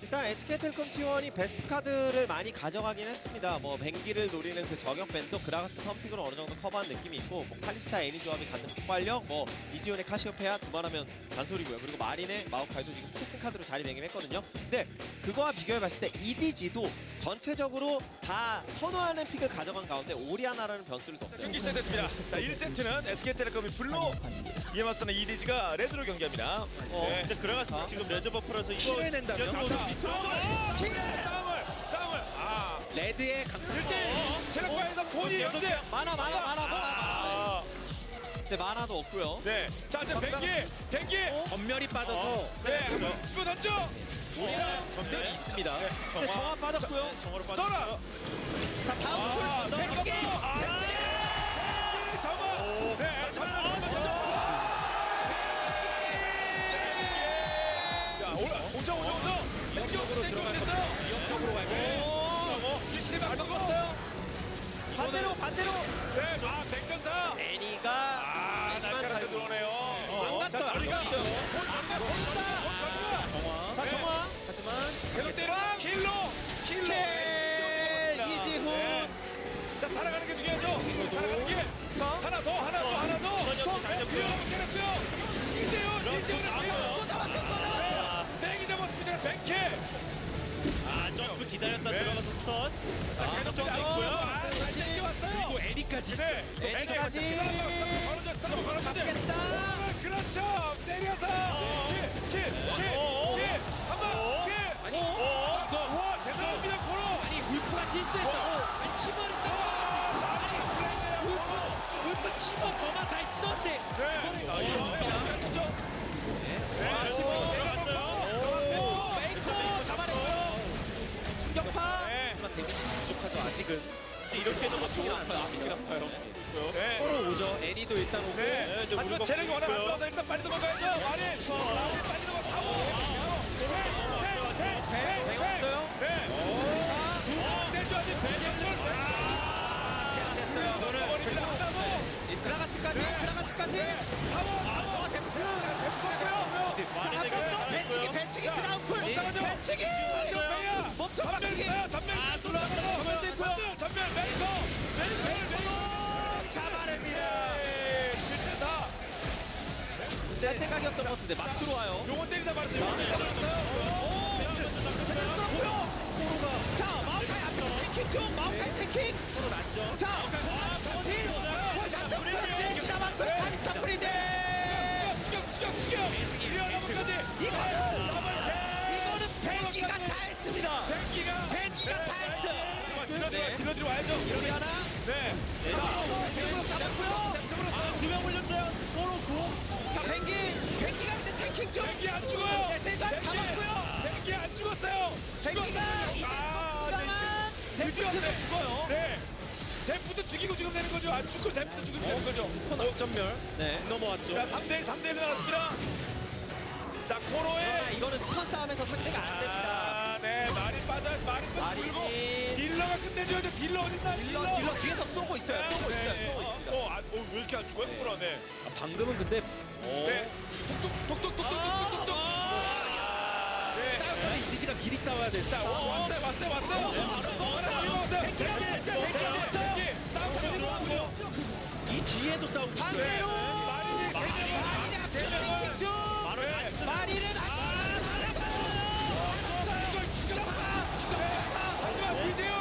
일단 SK텔레콤 T1이 베스트 카드를 많이 가져가긴 했습니다. 뭐 뱅기를 노리는 그 저격 밴도 그라가스 선픽으로 어느 정도 커버한 느낌이 있고, 뭐 칼리스타 애니 조합이 갖는 폭발력, 뭐 이지온의 카시오페아 두말하면 잔소리고요. 그리고 마린의 마오카이도 지금 필승 카드로 자리매김했거든요. 근데 그거와 비교해봤을 때 EDG도 전체적으로 다 선호하는 픽을 가져간 가운데 오리아나라는 변수를 뒀어요. 경기 시작됐습니다. 자, 1세트는 SK텔레콤이 블루, 이에 맞서는 EDG가 레드로 경기합니다. 이제 그라가스 지금 레드 버프라서 이거 킬을 낸다면? 싸움을! 레드의 강타. 1대1 체력과에서 본이 현재 많아. 근데 만화도 없고요. 네. 자, 이제 뱅기! 전멸이 빠져서 네, 집어 던져! 우리랑 전멸이 있습니다. 근데 정화 빠졌고요. 정으로 떠라! 빠졌어요. 자, 다음 풀 배치기! 잡아! 네, 오자. 위협적으로 들어갈 겁니다. 위협적으로 갈고. 일시 잘 맞고. 바꿨어요. 반대로. 네, 백전타. 애니가 날카롭게 들어오네요. 망갔어요. 저리가. 자, 정화. 하지만 계속 때려. 킬로. 이지훈. 자, 살아가는 게 중요하죠. 살아가는 게. 하나 더. 이재훈. 뱅이 잡았습니다. 뱅캐. 점프 기다렸다 네. 들어가서 스턴. 계속 점프 있고요. 잘 땡겨왔어요. 그리고 애니까지. 네. 애니까지. 잡겠다. 그렇죠. 때려서. 한번. 아니, 와, 대단합니다. 코로. 아니 울프가 진짜했다고. 아니 팀원을 울프 팀원 저만 다 있었는데. 메이커 잡아냈고요. 충격파. 하지만 데미지 부족하죠 아직은. 근데 이렇게 해도 좋은 아파요. 네. 서로 오죠. 애니도 일단 오고. 네. 이제 하지만 우리가 체력이 워낙 안 있고요. 좋아서 일단 빨리 도망가야죠. 빨리 도망가고. 배 왔어요. 네. 내줘야지. 그라가스까지. 배치기 그 다음 쿨. 배치기. 멈춰 박치기. 전면 메이커. 잡아냅니다. 실패다. 할 생각이었던 것 같은데 막 들어와요. 요건 때리다 말았어요. 자, 마오카이 앞에 탱킹 중. 마오카이 탱킹. 자, 딜 잡았고 카리스타 프리드. 추격. 리얼러브까지. 이거는 뱅기가 다 했습니다. 뱅기가 다 했어. 딜러들이 와야죠. 여기 하나. 네. 잡았고요. 두명 올렸어요. 자, 뱅기가 이제 탱킹 중. 뱅기 안 죽어요. 네, 세관 잡았고요. 뱅기 안 죽었어요. 뱅기가 이제 속상한 드디어 데프트를 죽어요. 네. 댐프도 죽이고 지금 되는 거죠. 안 죽고 댐프도 죽이고 되는 거죠. 전멸. 네. 넘어왔죠. 자, 3대1 나왔습니다. 자, 코로에. 이거는 스턴 싸움에서 상대가 안 됩니다. 네. 말이 빠져요. 말이 빠지고. 마린이. 딜러가 끝내줘야죠. 딜러 어딨나? 딜러 뒤에서 쏘고 있어요. 쏘고 있습니다. 왜 이렇게 안 죽어요? 코로, 네. 방금은 근데 네. 톡톡톡톡톡톡톡톡톡. 네. 싸우면 이디지가 미리 싸워야 돼. 자, 이 뒤에도 싸우고 있어요. 반대로. 마린이 마린이 앞서 탱킹 중. 마린은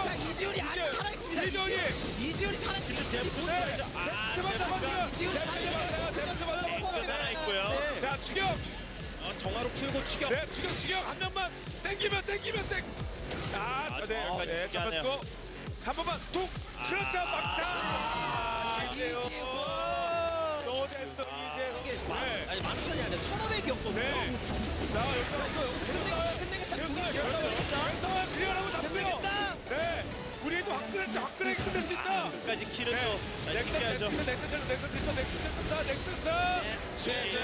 자, 이지훈이 아직 살아있습니다. 이지훈이 살아있습니다. 살아있고요. 자, 추격. 정화로 풀고 추격. 네, 추격 한 명만 땡기면 땡. 네, 잡았고 한 번만 툭. 그렇죠, 막타. 이재호. 또 됐어, 이재호. 네. 아니, 만천이 아니라 1,500이었거든요. 네. 자, 여기서 끝내겠다. 결성을 클리어하고 잡고요. 네. 우리도 화끈하게 끝낼 수 있다. 끝까지 킬은 네. 또잘 지켜야죠. 넥서스. 최재.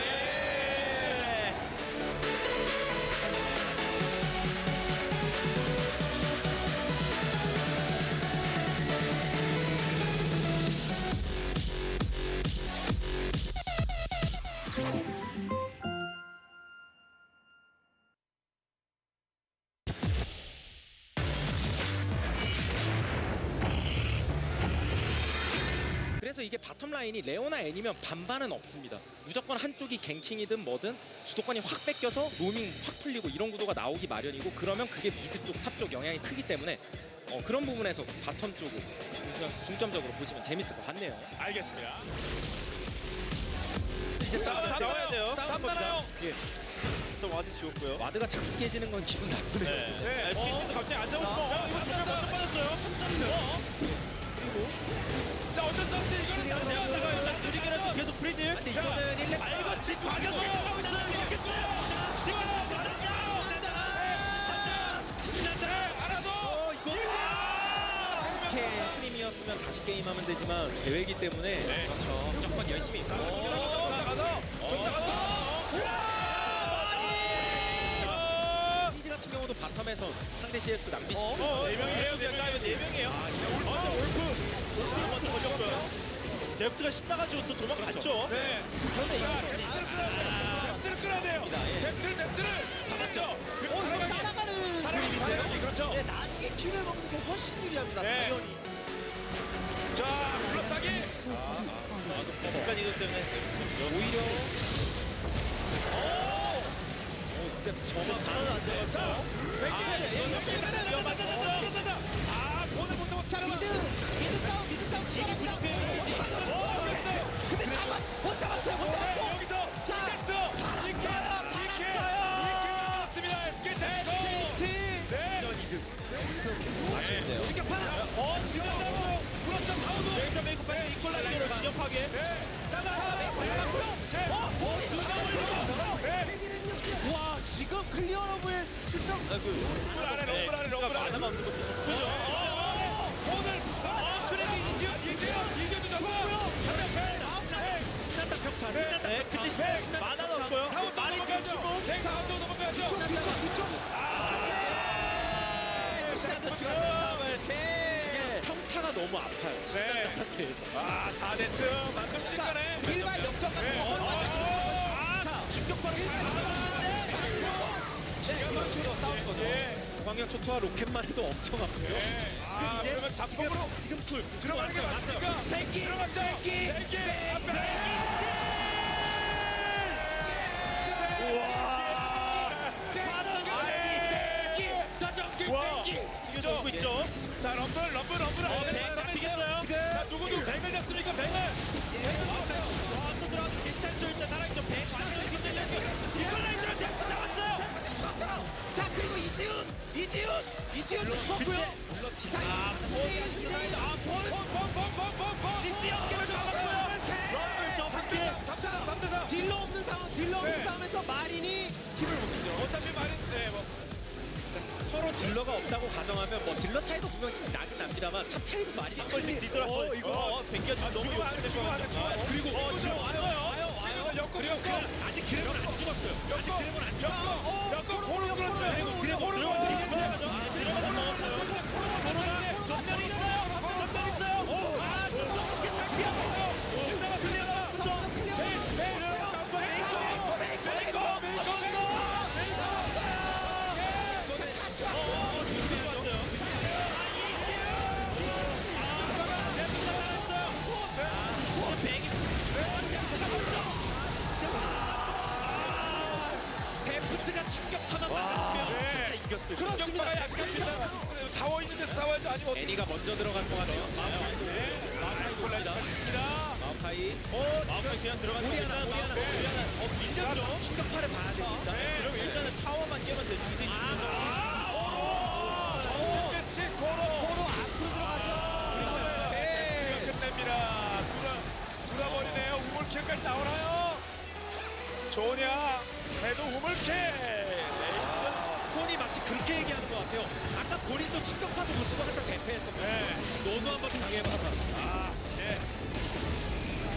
그래서 이게 바텀 라인이 레오나 애니면 반반은 없습니다. 무조건 한쪽이 갱킹이든 뭐든 주도권이 확 뺏겨서 로밍 확 풀리고 이런 구도가 나오기 마련이고 그러면 그게 미드 쪽, 탑 쪽 영향이 크기 때문에 그런 부분에서 바텀 쪽을 중점적으로 보시면 재밌을 것 같네요. 알겠습니다. 이제 싸워야 돼요. 싸움 나나요? 또 와드 지웠고요. 와드가 자꾸 깨지는 건 기분 나쁘네요. 네. SK도 갑자기 안 잡았어. 이거 정말 먼저 빠졌어요. 자, 어쩔 수 없이 이거는 제가 일단 느리게라도 계속 프리딜. 근데 이거는 1렙 아 이거 지금 과격으로 가고 있어요. 이겼어요. 지금 이렇게 프리미였으면 다시 게임하면 되지만 대회이기 때문에 그렇죠. 무조건 열심히 시즈 같은 경우도 바텀에서 상대 CS 낭비 시키고 4명이에요. 네 명이에요. 올프 먼저 걸렸고요. 데프트가 신나가지고 또 도망갔죠. 네. 그런데 이거 뎁트를 끌어야 돼요. 뎁트를 잡았죠. 따라가는 그림인데요. 그렇죠. 네, 나중에 키를 먹는 게 훨씬 유리합니다. 네. 당연히. 자, 블록타기. 순간 이동 때문에 오히려 근데 저거 사는 안 잡았어. 보내 못하고 자 미드 싸움 치열합니다. 근데 못 잡았어요. 여기서 자, 이케 맞습니다. SK 대거. 네. 충격파는 들어가고 그렇죠. 타우도. 메이커 메이커 빨리 이퀄라이저로 진영하게. 와 지금 클리어러브의 실력 럼블 아래 많아가 없는 것도 좋고요. 오늘 그래도 이지훈 좋고요. 신난다 평타. 신난다. 네, 근데 신난다. 만화는 없고요. 많이 지금 출동. 다운도 넘어가야죠. 뒤쪽 시간도 지금 평타가 너무 아파요. 네. 신난 상태에서. 4데스 만점 찍가네. 일반 역전 같은 거 충격파를 싸우는 거죠. 광역 초토화 로켓만 해도 엄청 아프고요. 이제 그러면 잡범으로 지금 풀 들어가는 게 맞습니까? 들어갔죠. 백기. 이거 오고 있죠. 자, 럼블. 뱅 잡히겠어요. 자, 누구도 뱅을 잡습니까? 뱅을. 또 들어가도 괜찮죠. 일단 나랑죠. 뱅 완전히 흔들렸어요. 이퀄라이저를 데프트 잡았어요. 자 그리고 이지훈 죽었고요. 자 지시 연계를 잡았고요. 럼블 더블. 딜러 없는 상황에서 마린이 힘을 못 주죠. 어차피 말이 서로 딜러가 없다고 가정하면 뭐 딜러 차이도 분명히 나긴 납니다만 탑 차이도 많이 한 번씩 뒤돌아서 이거. 뱅겨 너무 욕심내고 그리고 지금 와요. 그리고 아직 그래곤 안 죽었어요. 아직 그래곤 안 죽었어요. 엮고 호르 그렇죠. 그래곤 들어가서 먹었어요. 호르가 전멸이 있어요. 전멸 있어요. 좀 높게 잘 피하고. 일단은 클리어다. 데프트가 충격파만 받았으면 이겼을 거예요. 경파가 약간 타워 있는 데서 싸워야죠. 아니면 어떻게. 애니가 먼저 들어간 것 같아요. 마오카이 마우카이 그냥 들어가서 오리아나 밀렸죠. 충격파를 봐야 됩니다. 그럼 일단은 타워만 깨면 되죠. 근데 그렇지. 코로 앞으로 들어가죠. 네. 끝냅니다. 돌아버리네요. 우물킬까지 나오나요? 좋냐? 해도 우물킬. 폰이 마치 그렇게 얘기하는 것 같아요. 아까 본인도 충격파도 못 쓰고 항상 대패했었거든요. 네. 너도 한번 당해봐라. 네.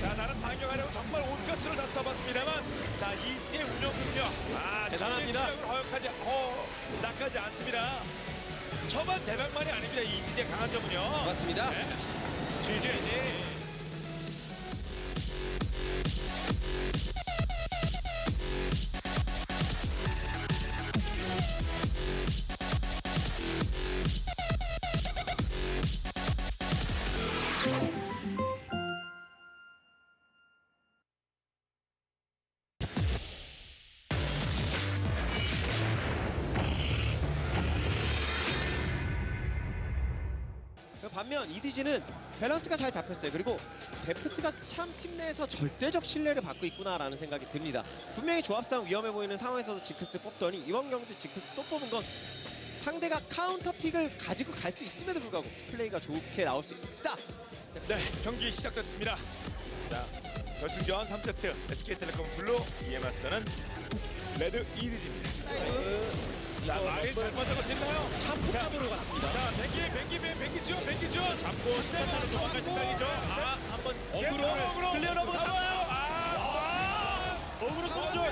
자, 나는 반격하려고 정말 온 것으로 다 써봤습니다만, 자, 이제 운영 능력. 대단합니다. 허역하지, 낙하지 않습니다. 초반 대박만이 아닙니다. 이지제 강한 점은요. 맞습니다. GG. 반면 EDG는 밸런스가 잘 잡혔어요. 그리고 데프트가 참 팀 내에서 절대적 신뢰를 받고 있구나라는 생각이 듭니다. 분명히 조합상 위험해 보이는 상황에서도 징크스 뽑더니 이번 경기도 징크스 또 뽑은 건 상대가 카운터 픽을 가지고 갈 수 있음에도 불구하고 플레이가 좋게 나올 수 있다. 네, 경기 시작됐습니다. 자, 결승전 3세트 SK텔레콤 블루 이에 맞서는 레드 EDG입니다. 자, 라인 잘 맞아고 됐나요? 탑으로 갔습니다. 자, 뱅기 지원 잡고 시작하는 정확한 생각이죠. 아, 한번 어그로 클리어 너무 잡아요. 어그로 공조.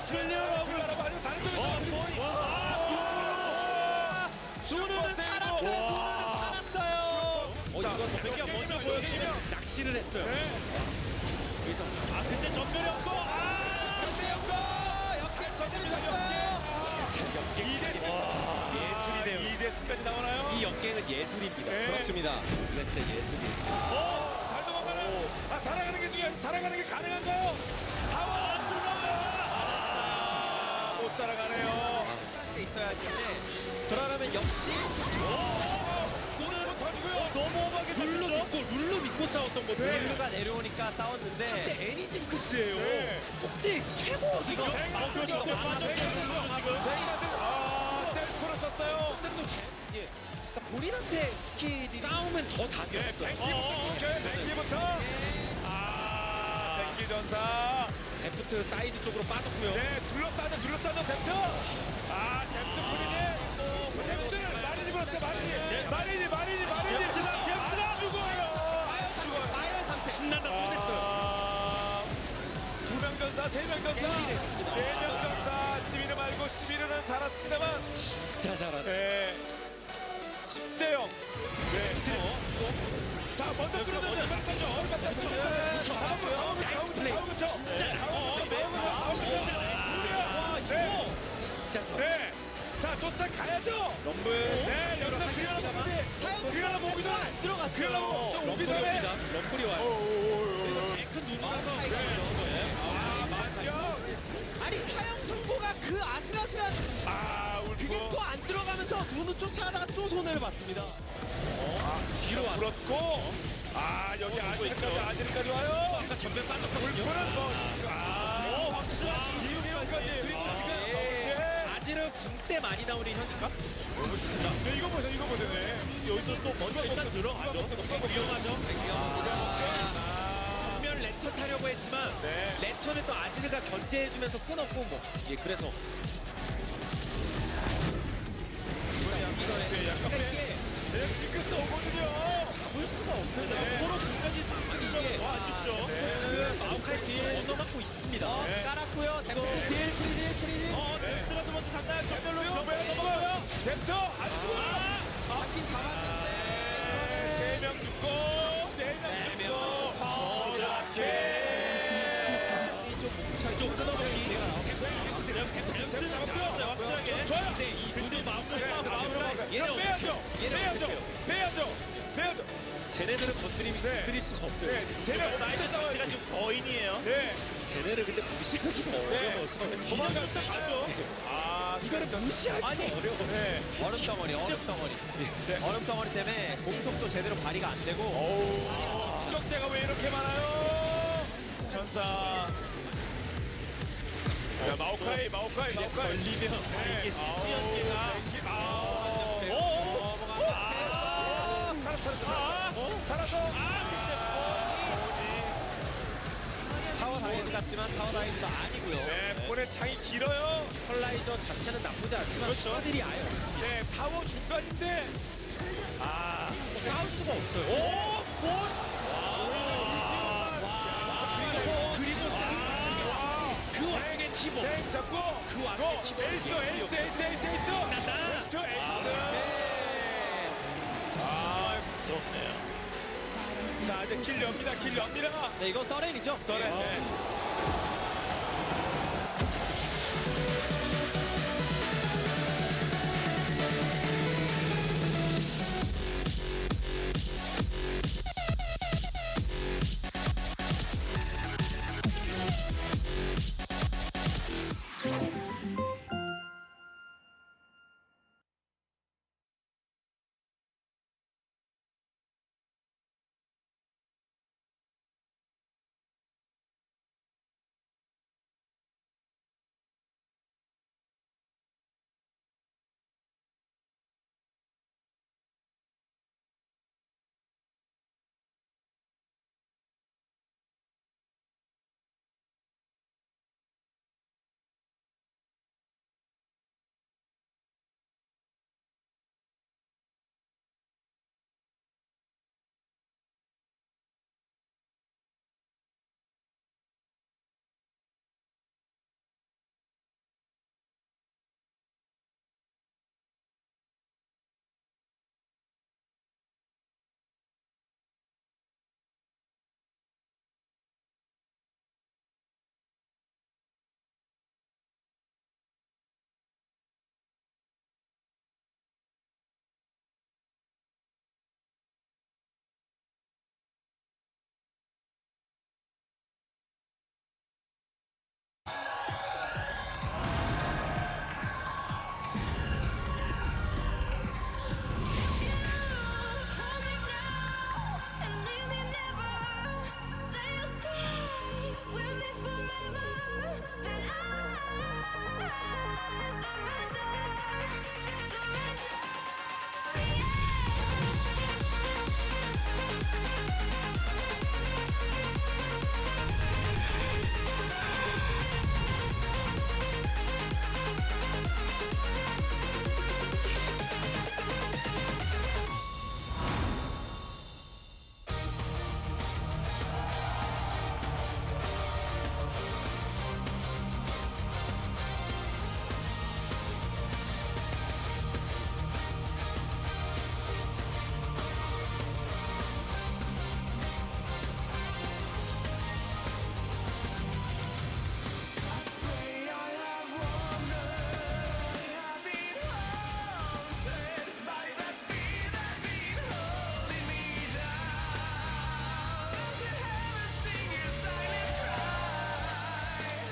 클리어 어그로 아주 다른 누르는 살았어요. 누르는 살았어요. 이건 뱅기가 먼저 보였으면 낚시를 했어요. 여기서 근데 전멸이 없고 역시 제대로 쳤어요. 예술이네요. 2대스까지 나오나요? 이 연계는 예술입니다. 네. 그렇습니다. 이건 진짜 예술이에요. 잘 도망가나요? 살아가는 게 중요해. 살아가는 게 가능한가요? 타워 못 살아가네요. 때 있어야 하는데 그러려면 역시 골을 터지고요. 너무 험하게 룰루 믿고 싸웠던 건데. 룰루가 내려오니까 싸웠는데 근데 애니 징크스예요. 네. 근데 최고 지금. 셀프를 썼어요. 그러니까 본인한테 스킬이 싸우면 더 답이 없어요. 뱅기부터. 뱅기 전사. 데프트 사이드 쪽으로 빠졌고요. 네, 둘러싸는 뎁트. 뎁트 뿌리네. 뎁트를 마린이 불었어요. 마린이. 뎁트가 죽어요. 마이럴 상태. 신난다 못했어요. 2명 전사, 3명 전사, 4명 전사. 11을 말고 11은 살았습니다만. 진짜 잘하네. 네. 10대 0. 네. 자, 먼저 끌어내면 나이스 플레이. 진짜 잘하네. 네. 자, 쫓아가야죠. 럼블. 네, 여기서 그리하나 보기도 안 들어갔어요. 그리하나 오기 전에. 럼블이 와요. 제큰 누나가 아니 사형 선고가 그 아슬아슬한 그게 울고. 또 안 들어가면서 누누 쫓아가다가 또 손해를 봤습니다. 뒤로 물었고. 여기 아직까지 와요. 아까 전면 빠졌거든요. 울고는 뭐. 확실한 이재용까지. 그리고 지금. 아지르 군대 많이 나오는 현실감? 이거 보세요. 네. 여기서 또 먼저 일단 들어가죠. 위험하죠. 전면 랜턴 타려고 했지만 네. 랜턴을 또 아지르가 견제해주면서 끊었고 뭐. 예, 그래서 약간 이게 징크스 오거든요. 잡을 수가 없는데 네. 서로 끝까지 상관이 안 죽죠. 지금 마우카이 뒤에 얻어맞고 있습니다. 깔았고요. 데프트 딜, 프리딜. 넥스라도 먼저 상당히 전멸로 넘어요. 뎁트 안 죽어요. 잡긴 잡았는데. 3명 죽고 4명 죽고 이렇게 좀 끊어먹기. 템트는 잡았어요 확실하게. 좋아요. 근데 이 눈이 마음을 빼야죠. 쟤네들은 건드릴 수가 없어요. 네, 쟤네 사이드 자체가 지금 거인이에요. 네, 쟤네를 근데 무시하기가 어려워서 도망가죠. 가죠. 이거를 무시하기 어려워. 네. 얼음 덩어리 때문에 공속도 제대로 발휘가 안 되고 추격대가 왜 이렇게 많아요? 전사. 자, 마오카이. 걸리면 이게 CC 연계가 살았어. 타워 다이브 같지만 타워 다이브도 아니고요. 네, 볼의 창이 길어요. 컬라이저 자체는 나쁘지 않지만 그렇죠. 스킬들이 아예 없습니다. 네, 타워 중간인데. 싸울 수가 없어요. 그리고 그 와중에 팀워 땡 잡고. 그 와중에 팀워 에이스. 난다. 저 에이스. 무섭네요. 자, 이제 길 엽니다. 네, 이건 서렌이죠. 네.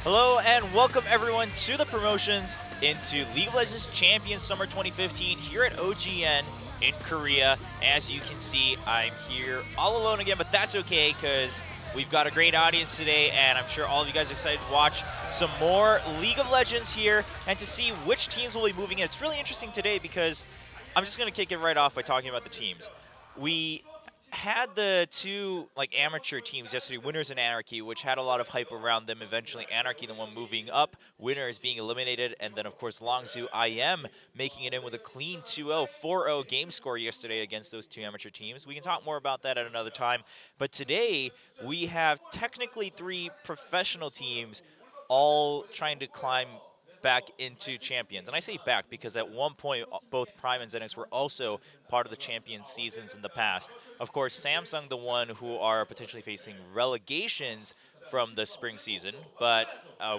Hello and welcome everyone to the promotions into League of Legends Champions Summer 2015 here at OGN in Korea. As you can see, I'm here all alone again, but that's okay because we've got a great audience today and I'm sure all of you guys are excited to watch some more League of Legends here and to see which teams will be moving in. It's really interesting today because I'm just going to kick it right off by talking about the teams. We had the two amateur teams yesterday, Winners and Anarchy, which had a lot of hype around them. Eventually Anarchy the one moving up, Winners being eliminated, and then of course Longzhu IM making it in with a clean 2-0, 4-0 game score yesterday against those two amateur teams. We can talk more about that at another time, but today we have technically three professional teams all trying to climb back into Champions. And I say back because at one point, both Prime and ZenX were also part of the Champions seasons in the past. Of course, Samsung, the one who are potentially facing relegations from the spring season, but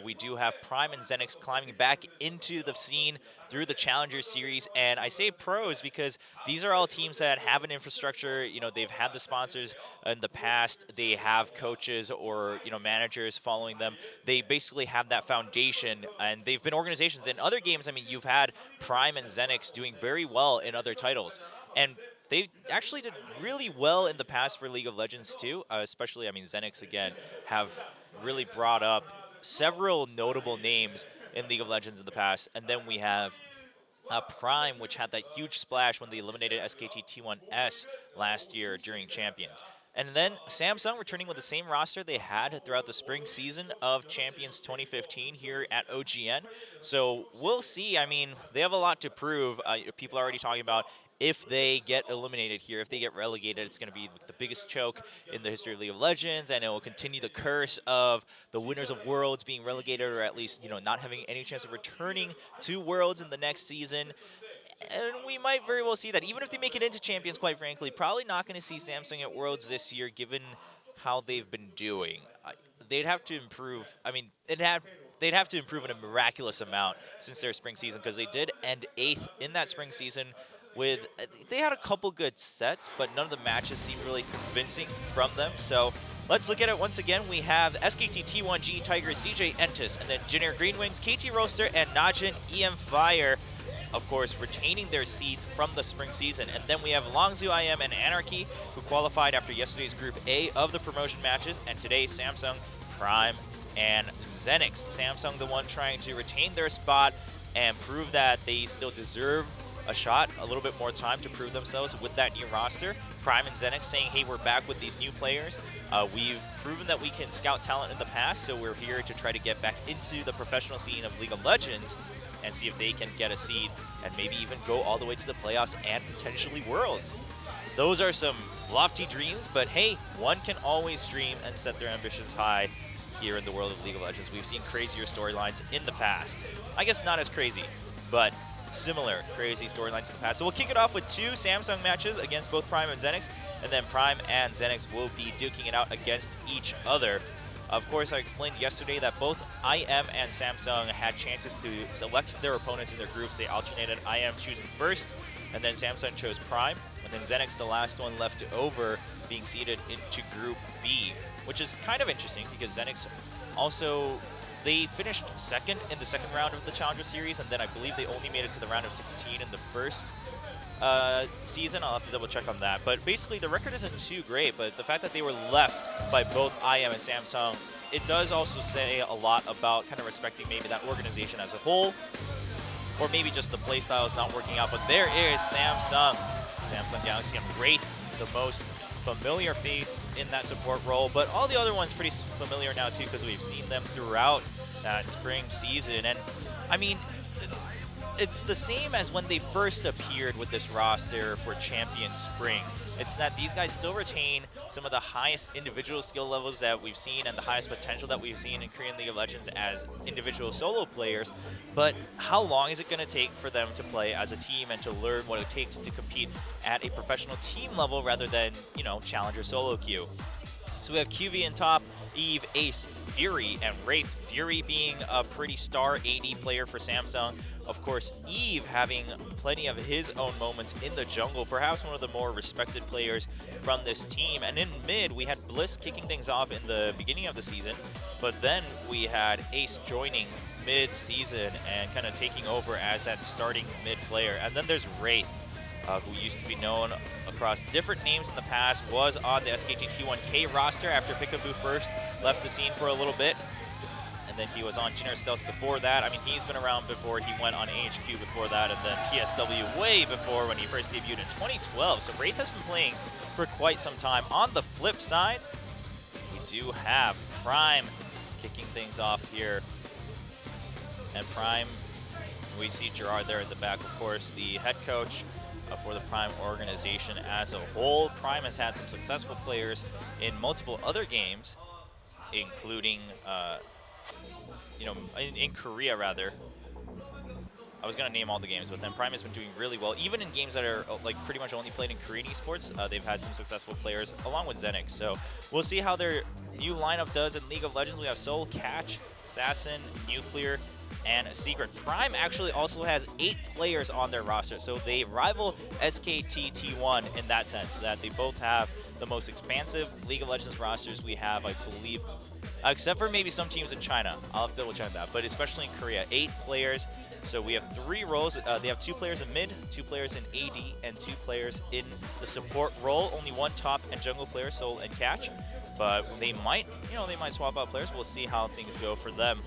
we do have Prime and ZenX climbing back into the scene through the Challenger Series. And I say pros because these are all teams that have an infrastructure. You know, they've had the sponsors in the past. They have coaches or, managers following them. They basically have that foundation, and they've been organizations. In other games, I mean, you've had Prime and ZenX doing very well in other titles. And they actually did really well in the past for League of Legends too, especially, I mean, ZenX, again, have really brought up several notable names in League of Legends in the past. And then we have Prime, which had that huge splash when they eliminated SKT T1S last year during Champions. And then Samsung returning with the same roster they had throughout the spring season of Champions 2015 here at OGN. So we'll see. I mean, they have a lot to prove. People are already talking about if they get eliminated here, if they get relegated, it's going to be the biggest choke in the history of League of Legends, and it will continue the curse of the winners of Worlds being relegated, or at least, not having any chance of returning to Worlds in the next season. And we might very well see that. Even if they make it into Champions, quite frankly, probably not going to see Samsung at Worlds this year, given how they've been doing. They'd have to improve. I mean, they'd have to improve in a miraculous amount since their spring season, because they did end 8th in that spring season. They had a couple good sets, but none of the matches seemed really convincing from them. So let's look at it once again. We have SKT T1G, Tiger, CJ Entus, and then Junior Greenwings, KT Roaster, and Najin EM Fire, of course, retaining their seeds from the spring season. And then we have Longzhu IM and Anarchy, who qualified after yesterday's Group A of the promotion matches, and today Samsung, Prime, and ZenX. Samsung, the one trying to retain their spot and prove that they still deserve a shot, a little bit more time to prove themselves with that new roster. Prime and ZenX saying, hey, we're back with these new players. We've proven that we can scout talent in the past, so we're here to try to get back into the professional scene of League of Legends and see if they can get a seed and maybe even go all the way to the playoffs and potentially Worlds. Those are some lofty dreams, but hey, one can always dream and set their ambitions high here in the world of League of Legends. We've seen crazier storylines in the past. I guess not as crazy, but similar crazy storylines in the past. So we'll kick it off with two Samsung matches against both Prime and ZenX, and then Prime and ZenX will be duking it out against each other. Of course, I explained yesterday that both IM and Samsung had chances to select their opponents in their groups. They alternated, IM choosing first, and then Samsung chose Prime, and then ZenX, the last one left over, being seeded into Group B, which is kind of interesting because ZenX also, they finished second in the second round of the Challenger Series, and then I believe they only made it to the round of 16 in the first season. I'll have to double check on that. But basically, the record isn't too great, but the fact that they were left by both IM and Samsung, it does also say a lot about kind of respecting maybe that organization as a whole, or maybe just the playstyle is not working out. But there is Samsung. Samsung Galaxy and Wraith, the most familiar face in that support role, but all the other ones pretty familiar now too, because we've seen them throughout that spring season. And I mean, it's the same as when they first appeared with this roster for Champion Spring. It's that these guys still retain some of the highest individual skill levels that we've seen and the highest potential that we've seen in Korean League of Legends as individual solo players. But how long is it going to take for them to play as a team and to learn what it takes to compete at a professional team level rather than, Challenger solo queue? So we have QV in top, Eve, Ace, Fury, and Wraith. Fury being a pretty star AD player for Samsung. Of course, Eve having plenty of his own moments in the jungle, perhaps one of the more respected players from this team. And in mid, we had Bliss kicking things off in the beginning of the season, but then we had Ace joining mid-season and kind of taking over as that starting mid player. And then there's Wraith, who used to be known across different names in the past, was on the SKT T1K roster after Peekaboo first left the scene for a little bit. And then he was on Junior Stealth before that. I mean, he's been around before. He went on AHQ before that, and then PSW way before when he first debuted in 2012. So Wraith has been playing for quite some time. On the flip side, we do have Prime kicking things off here. And Prime, we see Gerard there in the back, of course, the head coach for the Prime organization as a whole. Prime has had some successful players in multiple other games, including in Korea, rather. I was going to name all the games, but then Prime has been doing really well. Even in games that are like pretty much only played in Korean esports, they've had some successful players along with ZenX. So we'll see how their new lineup does in League of Legends. We have Soul, Catch, Assassin, Nuclear, and Secret. Prime actually also has 8 players on their roster, so they rival SKT T1 in that sense, that they both have the most expansive League of Legends rosters we have, I believe, except for maybe some teams in China. I'll have to double check that, but especially in Korea, 8 players. So we have 3 roles. They have 2 players in mid, 2 players in AD, and 2 players in the support role. Only 1 top and jungle player, Soul and Catch. But they might, they might swap out players. We'll see how things go for them.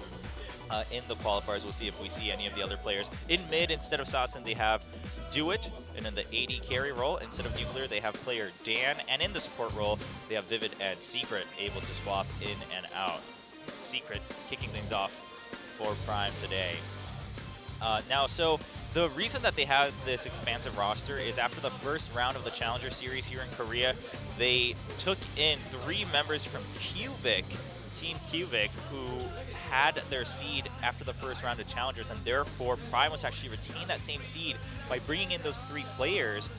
In the qualifiers, we'll see if we see any of the other players. In mid, instead of Sassen, they have Do It, and in the AD carry role, instead of Nuclear, they have player Dan, and in the support role, they have Vivid and Secret able to swap in and out. Secret kicking things off for Prime today. Now, so the reason that they have this expansive roster is after the first round of the Challenger Series here in Korea, they took in 3 members from Cubic, Team Cubic, who had their seed after the first round of Challengers, and therefore Prime was actually retaining that same seed by bringing in those 3 players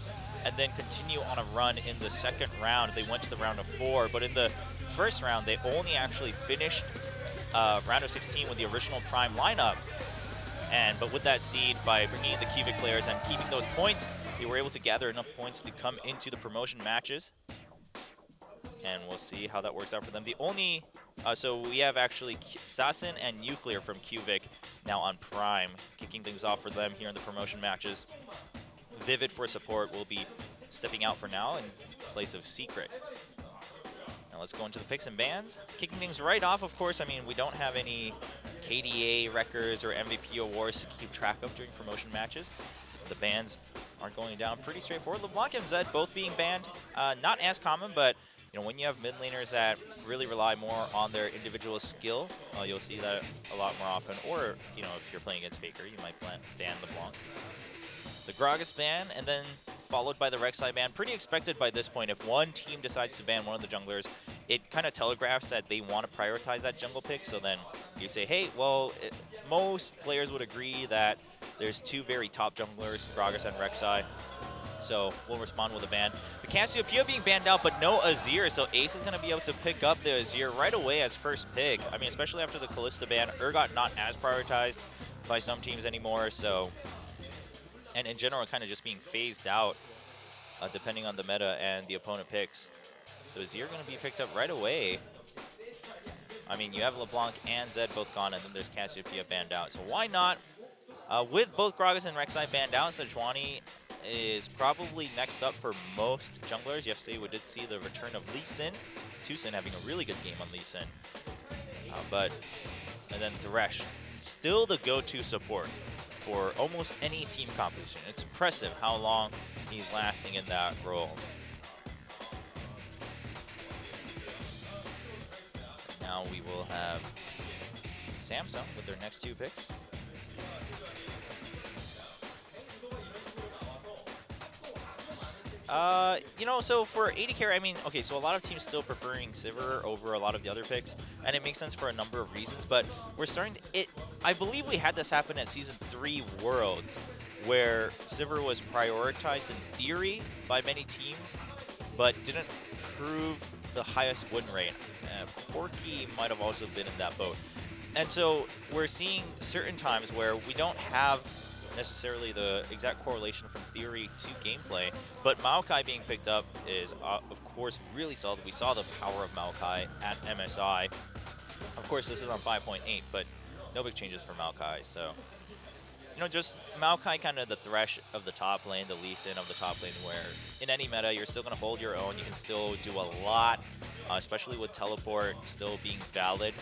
and then continue on a run in the second round. They went to the round of 4, but in the first round, they only actually finished round of 16 with the original Prime lineup. But with that seed, by bringing in the Cubic players and keeping those points, they were able to gather enough points to come into the promotion matches. And we'll see how that works out for them. The only, so we have actually Sassen and Nuclear from Cubic now on Prime, kicking things off for them here in the promotion matches. Vivid for support will be stepping out for now in place of Secret. Now let's go into the picks and bans. Kicking things right off, of course, I mean, we don't have any KDA records or MVP awards to keep track of during promotion matches. The bans are going down pretty straightforward. LeBlanc and Zed both being banned, not as common, but when you have mid laners that really rely more on their individual skill, you'll see that a lot more often. Or, if you're playing against FLICKR, you might ban LeBlanc. The Gragas ban, and then followed by the Rek'Sai ban. Pretty expected by this point. If one team decides to ban one of the junglers, it kind of telegraphs that they want to prioritize that jungle pick. So then you say, hey, well, most players would agree that there's 2 very top junglers, Gragas and Rek'Sai. So we'll respond with a ban. The Cassiopeia being banned out, but no Azir, so Ace is going to be able to pick up the Azir right away as first pick. I mean, especially after the Kalista ban, Urgot not as prioritized by some teams anymore, so... And in general, kind of just being phased out depending on the meta and the opponent picks. So Azir going to be picked up right away. I mean, you have LeBlanc and Zed both gone, and then there's Cassiopeia banned out. So why not? With both Gragas and Rek'Sai banned out, Sejuani is probably next up for most junglers. Yesterday we did see the return of Lee Sin. Tucson having a really good game on Lee Sin. And then Thresh, still the go-to support for almost any team composition. It's impressive how long he's lasting in that role. Now we will have Samsung with their next 2 picks. So for AD carry, I mean, okay, so a lot of teams still preferring Sivir over a lot of the other picks, and it makes sense for a number of reasons, but we're starting to, I believe we had this happen at Season 3 Worlds, where Sivir was prioritized in theory by many teams, but didn't prove the highest win rate. Porky might have also been in that boat. And so we're seeing certain times where we don't have necessarily the exact correlation from theory to gameplay, but Maokai being picked up is, of course, really solid. We saw the power of Maokai at MSI. Of course, this is on 5.8, but no big changes for Maokai, so... You know, just Maokai kind of the Thresh of the top lane, the Lee Sin of the top lane, where in any meta, you're still going to hold your own. You can still do a lot, especially with teleport still being valid.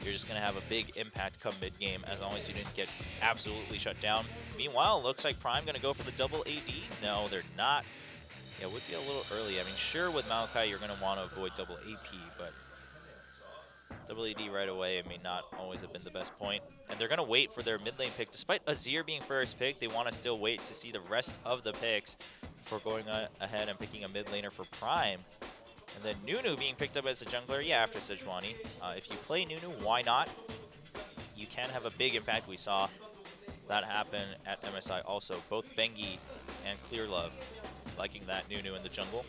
You're just going to have a big impact come mid-game as long as you didn't get absolutely shut down. Meanwhile, it looks like Prime going to go for the double AD. No, they're not. Yeah, it would be a little early. I mean, sure, with Maokai, you're going to want to avoid double AP, but double AD right away may not always have been the best point. And they're going to wait for their mid lane pick. Despite Azir being first pick, they want to still wait to see the rest of the picks before going ahead and picking a mid laner for Prime. And then Nunu being picked up as a jungler, yeah, after Sejuani. If you play Nunu, why not? You can have a big impact. We saw that happen at MSI also. Both Bengi and Clearlove liking that Nunu in the jungle.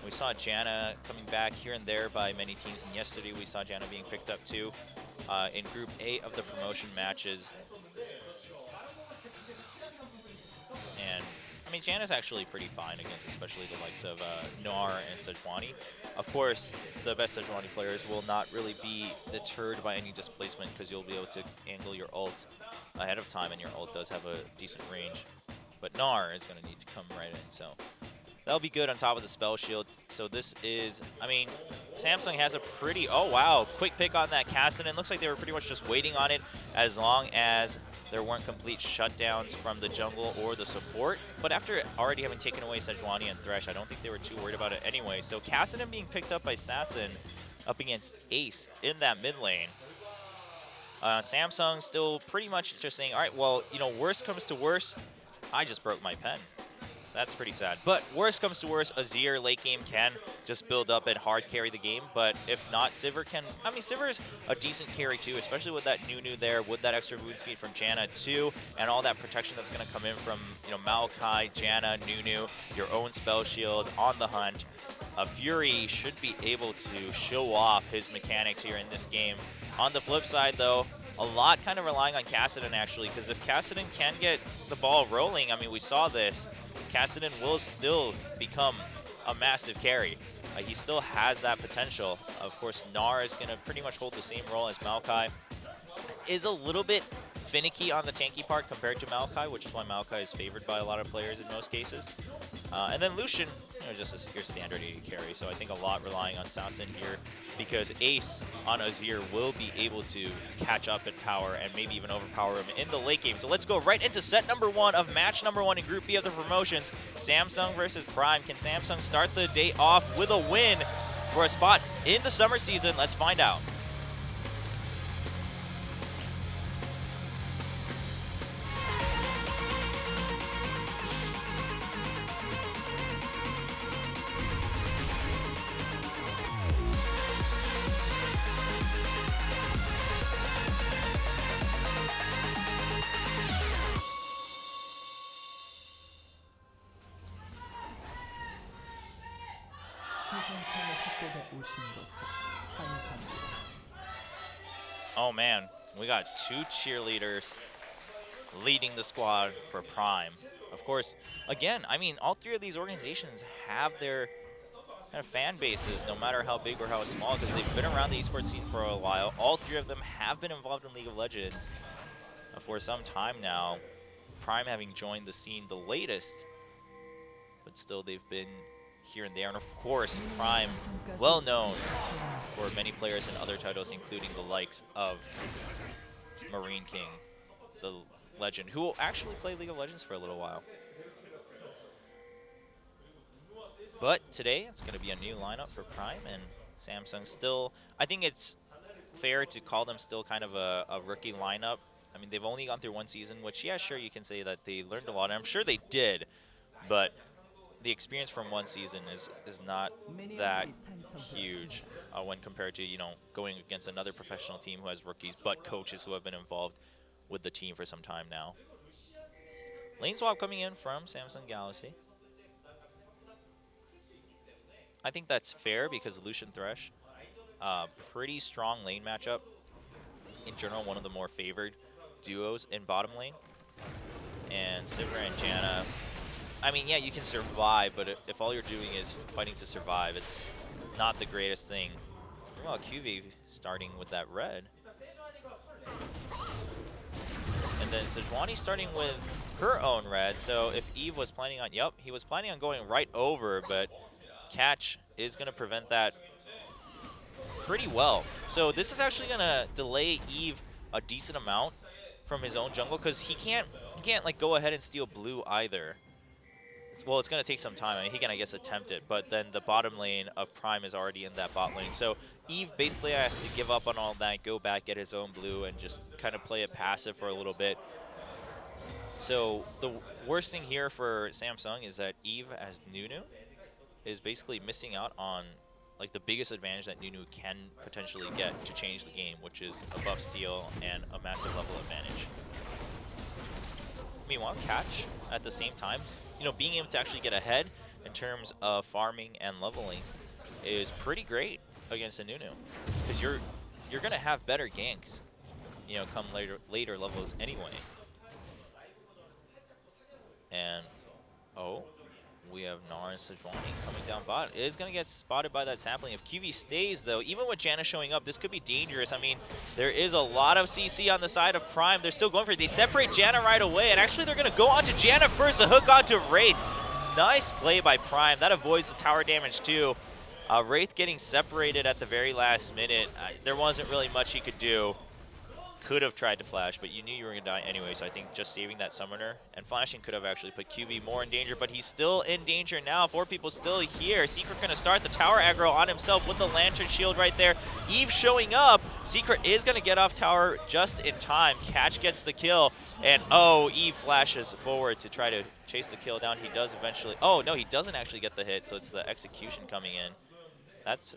We saw Janna coming back here and there by many teams, and yesterday we saw Janna being picked up too in Group A of the promotion matches. And I mean, Janna's actually pretty fine against especially the likes of Gnar and Sejuani. Of course, the best Sejuani players will not really be deterred by any displacement because you'll be able to angle your ult ahead of time, and your ult does have a decent range. But Gnar is going to need to come right in, so that'll be good on top of the spell shield. So this is, I mean, Samsung has a pretty, oh wow, quick pick on that Cassidy. Looks like they were pretty much just waiting on it as long as there weren't complete shutdowns from the jungle or the support. But after already having taken away Sejuani and Thresh, I don't think they were too worried about it anyway. So Cassidy being picked up by Sasson up against Ace in that mid lane. Samsung still pretty much just saying, all right, well, you know, worst comes to worst, I just broke my pen. That's pretty sad. But worst comes to worst, Azir late game can just build up and hard carry the game. But if not, Sivir can. I mean, Sivir is a decent carry too, especially with that Nunu there, with that extra move speed from Janna too, and all that protection that's going to come in from, you know, Maokai, Janna, Nunu, your own spell shield on the hunt. Fury should be able to show off his mechanics here in this game. On the flip side, though, a lot kind of relying on Cassidy actually, because if Cassidy can get the ball rolling, I mean, we saw this. Cassidy will still become a massive carry. He still has that potential. Of course, Gnar is going to pretty much hold the same role as Maokai. Is a little bit finicky on the tanky part compared to Maokai, which is why Maokai is favored by a lot of players in most cases. And then Lucian, you know, just your standard AD carry. So I think a lot relying on Sasson here, because Ace on Azir will be able to catch up in power and maybe even overpower him in the late game. So let's go right into set number 1 of match number 1 in Group B of the promotions. Samsung versus Prime. Can Samsung start the day off with a win for a spot in the summer season? Let's find out. Oh man, we got 2 cheerleaders leading the squad for Prime. Of course, again, I mean, all 3 of these organizations have their kind of fan bases, no matter how big or how small, because they've been around the esports scene for a while. All 3 of them have been involved in League of Legends for some time now. Prime having joined the scene the latest, but still they've been here and there. And of course, Prime, well known for many players in other titles, including the likes of Marine King, the legend, who will actually play League of Legends for a little while. But today, it's going to be a new lineup for Prime, and Samsung still, I think it's fair to call them still kind of a rookie lineup. I mean, they've only gone through 1 season, which, yeah, sure, you can say that they learned a lot, and I'm sure they did, but the experience from 1 season is not that huge when compared to, you know, going against another professional team who has rookies, but coaches who have been involved with the team for some time now. Lane swap coming in from Samsung Galaxy. I think that's fair because Lucian Thresh, pretty strong lane matchup. In general, one of the more favored duos in bottom lane. And Sivir and Janna, I mean, yeah, you can survive, but if all you're doing is fighting to survive, it's not the greatest thing. Well, QV starting with that red. And then Sejuani starting with her own red. So if Eve was planning on, yep, he was planning on going right over, but Catch is going to prevent that pretty well. So this is actually going to delay Eve a decent amount from his own jungle because he can't like go ahead and steal blue either. Well, it's going to take some time. I mean, he can, I guess, attempt it, but then the bottom lane of Prime is already in that bot lane. So Eve basically has to give up on all that, go back, get his own blue, and just kind of play it passive for a little bit. So the worst thing here for Samsung is that Eve as Nunu is basically missing out on like the biggest advantage that Nunu can potentially get to change the game, which is a buff steal and a massive level advantage. Meanwhile, Catch at the same time, you know, being able to actually get ahead in terms of farming and leveling is pretty great against a Nunu, because you're gonna have better ganks, you know, come later levels anyway. And oh, we have Gnar and Sejuani coming down bot. It is going to get spotted by that sampling. If QV stays, though, even with Janna showing up, this could be dangerous. I mean, there is a lot of CC on the side of Prime. They're still going for it. They separate Janna right away, and actually they're going to go onto Janna first, a hook onto Wraith. Nice play by Prime. That avoids the tower damage, too. Wraith getting separated at the very last minute. There wasn't really much he could do. Could have tried to flash, but you knew you were going to die anyway, so I think just saving that summoner and flashing could have actually put QV more in danger, but he's still in danger now. 4 people still here. Secret going to start the tower aggro on himself with the Lantern Shield right there. Eve showing up. Secret is going to get off tower just in time. Catch gets the kill, and oh, Eve flashes forward to try to chase the kill down. He does eventually. Oh, no, he doesn't actually get the hit, so it's the execution coming in. That's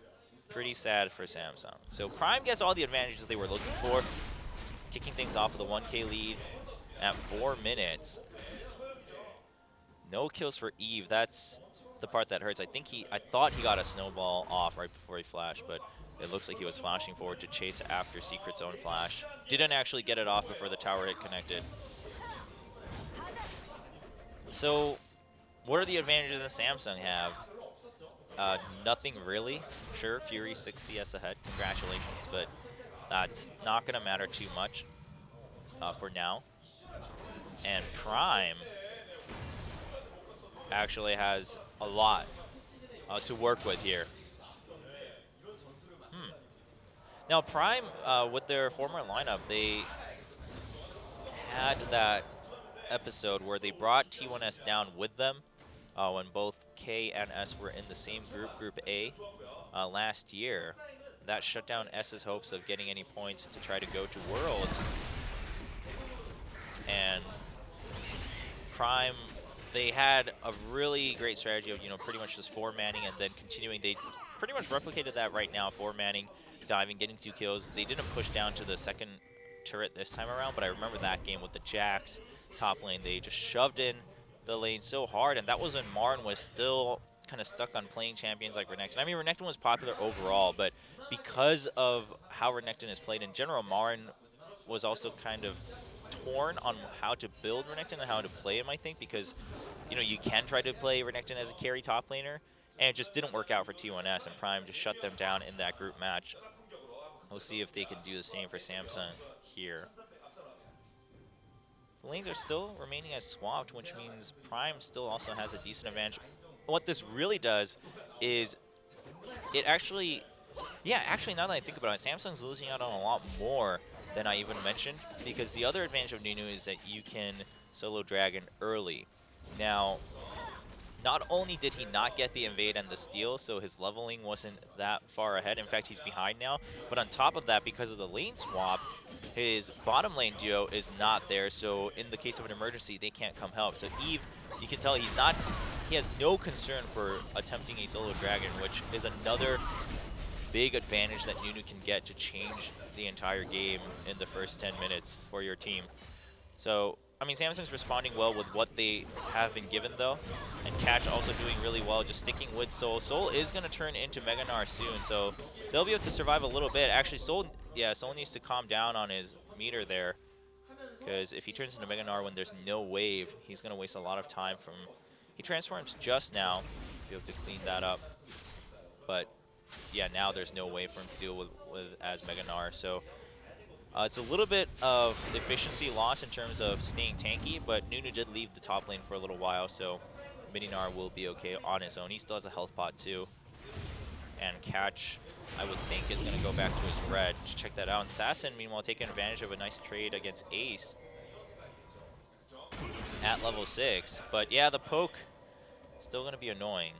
pretty sad for Samsung. So Prime gets all the advantages they were looking for. Kicking things off with a 1K lead at 4 minutes. No kills for Eve. That's the part that hurts. I thought he got a snowball off right before he flashed, but it looks like he was flashing forward to chase after Secret's own flash. Didn't actually get it off before the tower hit connected. So, what are the advantages that Samsung have? Nothing really. Sure, Fury 6 CS ahead. Congratulations, but that's not going to matter too much for now. And Prime actually has a lot to work with here. Now Prime, with their former lineup, they had that episode where they brought T1S down with them when both K and S were in the same group, Group A, last year. That shut down S's hopes of getting any points to try to go to Worlds. And Prime, they had a really great strategy of, you know, pretty much just 4-manning and then continuing. They pretty much replicated that right now, 4-manning, diving, getting 2 kills. They didn't push down to the second turret this time around, but I remember that game with the Jax top lane. They just shoved in the lane so hard, and that was when Marn was still kind of stuck on playing champions like Renekton. I mean, Renekton was popular overall, but because of how Renekton is played in general, Marn was also kind of torn on how to build Renekton and how to play him, I think, because, you know, you can try to play Renekton as a carry top laner, and it just didn't work out for T1S, and Prime just shut them down in that group match. We'll see if they can do the same for Samsung here. The lanes are still remaining as swapped, which means Prime still also has a decent advantage. What this really does is it actually, yeah, actually now that I think about it, Samsung's losing out on a lot more than I even mentioned, because the other advantage of Nunu is that you can solo Dragon early. Now, not only did he not get the invade and the steal, so his leveling wasn't that far ahead. In fact, he's behind now. But on top of that, because of the lane swap, his bottom lane duo is not there. So in the case of an emergency, they can't come help. So Eve, you can tell he has no concern for attempting a solo Dragon, which is another big advantage that Nunu can get to change the entire game in the first 10 minutes for your team. So I mean, Samsung's responding well with what they have been given, though. And Catch also doing really well, just sticking with Soul. Soul is going to turn into Mega Gnar soon, so they'll be able to survive a little bit. Actually, Soul needs to calm down on his meter there. Because if he turns into Mega Gnar when there's no wave, he's going to waste a lot of time from... He transforms just now. Be able to clean that up. But, yeah, now there's no wave for him to deal with as Mega Gnar, so... it's a little bit of efficiency loss in terms of staying tanky, but Nunu did leave the top lane for a little while, so Mininar will be okay on his own. He still has a health pot too. And Catch, I would think, is going to go back to his red. Just check that out. And Assassin, meanwhile, taking advantage of a nice trade against Ace at level 6. But yeah, the poke still going to be annoying.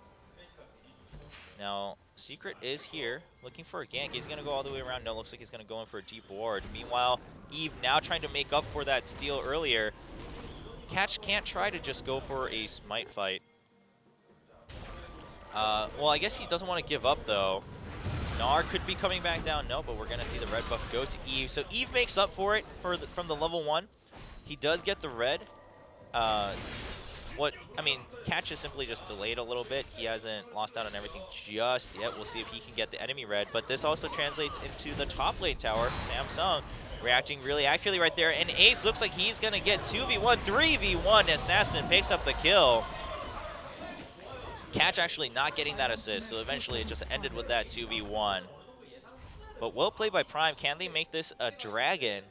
Now, Secret is here, looking for a gank. He's going to go all the way around. No, looks like he's going to go in for a deep ward. Meanwhile, Eve now trying to make up for that steal earlier. Catch can't try to just go for a smite fight. Well, I guess he doesn't want to give up, though. Gnar could be coming back down. No, but we're going to see the red buff go to Eve. So Eve makes up for it from the level 1. He does get the red. Catch is simply just delayed a little bit. He hasn't lost out on everything just yet. We'll see if he can get the enemy red. But this also translates into the top lane tower. Samsung reacting really accurately right there. And Ace looks like he's going to get 2v1, 3v1. Assassin picks up the kill. Catch actually not getting that assist, so eventually it just ended with that 2v1. But well played by Prime. Can they make this a dragon?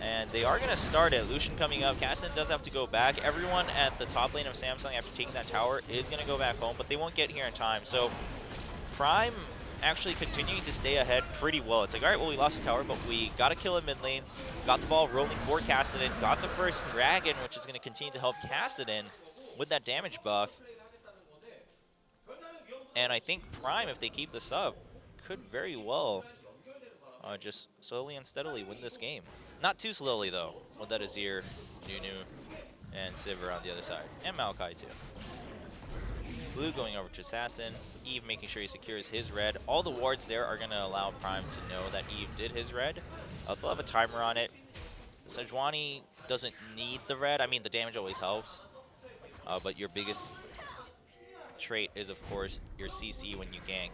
And they are going to start it. Lucian coming up. Casson does have to go back. Everyone at the top lane of Samsung after taking that tower is going to go back home, but they won't get here in time. So Prime actually continuing to stay ahead pretty well. It's like, all right, well, we lost the tower, but we got a kill in mid lane, got the ball rolling for Cassidy, got the first dragon, which is going to continue to help Cassidy with that damage buff. And I think Prime, if they keep this up, could very well just slowly and steadily win this game. Not too slowly, though, with that Azir, Nunu, and Sivir on the other side. And Maokai, too. Blue going over to Assassin. Eve making sure he secures his red. All the wards there are going to allow Prime to know that Eve did his red. They'll have a timer on it. Sejuani doesn't need the red. I mean, the damage always helps. But your biggest trait is, of course, your CC when you gank.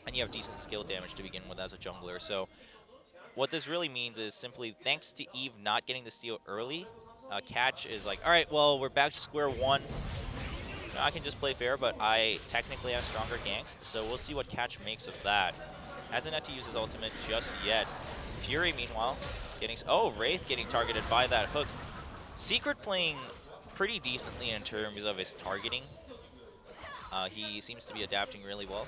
And you have decent skill damage to begin with as a jungler. So what this really means is simply thanks to Eve not getting the steal early, Catch is like, all right, well, we're back to square one. I can just play fair, but I technically have stronger ganks, so we'll see what Catch makes of that. Hasn't had to use his ultimate just yet. Fury, meanwhile, getting... Oh, Wraith getting targeted by that hook. Secret playing pretty decently in terms of his targeting. He seems to be adapting really well.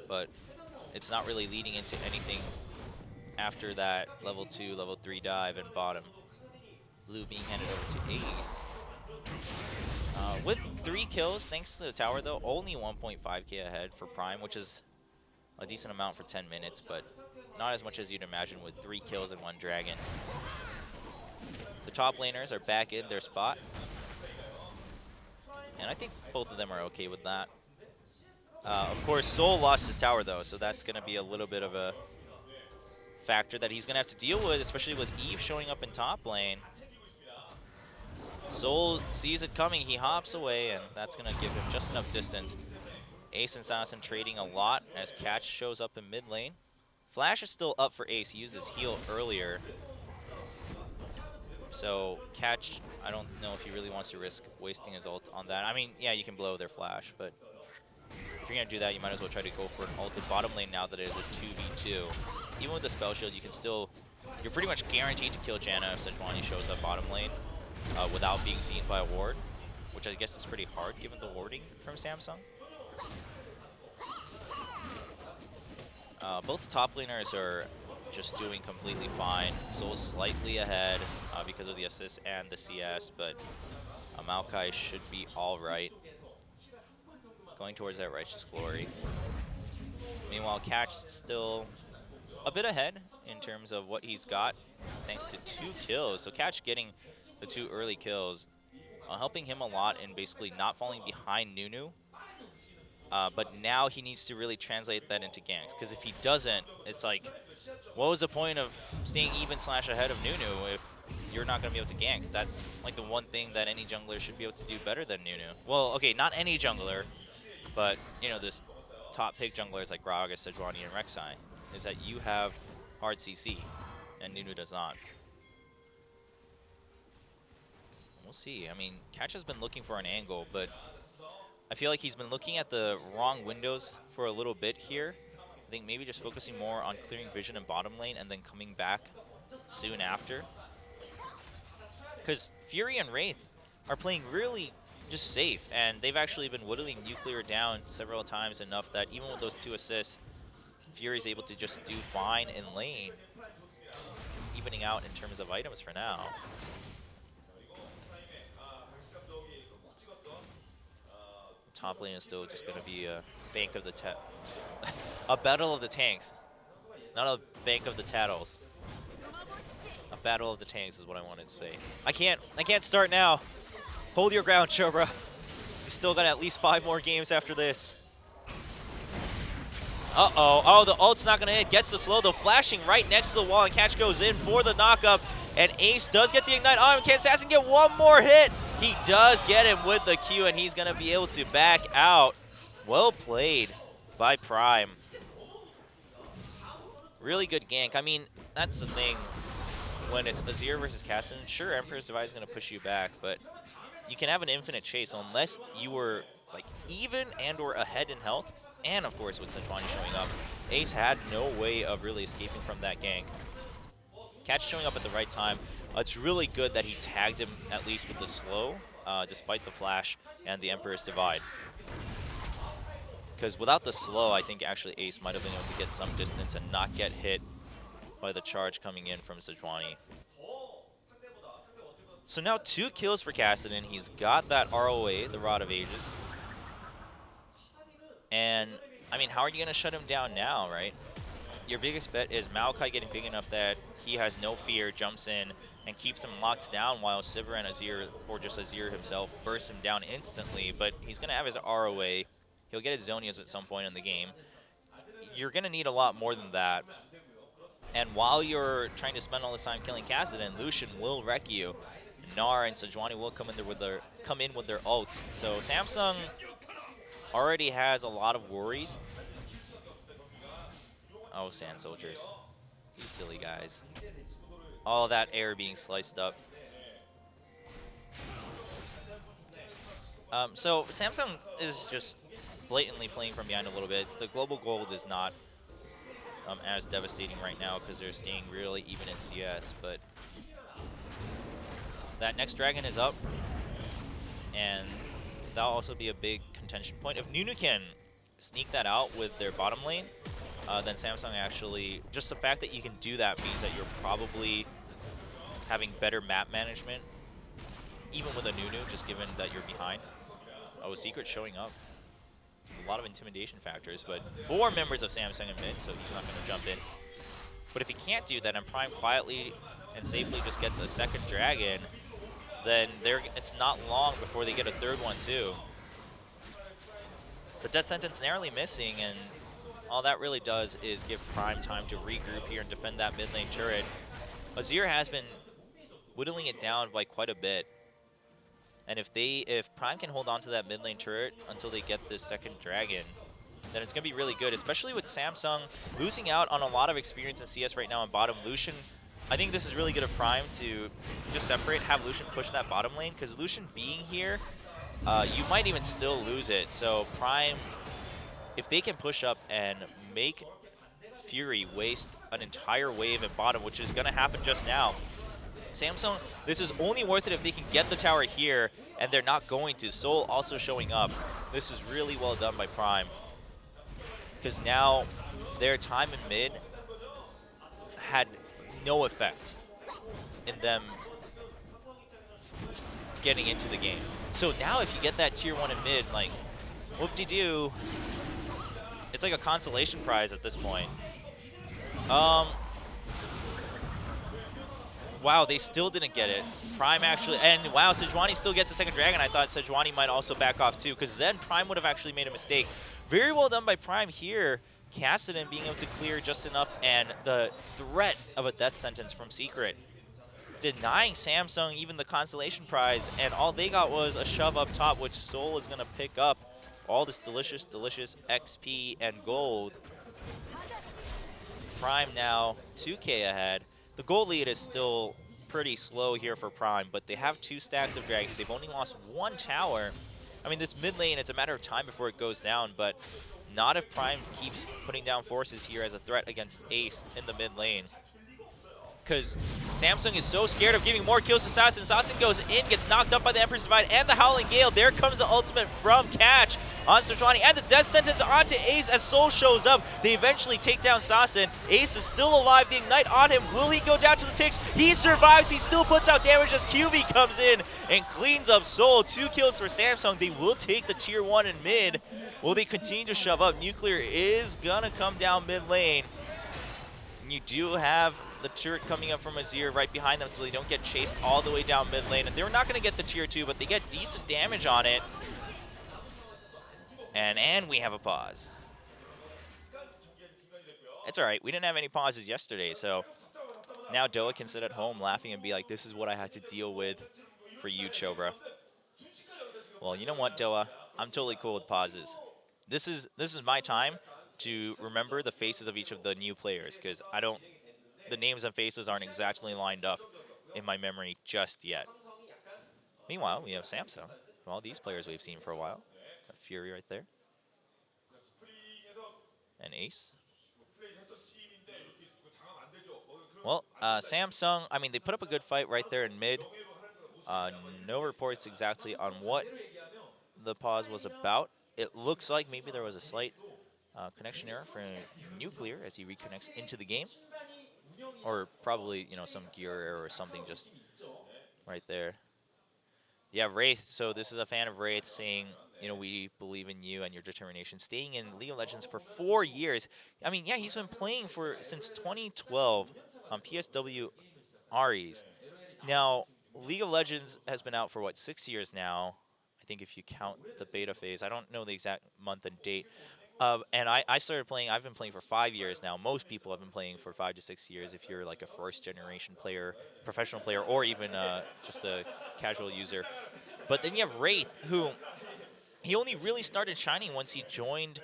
But it's not really leading into anything after that level 2, level 3 dive and bottom. Blue being handed over to Ace. With 3 kills, thanks to the tower though, only 1.5k ahead for Prime, which is a decent amount for 10 minutes, but not as much as you'd imagine with 3 kills and 1 dragon. The top laners are back in their spot. And I think both of them are okay with that. Of course, Soul lost his tower though, so that's going to be a little bit of a factor that he's going to have to deal with, especially with Eve showing up in top lane. Soul sees it coming, he hops away, and that's going to give him just enough distance. Ace and Sanson trading a lot as Catch shows up in mid lane. Flash is still up for Ace, he used his heal earlier. So Catch, I don't know if he really wants to risk wasting his ult on that. I mean, yeah, you can blow their flash, but if you're going to do that, you might as well try to go for an ulted bottom lane now that it is a 2v2. Even with the spell shield, you can still... You're pretty much guaranteed to kill Janna if Sejuani shows up bottom lane without being seen by a ward, which I guess is pretty hard given the warding from Samsung. Both top laners are just doing completely fine. Soul's slightly ahead because of the assist and the CS, but Maokai should be alright. Going towards that Righteous Glory. Meanwhile, Catch still a bit ahead in terms of what he's got, thanks to 2 kills. So Catch getting the 2 early kills, helping him a lot in basically not falling behind Nunu. but now he needs to really translate that into ganks, because if he doesn't, it's like, what was the point of staying even / ahead of Nunu if you're not going to be able to gank? That's like the one thing that any jungler should be able to do better than Nunu. Well, okay, not any jungler, but, you know, this top pick junglers like Gragas, Sejuani, and Rek'Sai, is that you have hard CC, and Nunu does not. We'll see. I mean, Catch has been looking for an angle, but I feel like he's been looking at the wrong windows for a little bit here. I think maybe just focusing more on clearing vision in bottom lane and then coming back soon after. Because Fury and Wraith are playing really just safe, and they've actually been whittling Nuclear down several times enough that even with those 2 assists, Fury's able to just do fine in lane, evening out in terms of items for now. Top lane is still just going to be a bank of the a battle of the tanks, not a bank of the tattles. A battle of the tanks is what I wanted to say. I can't start now. Hold your ground, Chobra. You still got at least 5 more games after this. Uh-oh. Oh, the ult's not going to hit. Gets the slow, though, flashing right next to the wall, and Catch goes in for the knockup. And Ace does get the ignite on him. Can Assassin get one more hit? He does get him with the Q, and he's going to be able to back out. Well played by Prime. Really good gank. I mean, that's the thing. When it's Azir versus Cassin, sure, Emperor's Divide is going to push you back, but you can have an infinite chase unless you were like even and or ahead in health. And of course, with Sejuani showing up, Ace had no way of really escaping from that gank. Catch showing up at the right time. It's really good that he tagged him at least with the slow, despite the flash and the Emperor's Divide. Because without the slow, I think actually Ace might have been able to get some distance and not get hit by the charge coming in from Sejuani. So now 2 kills for Kassadin. He's got that ROA, the Rod of Ages. And, I mean, how are you going to shut him down now, right? Your biggest bet is Maokai getting big enough that he has no fear, jumps in, and keeps him locked down while Sivir and Azir, or just Azir himself, bursts him down instantly. But he's going to have his ROA. He'll get his Zonias at some point in the game. You're going to need a lot more than that. And while you're trying to spend all this time killing Kassadin, Lucian will wreck you. Gnar and Sejuani will come in with their ults. So Samsung already has a lot of worries. Oh, Sand Soldiers. You silly guys. All that air being sliced up. So Samsung is just blatantly playing from behind a little bit. The global gold is not as devastating right now because they're staying really even in CS, but that next dragon is up, and that'll also be a big contention point. If Nunu can sneak that out with their bottom lane, then Samsung actually, just the fact that you can do that means that you're probably having better map management, even with a Nunu, just given that you're behind. Oh, Secret showing up. A lot of intimidation factors, but 4 members of Samsung in mid, so he's not going to jump in. But if he can't do that and Prime quietly and safely just gets a second dragon, then it's not long before they get a third one too. The Death Sentence narrowly missing, and all that really does is give Prime time to regroup here and defend that mid lane turret. Azir has been whittling it down by quite a bit. And if Prime can hold on to that mid lane turret until they get this second dragon, then it's going to be really good, especially with Samsung losing out on a lot of experience in CS right now on bottom. Lucian, I think this is really good of Prime to just separate, have Lucian push that bottom lane, because Lucian being here, you might even still lose it. So Prime, if they can push up and make Fury waste an entire wave in bottom, which is going to happen just now, Samsung, this is only worth it if they can get the tower here, and they're not going to. Soul also showing up. This is really well done by Prime, because now their time in mid had no effect in them getting into the game. So now if you get that tier 1 in mid, like, whoop-de-doo, it's like a consolation prize at this point. Wow, they still didn't get it. Prime actually, and wow, Sejuani still gets the second dragon. I thought Sejuani might also back off too, because then Prime would have actually made a mistake. Very well done by Prime here. Kassadin being able to clear just enough, and the threat of a death sentence from Secret denying Samsung even the consolation prize, and all they got was a shove up top, which Soul is going to pick up all this delicious, delicious XP and gold. Prime now 2K ahead. The gold lead is still pretty slow here for Prime, but they have 2 stacks of dragons. They've only lost 1 tower. I mean, this mid lane, it's a matter of time before it goes down, but not if Prime keeps putting down forces here as a threat against Ace in the mid lane. Because Samsung is so scared of giving more kills to Assassin. Assassin goes in, gets knocked up by the Emperor's Divide and the Howling Gale. There comes the ultimate from Catch on Sejuani, and the death sentence onto Ace as Soul shows up. They eventually take down Assassin. Ace is still alive. The Ignite on him. Will he go down to the ticks? He survives. He still puts out damage as QV comes in and cleans up Soul. 2 kills for Samsung. They will take the tier 1 in mid. Will they continue to shove up? Nuclear is gonna come down mid lane. And you do have the turret coming up from Azir right behind them, so they don't get chased all the way down mid lane. And they're not going to get the tier 2, but they get decent damage on it. And we have a pause. It's all right. We didn't have any pauses yesterday, so now Doa can sit at home laughing and be like, this is what I had to deal with for you, Chobra. Well, you know what, Doa? I'm totally cool with pauses. This is my time to remember the faces of each of the new players, because the names and faces aren't exactly lined up in my memory just yet. Meanwhile, we have Samsung. All these players we've seen for a while. Fury right there. And Ace. Well, Samsung, I mean, they put up a good fight right there in mid. No reports exactly on what the pause was about. It looks like maybe there was a slight connection error for Nuclear as he reconnects into the game. Or probably, you know, some gear error or something just right there. Yeah, Wraith. So this is a fan of Wraith saying, you know, we believe in you and your determination. Staying in League of Legends for 4 years. I mean, yeah, he's been playing since 2012 on PSW Ares. Now, League of Legends has been out for, what, 6 years now? I think if you count the beta phase. I don't know the exact month and date. And I started playing, I've been playing for 5 years now. Most people have been playing for 5 to 6 years if you're like a first-generation player, professional player, or even just a casual user. But then you have Wraith, who he only really started shining once he joined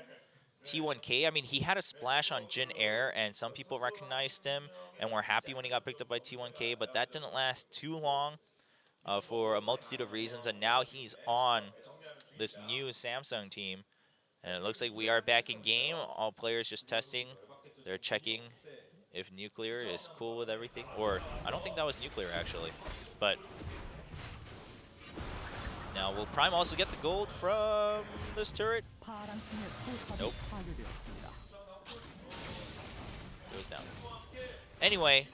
T1K. I mean, he had a splash on Jin Air, and some people recognized him and were happy when he got picked up by T1K, but that didn't last too long for a multitude of reasons, and now he's on this new Samsung team. And it looks like we are back in game. All players just testing. They're checking if Nuclear is cool with everything. Or, I don't think that was Nuclear, actually. But now, will Prime also get the gold from this turret? Nope. Goes down. Anyway,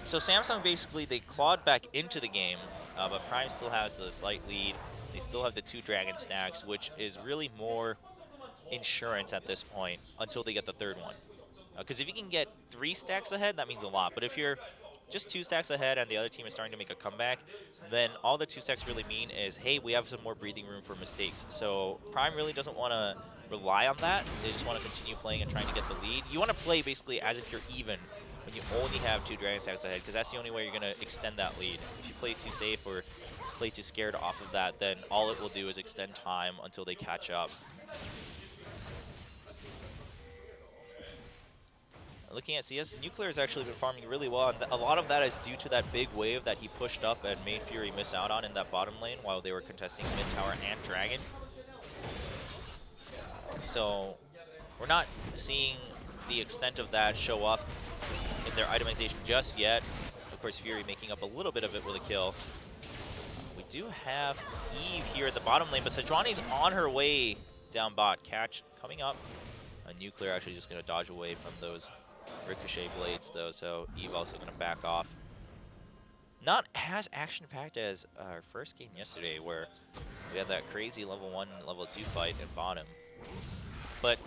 so Samsung basically, they clawed back into the game. But Prime still has the slight lead. They still have the 2 dragon stacks, which is really more insurance at this point until they get the 3rd one. Because if you can get 3 stacks ahead, that means a lot. But if you're just 2 stacks ahead and the other team is starting to make a comeback, then all the 2 stacks really mean is, hey, we have some more breathing room for mistakes. So Prime really doesn't want to rely on that. They just want to continue playing and trying to get the lead. You want to play basically as if you're even when you only have 2 dragon stacks ahead, because that's the only way you're going to extend that lead. If you play too safe or play too scared off of that, then all it will do is extend time until they catch up. Looking at CS, Nuclear has actually been farming really well, and a lot of that is due to that big wave that he pushed up and made Fury miss out on in that bottom lane while they were contesting mid tower and Dragon. So we're not seeing the extent of that show up in their itemization just yet. Of course, Fury making up a little bit of it with a kill. We do have Eve here at the bottom lane, but Sejuani's on her way down bot. Catch coming up. Nuclear actually just going to dodge away from those Ricochet blades, though, so Eve also going to back off. Not as action-packed as our first game yesterday, where we had that crazy level 1 and level 2 fight in bottom. But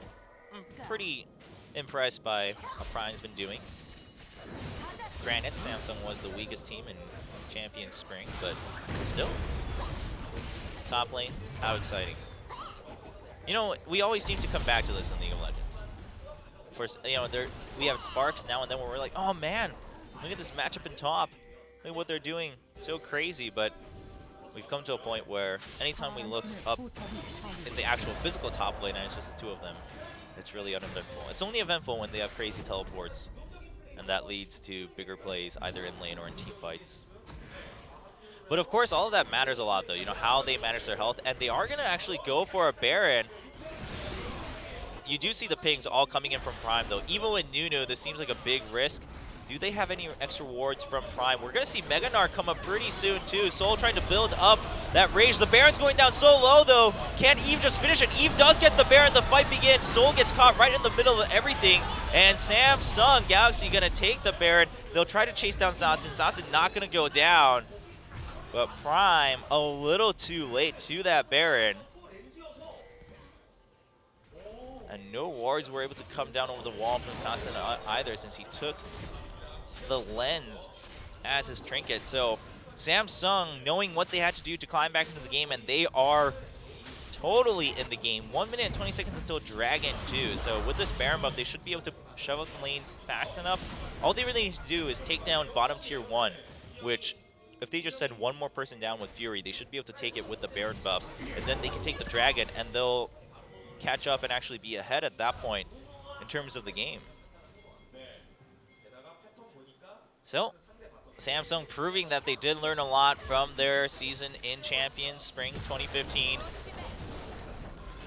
I'm pretty impressed by how Prime's been doing. Granted, Samsung was the weakest team in Champions Spring, but still. Top lane, how exciting. You know, we always seem to come back to this in League of Legends. First, you know, we have sparks now and then where we're like, oh man, look at this matchup in top. Look at what they're doing. So crazy, but we've come to a point where anytime we look up in the actual physical top lane and it's just the two of them, it's really uneventful. It's only eventful when they have crazy teleports, and that leads to bigger plays either in lane or in team fights. But of course, all of that matters a lot, though. You know, how they manage their health, and they are going to actually go for a Baron. You do see the pings all coming in from Prime, though. Even with Nunu, this seems like a big risk. Do they have any extra wards from Prime? We're going to see Mega Gnar come up pretty soon, too. Soul trying to build up that rage. The Baron's going down so low, though. Can Eve just finish it? Eve does get the Baron. The fight begins. Soul gets caught right in the middle of everything. And Samsung Galaxy going to take the Baron. They'll try to chase down Zazen. Zazen not going to go down. But Prime a little too late to that Baron. And no wards were able to come down over the wall from Zazen either, since he took the lens as his trinket. So Samsung, knowing what they had to do to climb back into the game, and they are totally in the game. 1 minute and 20 seconds until Dragon 2. So with this Baron buff, they should be able to shove up the lanes fast enough. All they really need to do is take down bottom tier 1, which if they just send one more person down with Fury, they should be able to take it with the Baron buff, and then they can take the Dragon, and they'll catch up and actually be ahead at that point in terms of the game. So, Samsung proving that they did learn a lot from their season in Champions Spring 2015.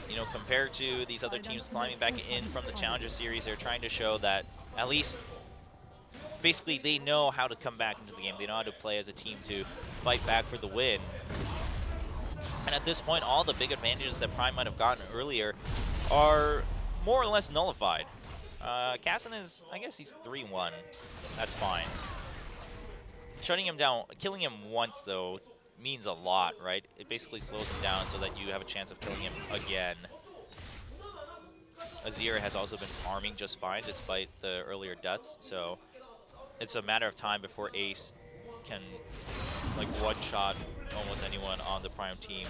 You know, compared to these other teams climbing back in from the Challenger Series, they're trying to show that at least basically they know how to come back into the game. They know how to play as a team to fight back for the win. And at this point, all the big advantages that Prime might have gotten earlier are more or less nullified. Kassan is, I guess he's 3-1. That's fine. Shutting him down, killing him once, though, means a lot, right? It basically slows him down so that you have a chance of killing him again. Azir has also been farming just fine despite the earlier deaths, so it's a matter of time before Ace can, like, one-shot almost anyone on the Prime team.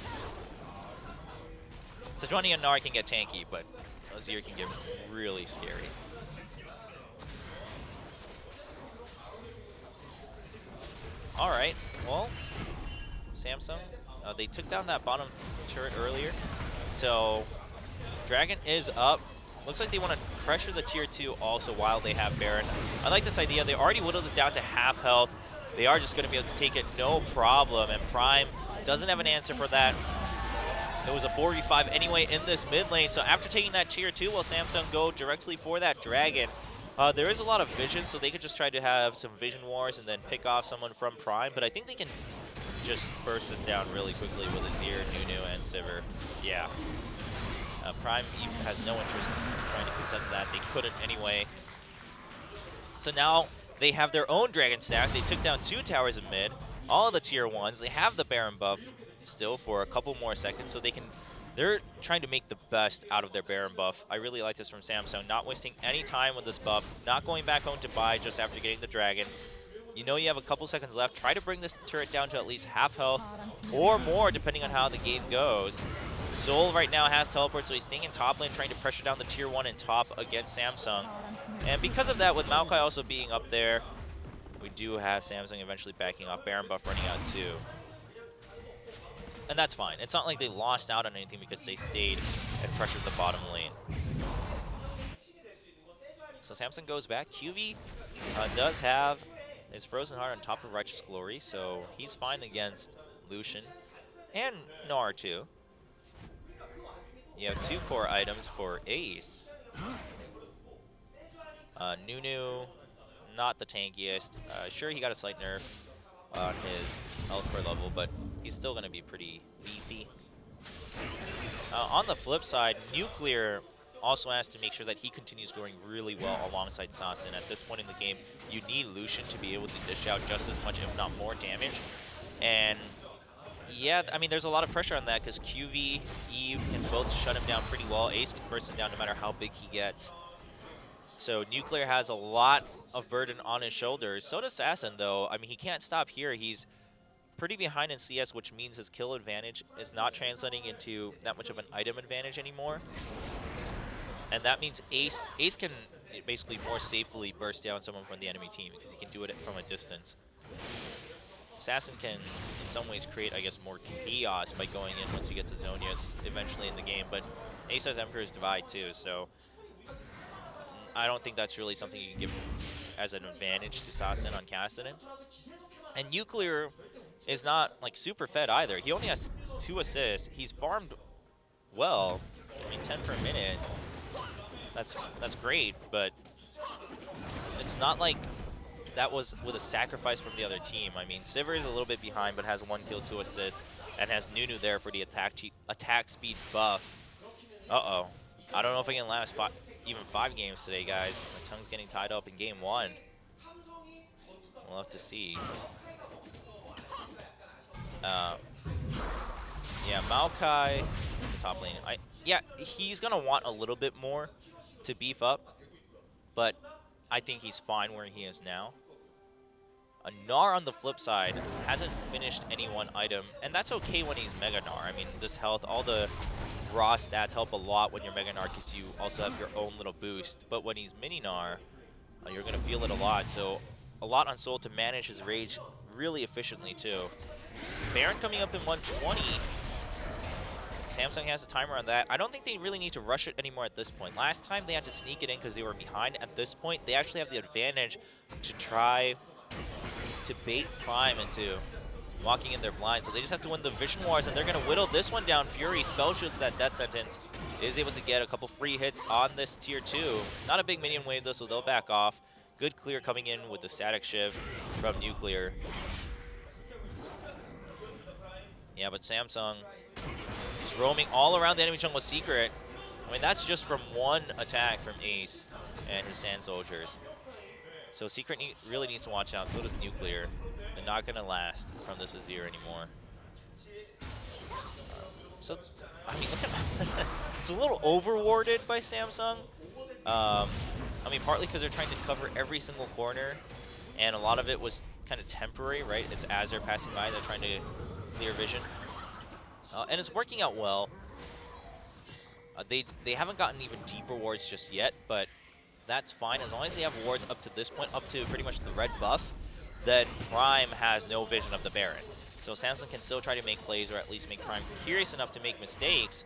Sejuani and Gnar can get tanky, but Azir can get really scary. Alright, well, Samsung, they took down that bottom turret earlier, so Dragon is up. Looks like they want to pressure the tier 2 also while they have Baron. I like this idea. They already whittled it down to half health. They are just going to be able to take it no problem, and Prime doesn't have an answer for that. It was a 4v5 anyway in this mid lane, so after taking that tier 2, will Samsung go directly for that Dragon? There is a lot of vision, so they could just try to have some vision wars and then pick off someone from Prime, but I think they can just burst this down really quickly with Azir, Nunu, and Sivir. Yeah. Prime even has no interest in trying to contest that. They couldn't anyway. So now they have their own Dragon stack. They took down 2 towers in mid, all of the tier 1s. They have the Baron buff still for a couple more seconds, so they're trying to make the best out of their Baron buff. I really like this from Samsung, not wasting any time with this buff, not going back home to buy just after getting the Dragon. You know you have a couple seconds left. Try to bring this turret down to at least half health or more, depending on how the game goes. Soul right now has teleport, so he's staying in top lane, trying to pressure down the tier 1 in top against Samsung. And because of that, with Maokai also being up there, we do have Samsung eventually backing off. Baron buff running out too. And that's fine. It's not like they lost out on anything because they stayed and pressured the bottom lane. So Samsung goes back. QV does have his Frozen Heart on top of Righteous Glory, so he's fine against Lucian and Gnar too. You have 2 core items for Ace. Nunu, not the tankiest. Sure, he got a slight nerf on his health core level, but he's still going to be pretty beefy. On the flip side, Nuclear also has to make sure that he continues going really well alongside Zazen. At this point in the game, you need Lucian to be able to dish out just as much, if not more damage. And yeah, I mean, there's a lot of pressure on that because QV, Eve can both shut him down pretty well. Ace can burst him down no matter how big he gets. So Nuclear has a lot of burden on his shoulders. So does Zazen, though. I mean, he can't stop here. He's pretty behind in CS, which means his kill advantage is not translating into that much of an item advantage anymore. And that means Ace can basically more safely burst down someone from the enemy team because he can do it from a distance. Assassin can, in some ways, create, I guess, more chaos by going in once he gets his Zonias eventually in the game. But Ace has Emperor's Divide too, so I don't think that's really something you can give as an advantage to Assassin on Castellan. And Nuclear is not like super fed either. He only has 2 assists. He's farmed well. I mean, 10 per minute. That's great, but it's not like that was with a sacrifice from the other team. I mean, Sivir is a little bit behind, but has 1 kill, 2 assists, and has Nunu there for the attack speed buff. Uh-oh. I don't know if I can last even 5 games today, guys. My tongue's getting tied up in game 1. We'll have to see. Yeah, Maokai in the top lane. Yeah, he's going to want a little bit more to beef up, but I think he's fine where he is now. Gnar on the flip side hasn't finished any one item, and that's okay when he's Mega Gnar. I mean, this health, all the raw stats help a lot when you're Mega Gnar because you also have your own little boost. But when he's Mini Gnar, you're going to feel it a lot. So a lot on Soul to manage his rage really efficiently too. Baron coming up in 120. Samsung has a timer on that. I don't think they really need to rush it anymore at this point. Last time they had to sneak it in because they were behind. At this point, they actually have the advantage to try to bait Prime into walking in their blind. So they just have to win the Vision Wars, and they're going to whittle this one down. Fury spell shoots that Death Sentence, is able to get a couple free hits on this tier 2. Not a big minion wave though, so they'll back off. Good clear coming in with the static shift from Nuclear. Yeah, but Samsung is roaming all around the enemy jungle Secret. I mean, that's just from 1 attack from Ace and his Sand Soldiers. So Secret really needs to watch out. So does Nuclear. They're not going to last from this Azir anymore. So, I mean, look at it's a little overwarded by Samsung. I mean, partly because they're trying to cover every single corner, and a lot of it was kind of temporary, right? It's as they're passing by, they're trying to clear vision. And it's working out well. They haven't gotten even deeper wards just yet, but that's fine. As long as they have wards up to this point, up to pretty much the red buff, then Prime has no vision of the Baron. So Samsung can still try to make plays, or at least make Prime curious enough to make mistakes.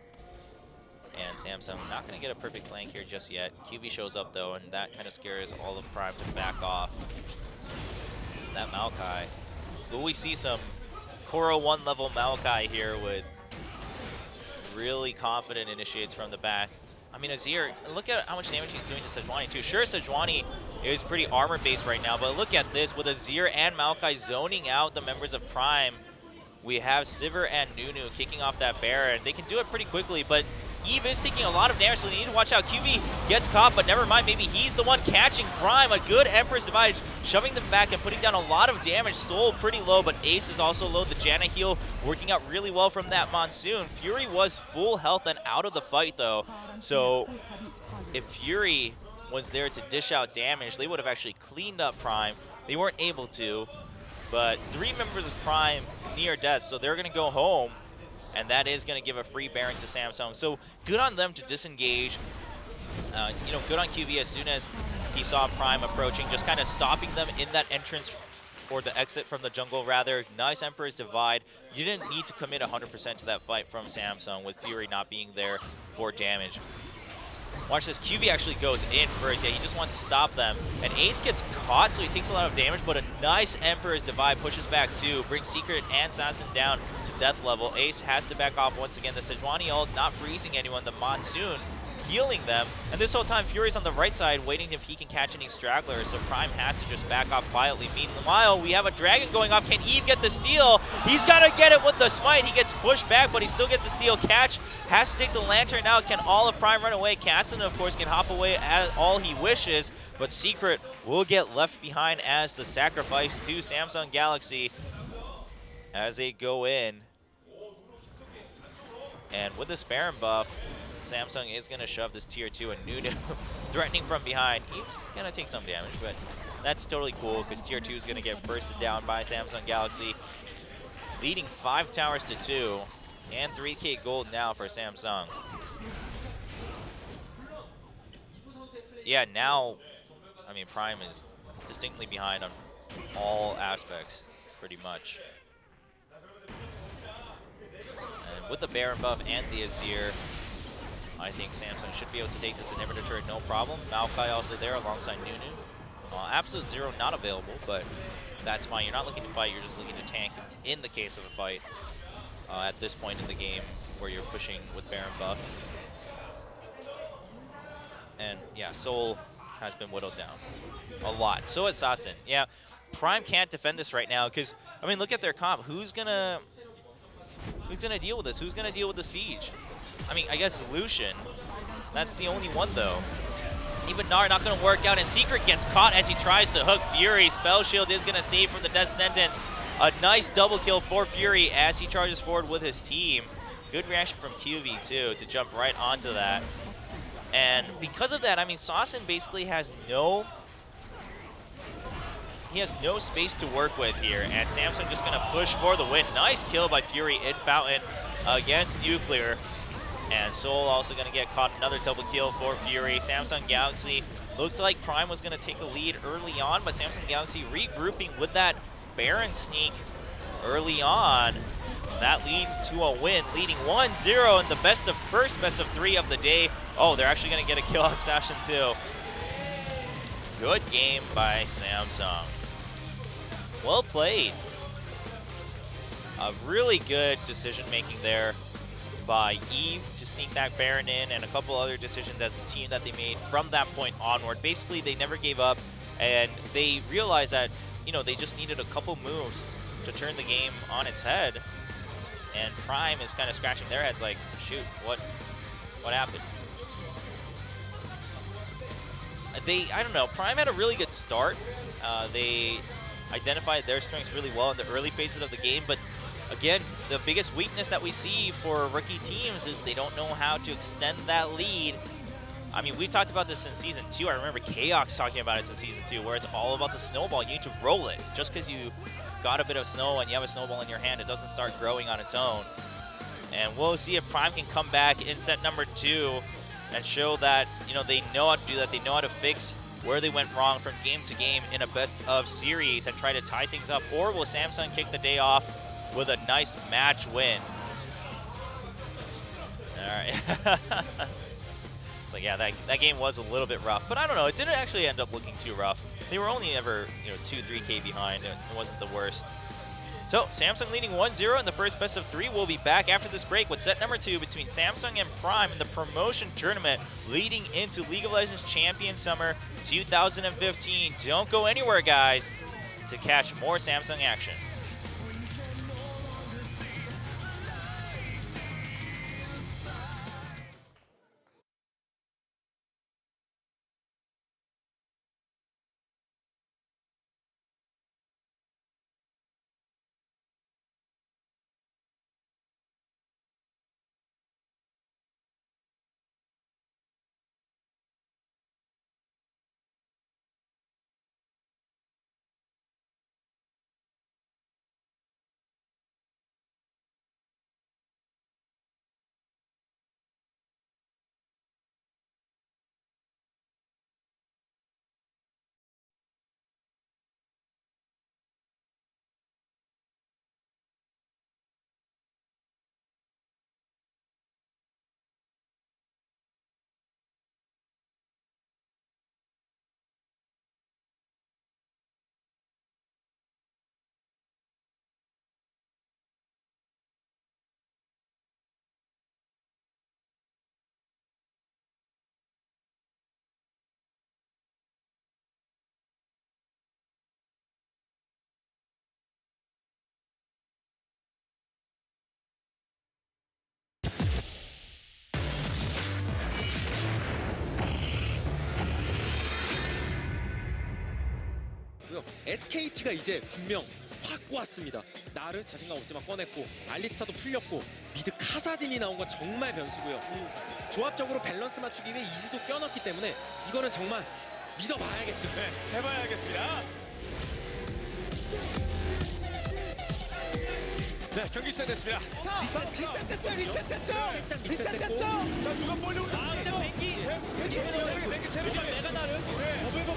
And Samsung not going to get a perfect flank here just yet. QB shows up though, and that kind of scares all of Prime to back off. That Maokai. Will we see some Koro 1 level Maokai here with really confident initiates from the back? I mean, Azir, look at how much damage he's doing to Sejuani too. Sure, Sejuani is pretty armor-based right now, but look at this. With Azir and Maokai zoning out the members of Prime, we have Sivir and Nunu kicking off that Baron. They can do it pretty quickly, but Eve is taking a lot of damage, so they need to watch out. QB gets caught, but never mind. Maybe he's the one catching Prime. A good Empress Divide, shoving them back and putting down a lot of damage. Stole pretty low, but Ace is also low. The Janna heal working out really well from that Monsoon. Fury was full health and out of the fight, though. So if Fury was there to dish out damage, they would have actually cleaned up Prime. They weren't able to, but 3 members of Prime near death, so they're going to go home. And that is going to give a free Baron to Samsung. So good on them to disengage. You know, good on QB as soon as he saw Prime approaching, just kind of stopping them in that entrance, or the exit from the jungle rather. Nice Emperor's Divide. You didn't need to commit 100% to that fight from Samsung with Fury not being there for damage. Watch this, QB actually goes in first. Yeah, he just wants to stop them. And Ace gets caught, so he takes a lot of damage, but a nice Emperor's Divide pushes back too, brings Secret and Assassin down to death level. Ace has to back off once again. The Sejuani ult not freezing anyone, the Monsoon healing them. And this whole time, Fury's on the right side, waiting if he can catch any stragglers, so Prime has to just back off quietly. Meanwhile, we have a Dragon going off. Can Eve get the steal? He's got to get it with the smite. He gets pushed back, but he still gets the steal. Catch has to take the Lantern out. Can all of Prime run away? Cassian, of course, can hop away as all he wishes, but Secret will get left behind as the sacrifice to Samsung Galaxy as they go in. And with this Baron buff, Samsung is going to shove this tier 2 and Nunu threatening from behind. He's going to take some damage, but that's totally cool because tier 2 is going to get bursted down by Samsung Galaxy. leading 5 towers to 2, and 3K gold now for Samsung. Yeah, now, I mean, Prime is distinctly behind on all aspects, pretty much. And with the Baron buff and the Azir, I think Samsung should be able to take this inhibitor turret no problem. Maokai also there alongside Nunu. Absolute Zero not available, but that's fine. You're not looking to fight, you're just looking to tank in the case of a fight at this point in the game where you're pushing with Baron buff. And yeah, Soul has been whittled down a lot. So is Sasin. Yeah, Prime can't defend this right now because, I mean, look at their comp. Who's gonna deal with this? Who's gonna deal with the siege? I mean, I guess Lucian. That's the only one though. Even Gnar not gonna work out, and Secret gets caught as he tries to hook Fury. Spell Shield is gonna save from the death sentence. A nice double kill for Fury as he charges forward with his team. Good reaction from QV too to jump right onto that. And because of that, I mean, Sasin basically has no space to work with here, and Samsung just gonna push for the win. Nice kill by Fury in Fountain against Nuclear. And Soul also gonna get caught, another double kill for Fury. Samsung Galaxy looked like Prime was gonna take the lead early on, but Samsung Galaxy regrouping with that Baron sneak early on. That leads to a win, leading 1-0 in the best of 3 of the day. Oh, they're actually gonna get a kill on Sashin too. Good game by Samsung. Well played. A really good decision making there by Eve to sneak that Baron in, and a couple other decisions as a team that they made from that point onward. Basically, they never gave up, and they realized that, you know, they just needed a couple moves to turn the game on its head. And Prime is kind of scratching their heads like, shoot, what happened? I don't know, Prime had a really good start. They identified their strengths really well in the early phases of the game, but again, the biggest weakness that we see for rookie teams is they don't know how to extend that lead. I mean, we've talked about this in Season 2. I remember Chaos talking about it in Season 2, where it's all about the snowball. You need to roll it. Just because you got a bit of snow and you have a snowball in your hand, it doesn't start growing on its own. And we'll see if Prime can come back in set number 2 and show that, you know, they know how to do that. They know how to fix where they went wrong from game to game in a best of series and try to tie things up. Or will Samsung kick the day off with a nice match win? All right. So yeah, that game was a little bit rough, but I don't know, it didn't actually end up looking too rough. They were only ever, 2-3K behind. It wasn't the worst. So Samsung leading 1-0 in the first best of 3. We'll be back after this break with set number 2 between Samsung and Prime in the promotion tournament leading into League of Legends Champion Summer 2015. Don't go anywhere, guys, to catch more Samsung action. SKT가 이제 분명 확 왔습니다. 나를 자신감 없지만 꺼냈고, 알리스타도 풀렸고, 미드 카사딘이 나온 건 정말 변수고요. 조합적으로 밸런스 맞추기 위해 이즈도 껴넣기 때문에 이거는 정말 믿어봐야겠죠. 네, 해봐야겠습니다. 네, 경기 시작됐습니다. 자, 리셋됐어요. 리셋됐죠. 자, 누가 멀리 올라? 아, 근데 뱅기 뱅기 체력이 메가나를 어베고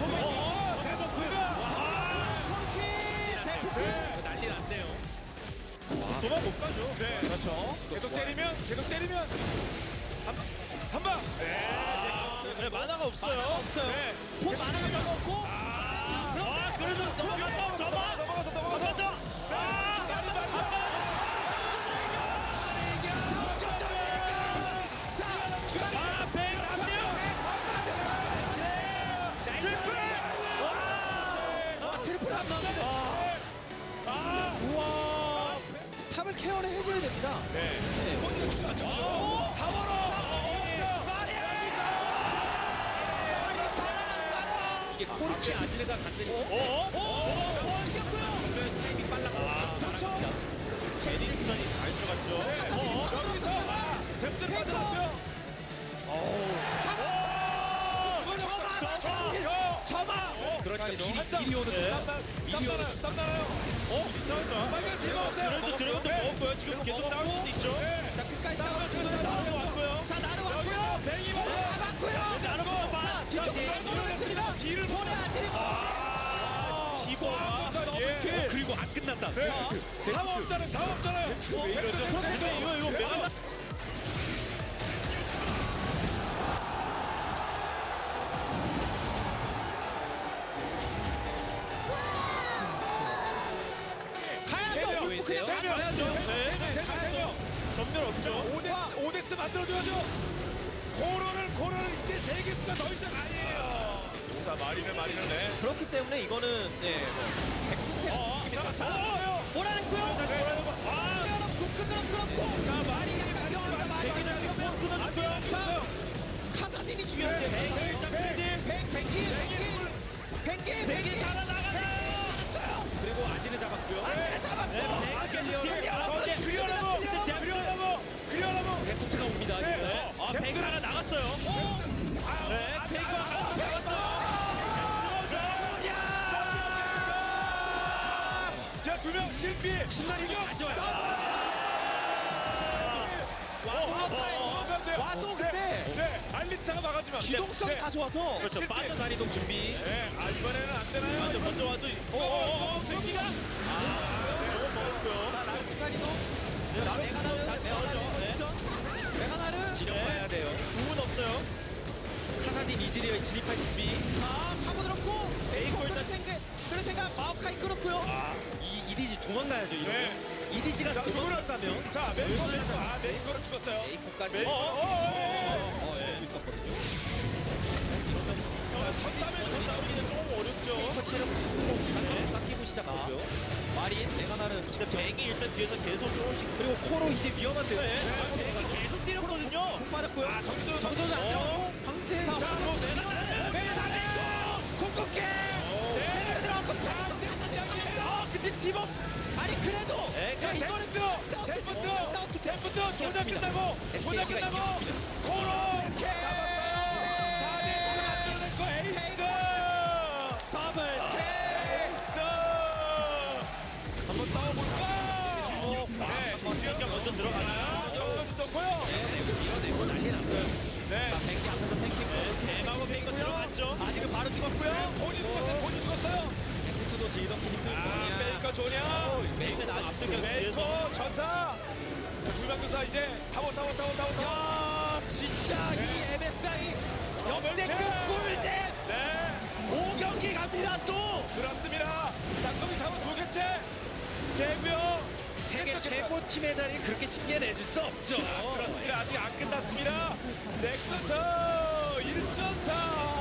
난리 났네요. 도망 못 가죠. 네, 그렇죠. 계속 때리면 한 방. 네, 만화가 없어요. 네. 본 만화가 별로 없고. 그래도 넘어갔어. 넘어갔어. 트리플 안 나오는데. 우와. 탑을 케어를 해줘야 됩니다. 이게 코르키 아지르가 간다니. 타이밍 빨랐고. 데니스턴이 잘 들어갔죠. 여기서 탭들 빠져나왔어요. 그러니까 미리 오는 쌈나나요? 싸우죠. 빨간 팀 왔어요. 그래도 드래곤도 먹었고요. 지금 계속 싸울 수도 있죠. 자, 끝까지 나도 왔고요. 자, 나를 왔고요. 뱅이 왔고요. 나도 자, 뒤쪽으로 돌아갔습니다. 뒤를 볼에 아지르. 예. 그리고 안 끝났다. 다음 없잖아요. 근데 이거 메가나 가야죠. 울프 그냥 가야죠. 가야죠. 전멸 없죠. 오데스 만들어줘야죠. 코로를 이제 세 개수가 더 이상 아니에요. 자, 마리는 네. 그렇기 때문에 이거는 잡아요. 몰아냈고요. 끊었고. 자, 마리 자, 카사딘이 중요한데. 뱅기 잡아나가요. 그리고 아지르 잡았고요. 그려라고. 데프트가 옵니다. 아, 배그 하나 나갔어요. 네, 배그가 하나 나갔어요. 자, 2명 실비. 순간이동 가져와요. 와도 근데 네, 알리타가 막아주면 안 돼. 기동성이 다 좋아서 그렇죠. 실패. 빠져다니던 준비. 네, 이번에는 안 되나요? 먼저 와도 여기가 나를 순간이동. 메가나를 다시 메가나를 진영 봐야 돼요. 부은 없어요. 카사딘 이즈리얼 진입할 준비. 자, 파고들었고. 에이코 일단 그런 생각 마오카이 끊었고요. 이 이디지 도망가야죠. 이러면. 네. 이디지가 자, 도망간다면 자, 메이커를 죽었어요. 에이코까지. 있었거든요. 첫 싸움이는 조금 어렵죠. 터치를 꼭 깎이고 시작하고요. 마린 메가나를 진짜 뱅이 일단 뒤에서 계속 조금씩 그리고 코로 이제 위험한데요. 뱅이 계속 때렸거든요. 못 받았고요. 정도 안 들어가고 황제. 자, 콩콩게. 제대로 들어갔고. 근데 집업. 아니 그래도. 자, 이거는 템부터 조작 끝나고 조작 SK가 끝나고 이겼습니다. 코로 잡았어요. 4대1을 만들어낸 에이스. 더블 에이스. 한번 싸워볼까? 뱅이 먼저 들어가나요? 정면도 좋고요. 밀어내고 난리 났어요. 네. 뱅기 앞에서 탱킹. 대마고 뱅이가 들어갔죠. 아직은 바로 죽었고요. 본인 죽었어요. 데프트도 딜덕 힘들 메이커 조냐. 뱅이가 앞쪽에 뒤에서 메이커 전사. 자, 두명 전사 이제 타워. 야, 진짜 이 MSI 역대급 꿀잼 네. 5경기 갑니다 또. 그렇습니다. 쌍둥이 타워 2개째. 개고요. 세계 최고 팀의 자리 그렇게 쉽게 내줄 수 없죠. 그렇습니다. 아직 안 끝났습니다. 넥서스 1.4.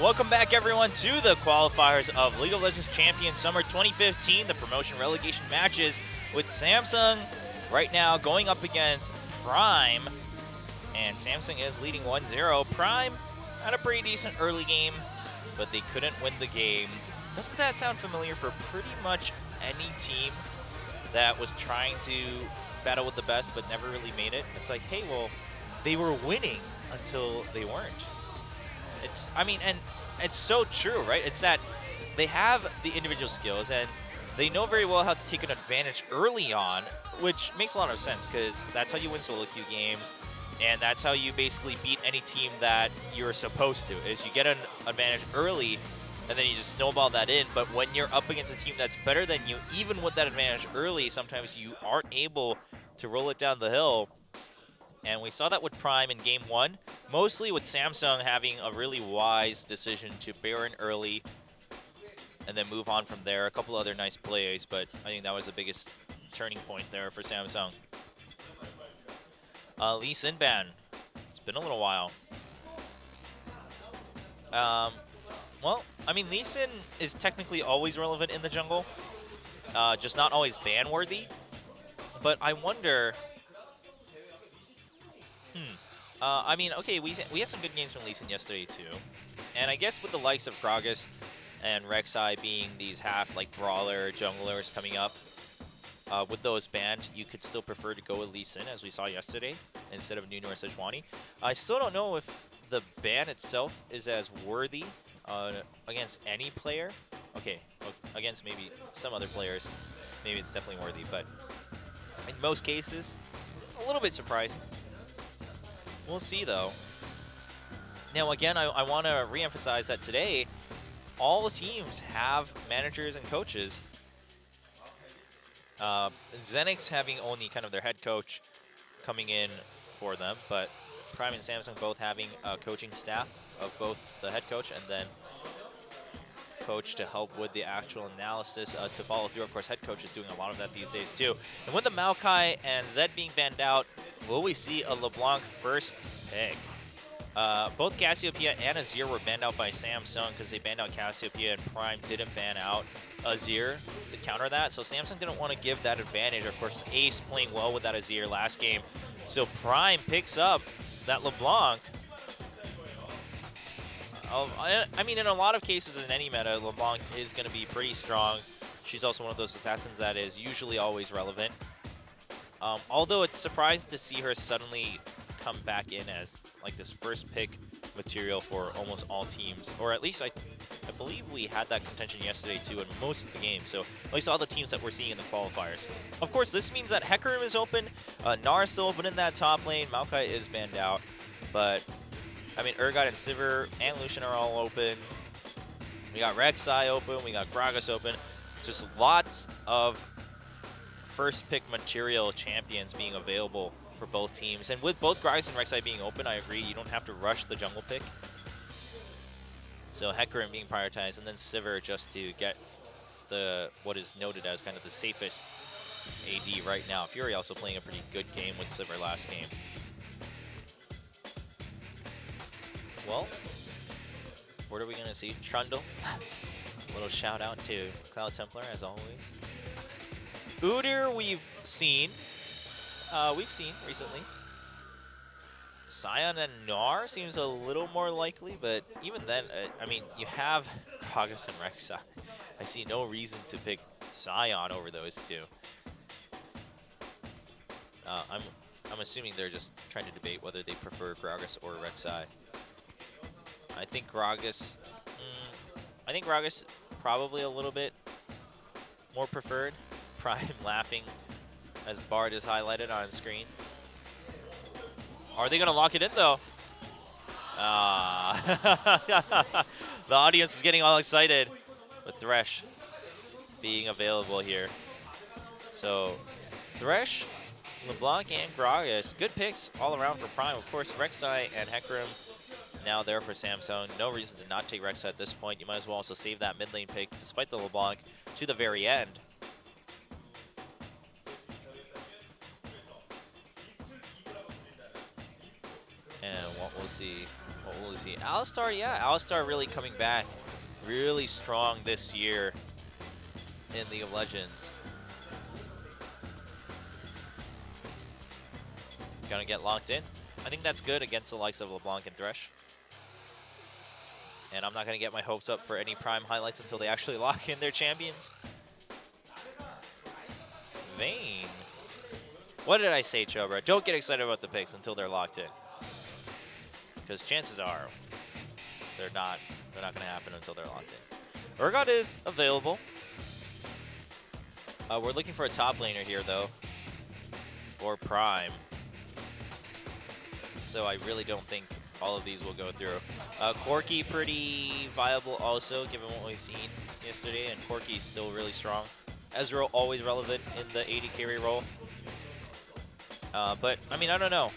Welcome back, everyone, to the qualifiers of League of Legends Champion Summer 2015, the promotion relegation matches with Samsung right now going up against Prime. And Samsung is leading 1-0. Prime had a pretty decent early game, but they couldn't win the game. Doesn't that sound familiar for pretty much any team that was trying to battle with the best but never really made it? It's like, hey, well, they were winning until they weren't. I mean, and it's so true, right? It's that they have the individual skills and they know very well how to take an advantage early on, which makes a lot of sense because that's how you win solo queue games, and that's how you basically beat any team that you're supposed to, is you get an advantage early and then you just snowball that in. But when you're up against a team that's better than you, even with that advantage early, sometimes you aren't able to roll it down the hill. And we saw that with Prime in Game 1, mostly with Samsung having a really wise decision to Baron early and then move on from there. A couple other nice plays, but I think that was the biggest turning point there for Samsung. Lee Sin ban. It's been a little while. Well, I mean, Lee Sin is technically always relevant in the jungle, just not always ban-worthy. But I wonder... I mean, okay, we had some good games from Lee Sin yesterday, too. And I guess with the likes of Gragas and Rek'Sai being these half, like, brawler junglers coming up, with those banned, you could still prefer to go with Lee Sin, as we saw yesterday, instead of Nunu or Sejuani. I still don't know if the ban itself is as worthy against any player. Okay, against maybe some other players, maybe it's definitely worthy, but in most cases, a little bit surprising. We'll see, though. Now, again, I want to reemphasize that today, all teams have managers and coaches. ZenX having only kind of their head coach coming in for them, but Prime and Samsung both having a coaching staff of both the head coach and then coach to help with the actual analysis to follow through. Of course, head coach is doing a lot of that these days, too. And with the Maokai and Zed being banned out, will we see a LeBlanc first pick? Both Cassiopeia and Azir were banned out by Samsung because they banned out Cassiopeia and Prime didn't ban out Azir to counter that. So Samsung didn't want to give that advantage. Of course, Ace playing well with that Azir last game. So Prime picks up that LeBlanc. I mean, in a lot of cases in any meta, LeBlanc is going to be pretty strong. She's also one of those assassins that is usually always relevant. Although it's surprising to see her suddenly come back in as like this first pick material for almost all teams, or at least I believe we had that contention yesterday too in most of the games, so at least all the teams that we're seeing in the qualifiers. Of course, this means that Hecarim is open, Nara's still open in that top lane, Maokai is banned out, but I mean, Urgot and Sivir and Lucian are all open. We got Rek'Sai open, we got Gragas open, just lots of first pick material champions being available for both teams. And with both Gragas and Rek'Sai being open, I agree, you don't have to rush the jungle pick. So Hecarim being prioritized, and then Sivir just to get the what is noted as kind of the safest AD right now. Fury also playing a pretty good game with Sivir last game. Well, what are we going to see? Trundle. A little shout out to Cloud Templar, as always. Udyr we've seen recently. Sion and Gnar seems a little more likely, but even then, I mean, you have Gragas and Rek'Sai. I see no reason to pick Sion over those two. I'm assuming they're just trying to debate whether they prefer Gragas or Rek'Sai. I think Gragas probably a little bit more preferred. Prime laughing as Bard is highlighted on screen. Are they going to lock it in, though? The audience is getting all excited with Thresh being available here. So, Thresh, LeBlanc, and Gragas, good picks all around for Prime. Of course, Rek'Sai and Hecarim now there for Samsung. No reason to not take Rek'Sai at this point. You might as well also save that mid lane pick, despite the LeBlanc, to the very end. And what we'll see. Alistar, yeah, Alistar really coming back really strong this year in League of Legends. Gonna get locked in. I think that's good against the likes of LeBlanc and Thresh. And I'm not gonna get my hopes up for any Prime highlights until they actually lock in their champions. Vayne. What did I say, Chobra? Don't get excited about the picks until they're locked in. Because chances are they're not gonna happen until they're locked in. Urgot is available. We're looking for a top laner here though. For Prime. So I really don't think all of these will go through. Corki pretty viable also, given what we've seen yesterday, and Corki's still really strong. Ezreal always relevant in the AD carry role. But, I mean, I don't know.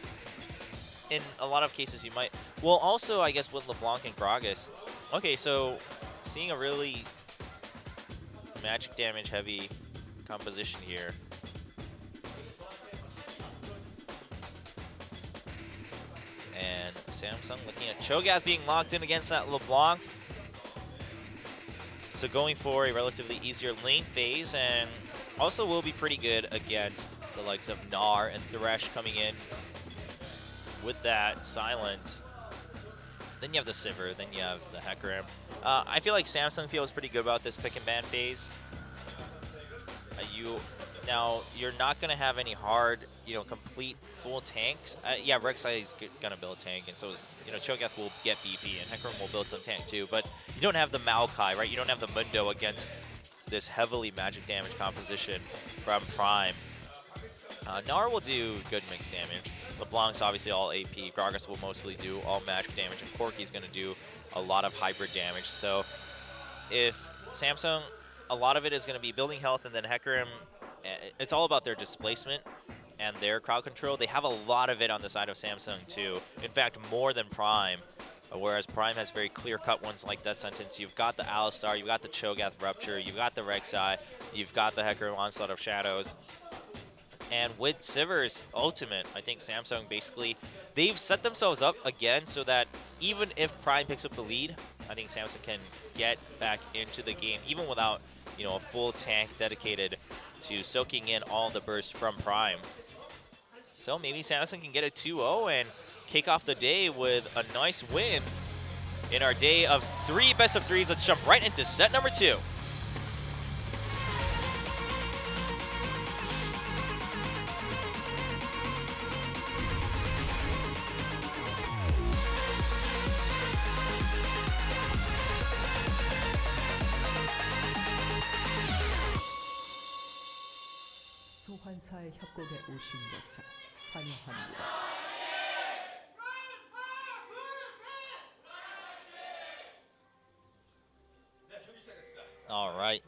In a lot of cases you might... Well, also, I guess, with LeBlanc and Gragas. Okay, so seeing a really magic damage heavy composition here. And Samsung looking at Cho'Gath being locked in against that LeBlanc. So going for a relatively easier lane phase, and also will be pretty good against the likes of Gnar and Thresh coming in with that silence. Then you have the Sivir, then you have the Hecarim. I feel like Samsung feels pretty good about this pick and ban phase. You're not going to have any hard, complete full tanks. Yeah, Rek'Sai is going to build a tank, and so is, Cho'Gath will get BP, and Hecarim will build some tank too. But you don't have the Maokai, right? You don't have the Mundo against this heavily magic damage composition from Prime. Gnar will do good mixed damage. LeBlanc's obviously all AP. Gragas will mostly do all magic damage, and Corki's going to do a lot of hybrid damage. So if Samsung, a lot of it is going to be building health, and then Hecarim, it's all about their displacement and their crowd control. They have a lot of it on the side of Samsung too. In fact, more than Prime. Whereas Prime has very clear-cut ones like Death Sentence. You've got the Alistar, you've got the Cho'Gath Rupture, you've got the Rek'Sai, you've got the Hecarim Onslaught of Shadows. And with Sivir's ultimate, I think Samsung basically, they've set themselves up again so that even if Prime picks up the lead, I think Samsung can get back into the game, even without, a full tank dedicated to soaking in all the bursts from Prime. So maybe Samsung can get a 2-0 and kick off the day with a nice win in our day of 3 best-of-3s. Let's jump right into set number 2. 소환사의 협곡에 오신 것을 환영합니다. All right.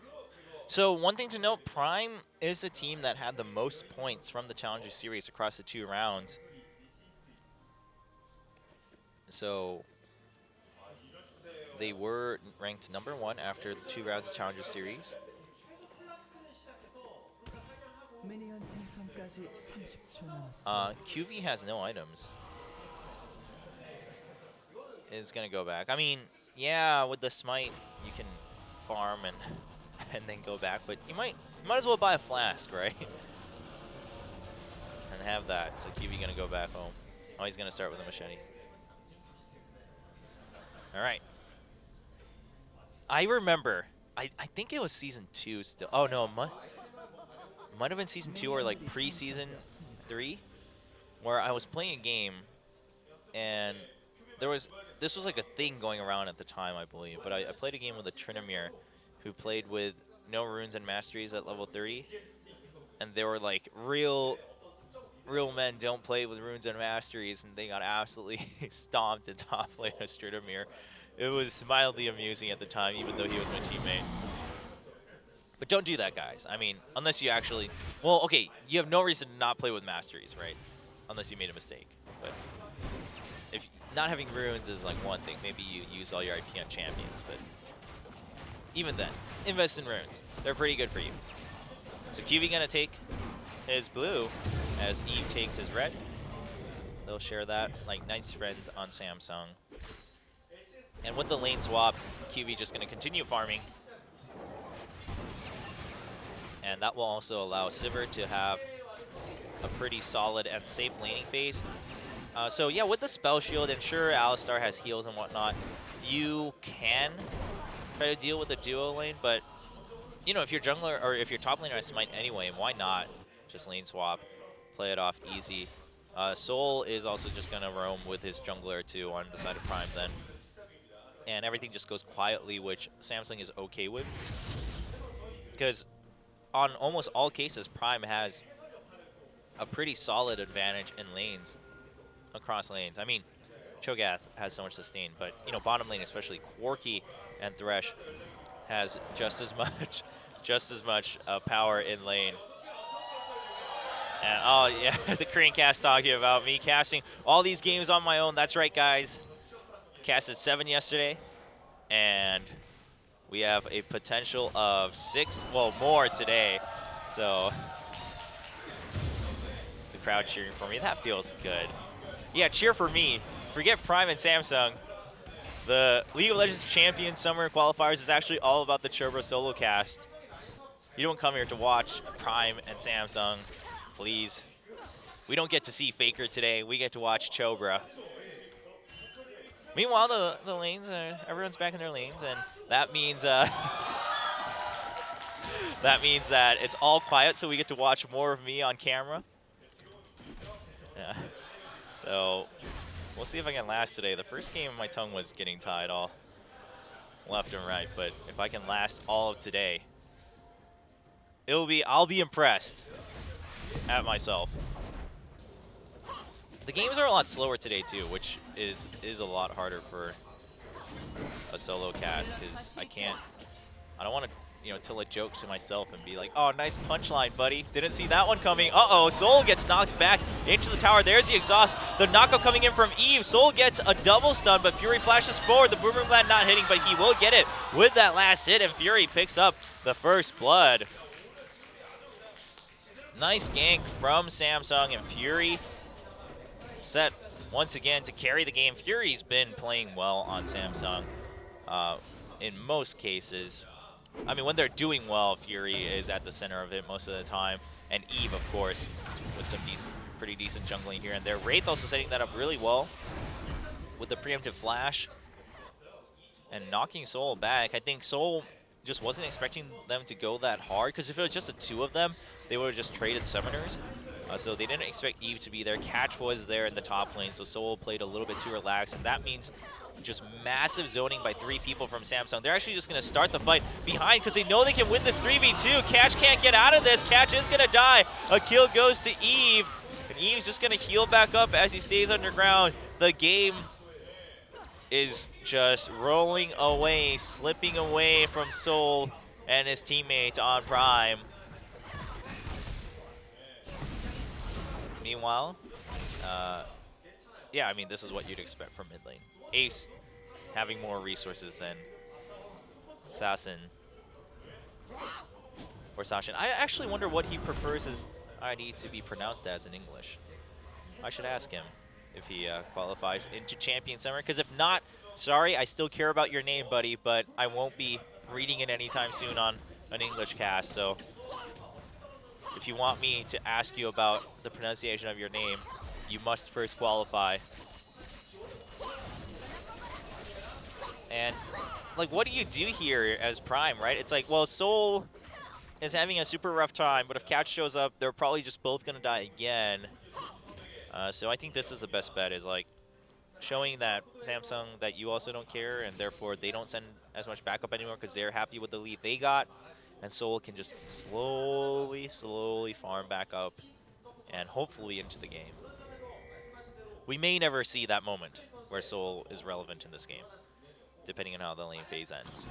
So one thing to note, Prime is a team that had the most points from the Challenger Series across the 2 rounds. So they were ranked #1 after the 2 rounds of Challenger Series. 미니언 생성까지 30초 남았습니다. QV has no items. Is going to go back. I mean, yeah, with the Smite, you can farm and then go back, but you might as well buy a flask, right? And have that. So QV going to go back home. Oh, he's going to start with a machete. All right. I remember, I think it was season 2 still. Oh, no, might have been season 2 or like pre-season 3, where I was playing a game, and this was like a thing going around at the time, I believe. But I played a game with a Tryndamere who played with no runes and masteries at level 30, and they were like real men don't play with runes and masteries, and they got absolutely stomped in top lane of Tryndamere. It was mildly amusing at the time, even though he was my teammate. But don't do that, guys. I mean, unless you actually... Well, okay, you have no reason to not play with masteries, right? Unless you made a mistake. But if not having runes is like one thing. Maybe you use all your IP on champions, but even then, invest in runes. They're pretty good for you. So QV gonna take his blue as Eve takes his red. they'll share that. Like, nice friends on Samsung. And with the lane swap, QV just going to continue farming. And that will also allow Sivir to have a pretty solid and safe laning phase. So yeah, with the spell shield, and sure, Alistar has heals and whatnot, you can try to deal with the duo lane, but you know, if your jungler or if your top laner has smite anyway, why not just lane swap, play it off easy. Soul is also just gonna roam with his jungler too on the side of Prime then, and everything just goes quietly, which Samsung is okay with, because on almost all cases, Prime has a pretty solid advantage in lanes, across lanes. I mean, Cho'Gath has so much sustain, but you know, bottom lane, especially Quarky and Thresh, has just as much power in lane. And oh yeah, the Korean cast talking about me casting all these games on my own. That's right, guys. Casted 7 yesterday, and we have a potential of 6, well, more today. So the crowd cheering for me, that feels good. Yeah, cheer for me. Forget Prime and Samsung. The League of Legends Champion Summer Qualifiers is actually all about the Chobra solo cast. You don't come here to watch Prime and Samsung, please. We don't get to see FLICKR today. We get to watch Chobra. Meanwhile, the lanes, everyone's back in their lanes, and that means that it's all quiet, so we get to watch more of me on camera. Yeah. So we'll see if I can last today. The first game, my tongue was getting tied all left and right, but if I can last all of today, I'll be impressed at myself. The games are a lot slower today too, which is a lot harder for a solo cast, because I don't want to, you know, tell a joke to myself and be like, oh, nice punchline, buddy. Didn't see that one coming. Uh-oh, Soul gets knocked back into the tower. There's the exhaust. The knockout coming in from Eve. Soul gets a double stun, but Fury flashes forward. The Boomerang Gland not hitting, but he will get it with that last hit, and Fury picks up the first blood. Nice gank from Samsung, and Fury set once again to carry the game. Fury's been playing well on Samsung in most cases. I mean, when they're doing well, Fury is at the center of it most of the time. And Eve, of course, with some pretty decent jungling here and there. Wraith also setting that up really well with the preemptive flash and knocking Soul back. I think Soul just wasn't expecting them to go that hard, because if it was just the 2 of them, they would have just traded summoners. So they didn't expect Eve to be there. Catch was there in the top lane, so Soul played a little bit too relaxed, and that means just massive zoning by 3 people from Samsung. They're actually just going to start the fight behind, because they know they can win this 3v2. Catch can't get out of this. Catch is going to die. A kill goes to Eve, and Eve's just going to heal back up as he stays underground. The game is just rolling away, slipping away from Soul and his teammates on Prime. Meanwhile, yeah, I mean, this is what you'd expect from mid lane. Ace having more resources than Assassin or Sashin. I actually wonder what he prefers his ID to be pronounced as in English. I should ask him if he qualifies into Champion Summer, because if not, sorry, I still care about your name, buddy, but I won't be reading it anytime soon on an English cast, so if you want me to ask you about the pronunciation of your name, you must first qualify. And, like, what do you do here as Prime, right? It's like, well, Soul is having a super rough time, but if Catch shows up, they're probably just both going to die again. So I think this is the best bet, is, like, showing that Samsung that you also don't care, and therefore they don't send as much backup anymore because they're happy with the lead they got. And Soul can just slowly farm back up and hopefully into the game. We may never see that moment where Soul is relevant in this game, depending on how the lane phase ends.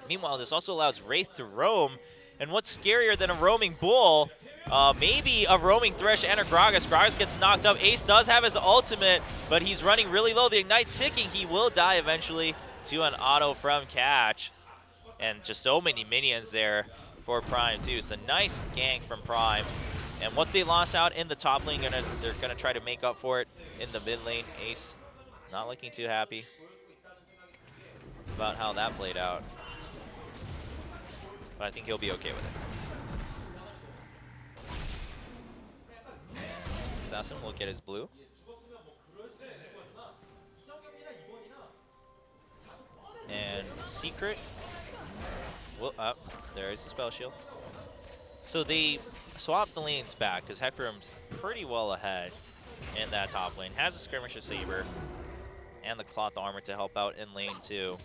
Meanwhile, this also allows Wraith to roam, and what's scarier than a roaming Bull? Maybe a roaming Thresh and a Gragas. Gragas gets knocked up. Ace does have his ultimate, but he's running really low. The Ignite ticking. He will die eventually to an auto from Catch. And just so many minions there for Prime, too. So nice gank from Prime. And what they lost out in the top lane, they're gonna try to make up for it in the mid lane. Ace not looking too happy about how that played out. But I think he'll be okay with it. Assassin will get his blue. And Secret will up. There's the spell shield. So they swapped the lanes back because Hecarim's pretty well ahead in that top lane. Has a Skirmisher Saber and the cloth armor to help out in lane 2.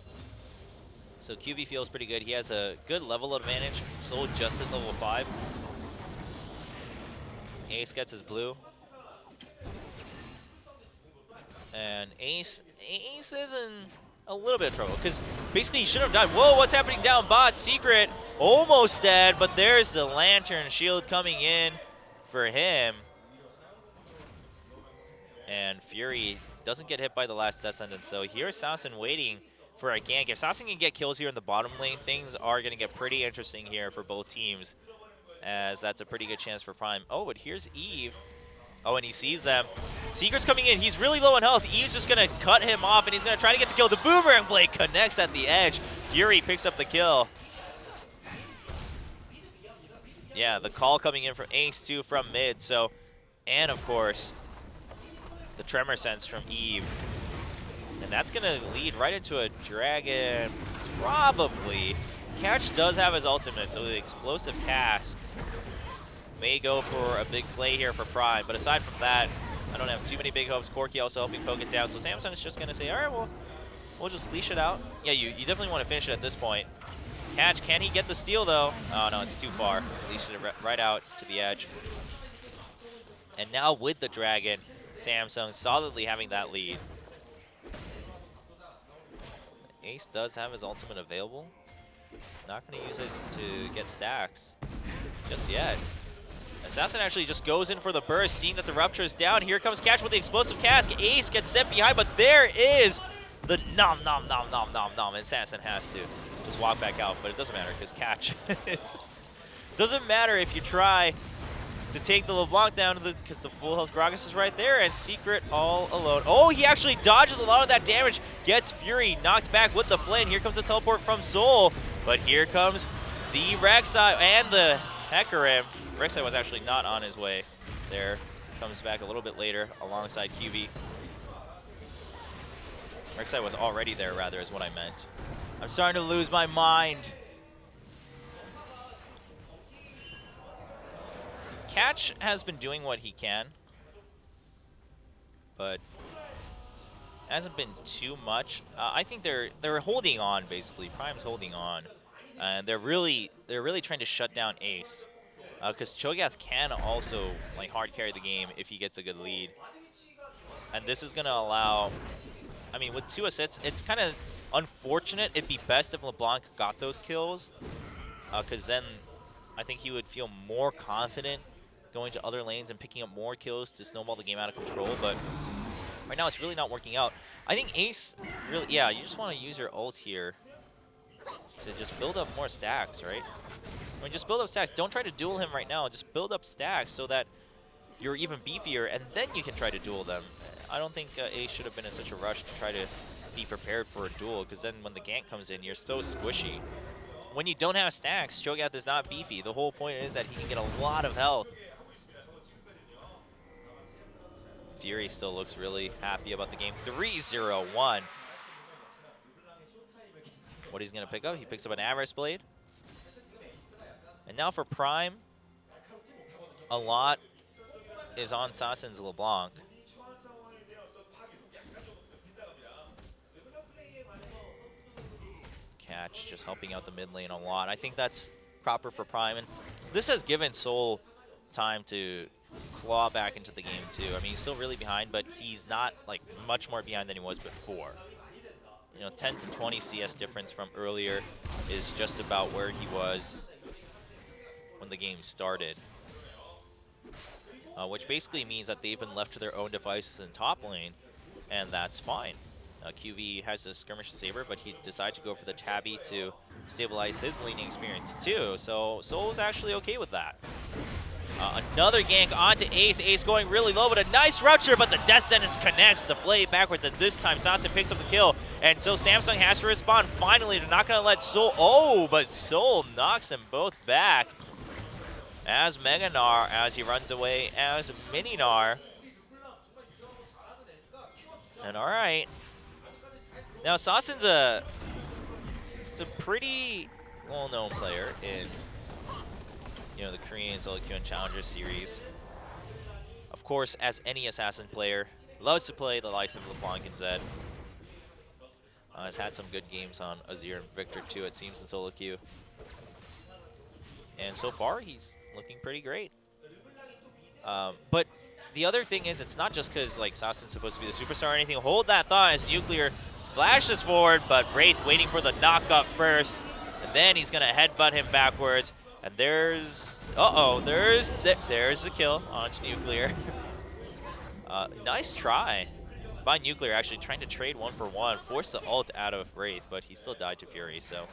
So QB feels pretty good. He has a good level advantage. Soul just at level 5. Ace gets his blue. And Ace is in a little bit of trouble because basically he should have died. Whoa, what's happening down bot? Secret almost dead, but there's the Lantern shield coming in for him. And Fury doesn't get hit by the last death sentence, though. Here's Assassin waiting for a gank. If Assassin can get kills here in the bottom lane, things are going to get pretty interesting here for both teams, as that's a pretty good chance for Prime. Oh, but here's Eve. Oh, and he sees them. Secret's coming in. He's really low on health. Eve's just going to cut him off, and he's going to try to get the kill. The Boomerang Blade connects at the edge. Fury picks up the kill. Yeah, the call coming in from Ace, too, from mid. So, and, of course, the Tremor Sense from Eve. And that's going to lead right into a Dragon, probably. Catch does have his ultimate, so the Explosive Cast may go for a big play here for Prime. But aside from that, I don't have too many big hopes. Corki also helping poke it down. So Samsung's just going to say, all right, well, we'll just leash it out. Yeah, you definitely want to finish it at this point. Catch, can he get the steal, though? Oh, no, it's too far. Leashed it right out to the edge. And now with the Dragon, Samsung solidly having that lead. Ace does have his ultimate available. Not going to use it to get stacks just yet. Assassin actually just goes in for the burst, seeing that the Rupture is down. Here comes Catch with the Explosive Cask. Ace gets set behind, but there is the nom nom nom nom nom nom. And Assassin has to just walk back out, but it doesn't matter because Catch is... Doesn't matter if you try to take the LeBlanc down because the full health Gragas is right there, and Secret all alone. Oh, he actually dodges a lot of that damage, gets Fury, knocks back with the Flint. Here comes the teleport from Soul, but here comes the Rek'Sai and the Hecarim. Rek'Sai was actually not on his way there. Comes back a little bit later alongside QB. Rek'Sai was already there, rather, is what I meant. I'm starting to lose my mind. Catch has been doing what he can, but hasn't been too much. I think they're holding on, basically. Prime's holding on, and they're really trying to shut down Ace, because Cho'Gath can also like hard carry the game if he gets a good lead, and this is gonna allow. I mean, with 2 assists, it's kind of unfortunate. It'd be best if LeBlanc got those kills, because then I think he would feel more confident going to other lanes and picking up more kills to snowball the game out of control, but right now it's really not working out. I think Ace, really, yeah, you just want to use your ult here to just build up more stacks, right? I mean, just build up stacks. Don't try to duel him right now. Just build up stacks so that you're even beefier, and then you can try to duel them. I don't think Ace should have been in such a rush to try to be prepared for a duel, because then when the gank comes in, you're so squishy. When you don't have stacks, Cho'Gath is not beefy. The whole point is that he can get a lot of health. Fury still looks really happy about the game. 3-0-1. What he's going to pick up? He picks up an Avarice Blade. And now for Prime, a lot is on Assassin's LeBlanc. Catch just helping out the mid lane a lot. I think that's proper for Prime. And this has given Soul time to claw back into the game too. I mean, he's still really behind, but he's not like much more behind than he was before. You know, 10 to 20 CS difference from earlier is just about where he was when the game started. Which basically means that they've been left to their own devices in top lane, and that's fine. QV has a Skirmish Saber, but he decided to go for the Tabby to stabilize his laning experience too. So Soul's actually okay with that. Another gank onto Ace. Ace going really low, but a nice rupture, but the Death Sentence connects the blade backwards, and this time Sasin picks up the kill. And so Samsung has to respond finally. They're not going to let Soul. Oh, but Soul knocks them both back. As Meganar, as he runs away as Mininar. And all right. Now Sasin's a pretty well-known player in the Korean solo queue and Challenger series. Of course, as any Assassin player, loves to play the likes of LeBlanc and Zed. Has had some good games on Azir and Victor too, it seems, in solo queue. And so far, he's looking pretty great. But the other thing is, it's not just because like Sasin's supposed to be the superstar or anything. Hold that thought as Nuclear flashes forward, but Wraith waiting for the knock-up first. And then he's going to headbutt him backwards. And there's the kill onto Nuclear. Nice try by Nuclear, actually trying to trade 1-for-1, force the ult out of Wraith, but he still died to Fury. So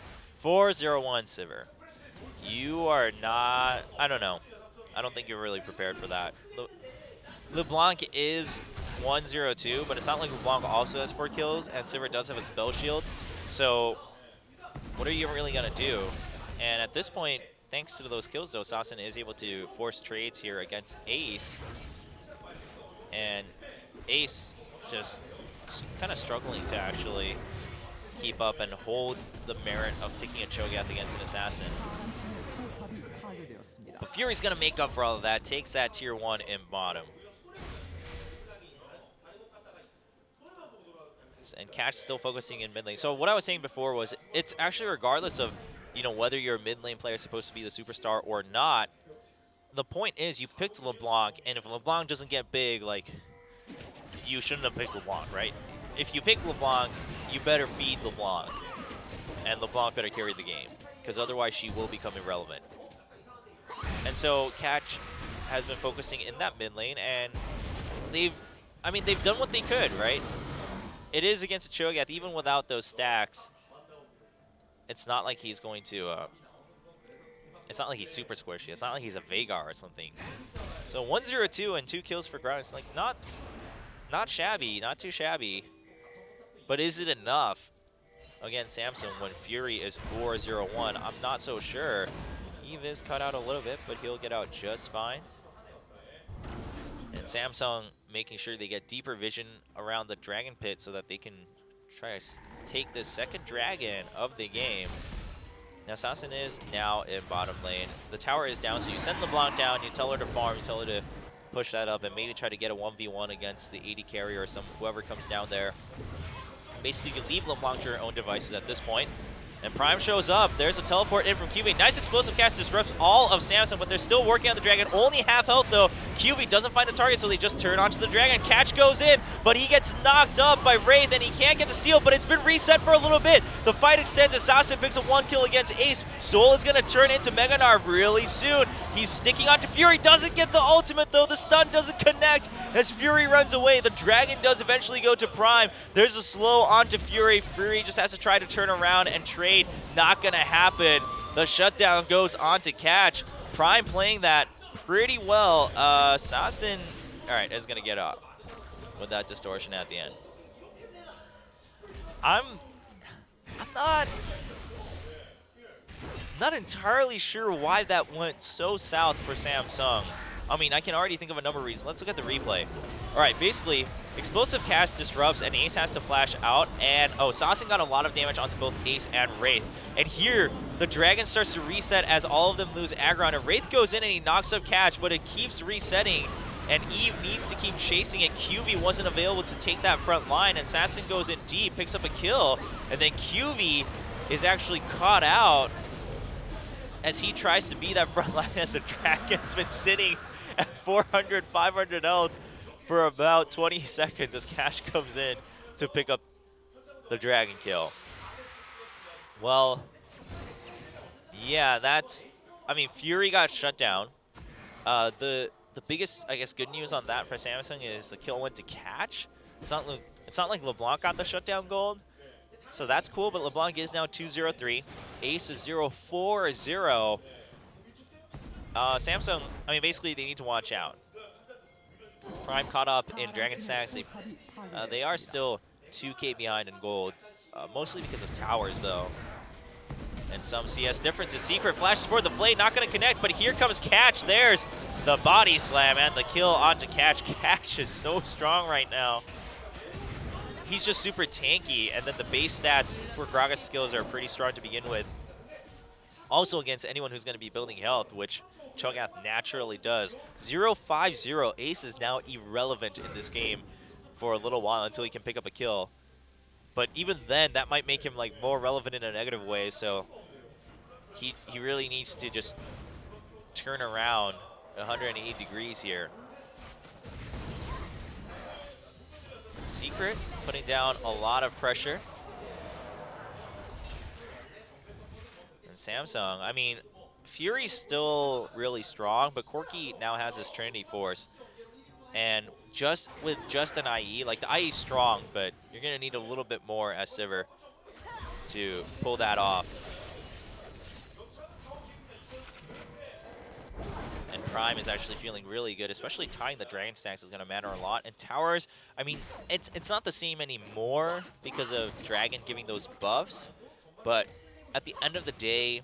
4-0-1 Sivir. You are not, I don't know. I don't think you're really prepared for that. LeBlanc is 1-0-2, but it's not like LeBlanc also has 4 kills, and Sivir does have a spell shield. So what are you really going to do? And at this point, thanks to those kills, though, Sasin is able to force trades here against Ace. And Ace just kind of struggling to actually keep up and hold the merit of picking a Cho'Gath against an Assassin. But Fury's going to make up for all of that, takes that tier 1 in bottom. And Catch still focusing in mid lane. So what I was saying before was it's actually regardless of whether your mid lane player is supposed to be the superstar or not, the point is you picked LeBlanc, and if LeBlanc doesn't get big, like, you shouldn't have picked LeBlanc, right? If you pick LeBlanc, you better feed LeBlanc, and LeBlanc better carry the game, because otherwise she will become irrelevant. And so Catch has been focusing in that mid lane, and they've done what they could, right? It is against a Cho'Gath, even without those stacks. It's not like he's going to, it's not like he's super squishy. It's not like he's a Veigar or something. So 1-0-2 and 2 kills for Ground. It's like not shabby, not too shabby. But is it enough against Samsung when Fury is 4-0-1? I'm not so sure. Eve is cut out a little bit, but he'll get out just fine. And Samsung making sure they get deeper vision around the Dragon Pit so that they can try to take the second dragon of the game. Now Sasin is now in bottom lane. The tower is down, so you send LeBlanc down, you tell her to farm, you tell her to push that up, and maybe try to get a 1v1 against the AD carrier or whoever comes down there. Basically, you leave LeBlanc to your own devices at this point. And Prime shows up. There's a teleport in from QV. Nice explosive cast disrupts all of Samsung, but they're still working on the dragon. Only half health, though. QV doesn't find a target, so they just turn onto the dragon. Catch goes in, but he gets knocked up by Wraith, and he can't get the steal, but it's been reset for a little bit. The fight extends as Sasin picks up 1 kill against Ace. Soul is going to turn into Meganar really soon. He's sticking onto Fury. Doesn't get the ultimate, though. The stun doesn't connect as Fury runs away. The dragon does eventually go to Prime. There's a slow onto Fury. Fury just has to try to turn around and trade. Not gonna happen. The shutdown goes on to Catch. Prime playing that pretty well. Sasin, all right, is gonna get up with that distortion at the end. I'm not entirely sure why that went so south for Samsung. I mean, I can already think of a number of reasons. Let's look at the replay. All right, basically, explosive cast disrupts, and Ace has to flash out, and Sasin got a lot of damage onto both Ace and Wraith. And here, the dragon starts to reset as all of them lose aggro, and Wraith goes in and he knocks up Catch, but it keeps resetting, and Eve needs to keep chasing it. QV wasn't available to take that front line, and Sasin goes in deep, picks up a kill, and then QV is actually caught out as he tries to be that front line, and the dragon's been sitting at 400, 500 health for about 20 seconds as Cash comes in to pick up the dragon kill. Well, yeah, I mean, Fury got shut down. The biggest, I guess, good news on that for Samsung is the kill went to Catch. It's not like LeBlanc got the shutdown gold, so that's cool, but LeBlanc is now 2-0-3. Ace is 0-4-0. Samsung, I mean, basically they need to watch out. Prime caught up in Dragon Stacks. They are still 2K behind in gold, mostly because of towers, though. And some CS differences. Secret flashes for the Flay, not going to connect, but here comes Catch. There's the body slam and the kill onto Catch. Catch is so strong right now. He's just super tanky, and then the base stats for Gragas' skills are pretty strong to begin with. Also against anyone who's going to be building health, which Cho'Gath naturally does. 0-5-0. Ace is now irrelevant in this game for a little while until he can pick up a kill. But even then, that might make him like more relevant in a negative way, so he really needs to just turn around 180 degrees here. Secret putting down a lot of pressure. And Samsung, I mean, Fury's still really strong, but Corki now has this Trinity Force. And with just an IE, like the IE's strong, but you're going to need a little bit more as Sivir to pull that off. And Prime is actually feeling really good, especially tying the Dragon Stacks is going to matter a lot. And Towers, I mean, it's not the same anymore because of Dragon giving those buffs, but at the end of the day,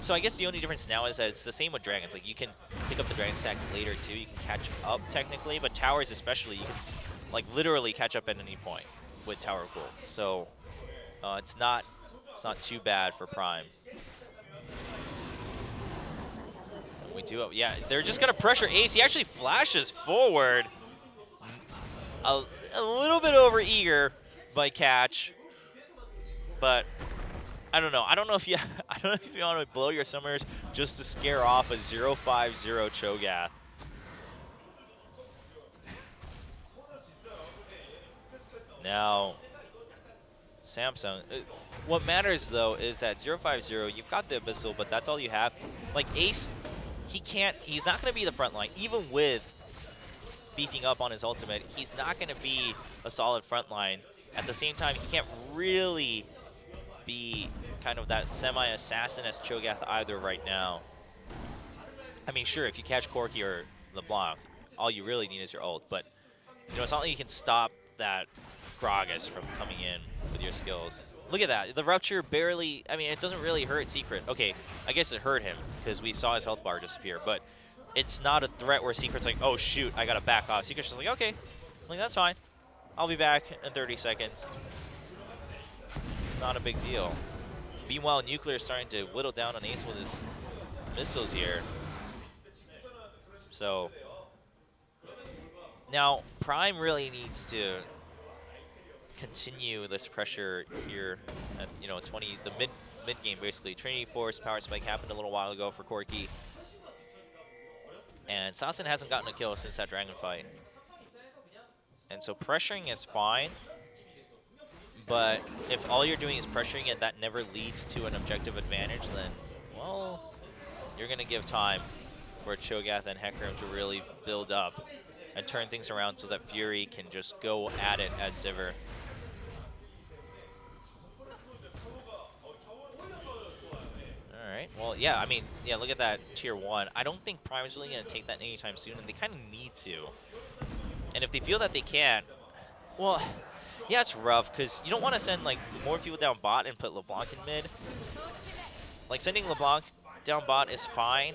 so I guess the only difference now is that it's the same with Dragons. Like, you can pick up the Dragon Stacks later, too. You can catch up, technically. But Towers especially, you can, like, literally catch up at any point with Tower of Gold. So, it's not too bad for Prime. We do, yeah, they're just going to pressure Ace. He actually flashes forward. A little bit over eager by Catch. But I don't know. I don't know if you want to blow your summers just to scare off a 0-5-0 Cho'Gath. Now, Samsung. What matters though is that 0-5-0, you've got the Abyssal, but that's all you have. Like Ace, he's not going to be the front line, even with beefing up on his ultimate. He's not going to be a solid front line. At the same time, he can't really be kind of that semi-assassin as Cho'Gath either right now. I mean, sure, if you catch Corki or LeBlanc, all you really need is your ult, but you know, it's not like you can stop that Gragas from coming in with your skills. Look at that. The Rupture barely, I mean, it doesn't really hurt Secret. Okay, I guess it hurt him because we saw his health bar disappear, but it's not a threat where Secret's like, oh shoot, I gotta back off. Secret's just like, okay, like, that's fine. I'll be back in 30 seconds. Not a big deal. Meanwhile, Nuclear is starting to whittle down on Ace with his missiles here. So now Prime really needs to continue this pressure here at, you know, the mid game basically. Trinity Force power spike happened a little while ago for Corki, and Sassen hasn't gotten a kill since that dragon fight. And so pressuring is fine, but if all you're doing is pressuring and that never leads to an objective advantage, then, well, you're going to give time for Cho'Gath and Hecarim to really build up and turn things around so that Fury can just go at it as Sivir. Alright, well, yeah, I mean, yeah, look at that tier 1. I don't think Prime is really going to take that anytime soon, and they kind of need to. And if they feel that they can, well, yeah, it's rough, because you don't want to send, like, more people down bot and put LeBlanc in mid. Like, sending LeBlanc down bot is fine,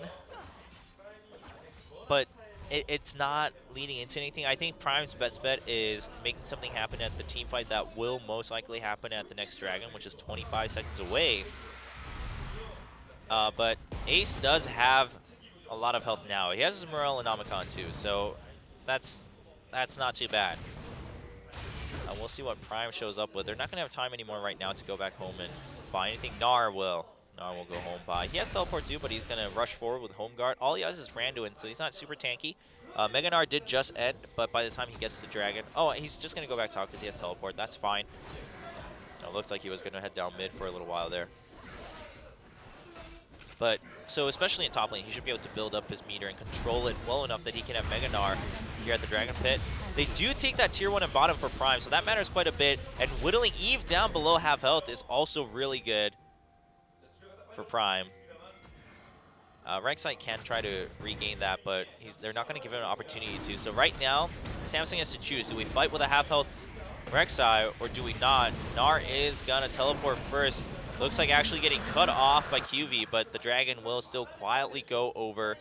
but it's not leading into anything. I think Prime's best bet is making something happen at the team fight that will most likely happen at the next Dragon, which is 25 seconds away. But Ace does have a lot of health now. He has his Morel and Omicron too, so that's not too bad. We'll see what Prime shows up with. They're not going to have time anymore right now to go back home and buy anything. Gnar will go home buy. He has teleport too, but he's going to rush forward with home guard. All he has is Randuin, so he's not super tanky. Mega Gnar did just end, but by the time he gets to Dragon, oh, he's just going to go back top because he has teleport. That's fine. It looks like he was going to head down mid for a little while there. But, so especially in top lane, he should be able to build up his meter and control it well enough that he can have Mega Gnar here at the Dragon Pit. They do take that tier 1 and bottom for Prime, so that matters quite a bit. And whittling Eve down below half health is also really good for Prime. Rek'Sai can try to regain that, but they're not going to give him an opportunity to. So right now, Samsung has to choose. Do we fight with a half-health Rek'Sai, or do we not? Gnar is going to teleport first. Looks like actually getting cut off by QV, but the Dragon will still quietly go over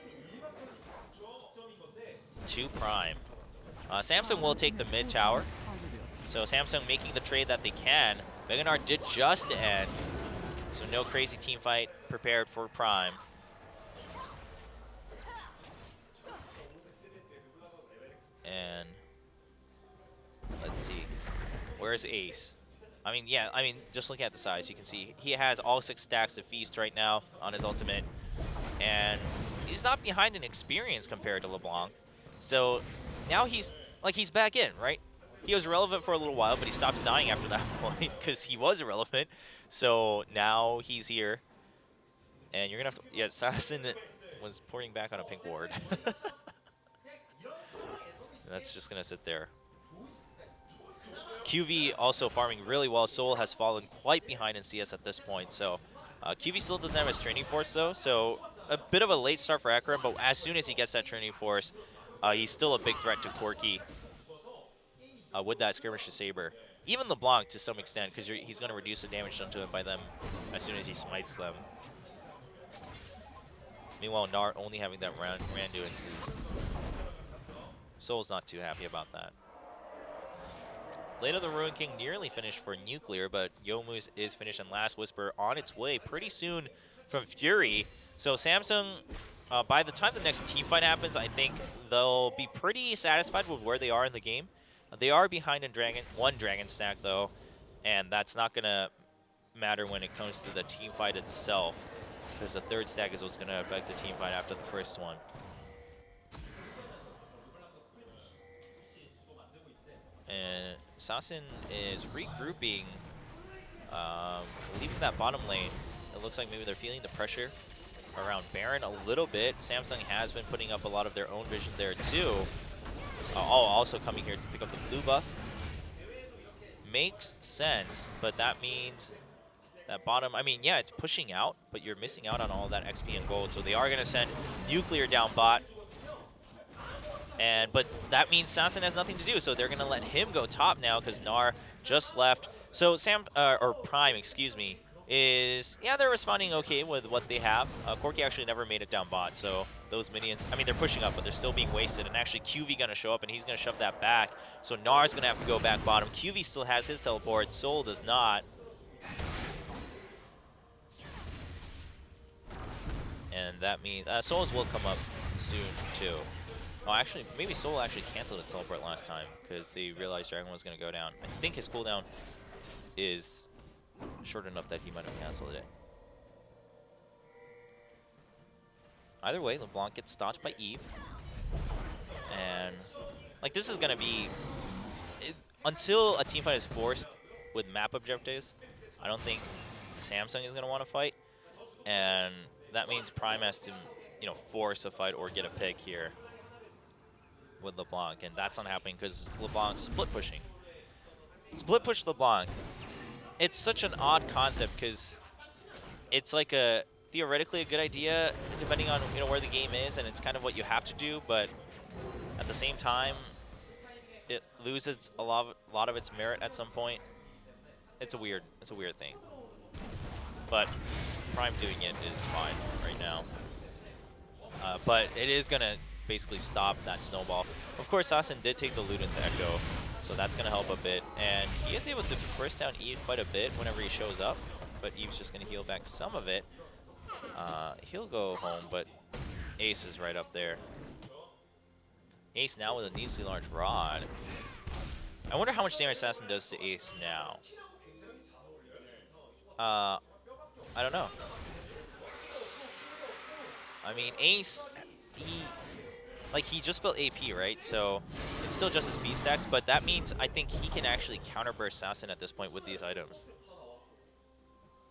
to Prime. Samsung will take the mid tower. So Samsung making the trade that they can. Mega Gnar did just end, so no crazy team fight prepared for Prime. And let's see, where's Ace? I mean, just looking at the size, you can see he has all 6 stacks of Feast right now on his ultimate, and he's not behind in experience compared to LeBlanc. So now he's back in, right? He was relevant for a little while, but he stopped dying after that point because he was irrelevant. So now he's here, and you're gonna have to. Yeah, Assassin was porting back on a pink ward. That's just gonna sit there. QV also farming really well. Soul has fallen quite behind in CS at this point, so QV still doesn't have his Trinity Force though, so a bit of a late start for Ekram, but as soon as he gets that Trinity Force, he's still a big threat to Corki with that Skirmisher Saber. Even LeBlanc to some extent, because he's going to reduce the damage done to him by them as soon as he smites them. Meanwhile, Gnar only having that Randu, and Soul's not too happy about that. Blade of the Ruin King nearly finished for Nuclear, but Youmuu's is finished, and Last Whisper on its way pretty soon from Fury. So Samsung, by the time the next team fight happens, I think they'll be pretty satisfied with where they are in the game. They are behind in one Dragon stack, though, and that's not going to matter when it comes to the team fight itself, because the 3rd stack is what's going to affect the team fight after the first one. And Assassin is regrouping, leaving that bottom lane. It looks like maybe they're feeling the pressure around Baron a little bit. Samsung has been putting up a lot of their own vision there too. Also coming here to pick up the blue buff. Makes sense, but that means that bottom, I mean, yeah, it's pushing out, but you're missing out on all that XP and gold. So they are going to send Nuclear down bot. But that means Assassin has nothing to do, so they're going to let him go top now because Gnar just left. So Prime, excuse me, they're responding okay with what they have. Corki actually never made it down bot, so those minions, I mean, they're pushing up, but they're still being wasted. And actually, QV going to show up, and he's going to shove that back. So Gnar's going to have to go back bottom. QV still has his teleport. Soul does not. And that means Souls will come up soon, too. Oh, actually, maybe Soul actually canceled his teleport last time because they realized Dragon was going to go down. I think his cooldown is short enough that he might have canceled it. Either way, LeBlanc gets stopped by Eve. And, like, this is going to be... until a teamfight is forced with map objectives, I don't think Samsung is going to want to fight. And that means Prime has to, force a fight or get a pick here with LeBlanc, and that's not happening because LeBlanc's split pushing. Split push LeBlanc. It's such an odd concept because it's like theoretically a good idea depending on where the game is, and it's kind of what you have to do, but at the same time it loses a lot of its merit at some point. It's a weird thing. But Prime doing it is fine right now. But it is gonna basically stop that snowball. Of course, Assassin did take the loot into Echo, so that's going to help a bit. And he is able to burst down Eve quite a bit whenever he shows up, but Eve's just going to heal back some of it. He'll go home, but Ace is right up there. Ace now with a needlessly large rod. I wonder how much damage Assassin does to Ace now. I don't know. I mean, Ace, he just built AP, right? So it's still just his B stacks, but that means I think he can actually counterburst Assassin at this point with these items.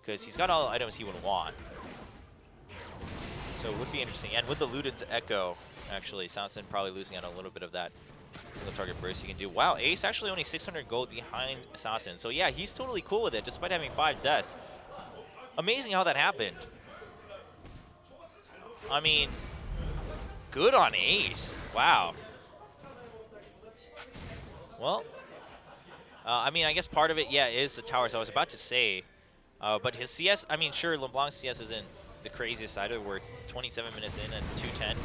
Because he's got all the items he would want. So it would be interesting. And with the loot into Echo, actually, Assassin probably losing out a little bit of that single target burst he can do. Wow, Ace actually only 600 gold behind Assassin. So yeah, he's totally cool with it, despite having 5 deaths. Amazing how that happened. I mean, good on Ace. Wow. Well, I mean, I guess part of it, yeah, is the towers. I was about to say, but his CS, I mean, sure, LeBlanc's CS isn't the craziest either. We're 27 minutes in at 210.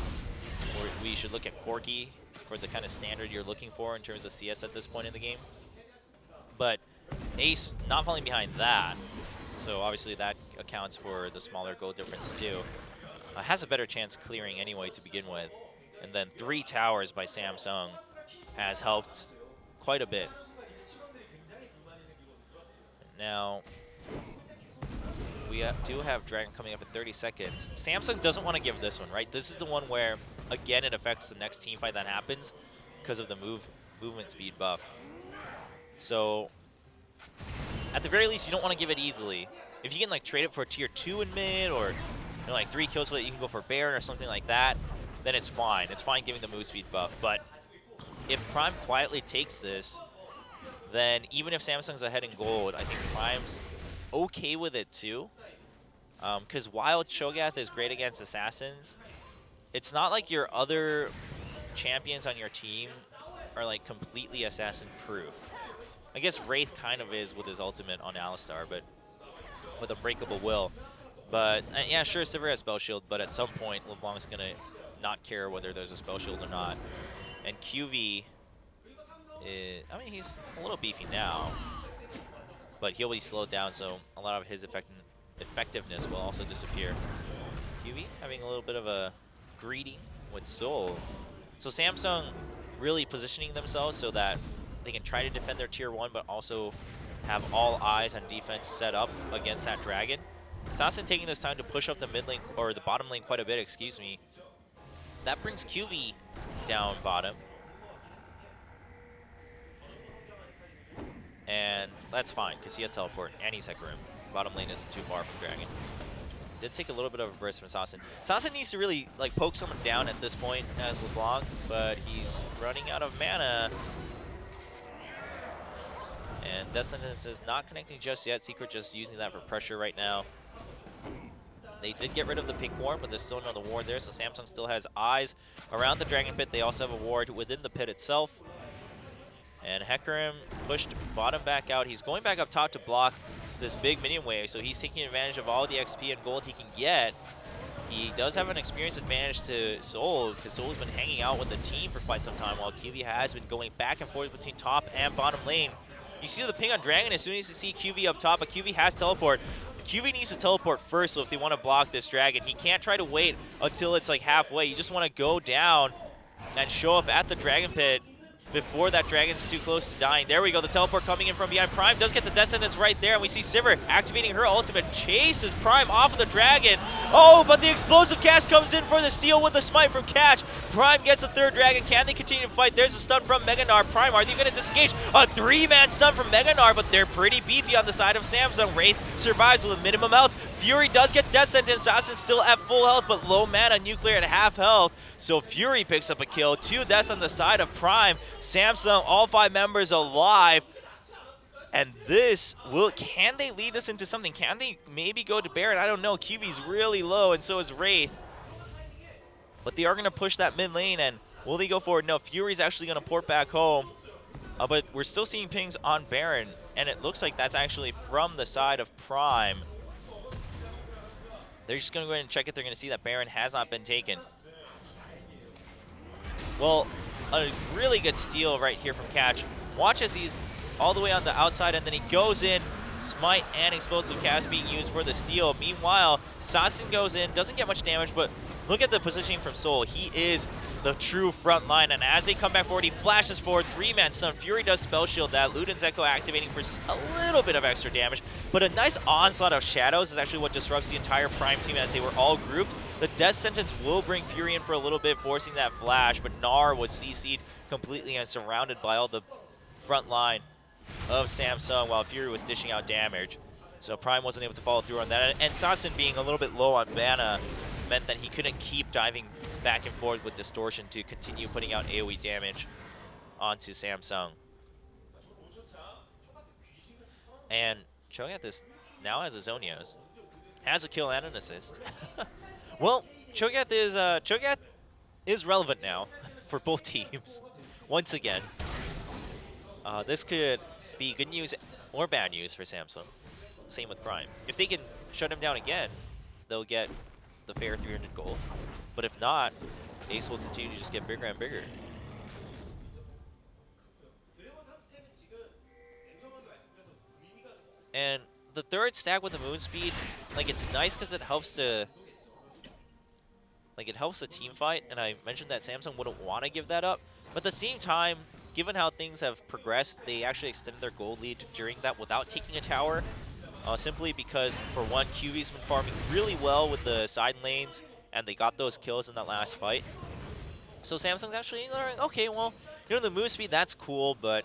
We should look at Corki for the kind of standard you're looking for in terms of CS at this point in the game. But Ace not falling behind that, so obviously that accounts for the smaller goal difference too. Has a better chance of clearing anyway to begin with. And then 3 towers by Samsung has helped quite a bit. Now, we do have Dragon coming up in 30 seconds. Samsung doesn't want to give this one, right? This is the one where, again, it affects the next team fight that happens because of the movement speed buff. So, at the very least, you don't want to give it easily. If you can like trade it for a tier 2 in mid, or like 3 kills so that you can go for Baron or something like that, then it's fine. It's fine giving the move speed buff. But if Prime quietly takes this, then even if Samsung's ahead in gold, I think Prime's okay with it too. Because while Cho'Gath is great against assassins, it's not like your other champions on your team are like completely assassin proof. I guess Wraith kind of is with his ultimate on Alistar, but with Unbreakable Will. But yeah, sure, Sivir has Spell Shield, but at some point LeBlanc's gonna not care whether there's a Spell Shield or not. And QV is, I mean, he's a little beefy now, but he'll be slowed down, so a lot of his effectiveness will also disappear. QV having a little bit of a greeting with Soul. So Samsung really positioning themselves so that they can try to defend their tier 1, but also have all eyes on defense set up against that dragon. Assassin taking this time to push up the mid lane, or the bottom lane quite a bit, excuse me. That brings QV down bottom. And that's fine, because he has teleport and he's Hecarim. Bottom lane isn't too far from Dragon. Did take a little bit of a burst from Assassin. Assassin needs to really like poke someone down at this point as LeBlanc, but he's running out of mana. And Death Sentence is not connecting just yet. Secret just using that for pressure right now. They did get rid of the pink ward, but there's still another ward there, so Samsung still has eyes around the Dragon Pit. They also have a ward within the pit itself. And Hecarim pushed bottom back out. He's going back up top to block this big minion wave, so he's taking advantage of all the XP and gold he can get. He does have an experience advantage to Soul, because Soul's been hanging out with the team for quite some time, while QV has been going back and forth between top and bottom lane. You see the ping on Dragon as soon as you see QV up top, but QV has teleport. QV needs to teleport first, so if they want to block this Dragon, he can't try to wait until it's like halfway. You just want to go down and show up at the Dragon Pit before that Dragon's too close to dying. There we go, the teleport coming in from behind. Prime does get the Death Sentence right there, and we see Sivir activating her ultimate, chases Prime off of the Dragon. Oh, but the explosive cast comes in for the steal with the smite from Catch. Prime gets the third Dragon. Can they continue to fight? There's a stun from Meganar. Prime, are they going to disengage? A 3-man stun from Meganar, but they're pretty beefy on the side of Samsung. Wraith survives with a minimum health. Fury does get Death Sentence. Assassin still at full health, but low mana. Nuclear at half health. So Fury picks up a kill. 2 deaths on the side of Prime. Samsung, all 5 members alive. And this will, can they lead this into something? Can they maybe go to Baron? I don't know. QV's really low, and so is Wraith. But they are going to push that mid lane, and will they go forward? No, Fury's actually going to port back home. But we're still seeing pings on Baron, and it looks like that's actually from the side of Prime. They're just going to go ahead and check it. They're going to see that Baron has not been taken. Well, a really good steal right here from Catch. Watch as he's all the way on the outside, and then he goes in. Smite and Explosive Cast being used for the steal. Meanwhile, Assassin goes in, doesn't get much damage, but look at the positioning from Soul. He is the true front line, and as they come back forward, he flashes forward, 3-man stun. Fury does spell shield that. Luden's Echo activating for a little bit of extra damage, but a nice onslaught of shadows is actually what disrupts the entire Prime team as they were all grouped. The Death Sentence will bring Fury in for a little bit, forcing that flash, but Gnar was CC'd completely and surrounded by all the front line of Samsung while Fury was dishing out damage. So Prime wasn't able to follow through on that, and Assassin being a little bit low on mana meant that he couldn't keep diving back and forth with Distortion to continue putting out AoE damage onto Samsung. And Cho'Gath this now has a Zonios, has a kill and an assist. Well, Cho'Gath is relevant now for both teams. Once again, this could be good news or bad news for Samsung. Same with Prime. If they can shut him down again, they'll get the fair 300 gold. But if not, Ace will continue to just get bigger and bigger. And the third stack with the moon speed, like, it's nice because it helps to, like, it helps the team fight. And I mentioned that Samsung wouldn't want to give that up, but at the same time, given how things have progressed, they actually extended their gold lead during that without taking a tower. Simply because, for one, QV's been farming really well with the side lanes, and they got those kills in that last fight. So Samsung's actually like, okay, well, you know, the move speed, that's cool, but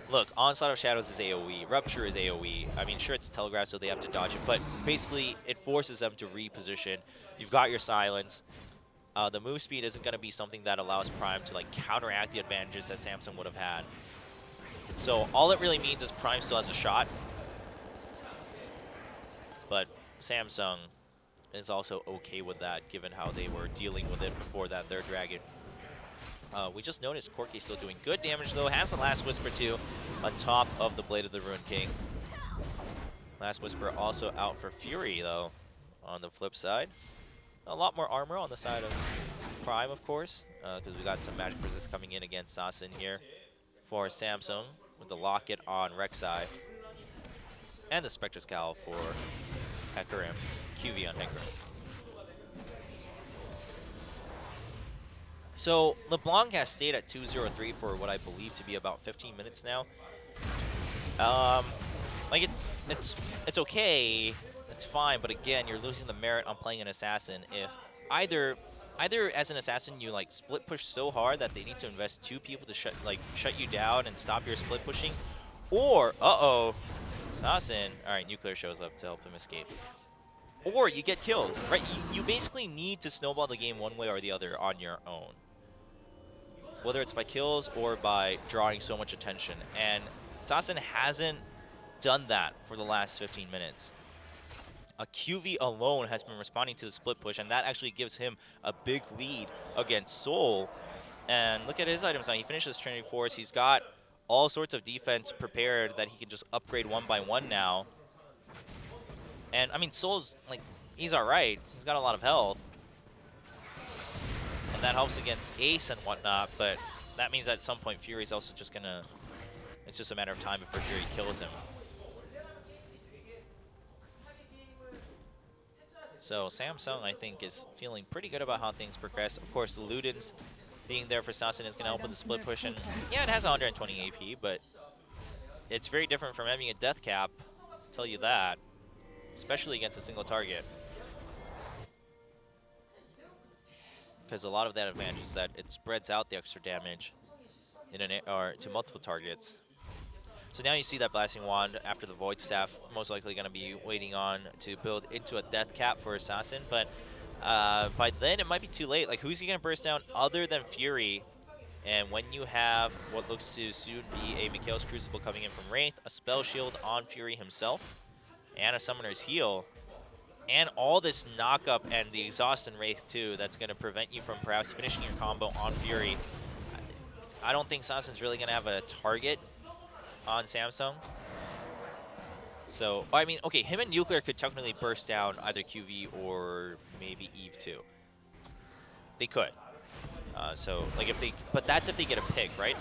look, Onslaught of Shadows is AoE, Rupture is AoE. I mean, sure, it's telegraphed, so they have to dodge it, but basically, it forces them to reposition. You've got your silence. The move speed isn't going to be something that allows Prime to, like, counteract the advantages that Samsung would have had. So all it really means is Prime still has a shot. But Samsung is also okay with that, given how they were dealing with it before that third dragon. We just noticed Corki's still doing good damage, though. Has the Last Whisper, too, on top of the Blade of the Ruined King. Last Whisper also out for Fury, though, on the flip side. A lot more armor on the side of Prime, of course, because we got some magic resist coming in against Sasin here for Samsung with the Locket on Rek'Sai. And the Spectre Scowl for Hecarim, QV on Hecarim. So LeBlanc has stayed at 2-0-3 for what I believe to be about 15 minutes now. Like it's okay, it's fine, but again, you're losing the merit on playing an assassin if either as an assassin you like split push so hard that they need to invest 2 people to shut you down and stop your split pushing, or Assassin, alright, Nuclear shows up to help him escape. Or you get kills, right? You basically need to snowball the game one way or the other on your own. Whether it's by kills or by drawing so much attention. And Assassin hasn't done that for the last 15 minutes. A QV alone has been responding to the split push, and that actually gives him a big lead against Soul. And look at his items now. He finishes Trinity Force. He's got all sorts of defense prepared that he can just upgrade one by one now. And, I mean, Soul's, like, he's alright. He's got a lot of health. And that helps against Ace and whatnot, but that means that at some point Fury's also just gonna... It's just a matter of time before Fury kills him. So Samsung, I think, is feeling pretty good about how things progress. Of course, the Ludens being there for Sasin is going to help with the split push. And yeah, it has 120 AP, but it's very different from having a death cap, I'll tell you that, especially against a single target. Because a lot of that advantage is that it spreads out the extra damage in to multiple targets. So now you see that Blasting Wand after the Void Staff, most likely going to be waiting on to build into a death cap for Assassin, but by then it might be too late. Like, who's he going to burst down other than Fury? And when you have what looks to soon be a Mikhail's Crucible coming in from Wraith, a Spell Shield on Fury himself, and a Summoner's Heal, and all this knock-up and the Exhaust and Wraith too, that's going to prevent you from perhaps finishing your combo on Fury. I don't think Assassin's really going to have a target on Samsung. So, I mean, okay, him and Nuclear could technically burst down either QV or maybe Eve too. They could. So, like, if they, but that's if they get a pick, right?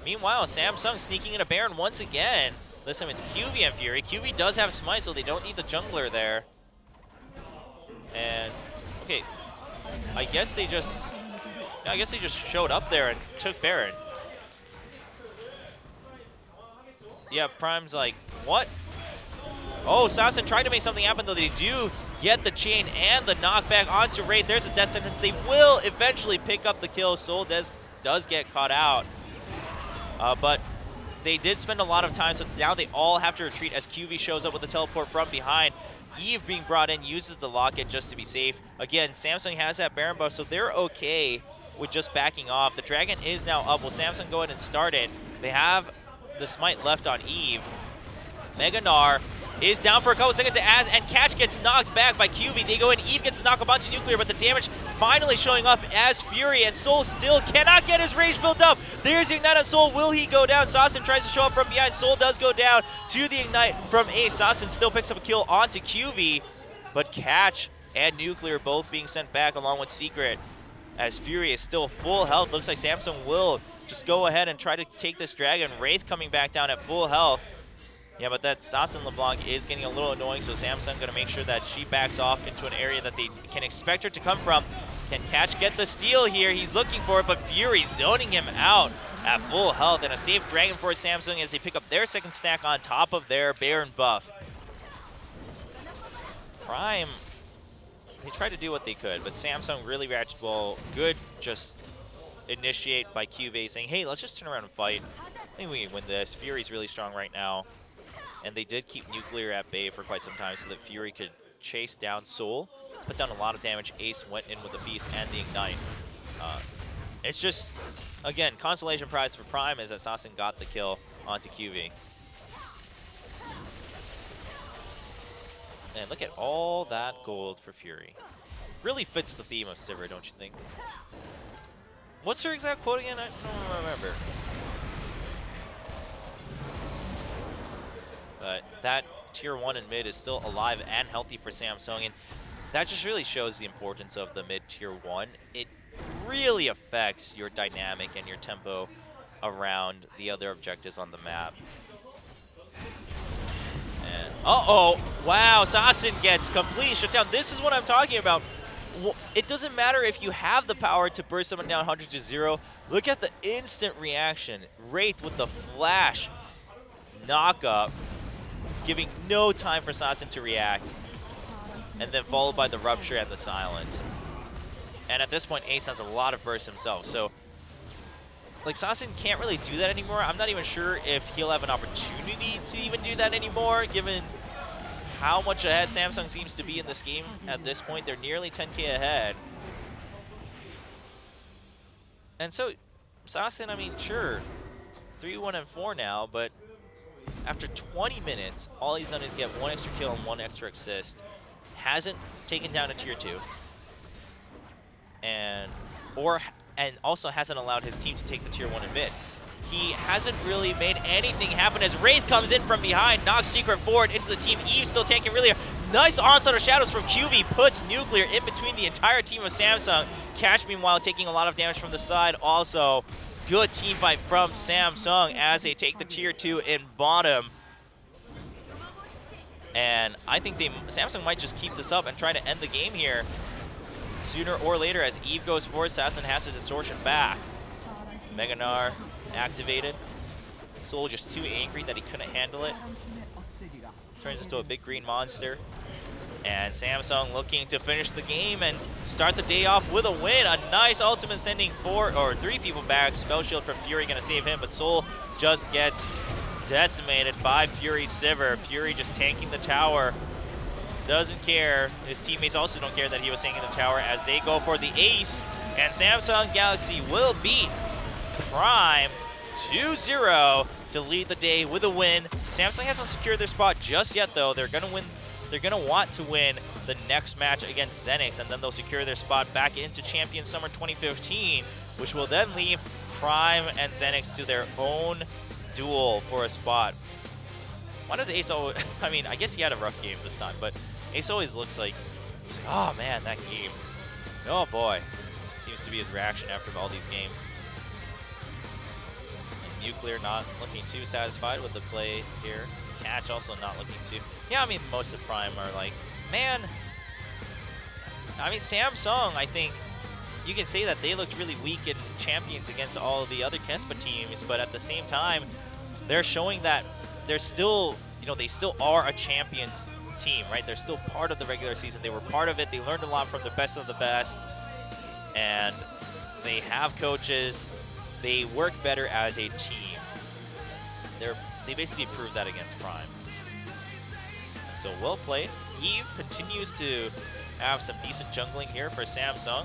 Meanwhile, Samsung sneaking in a Baron once again. Listen, it's QV and Fury. QV does have Smite, so they don't need the jungler there. And, okay, I guess they just showed up there and took Baron. Yeah, Prime's like, what? Oh, Sasin tried to make something happen, though. They do get the chain and the knockback onto Wraith. There's a death sentence. They will eventually pick up the kill. Soul does get caught out. But they did spend a lot of time, so now they all have to retreat as QV shows up with the teleport from behind. Eve being brought in uses the Locket just to be safe. Again, Samsung has that Baron buff, so they're okay with just backing off. The Dragon is now up. Will Samsung go ahead and start it? They have the Smite left on Eve. Mega Gnar is down for a couple seconds as and Catch gets knocked back by QV. They go in, Eve gets to knock a bunch of Nuclear, but the damage finally showing up as Fury, and Soul still cannot get his rage built up. There's the Ignite on Soul. Will he go down? Sasson tries to show up from behind. Soul does go down to the Ignite from Ace. Sasson still picks up a kill onto QV, but Catch and Nuclear both being sent back along with Secret as Fury is still full health. Looks like Samsung will just go ahead and try to take this Dragon. Wraith coming back down at full health. Yeah, but that Sasson LeBlanc is getting a little annoying, so Samsung going to make sure that she backs off into an area that they can expect her to come from. Can Catch get the steal here? He's looking for it, but Fury zoning him out at full health, and a safe Dragon for Samsung as they pick up their second stack on top of their Baron buff. Prime, they tried to do what they could, but Samsung really ratchet ball. Good just initiate by QV saying, hey, let's just turn around and fight. I think we can win this. Fury's really strong right now. And they did keep Nuclear at bay for quite some time so that Fury could chase down Soul, put down a lot of damage. Ace went in with the Beast and the Ignite. It's just, again, consolation prize for Prime is that Sasson got the kill onto QV. And look at all that gold for Fury. Really fits the theme of Sivir, don't you think? What's her exact quote again? I don't remember. But that tier 1 and mid is still alive and healthy for Samsung, and that just really shows the importance of the mid tier 1. It really affects your dynamic and your tempo around the other objectives on the map. And wow, Sasson gets completely shut down. This is what I'm talking about. It doesn't matter if you have the power to burst someone down 100 to 0. Look at the instant reaction. Wraith with the flash knock up, giving no time for Sasson to react, and then followed by the Rupture and the Silence. And at this point, Ace has a lot of burst himself, so like Sasson can't really do that anymore. I'm not even sure if he'll have an opportunity to even do that anymore, given how much ahead Samsung seems to be in this game at this point. They're nearly 10K ahead. And so, Sasson, I mean, sure, 3-1-4 now, but after 20 minutes, all he's done is get 1 extra kill and 1 extra assist. Hasn't taken down a tier 2. And also hasn't allowed his team to take the tier 1 in mid. He hasn't really made anything happen as Wraith comes in from behind, knocks Secret forward into the team. Eve still taking really nice onslaught of shadows from QV, puts Nuclear in between the entire team of Samsung. Catch, meanwhile, taking a lot of damage from the side. Also, good team fight from Samsung as they take the tier 2 in bottom. And I think Samsung might just keep this up and try to end the game here sooner or later as Eve goes forward. Sasson has a distortion back. Mega Gnar activated. Soul just too angry that he couldn't handle it. Turns into a big green monster. And Samsung looking to finish the game and start the day off with a win. A nice ultimate sending 3 people back. Spell Shield from Fury gonna save him, but Soul just gets decimated by Fury Sivir. Fury just tanking the tower. Doesn't care. His teammates also don't care that he was tanking the tower as they go for the ace. And Samsung Galaxy will beat Prime 2-0 to lead the day with a win. Samsung hasn't secured their spot just yet, though. They're gonna win. They're gonna want to win the next match against ZenX, and then they'll secure their spot back into Champion Summer 2015, which will then leave Prime and ZenX to their own duel for a spot. Why does Ace always, I mean, I guess he had a rough game this time, but Ace always looks like, he's like, oh man, that game. Oh boy. Seems to be his reaction after all these games. And Nuclear not looking too satisfied with the play here. Catch also not looking too. Yeah, I mean, most of Prime are like, man. I mean, Samsung, I think you can say that they looked really weak in Champions against all of the other Kespa teams, but at the same time, they're showing that they're still, you know, they still are a Champions team, right? They're still part of the regular season. They were part of it. They learned a lot from the best of the best, and they have coaches. They work better as a team. They basically proved that against Prime. So well played. Eve continues to have some decent jungling here for Samsung.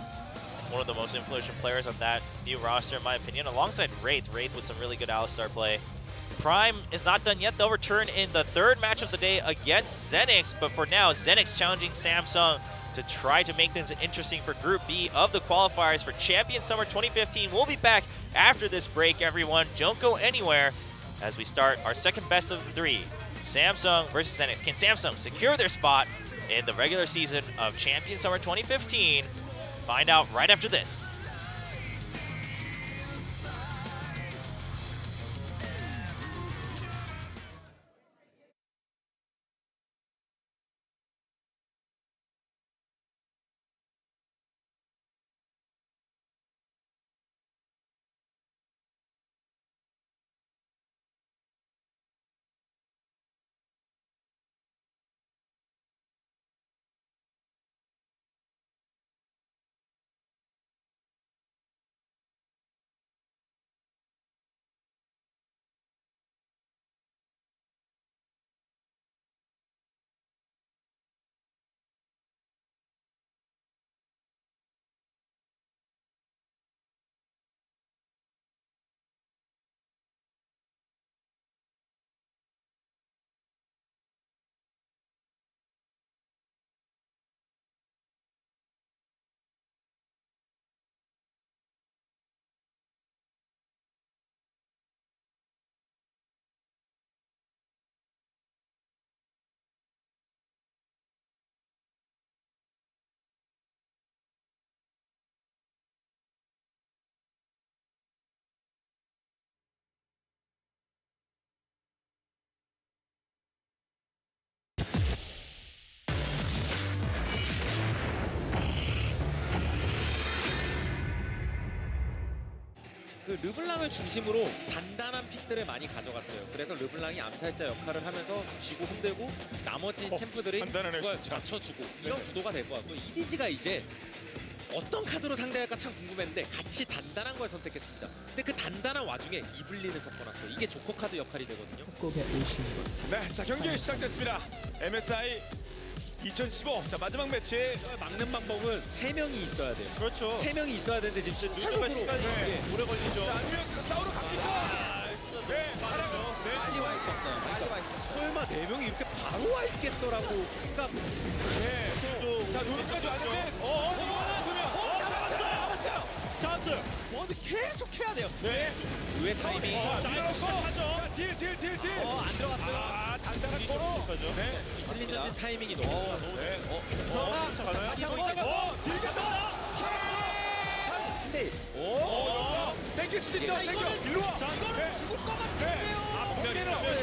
One of the most influential players on that new roster, in my opinion, alongside Wraith. Wraith with some really good Alistar play. Prime is not done yet. They'll return in the third match of the day against ZenX, but for now, ZenX challenging Samsung to try to make things interesting for Group B of the qualifiers for Champion Summer 2015. We'll be back after this break, everyone. Don't go anywhere as we start our second best of 3. Samsung versus ZenX. Can Samsung secure their spot in the regular season of Champion Summer 2015? Find out right after this. 그 르블랑을 중심으로 단단한 픽들을 많이 가져갔어요. 그래서 르블랑이 암살자 역할을 하면서 쥐고 흔들고 나머지 챔프들이 단단하네, 그걸 진짜. 맞춰주고 이런 구도가 될 것 같고 EDG가 이제 어떤 카드로 상대할까 참 궁금했는데 같이 단단한 걸 선택했습니다. 근데 그 단단한 와중에 이블린을 섞어놨어요. 이게 조커 카드 역할이 되거든요. 협곡에 오신 것을 네, 자 경기 시작됐습니다. MSI 2015. 자 마지막 매치. 막는 방법은 3명이 있어야 돼요. 그렇죠. 3명이 있어야 되는데 지금 순차적으로 시간이 예, 오래 걸리죠. 자 아니면 싸우러 갑니까? 네, 말하죠. 네, 빨리 와 있었어요. 빨리 와 있었어요. 설마 4명이 이렇게 바로 와 있겠어라고 생각. 네. 자 눈까지 왔는데. 잡았어요. 뭔데 계속 해야 돼요. 네. 의외 타이밍. 자, 딜. 안 들어갔어요. 아, 단단한 거로. 네. 틀린 전진 타이밍이 너무 좋았어요. 네. 들어가. 딜 갔다. 근데 땡길 수도 있죠. 땡겨. 일로 와. 네. 죽을 것 같은데요. 네. 아, 폭대는 없어요.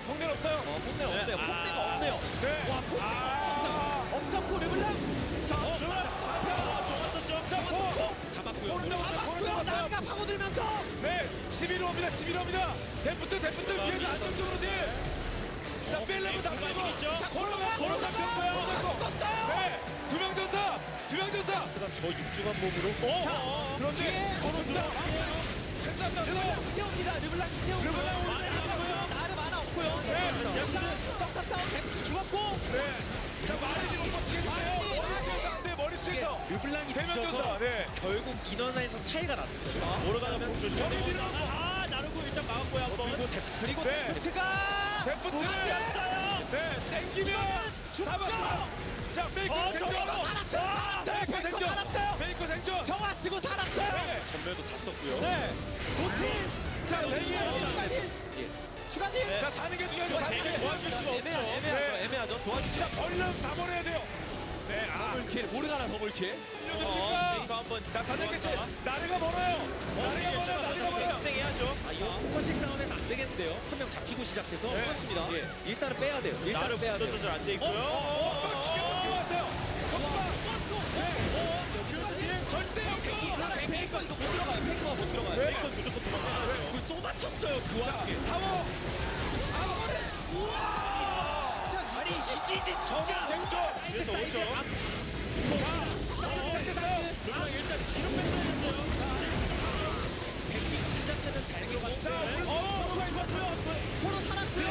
폭대는 없어요. 폭대가 없네요. 폭대가 없네요. 네. 와, 없었고 르블랑. 자, 좋았었죠. 잡았고요. 나가 파고들면서. 네. 11호 옵니다. 데프트 위에서 안정적으로지. 자, 뺄려면 나가고. 있죠. 코로 잡혔고요. 네. 두명 전사. 저 육중한 몸으로. 그런데 코로 르블랑 이세옵니다. 르블랑 이세옵니다. 나름 하나 없고요. 자, 점사 싸움 데프트 죽었고. 네. 자, 마린이 못 버티겠는데요. 머릿수에서. 르블랑이 세명 뒤져서 전사. 네. 결국 인원에서 차이가 났습니다. 오르가면 나르고 일단 막았고요 한번. 그리고 네. 데프트가 데프트. 네. 땡기면 잡았어. 자, 베이커 생존. 정화 쓰고 살았어요. 네. 전멸도 다 썼고요. 네. 노틸. 자, 추가 딜. 자, 사는 게 중요해요. 되게 도와줄 수가 없죠. 애매하죠. 도와주자. 자, 벌름 다 버려야 돼요. 네. 아, 더블킬. 모르가나 더블킬. 이거 한번. 자, 사냥개씨. 나르가 멀어요. 희생해야죠. 아, 이거 포커식 싸움에서 안 되겠는데요. 한 명 잡히고 시작해서. 네. 그렇습니다. 예, 일단은 빼야 돼요. 일단은 빼야 돼요. 조절 안돼 있고요. 기가 막히게 왔어요. 절대 페이커 이거 못 들어가요. 페이커가 못 들어가요. 베이컨 무조건 도망가야죠. 그걸 또 맞췄어요. 그 와중에. 타워. 아니, 이제 진짜. 그래서 오죠. 르블랑 일단 뒤로 뺐어야 됐어요. 그 자체는 잘 들어갔죠. 포로 살았고요.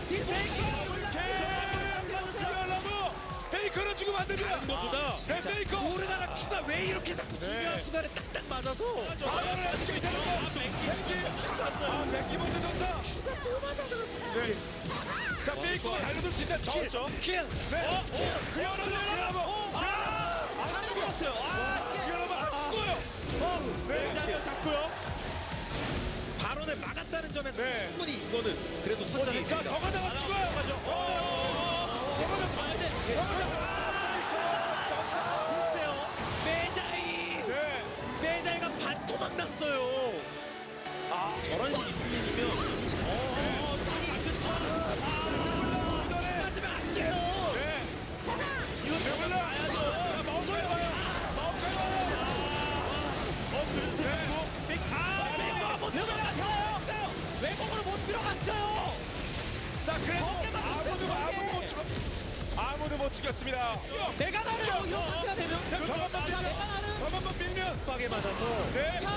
딜 페이커. 베이커는 죽으면 안 됩니다. 그거보다 네, 베이커. 오르가나 추가 아, 왜 이렇게 자꾸 중요한 순간에 딱딱 맞아서 SK 텔레콤 뱅기 먼저 줬다. 네. 자, 페이커가 달려들 수 있는 저었죠. 킬! 네. 잘해 보였어요. 네. 잡고요. 발언을 막았다는 점에서 네. 충분히 이거는 그래도 자, 선전했습니다. 더 가다가 죽어요. 매자이! 네. 매자이가 반토막 났어요. 저런 식이 풀리면 맞으면 안 돼요. 네. 이거 배불러. 자, 마우카이 봐요. 마우카이 봐요. 외국으로 못 들어갔어요. 외국으로 못 들어갔어요. 자, 그래도 아무도 못 죽였습니다. 내가 나래요. 이런 상태가 되면 자, 저만만 밀면 빡에 맞아서. 네. 자,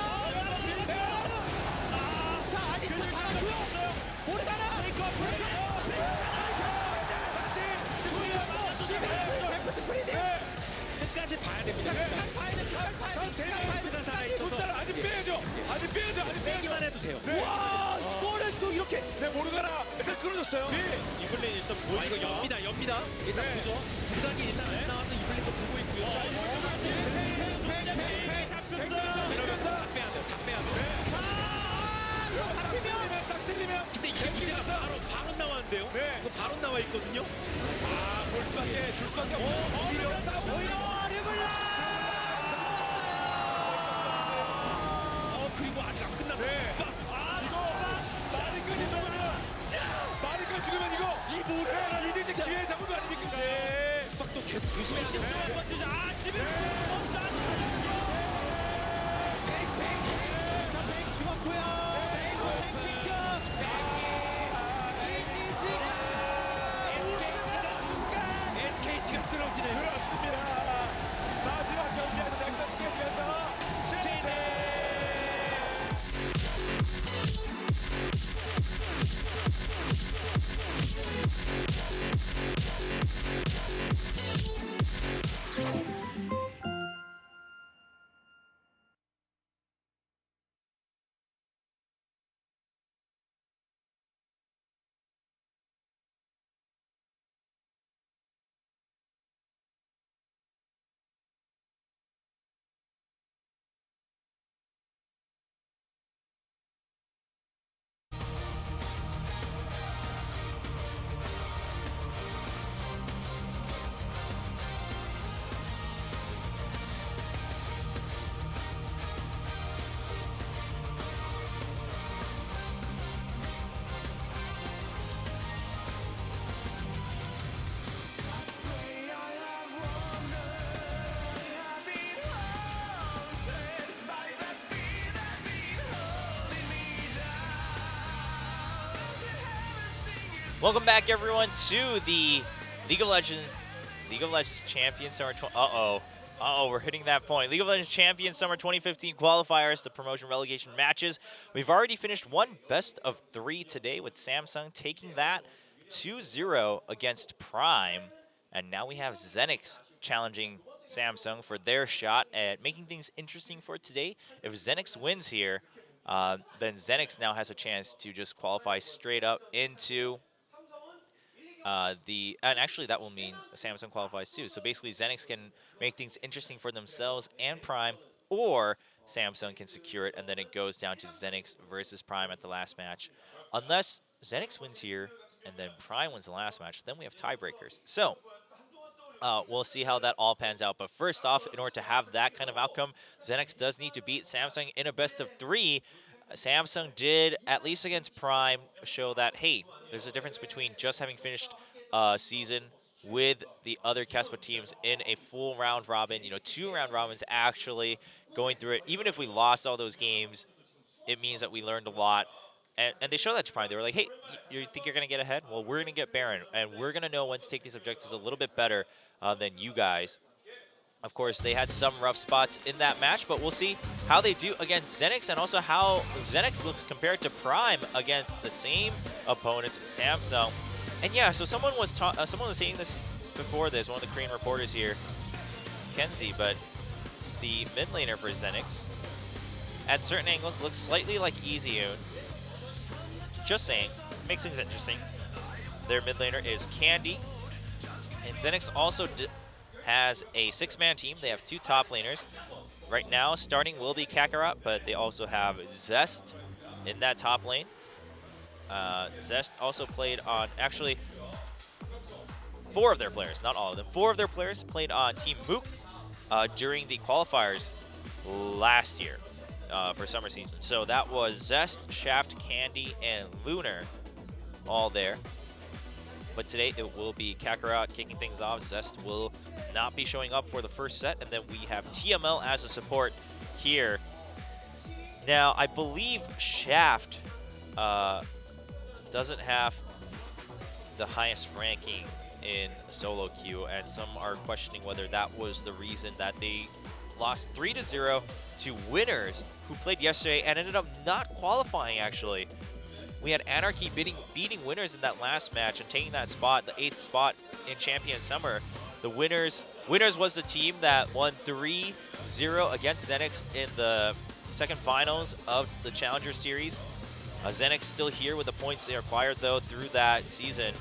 아리스 잘하고요. 모르가나. 데프트 프리드. 끝까지 봐야 됩니다. 봐야 됩니다. 숫자를 아직 빼야죠. 아직 빼야죠. 빼기만 해도 돼요. 네. 와, 이거를 또 이렇게. 네, 모르가나 일단 끌어줬어요. 이블린 일단 보이고 이거 엽니다. 일단 네. 보죠. 두각이 일단 안 나와서 이블린도 보고 있고요. 다 빼야 돼요. 다 빼야 돼요. 딱 틀리면 근데 이게 문제가 바로 나왔는데요. 네. 이거 바로 나와 있거든요. 볼 수밖에 없어. 오히려 르블라. 그리고 아직 안 끝났네. 네. 이거 마리까 죽으면 이거 이 모르가나 이제 기회 잡은 거 아닙니까? 네. 또 계속 조심해야 돼요. 집에 NKT가 쓰러지네요. 그렇습니다. 마지막 경기에서 넥서스 깨지면서 실제. Welcome back, everyone, to the League of Legends Champion Summer. We're hitting that point. League of Legends Champion Summer 2015 qualifiers, the promotion relegation matches. We've already finished one best of 3 today with Samsung taking that 2-0 against Prime, and now we have ZenX challenging Samsung for their shot at making things interesting for today. If ZenX wins here, then ZenX now has a chance to just qualify straight up into and actually that will mean Samsung qualifies too. So basically ZenX can make things interesting for themselves and Prime, or Samsung can secure it and then it goes down to ZenX versus Prime at the last match. Unless ZenX wins here and then Prime wins the last match, then we have tiebreakers. So we'll see how that all pans out. But first off, in order to have that kind of outcome, ZenX does need to beat Samsung in a best of 3. Samsung did, at least against Prime, show that, hey, there's a difference between just having finished a season with the other Kespa teams in a full round robin, 2 round robins actually going through it. Even if we lost all those games, it means that we learned a lot. And they showed that to Prime. They were like, hey, you think you're going to get ahead? Well, we're going to get Baron, and we're going to know when to take these objectives a little bit better than you guys. Of course, they had some rough spots in that match, but we'll see how they do against ZenX and also how ZenX looks compared to Prime against the same opponents, Samsung. And yeah, so someone was saying this before this, one of the Korean reporters here, Kenzie, but the mid laner for ZenX. At certain angles, looks slightly like Easyune. Just saying, makes things interesting. Their mid laner is Candy. And ZenX also has a 6-man team. They have 2 top laners. Right now, starting will be Kakarot, but they also have Zest in that top lane. Zest also played on, actually, 4 of their players, not all of them. 4 of their players played on Team Mook during the qualifiers last year for summer season. So that was Zest, Shaft, Candy, and Lunar all there. But today it will be Kakarot kicking things off. Zest will not be showing up for the first set, and then we have TML as a support here. Now, I believe Shaft doesn't have the highest ranking in solo queue, and some are questioning whether that was the reason that they lost 3-0 to Winners, who played yesterday and ended up not qualifying, actually. We had Anarchy beating Winners in that last match and taking that spot, the 8th spot in Champion Summer. The Winners was the team that won 3-0 against ZenX in the second finals of the Challenger Series. ZenX still here with the points they acquired, though, through that season.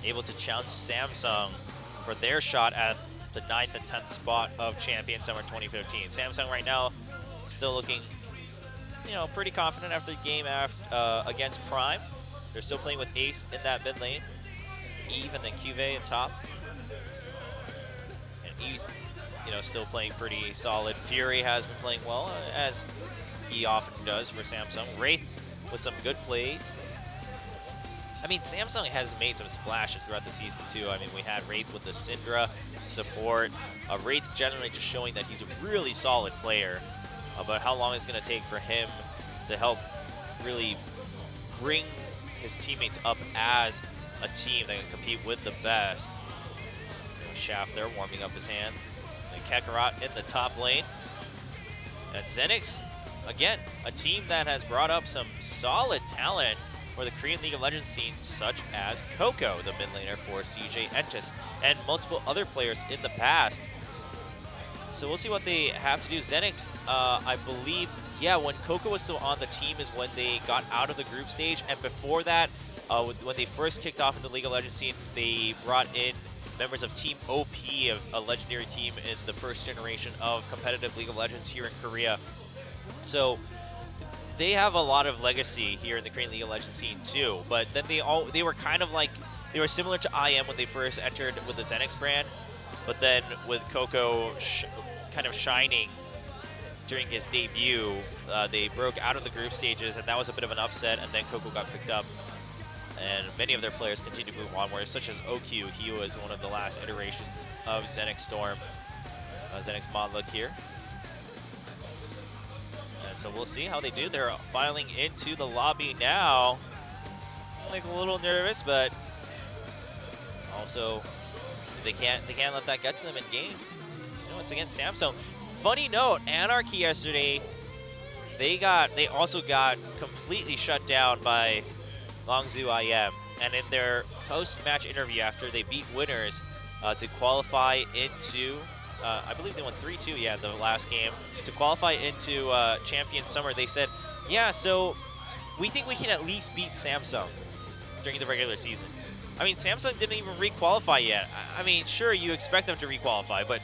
Able to challenge Samsung for their shot at the 9th and 10th spot of Champion Summer 2015. Samsung right now still looking, you know, pretty confident after the game against Prime. They're still playing with Ace in that mid lane. Eve and then Cuvée in top. And Eve's, you know, still playing pretty solid. Fury has been playing well, as he often does for Samsung. Wraith with some good plays. I mean, Samsung has made some splashes throughout the season, too. I mean, we had Wraith with the Syndra support. Wraith generally just showing that he's a really solid player. But how long it's going to take for him to help really bring his teammates up as a team that can compete with the best. Shaft there warming up his hands. And Kakarot in the top lane. And ZenX, again, a team that has brought up some solid talent for the Korean League of Legends scene, such as Coco, the mid laner for CJ Entus, and multiple other players in the past. So we'll see what they have to do. ZenX, I believe, yeah, when Coco was still on the team is when they got out of the group stage. And before that, when they first kicked off in the League of Legends scene, they brought in members of Team OP, a legendary team in the first generation of competitive League of Legends here in Korea. So they have a lot of legacy here in the Korean League of Legends scene too. But then they were kind of like, they were similar to IM when they first entered with the ZenX brand. But then with Coco kind of shining during his debut, they broke out of the group stages, and that was a bit of an upset, and then Coco got picked up. And many of their players continue to move onwards, such as OQ. He was one of the last iterations of ZenX Storm. ZenX Modlook here. And so we'll see how they do. They're filing into the lobby now. Like a little nervous, but also they can't let that get to them in game. You know, it's against Samsung. Funny note, Anarchy yesterday, they also got completely shut down by Longzhu IM. And in their post-match interview after they beat Winners to qualify into, I believe they won 3-2, yeah, the last game. To qualify into Champion Summer, they said, yeah, so we think we can at least beat Samsung during the regular season. I mean, Samsung didn't even re-qualify yet. I mean, sure, you expect them to re-qualify, but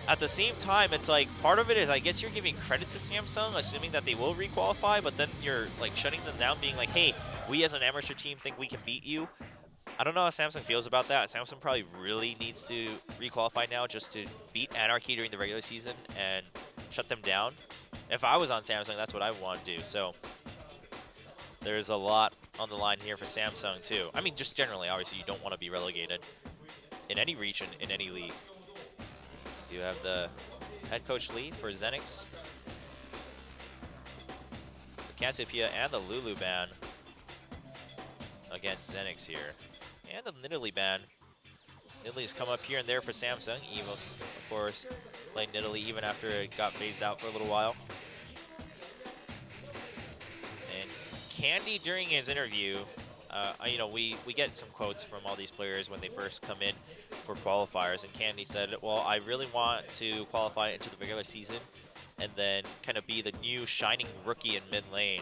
at the same time, it's like, part of it is, I guess you're giving credit to Samsung, assuming that they will re-qualify, but then you're like shutting them down, being like, hey, we as an amateur team think we can beat you. I don't know how Samsung feels about that. Samsung probably really needs to re-qualify now just to beat Anarchy during the regular season and shut them down. If I was on Samsung, that's what I would want to do. So there's a lot on the line here for Samsung too. I mean, just generally, obviously, you don't want to be relegated in any region, in any league. Do you have the head coach Lee for ZenX? The Cassiopeia and the Lulu ban against ZenX here. And the Nidalee ban. Nidalee's come up here and there for Samsung. Evos, of course, playing Nidalee even after it got phased out for a little while. And Candy, during his interview, you know, we get some quotes from all these players when they first come in. for qualifiers, and Candy said, well, I really want to qualify into the regular season and then kind of be the new shining rookie in mid lane.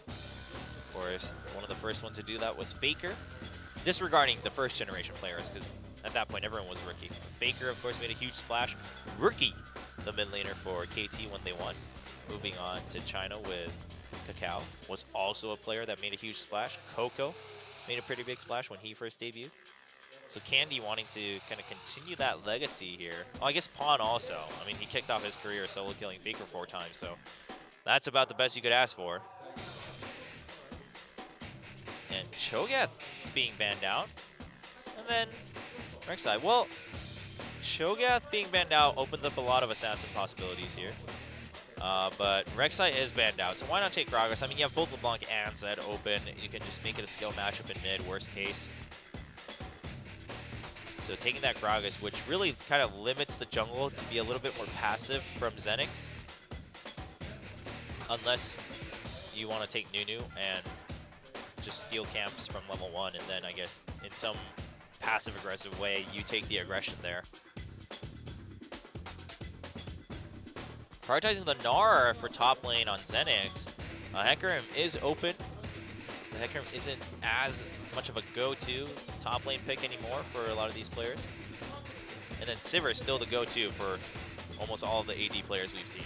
Of course, one of the first ones to do that was FLICKR, disregarding the first generation players, because at that point everyone was rookie. FLICKR, of course, made a huge splash. Rookie, the mid laner for KT when they won. Moving on to China with Kakao, was also a player that made a huge splash. Coco made a pretty big splash when he first debuted. So Candy wanting to kind of continue that legacy here. Oh, I guess Pawn also. I mean, he kicked off his career solo killing FLICKR 4 times, so that's about the best you could ask for. And Cho'Gath being banned out. And then Rek'Sai. Well, Cho'Gath being banned out opens up a lot of assassin possibilities here. But Rek'Sai is banned out, so why not take Gragas? I mean, you have both LeBlanc and Zed open. You can just make it a skill matchup in mid, worst case. So taking that Gragas, which really kind of limits the jungle to be a little bit more passive from ZenX. Unless you want to take Nunu and just steal camps from level 1, and then I guess in some passive-aggressive way, you take the aggression there. Prioritizing the Gnar for top lane on ZenX. Hecarim is open. The Hecarim isn't as much of a go-to top lane pick anymore for a lot of these players. And then Sivir is still the go-to for almost all of the AD players we've seen.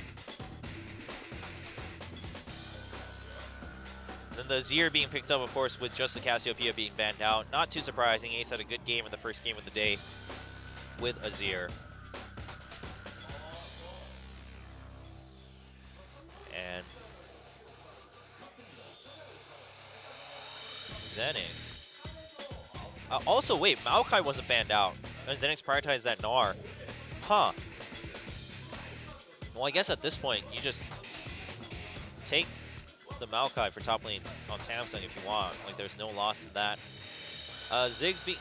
Then the Azir being picked up, of course, with just the Cassiopeia being banned out. Not too surprising. Ace had a good game in the first game of the day with Azir. And ZenX. Also, wait, Maokai wasn't banned out. And ZenX prioritized that Gnar. Huh. Well, I guess at this point, you just take the Maokai for top lane on Samsung if you want. Like, there's no loss in that. Ziggs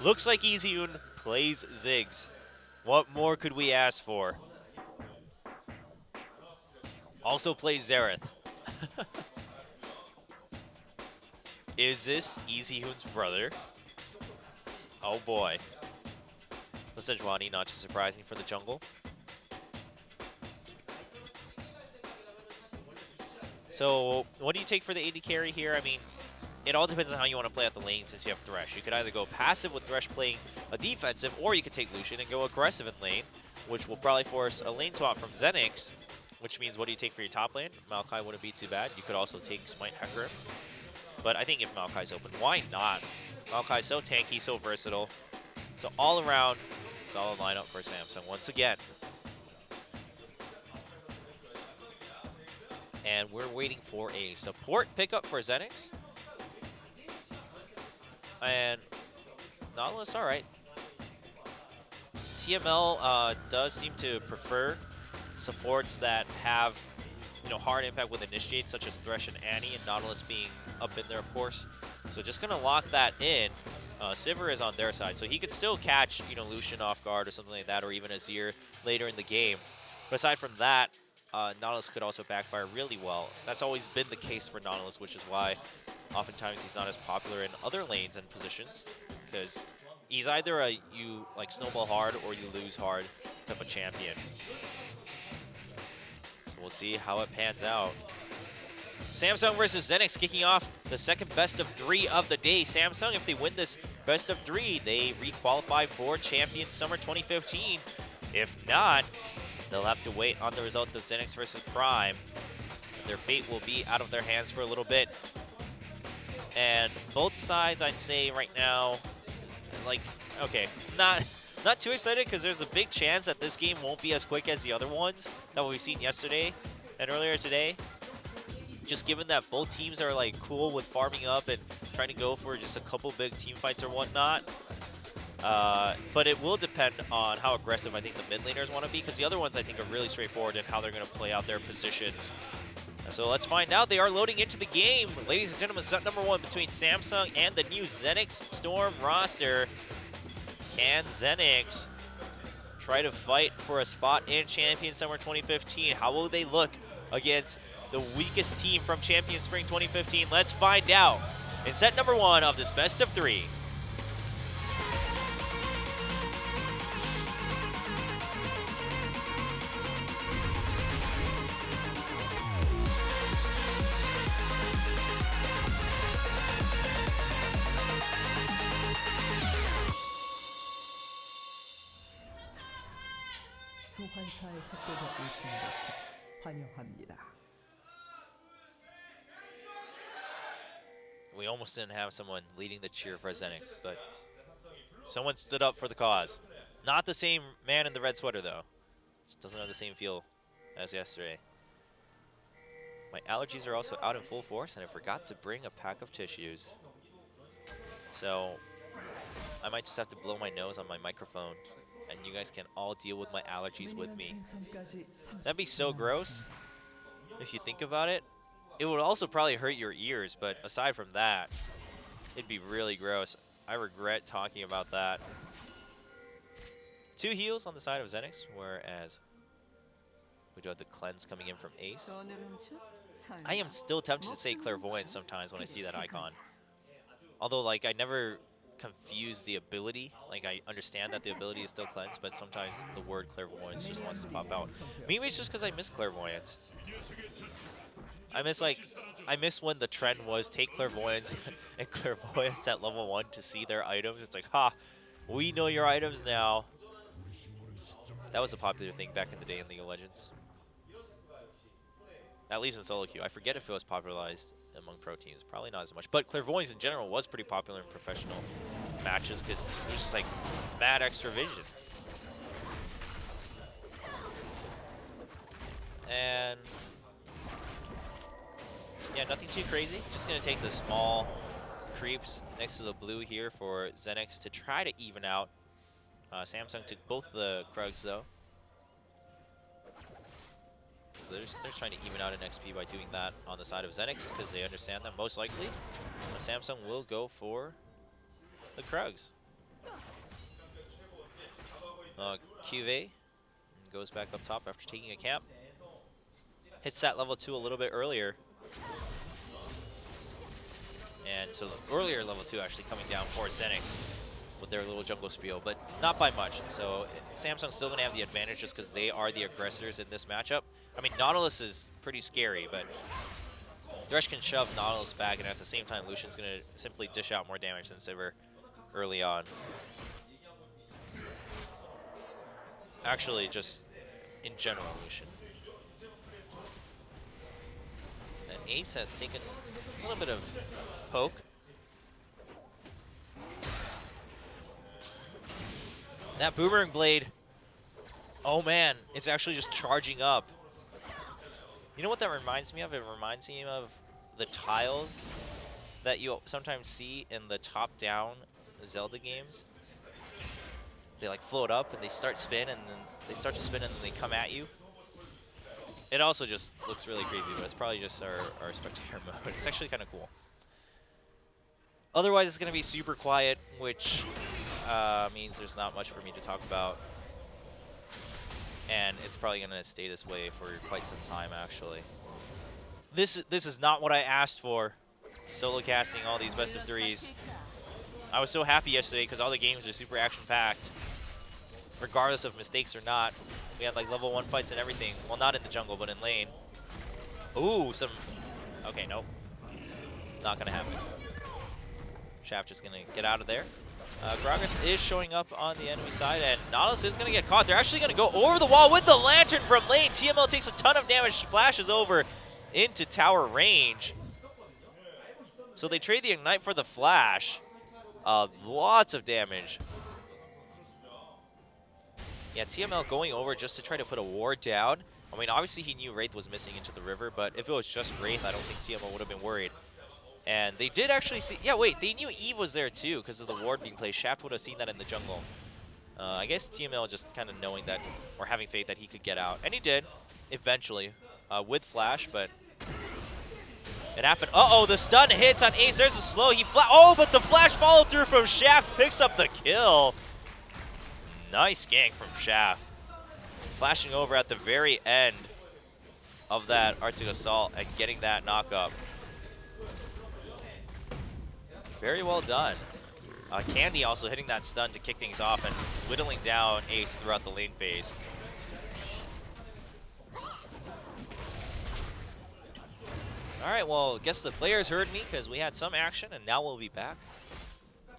looks like EasyUn plays Ziggs. What more could we ask for? Also plays Xerath. Is this EasyUn's brother? Oh boy. The Sejuani, not too surprising for the jungle. So, what do you take for the AD carry here? I mean, it all depends on how you want to play out the lane since you have Thresh. You could either go passive with Thresh playing a defensive, or you could take Lucian and go aggressive in lane, which will probably force a lane swap from ZenX, which means what do you take for your top lane? Maokai wouldn't be too bad. You could also take Smite Hecarim. But I think if Maokai's open, why not? Maokai's so tanky, so versatile. So all around, solid lineup for Samsung once again. And we're waiting for a support pickup for ZenX. And Nautilus, all right. TML does seem to prefer supports that have, hard impact with initiate, such as Thresh and Annie, and Nautilus being up in there, of course. So just gonna lock that in. Sivir is on their side, so he could still catch, Lucian off guard or something like that, or even Azir later in the game. But aside from that, Nautilus could also backfire really well. That's always been the case for Nautilus, which is why oftentimes he's not as popular in other lanes and positions, because he's either you snowball hard or you lose hard type of champion. So we'll see how it pans out. Samsung versus ZenX kicking off the second best of 3 of the day. Samsung, if they win this best of 3, they re-qualify for Champion Summer 2015. If not, they'll have to wait on the result of ZenX versus Prime. Their fate will be out of their hands for a little bit. And both sides, I'd say right now, okay, not too excited because there's a big chance that this game won't be as quick as the other ones that we've seen yesterday and earlier today. Just given that both teams are cool with farming up and trying to go for just a couple big team fights or whatnot. But it will depend on how aggressive I think the mid laners want to be, because the other ones I think are really straightforward in how they're going to play out their positions. So let's find out. They are loading into the game. Ladies and gentlemen, set number 1 between Samsung and the new ZenX Storm roster. Can ZenX try to fight for a spot in Champion Summer 2015? How will they look against the weakest team from Champion Spring 2015? Let's find out in set number 1 of this best of 3. 소환사의 협곡에 오신 것을 환영합니다. We almost didn't have someone leading the cheer for ZenX, but someone stood up for the cause. Not the same man in the red sweater, though. Just doesn't have the same feel as yesterday. My allergies are also out in full force, and I forgot to bring a pack of tissues. So I might just have to blow my nose on my microphone, and you guys can all deal with my allergies with me. That'd be so gross if you think about it. It would also probably hurt your ears, but aside from that, it'd be really gross. I regret talking about that. 2 heals on the side of ZenX, whereas we do have the cleanse coming in from Ace. I am still tempted to say clairvoyance sometimes when I see that icon. Although, like, I never confuse the ability. Like, I understand that the ability is still cleanse, but sometimes the word clairvoyance just wants to pop out. Maybe it's just because I miss clairvoyance. I miss when the trend was take clairvoyance and clairvoyance at level 1 to see their items. It's like, ha, we know your items now. That was a popular thing back in the day in League of Legends. At least in solo queue. I forget if it was popularized among pro teams. Probably not as much. But clairvoyance in general was pretty popular in professional matches because it was just like mad extra vision. And yeah, nothing too crazy. Just going to take the small creeps next to the blue here for ZenX to try to even out. Samsung took both the Krugs, though. So they're just trying to even out an XP by doing that on the side of ZenX because they understand that most likely Samsung will go for the Krugs. QV goes back up top after taking a camp. Hits that level 2 a little bit earlier. And so the earlier level 2 actually coming down for ZenX with their little jungle spiel, but not by much. So Samsung's still going to have the advantage just because they are the aggressors in this matchup. I mean, Nautilus is pretty scary, but Thresh can shove Nautilus back, and at the same time, Lucian's going to simply dish out more damage than Sivir early on. Actually, just in general, Lucian. And Ace has taken a little bit of poke. That Boomerang Blade, oh man, it's actually just charging up. You know what that reminds me of? It reminds me of the tiles that you sometimes see in the top-down Zelda games. They like float up and they start spin, and then they start to spin and then they come at you. It also just looks really creepy, but it's probably just our spectator mode. It's actually kind of cool. Otherwise, it's going to be super quiet, which means there's not much for me to talk about. And it's probably going to stay this way for quite some time, actually. This is not what I asked for. Solo casting all these best of 3s. I was so happy yesterday because all the games are super action-packed. Regardless of mistakes or not. We had like level 1 fights and everything. Well, not in the jungle, but in lane. Ooh, some... Okay, nope. Not going to happen. Shaft just going to get out of there. Gragas is showing up on the enemy side, and Nautilus is going to get caught. They're actually going to go over the wall with the lantern from lane. TML takes a ton of damage, flashes over into tower range. So they trade the Ignite for the flash. Lots of damage. Yeah, TML going over just to try to put a ward down. I mean, obviously he knew Wraith was missing into the river, but if it was just Wraith, I don't think TML would have been worried. And they did actually see... Yeah, wait, they knew Eve was there too because of the ward being played. Shaft would have seen that in the jungle. I guess TML just kind of knowing that, or having faith that he could get out. And he did, eventually, with Flash, but... It happened. Uh-oh, the stun hits on Ace. There's a slow. Oh, but the Flash follow through from Shaft picks up the kill. Nice gank from Shaft. Flashing over at the very end of that Arctic Assault and getting that knock up. Very well done. Candy also hitting that stun to kick things off and whittling down Ace throughout the lane phase. All right, well, guess the players heard me because we had some action, and now we'll be back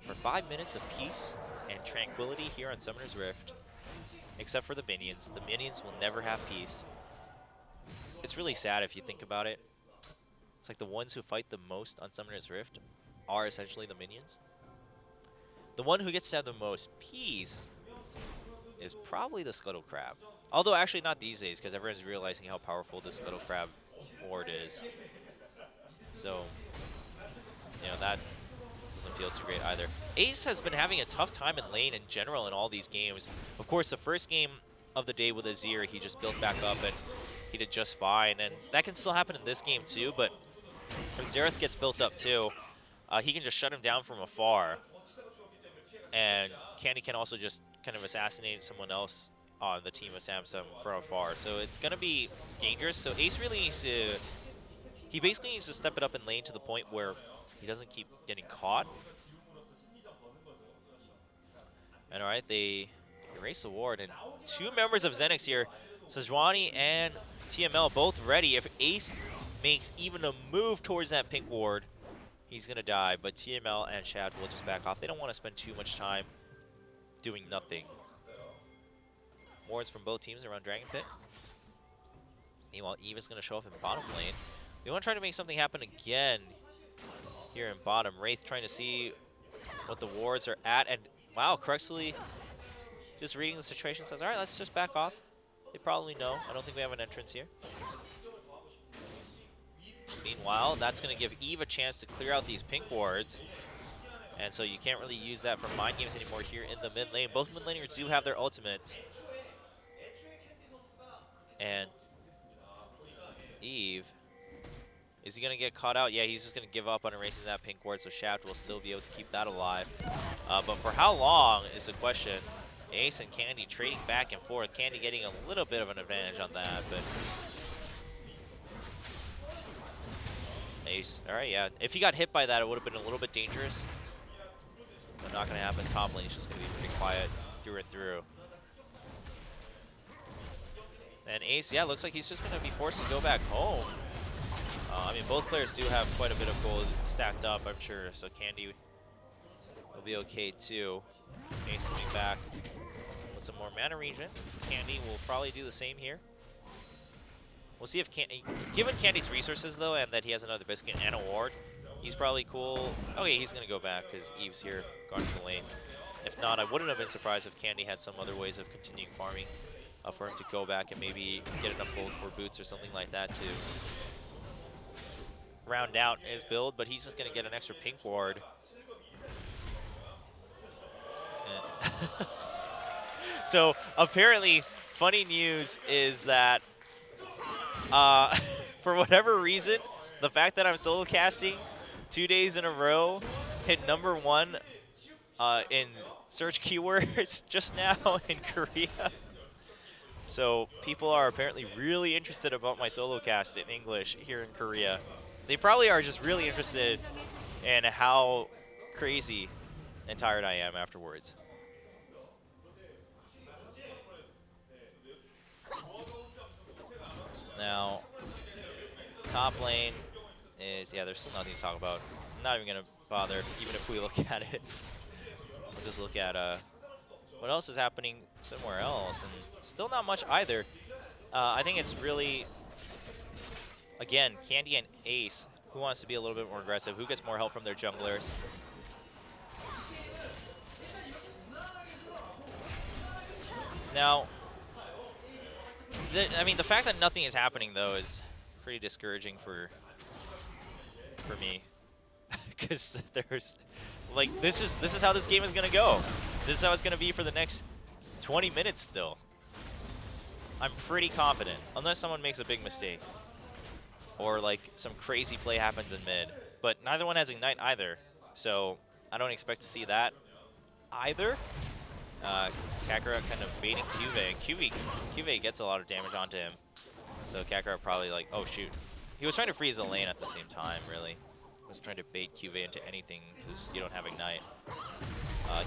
for 5 minutes of peace and tranquility here on Summoner's Rift. except for the minions. The minions will never have peace. It's really sad if you think about it. It's like the ones who fight the most on Summoner's Rift are essentially the minions. The one who gets to have the most peace is probably the Scuttle Crab. Although actually not these days, because everyone's realizing how powerful the Scuttle Crab ward is. So, you know, that doesn't feel too great either. Ace has been having a tough time in lane in general in all these games. Of course, the first game of the day with Azir, he just built back up and he did just fine. And that can still happen in this game too, but if Xerath gets built up too, he can just shut him down from afar. And Candy can also just kind of assassinate someone else on the team of Samsung from afar. So it's going to be dangerous. So Ace really needs to... He basically needs to step it up in lane to the point where he doesn't keep getting caught. And alright, they erase the ward. And two members of ZenX here, Sejuani and TML, both ready. If Ace makes even a move towards that pink ward, he's going to die. But TML and Shaft will just back off. They don't want to spend too much time doing nothing. Wards from both teams around Dragon Pit. Meanwhile, Eve is going to show up in bottom lane. We want to try to make something happen again here in bottom. Wraith trying to see what the wards are at. And wow, correctly just reading the situation says, all right, let's just back off. They probably know. I don't think we have an entrance here. Meanwhile, that's going to give Eve a chance to clear out these pink wards. And so you can't really use that for mind games anymore here in the mid lane. Both mid laners do have their ultimates. And Eve, is he going to get caught out? Yeah, he's just going to give up on erasing that pink ward, so Shaft will still be able to keep that alive. But for how long is the question. Ace and Candy trading back and forth. Candy getting a little bit of an advantage on that, but Ace, all right, yeah. If he got hit by that, it would have been a little bit dangerous. But not going to happen. Top lane is just going to be pretty quiet through and through. And Ace, yeah, looks like he's just going to be forced to go back home. I mean, both players do have quite a bit of gold stacked up, I'm sure. So Candy will be okay too. Ace coming back with some more mana regen. Candy will probably do the same here. We'll see if Candy, given Candy's resources though, and that he has another biscuit and a ward, he's probably cool. Okay, he's going to go back because Eve's here guarding the lane. If not, I wouldn't have been surprised if Candy had some other ways of continuing farming for him to go back and maybe get enough gold for boots or something like that to round out his build, but he's just going to get an extra pink ward. So apparently, funny news is that for whatever reason, the fact that I'm solo casting 2 days in a row hit #1 in search keywords just now in Korea. So people are apparently really interested about my solo cast in English here in Korea. They probably are just really interested in how crazy and tired I am afterwards. Now, top lane is, yeah, there's still nothing to talk about. I'm not even going to bother, even if we look at it. We'll just look at what else is happening somewhere else, and still not much either. I think it's really, again, Candy and Ace. Who wants to be a little bit more aggressive? Who gets more help from their junglers? Now, I mean, the fact that nothing is happening though is pretty discouraging for me, because there's like this is how this game is gonna go. This is how it's gonna be for the next 20 minutes still. I'm pretty confident, unless someone makes a big mistake or like some crazy play happens in mid. But neither one has Ignite either, so I don't expect to see that either. Kakarot kind of baiting QV. QV gets a lot of damage onto him. So Kakarot probably like, oh shoot. He was trying to freeze the lane at the same time, really. He was trying to bait QV into anything because you don't have Ignite.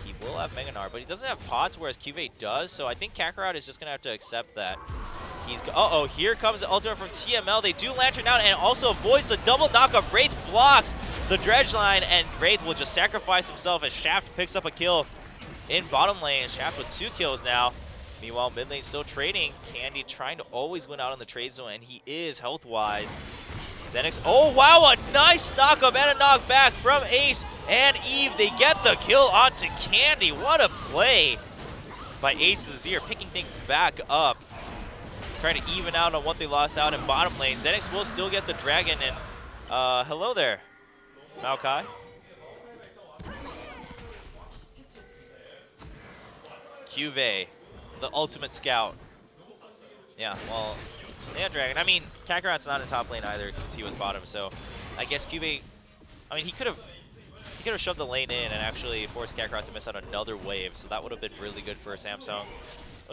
He will have Mega Gnar, but he doesn't have pots, whereas QV does. So I think Kakarot is just going to have to accept that. He's uh-oh, here comes the ultimate from TML. They do Lantern out and also avoids the double knockup. Wraith blocks the dredge line, and Wraith will just sacrifice himself as Shaft picks up a kill in bottom lane. Shaft with 2 kills now. Meanwhile, mid lane still trading. Candy trying to always win out on the trade zone, and he is health-wise. ZenX, oh wow, a nice knock-up and a knockback from Ace and Eve. They get the kill onto Candy. What a play by Ace Azir, picking things back up. Trying to even out on what they lost out in bottom lane. ZenX will still get the dragon, and hello there, Maokai. Cuvée, the ultimate scout. Yeah, well, they had dragon. I mean, Kakarot's not in top lane either since he was bottom, so I guess Cuvée, I mean, he could have shoved the lane in and actually forced Kakarot to miss out another wave, so that would have been really good for Samsung.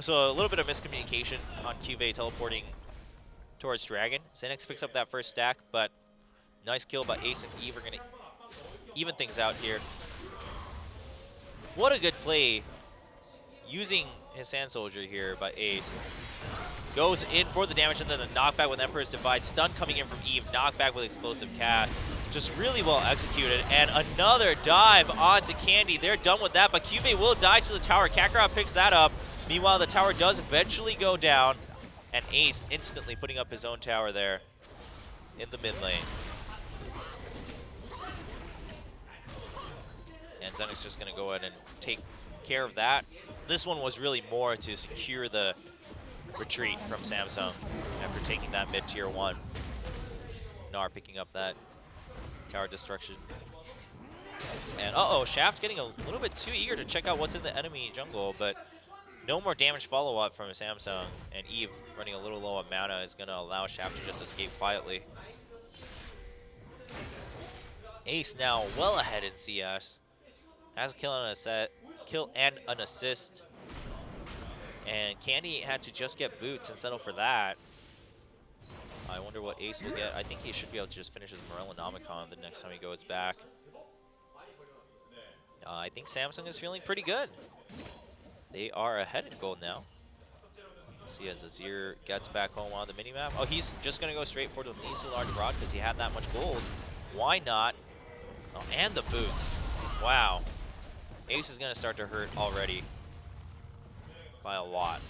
So a little bit of miscommunication on Cuvée teleporting towards dragon. ZenX picks up that first stack, but nice kill by Ace and Eve are going to even things out here. What a good play using his Sand Soldier here by Ace. Goes in for the damage and then the knockback with Emperor's Divide. Stun coming in from Eve. Knockback with Explosive Cast. Just really well executed. And another dive onto Candy. They're done with that, but Cuvée will die to the tower. Kakarot picks that up. Meanwhile, the tower does eventually go down. And Ace instantly putting up his own tower there in the mid lane. And ZenX just going to go ahead and take care of that. This one was really more to secure the retreat from Samsung after taking that mid-tier 1. Gnar picking up that tower destruction. And uh-oh, Shaft getting a little bit too eager to check out what's in the enemy jungle, but no more damage follow-up from Samsung, and Eve running a little low on mana is going to allow Shaft to just escape quietly. Ace now well ahead in CS. Has a kill and an assist. And Candy had to just get boots and settle for that. I wonder what Ace will get. I think he should be able to just finish his Morellonomicon the next time he goes back. I think Samsung is feeling pretty good. They are ahead in gold now. See as Azir gets back home on the minimap. Oh, he's just going to go straight for the Nisu large rod because he had that much gold. Why not? Oh, and the boots. Wow. Ace is going to start to hurt already by a lot.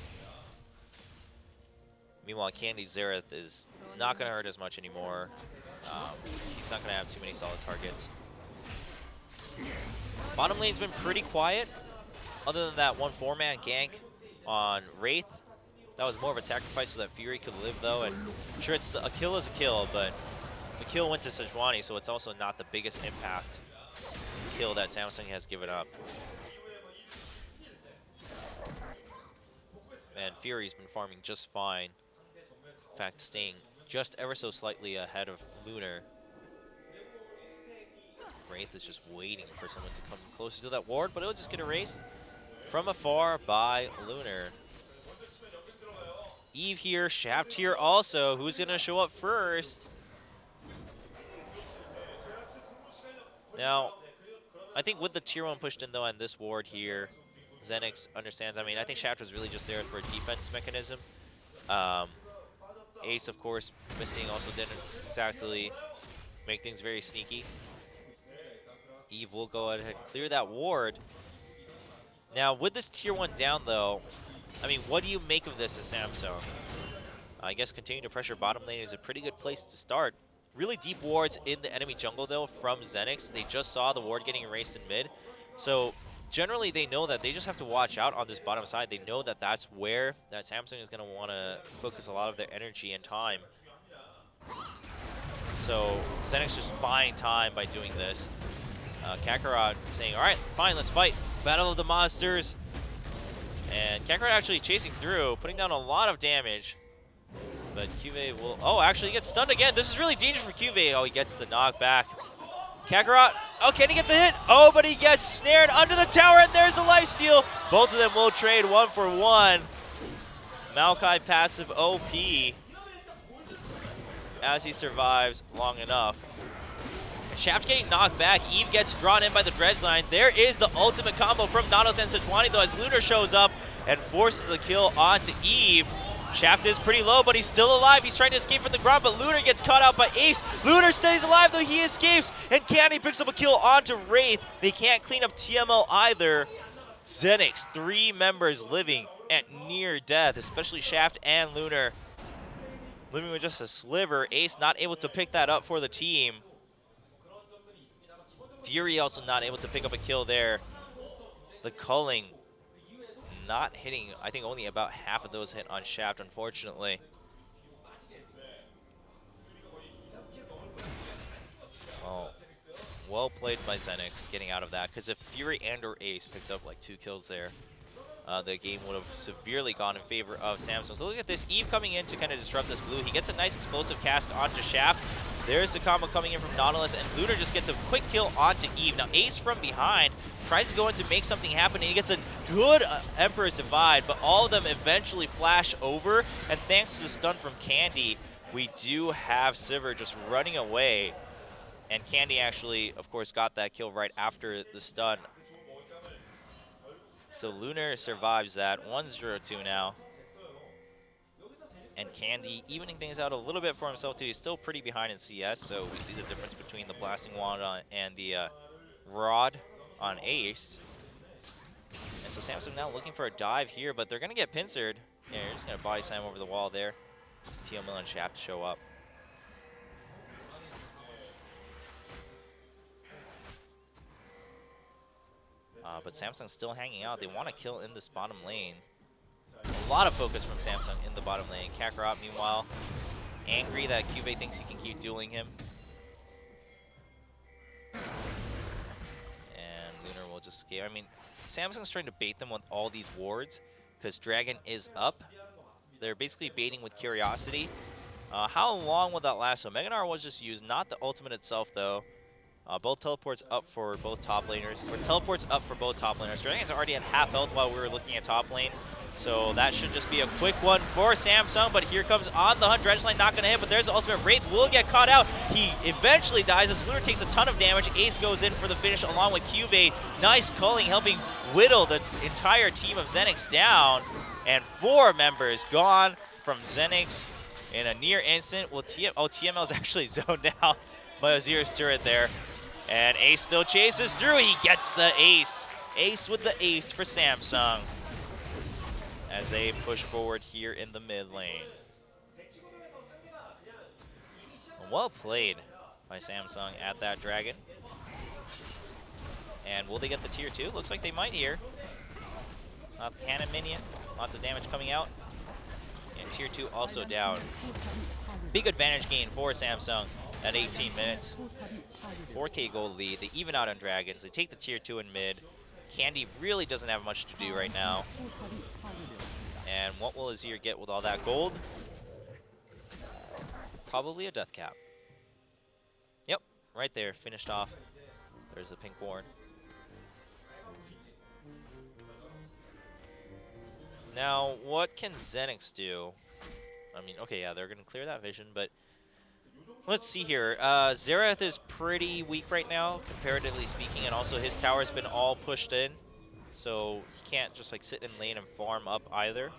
Meanwhile, Candy Xerath is not going to hurt as much anymore. He's not going to have too many solid targets. Bottom lane's been pretty quiet, other than that one 4-man gank on Wraith. That was more of a sacrifice so that Fury could live, though. And sure, it's a kill is a kill, but the kill went to Sejuani, so it's also not the biggest impact kill that Samsung has given up. And Fury's been farming just fine. In fact, staying just ever so slightly ahead of Lunar. Wraith is just waiting for someone to come closer to that ward, but it'll just get erased from afar by Lunar. Eve here, Shaft here also. Who's going to show up first? Now, I think with the tier 1 pushed in, though, and this ward here, ZenX understands. I mean, I think Shaft was really just there for a defense mechanism. Ace, of course, missing also didn't exactly make things very sneaky. Eve will go ahead and clear that ward. Now, with this tier 1 down, though, I mean, what do you make of this as Samsung? I guess continuing to pressure bottom lane is a pretty good place to start. Really deep wards in the enemy jungle, though, from ZenX. They just saw the ward getting erased in mid. So, generally, they know that they just have to watch out on this bottom side. They know that that's where that Samsung is going to want to focus a lot of their energy and time. So, ZenX just buying time by doing this. Kakarot saying, all right, fine, let's fight. Battle of the monsters. And Kakarot actually chasing through, putting down a lot of damage. But Cuvée will... Oh, actually he gets stunned again. This is really dangerous for Cuvée. Oh, he gets the knockback. Kakarot. Oh, can he get the hit? Oh, but he gets snared under the tower, and there's a lifesteal. Both of them will trade 1 for 1. Maokai passive OP as he survives long enough. Shaft getting knocked back. Eve gets drawn in by the dredge line. There is the ultimate combo from Nautilus and Sejuani, though, as Lunar shows up and forces a kill onto Eve. Shaft is pretty low, but he's still alive. He's trying to escape from the ground, but Lunar gets caught out by Ace. Lunar stays alive, though. He escapes, and Candy picks up a kill onto Wraith. They can't clean up TML either. ZenX, 3 members living, at near death, especially Shaft and Lunar. Living with just a sliver. Ace not able to pick that up for the team. Fury also not able to pick up a kill there. The culling not hitting. I think only about half of those hit on Shaft, unfortunately. Well played by ZenX getting out of that, because if Fury and or Ace picked up like 2 kills there, the game would have severely gone in favor of Samsung. So look at this, Eve coming in to kind of disrupt this blue. He gets a nice explosive cast onto Shaft. There's the combo coming in from Nautilus, and Lunar just gets a quick kill onto Eve. Now Ace from behind tries to go in to make something happen, and he gets a good Emperor's Divide, but all of them eventually flash over, and thanks to the stun from Candy, we do have Sivir just running away. And Candy actually, of course, got that kill right after the stun. So Lunar survives that. 1-0-2 now. And Candy evening things out a little bit for himself, too. He's still pretty behind in CS, so we see the difference between the Blasting Wand and the Rod on Ace. And so Samsung now looking for a dive here, but they're going to get pincered. Yeah, you're just going to body slam over the wall there. It's TML and Shaft to show up. But Samsung's still hanging out. They want to kill in this bottom lane. A lot of focus from Samsung in the bottom lane. Kakarot, meanwhile, angry that Cuvée thinks he can keep dueling him. And Lunar will just escape. I mean, Samsung's trying to bait them with all these wards because Dragon is up. They're basically baiting with Curiosity. How long will that last? So Meganar was just used, not the ultimate itself, though. Both teleports up for both top laners. Dragon's already at half health while we were looking at top lane. So that should just be a quick one for Samsung. But here comes On the Hunt. Dredge Line not going to hit, but there's the ultimate. Wraith will get caught out. He eventually dies as Lunar takes a ton of damage. Ace goes in for the finish along with Cuvée. Nice culling, helping whittle the entire team of ZenX down. And 4 members gone from ZenX in a near instant. Well, TML's actually zoned out by Azir's turret there. And Ace still chases through. He gets the ace. Ace with the ace for Samsung as they push forward here in the mid lane. Well played by Samsung at that Dragon. And will they get the tier 2? Looks like they might here. Cannon minion. Lots of damage coming out. And tier 2 also down. Big advantage gain for Samsung at 18 minutes. 4K gold lead. They even out on Dragons. They take the tier 2 in mid. Candy really doesn't have much to do right now. And what will Azir get with all that gold? Probably a death cap. Yep, right there, finished off. There's the pink ward. Now, what can ZenX do? I mean, okay, yeah, they're going to clear that vision, but let's see here. Xerath is pretty weak right now, comparatively speaking, and also his tower's been all pushed in, so he can't just like sit in lane and farm up either.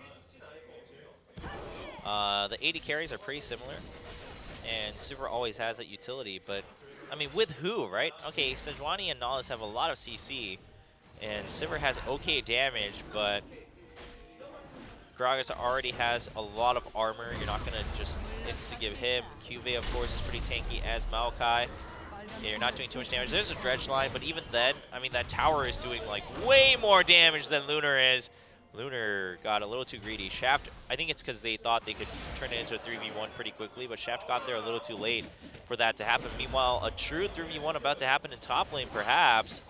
The AD carries are pretty similar, and Super always has that utility, but I mean, with who, right? Okay, Sejuani and Nautilus have a lot of CC, and Sivir has okay damage, but Gragas already has a lot of armor. You're not going to just insta-give him. Cuvée, of course, is pretty tanky as Maokai. Yeah, you're not doing too much damage. There's a Dredge line, but even then, I mean, that tower is doing, like, way more damage than Lunar is. Lunar got a little too greedy. Shaft, I think it's because they thought they could turn it into a 3v1 pretty quickly, but Shaft got there a little too late for that to happen. Meanwhile, a true 3v1 about to happen in top lane, perhaps.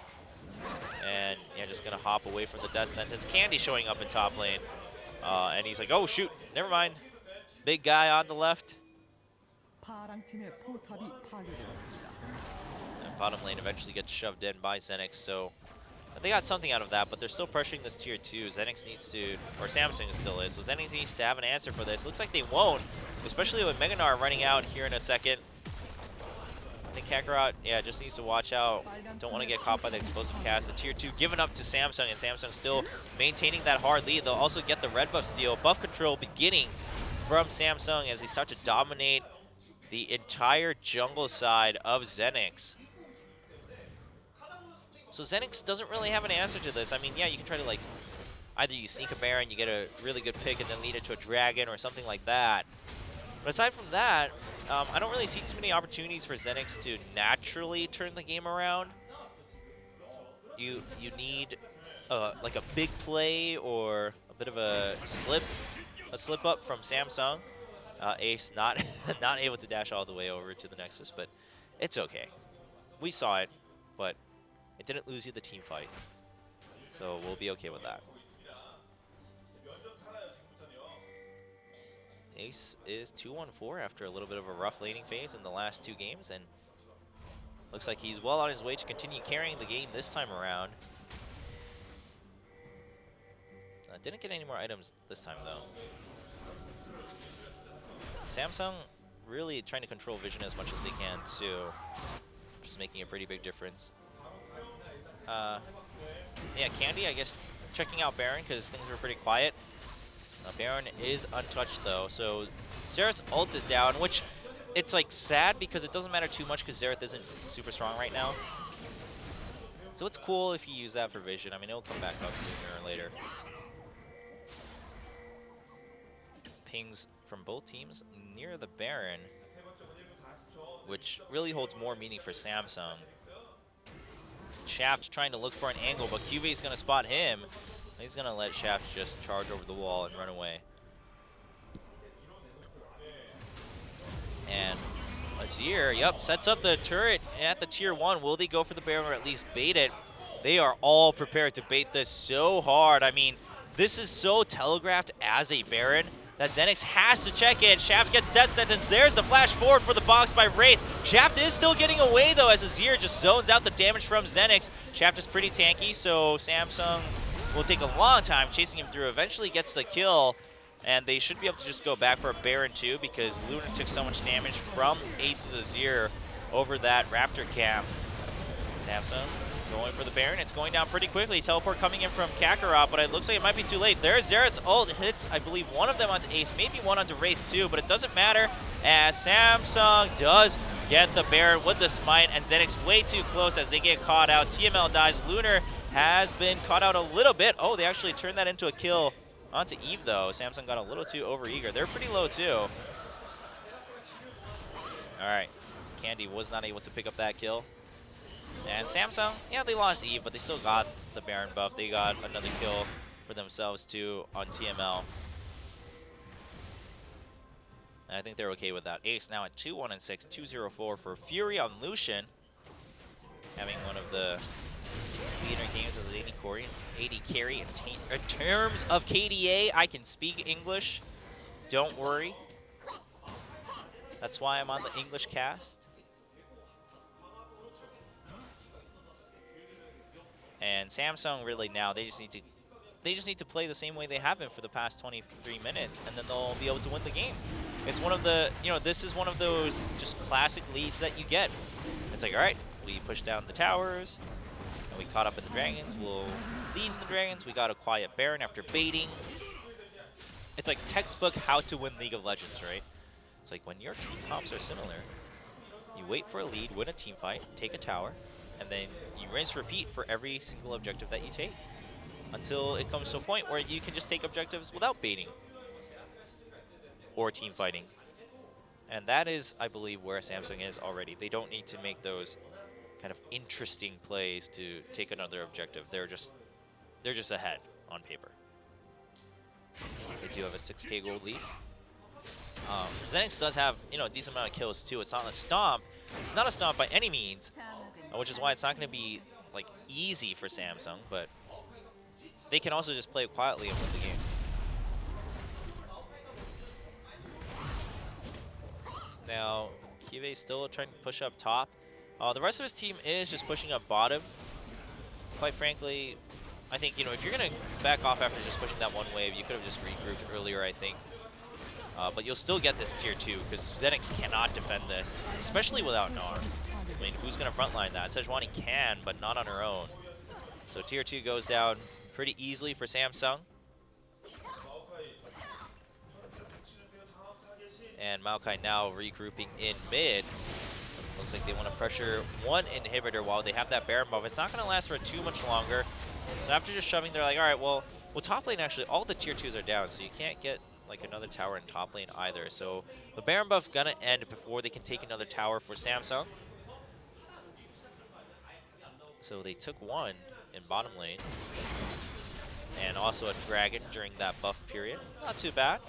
And, yeah, just going to hop away from the death sentence. Candy showing up in top lane. And he's like, oh, shoot, never mind. Big guy on the left. And bottom lane eventually gets shoved in by ZenX, so they got something out of that, but they're still pressuring this tier 2. ZenX needs to, or Samsung still is, so ZenX needs to have an answer for this. Looks like they won't, especially with Meganar running out here in a second. I think Kakarot, yeah, just needs to watch out. Don't want to get caught by the explosive cast. The tier 2 given up to Samsung, and Samsung still maintaining that hard lead. They'll also get the red buff steal. Buff control beginning from Samsung as they start to dominate the entire jungle side of ZenX. So ZenX doesn't really have an answer to this. I mean, yeah, you can try to like either you sneak a Baron, you get a really good pick, and then lead it to a Dragon or something like that. But aside from that, I don't really see too many opportunities for ZenX to naturally turn the game around. You need like a big play or a bit of a slip up from Samsung. Ace not not able to dash all the way over to the Nexus, but it's okay. We saw it, but it didn't lose you the team fight, so we'll be okay with that. Ace is 2-1-4 after a little bit of a rough laning phase in the last 2 games, and looks like he's well on his way to continue carrying the game this time around. Didn't get any more items this time, though. Samsung really trying to control vision as much as they can, too. Just making a pretty big difference. Yeah, Candy, I guess, checking out Baron because things were pretty quiet. Baron is untouched, though, so Xerath's ult is down, which it's like sad because it doesn't matter too much because Xerath isn't super strong right now. So it's cool if you use that for vision. I mean, it'll come back up sooner or later. Pings from both teams near the Baron, which really holds more meaning for Samsung. Shaft trying to look for an angle, but QV is going to spot him. He's going to let Shaft just charge over the wall and run away. And Azir, yep, sets up the turret at the tier 1. Will they go for the Baron or at least bait it? They are all prepared to bait this so hard. I mean, this is so telegraphed as a Baron that ZenX has to check it. Shaft gets death sentence. There's the flash forward for the box by Wraith. Shaft is still getting away, though, as Azir just zones out the damage from ZenX. Shaft is pretty tanky, so Samsung will take a long time chasing him through. Eventually gets the kill, and they should be able to just go back for a Baron, too, because Lunar took so much damage from Ace's Azir over that Raptor camp. Samsung going for the Baron. It's going down pretty quickly. Teleport coming in from Kakarot, but it looks like it might be too late. There's Xerath's ult. Hits, I believe, one of them onto Ace, maybe one onto Wraith too, but it doesn't matter as Samsung does get the Baron with the smite, and ZenX way too close as they get caught out. TML dies. Lunar has been caught out a little bit. Oh, they actually turned that into a kill onto Eve, though. Samsung got a little too overeager. They're pretty low, too. All right. Candy was not able to pick up that kill. And Samsung, yeah, they lost Eve, but they still got the Baron buff. They got another kill for themselves, too, on TML. And I think they're okay with that. Ace now at 2-1-6, 2-0-4 for Fury on Lucian. Having one of the leader games as an AD carry. In terms of KDA, I can speak English. Don't worry. That's why I'm on the English cast. And Samsung really now, they just need to play the same way they have been for the past 23 minutes, and then they'll be able to win the game. It's one of the, this is one of those just classic leads that you get. It's like, all right, we pushed down the towers, and we caught up in the dragons. We'll lead in the dragons. We got a quiet Baron after baiting. It's like textbook how to win League of Legends, right? It's like when your team comps are similar, you wait for a lead, win a team fight, take a tower, and then you rinse repeat for every single objective that you take until it comes to a point where you can just take objectives without baiting or team fighting. And that is, I believe, where Samsung is already. They don't need to make those kind of interesting plays to take another objective. They're just ahead on paper. They do have a 6K gold lead. ZenX does have, a decent amount of kills too. It's not a stomp. It's not a stomp by any means, which is why it's not going to be like easy for Samsung, but they can also just play it quietly and win the game. Now, Kive still trying to push up top. The rest of his team is just pushing up bottom. Quite frankly, I think, if you're going to back off after just pushing that one wave, you could have just regrouped earlier, I think. But you'll still get this tier 2 because ZenX cannot defend this, especially without Gnar. I mean, who's going to frontline that? Sejuani can, but not on her own. So tier 2 goes down pretty easily for Samsung. And Maokai now regrouping in mid. Looks like they want to pressure one inhibitor while they have that Baron buff. It's not going to last for too much longer. So after just shoving, they're like, all right, well, Well, top lane actually, all the tier 2s are down, so you can't get like another tower in top lane either. So the Baron buff gonna end before they can take another tower for Samsung. So they took one in bottom lane. And also a dragon during that buff period. Not too bad.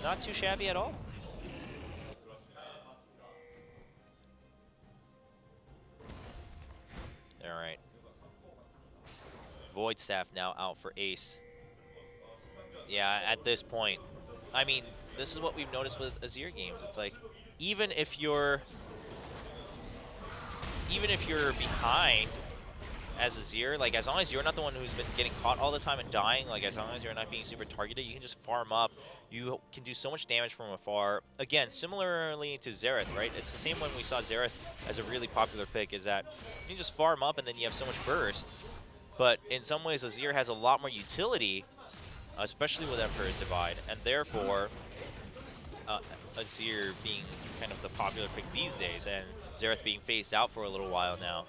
Not too shabby at all. Alright. Void Staff now out for Ace. Yeah, at this point, I mean, this is what we've noticed with Azir games. It's like, even if you're behind as Azir, like as long as you're not the one who's been getting caught all the time and dying, like as long as you're not being super targeted, you can just farm up. You can do so much damage from afar. Again, similarly to Xerath, right? It's the same when we saw Xerath as a really popular pick, is that you can just farm up and then you have so much burst. But in some ways, Azir has a lot more utility, especially with Emperor's Divide, and therefore Azir being kind of the popular pick these days, and Xerath being phased out for a little while now.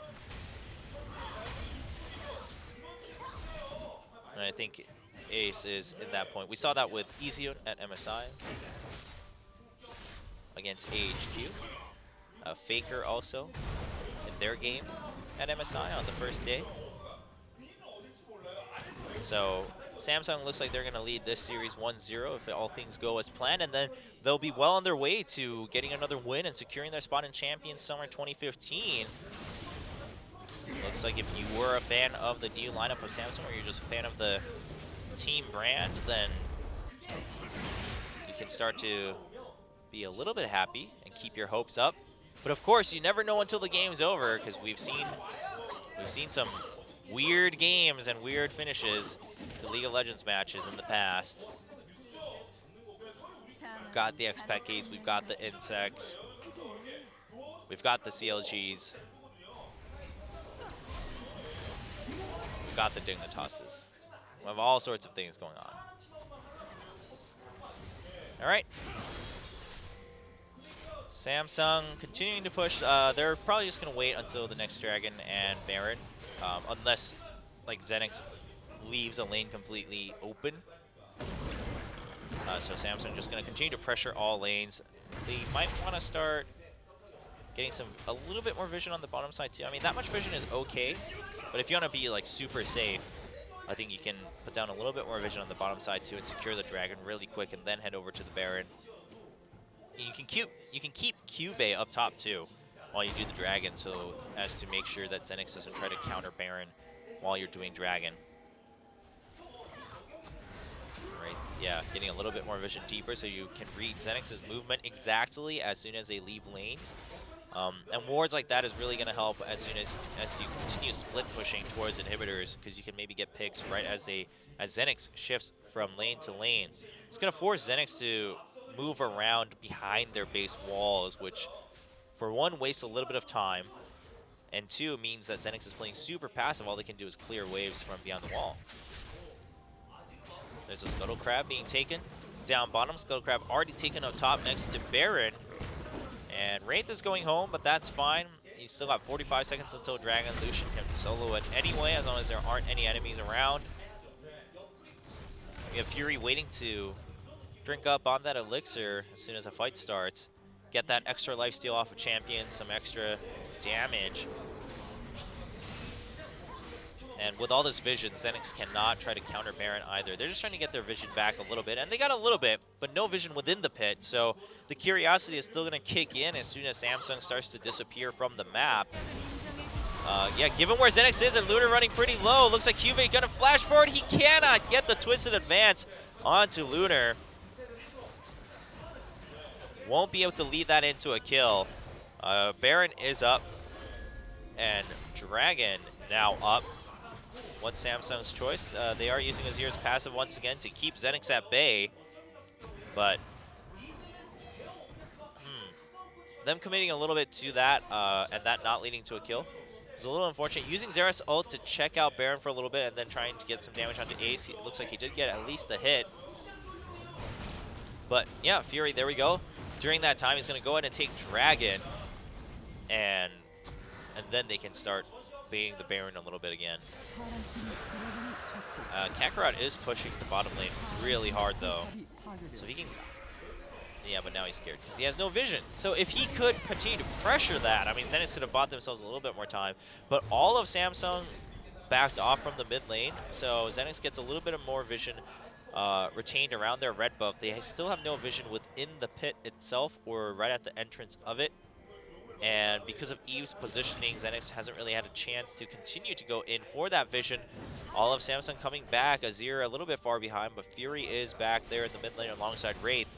And I think Ace is in that point. We saw that with Ezio at MSI against AHQ. FLICKR also in their game at MSI on the first day. So Samsung looks like they're going to lead this series 1-0 if all things go as planned, and then they'll be well on their way to getting another win and securing their spot in Champions Summer 2015. Looks like if you were a fan of the new lineup of Samsung, or you're just a fan of the team brand, then you can start to be a little bit happy and keep your hopes up. But of course, you never know until the game's over, because we've seen some weird games and weird finishes to League of Legends matches in the past. We've got the Xpeckies, we've got the Insects, we've got the CLGs, we've got the Dignitasuses. We have all sorts of things going on. All right. Samsung continuing to push. They're probably just going to wait until the next Dragon and Baron, unless like ZenX leaves a lane completely open. So Samsung just going to continue to pressure all lanes. They might want to start getting a little bit more vision on the bottom side too. I mean, that much vision is okay, but if you want to be like super safe, I think you can put down a little bit more vision on the bottom side too and secure the Dragon really quick, and then head over to the Baron. You can keep Cube up top too while you do the Dragon, so as to make sure that ZenX doesn't try to counter Baron while you're doing Dragon. Right, yeah, getting a little bit more vision deeper so you can read ZenX's movement exactly as soon as they leave lanes. And wards like that is really going to help as soon as you continue split pushing towards inhibitors, because you can maybe get picks right as ZenX shifts from lane to lane. It's going to force ZenX to move around behind their base walls, which for one, wastes a little bit of time, and two, means that ZenX is playing super passive. All they can do is clear waves from beyond the wall. There's a Scuttle Crab being taken down bottom. Scuttle Crab already taken up top next to Baron. And Wraith is going home, but that's fine. He's still got 45 seconds until Dragon. Lucian can solo it anyway, as long as there aren't any enemies around. We have Fury waiting to drink up on that elixir as soon as a fight starts. Get that extra lifesteal off of champions, some extra damage. And with all this vision, ZenX cannot try to counter Baron either. They're just trying to get their vision back a little bit. And they got a little bit, but no vision within the pit. So the curiosity is still going to kick in as soon as Samsung starts to disappear from the map. Yeah, given where ZenX is and Lunar running pretty low, looks like Cube going to flash forward. He cannot get the twisted advance onto Lunar. Won't be able to lead that into a kill. Baron is up, and Dragon now up. What's Samsung's choice? They are using Azir's passive once again to keep ZenX at bay, but them committing a little bit to that and that not leading to a kill is a little unfortunate. Using Xerath's ult to check out Baron for a little bit and then trying to get some damage onto Ace. It looks like he did get at least a hit. But yeah, Fury, there we go. During that time, he's going to go ahead and take Dragon, and then they can start baiting the Baron a little bit again. Kakarot is pushing the bottom lane really hard though. So he can... Yeah, but now he's scared because he has no vision. So if he could continue to pressure that, I mean, ZenX could have bought themselves a little bit more time. But all of Samsung backed off from the mid lane. So ZenX gets a little bit of more vision retained around their red buff. They still have no vision within the pit itself or right at the entrance of it. And because of Eve's positioning, ZenX hasn't really had a chance to continue to go in for that vision. All of Samsung coming back. Azir a little bit far behind, but Fury is back there in the mid lane alongside Wraith.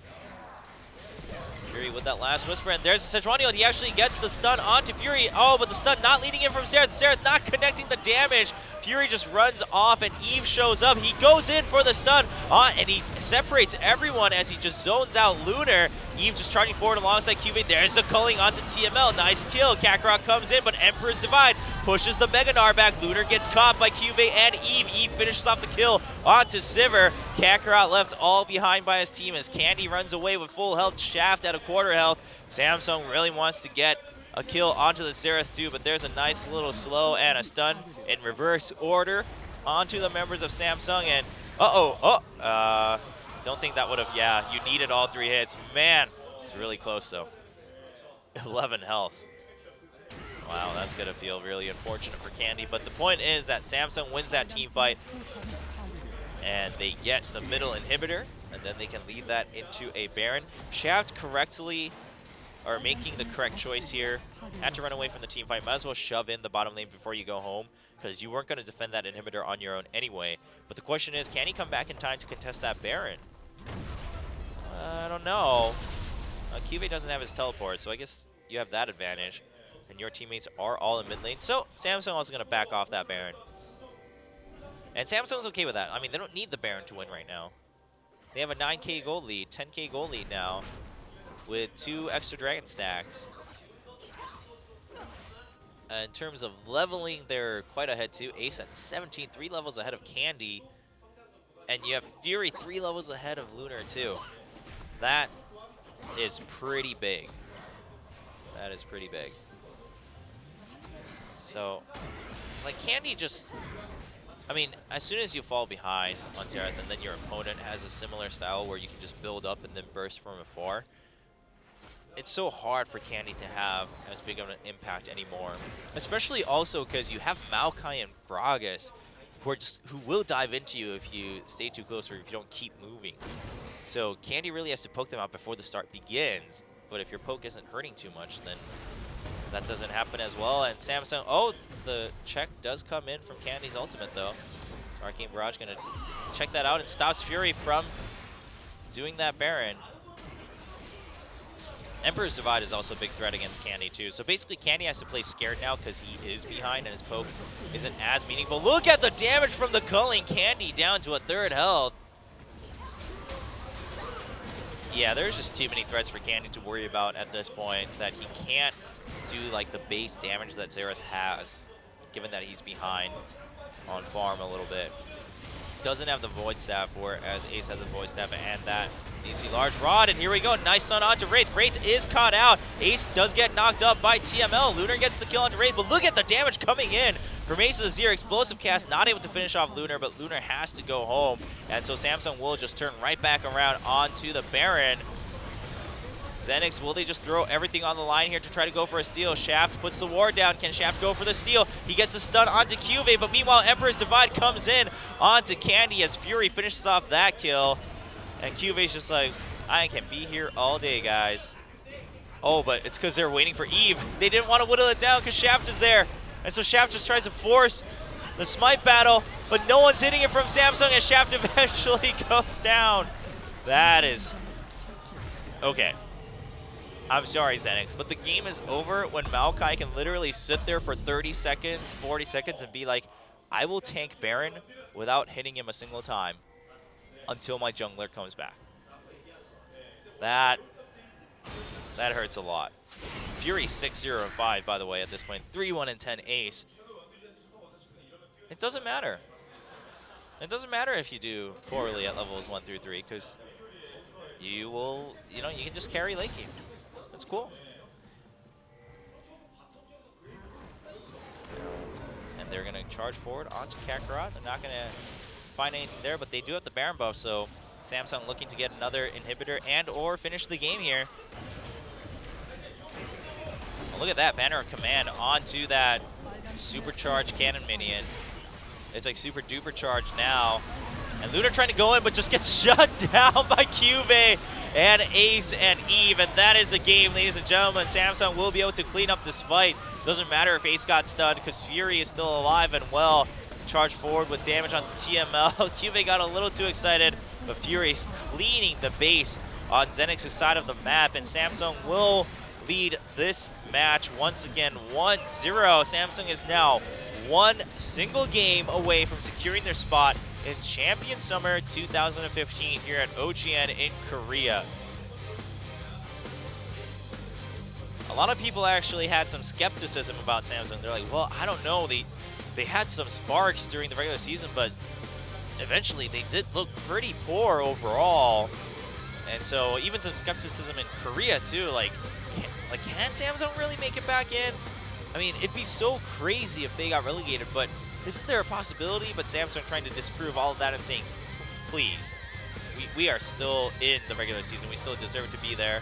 Fury with that last whisper, and there's Sejuani, and he actually gets the stun onto Fury. Oh, but the stun not leading in from Xerath. Xerath not connecting the damage. Fury just runs off, and Eve shows up. He goes in for the stun, and he separates everyone as he just zones out Lunar. Eve just charging forward alongside QV. There's the culling onto TML. Nice kill. Kakarot comes in, but Emperor's Divide pushes the Mega Gnar back. Lunar gets caught by QV and Eve. Eve finishes off the kill onto Sivir. Kakarot left all behind by his team as Candy runs away with full health. Shaft at a quarter health. Samsung really wants to get a kill onto the Xerath too, but there's a nice little slow and a stun in reverse order onto the members of Samsung. And don't think that would have, yeah, you needed all 3 hits. Man, it's really close though. 11 health. Wow, that's gonna feel really unfortunate for Candy, but the point is that Samsung wins that team fight and they get the middle inhibitor, and then they can lead that into a Baron. Shaft correctly, or making the correct choice here, had to run away from the team fight. Might as well shove in the bottom lane before you go home, because you weren't going to defend that inhibitor on your own anyway. But the question is, can he come back in time to contest that Baron? I don't know. QV doesn't have his teleport, so I guess you have that advantage. And your teammates are all in mid lane. So Samsung also going to back off that Baron. And Samsung's okay with that. I mean, they don't need the Baron to win right now. They have a 9k gold lead, 10k gold lead now, with 2 extra Dragon stacks. In terms of leveling, they're quite ahead too. Ace at 17, 3 levels ahead of Candy. And you have Fury 3 levels ahead of Lunar too. That is pretty big. That is pretty big. So, like, Candy just... I mean, as soon as you fall behind on Xerath and then your opponent has a similar style where you can just build up and then burst from afar, it's so hard for Candy to have as big of an impact anymore. Especially also because you have Maokai and Gragas who will dive into you if you stay too close or if you don't keep moving. So Candy really has to poke them out before the start begins. But if your poke isn't hurting too much, then that doesn't happen as well. And Samsung, oh, the check does come in from Candy's ultimate though. Arcane Barrage gonna check that out and stops Fury from doing that Baron. Emperor's Divide is also a big threat against Candy too. So basically Candy has to play scared now because he is behind and his poke isn't as meaningful. Look at the damage from the culling. Candy down to a 3rd health. Yeah, there's just too many threats for Candy to worry about at this point that he can't do like the base damage that Xerath has, given that he's behind on farm a little bit. Doesn't have the Void Staff, whereas Ace has the Void Staff and that DC Large Rod. And here we go, nice stun onto Wraith. Wraith is caught out. Ace does get knocked up by TML. Lunar gets the kill onto Wraith, but look at the damage coming in from Ace's Azir. Explosive cast, not able to finish off Lunar, but Lunar has to go home. And so Samsung will just turn right back around onto the Baron. ZenX, will they just throw everything on the line here to try to go for a steal? Shaft puts the ward down. Can Shaft go for the steal? He gets the stun onto QV, but meanwhile, Emperor's Divide comes in onto Candy as Fury finishes off that kill. And QV's just like, I can be here all day, guys. Oh, but it's because they're waiting for Eve. They didn't want to whittle it down because Shaft is there. And so Shaft just tries to force the smite battle, but no one's hitting it from Samsung as Shaft eventually goes down. That is... okay. I'm sorry, ZenX, but the game is over when Maokai can literally sit there for 30 seconds, 40 seconds, and be like, I will tank Baron without hitting him a single time until my jungler comes back. That hurts a lot. Fury 6-0-5, by the way, at this point. 3-1-10 Ace. It doesn't matter. It doesn't matter if you do poorly at levels 1 through 3, because you will, you know, you can just carry late game. That's cool. And they're going to charge forward onto Kakarot. They're not going to find anything there, but they do have the Baron buff, so Samsung looking to get another inhibitor and or finish the game here. Oh, look at that, Banner of Command onto that supercharged cannon minion. It's like super duper charged now. And Luna trying to go in, but just gets shut down by Cube and Ace and Eve. And that is a game, ladies and gentlemen. Samsung will be able to clean up this fight. Doesn't matter if Ace got stunned because Fury is still alive and well. Charge forward with damage on the TML. Cube got a little too excited, but Fury's cleaning the base on ZenX's side of the map. And Samsung will lead this match once again 1-0. Samsung is now one single game away from securing their spot in Champion Summer 2015 here at OGN in Korea. A lot of people actually had some skepticism about Samsung. They're like, well, I don't know. They had some sparks during the regular season, but eventually they did look pretty poor overall. And so even some skepticism in Korea too, like can Samsung really make it back in? I mean, it'd be so crazy if they got relegated, but isn't there a possibility? But Samsung trying to disprove all of that and saying, please, we are still in the regular season. We still deserve to be there.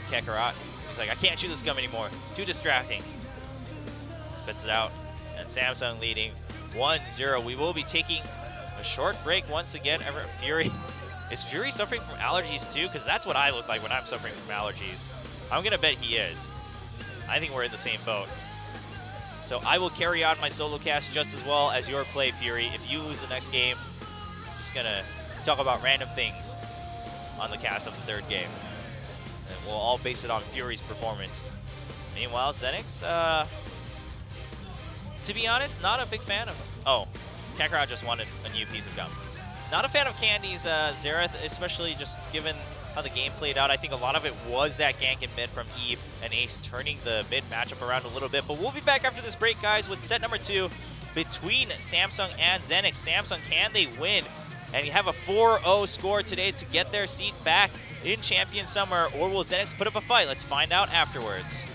Kakarot, he's like, I can't shoot this gun anymore. Too distracting. Spits it out. And Samsung leading 1-0. We will be taking a short break once again. Fury. Is Fury suffering from allergies too? Because that's what I look like when I'm suffering from allergies. I'm going to bet he is. I think we're in the same boat. So I will carry on my solo cast just as well as your play, Fury. If you lose the next game, I'm just going to talk about random things on the cast of the third game. And we'll all base it on Fury's performance. Meanwhile, ZenX, to be honest, not a big fan of... Oh, Kakarot just wanted a new piece of gum. Not a fan of Candy's Xerath, especially just given how the game played out. I think a lot of it was that gank in mid from Eve and Ace turning the mid matchup around a little bit. But we'll be back after this break, guys, with set number 2 between Samsung and ZenX. Samsung, can they win? And you have a 4-0 score today to get their seat back in Champion Summer, or will ZenX put up a fight? Let's find out afterwards.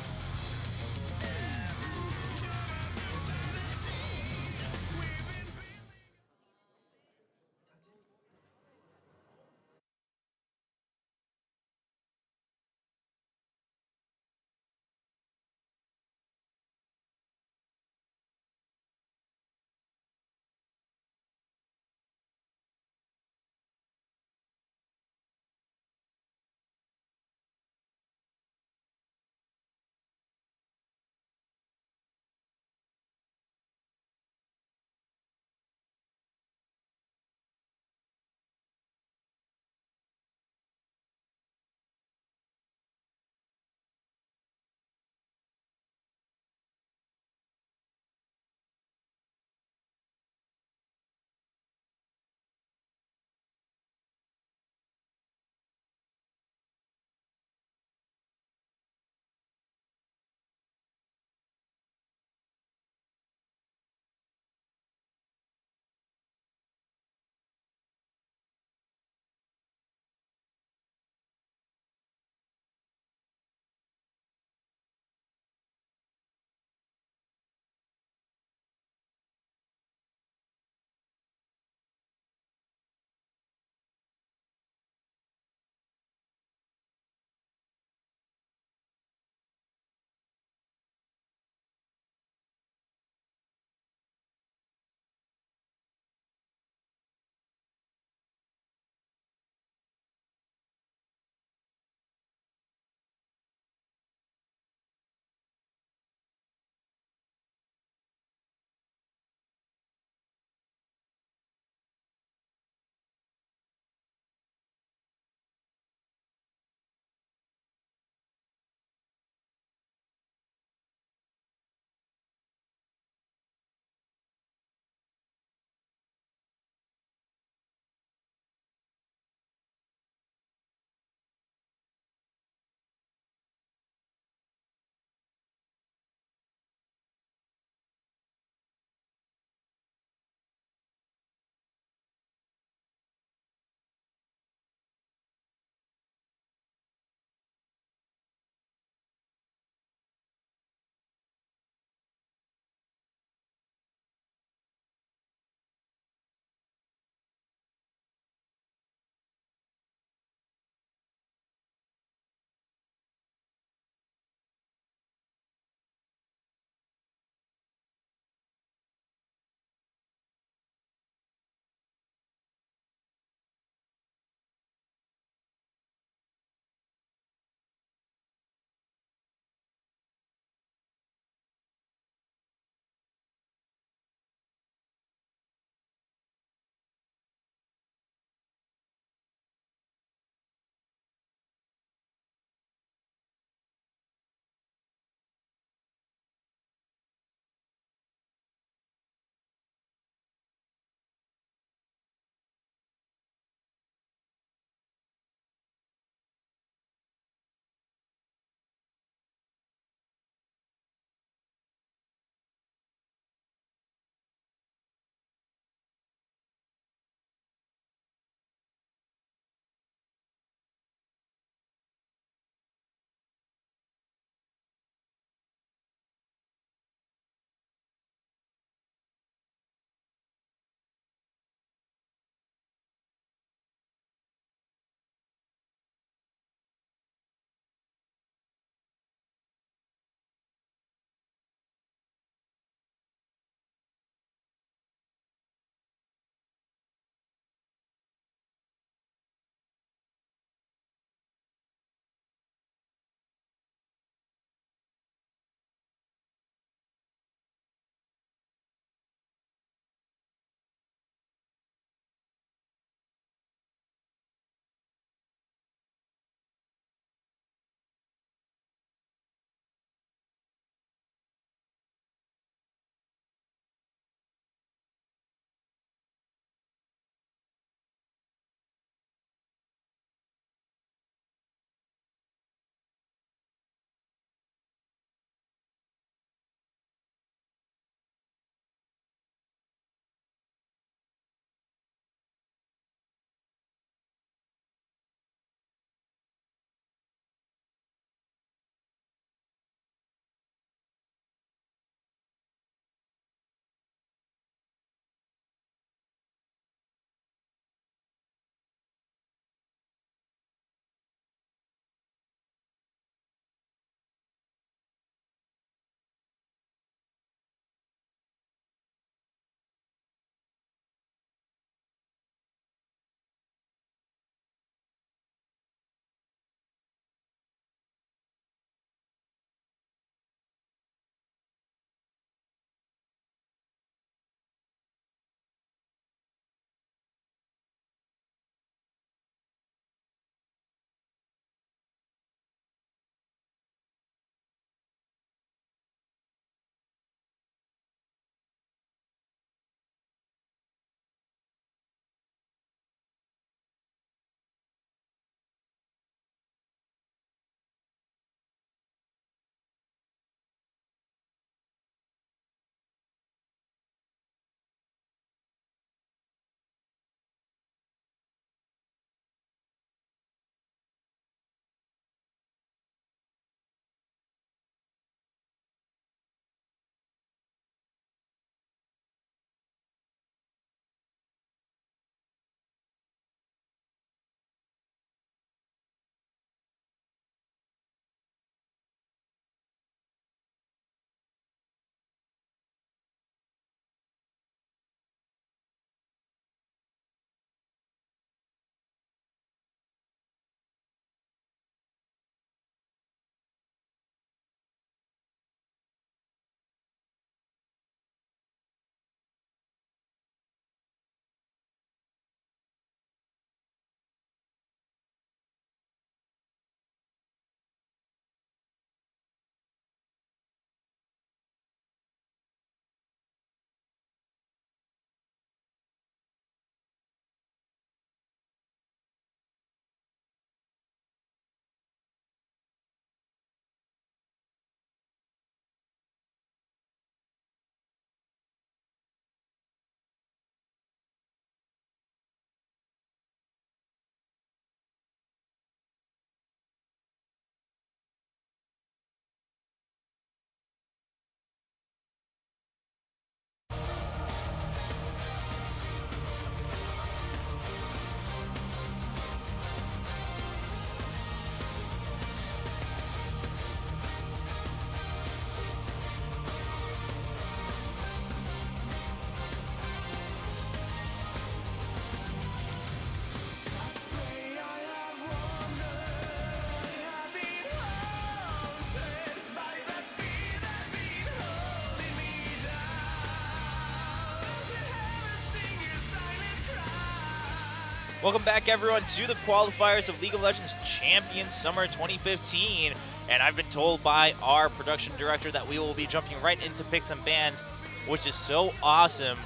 Welcome back, everyone, to the qualifiers of League of Legends Champions Summer 2015. And I've been told by our production director that we will be jumping right into picks and bans, which is so awesome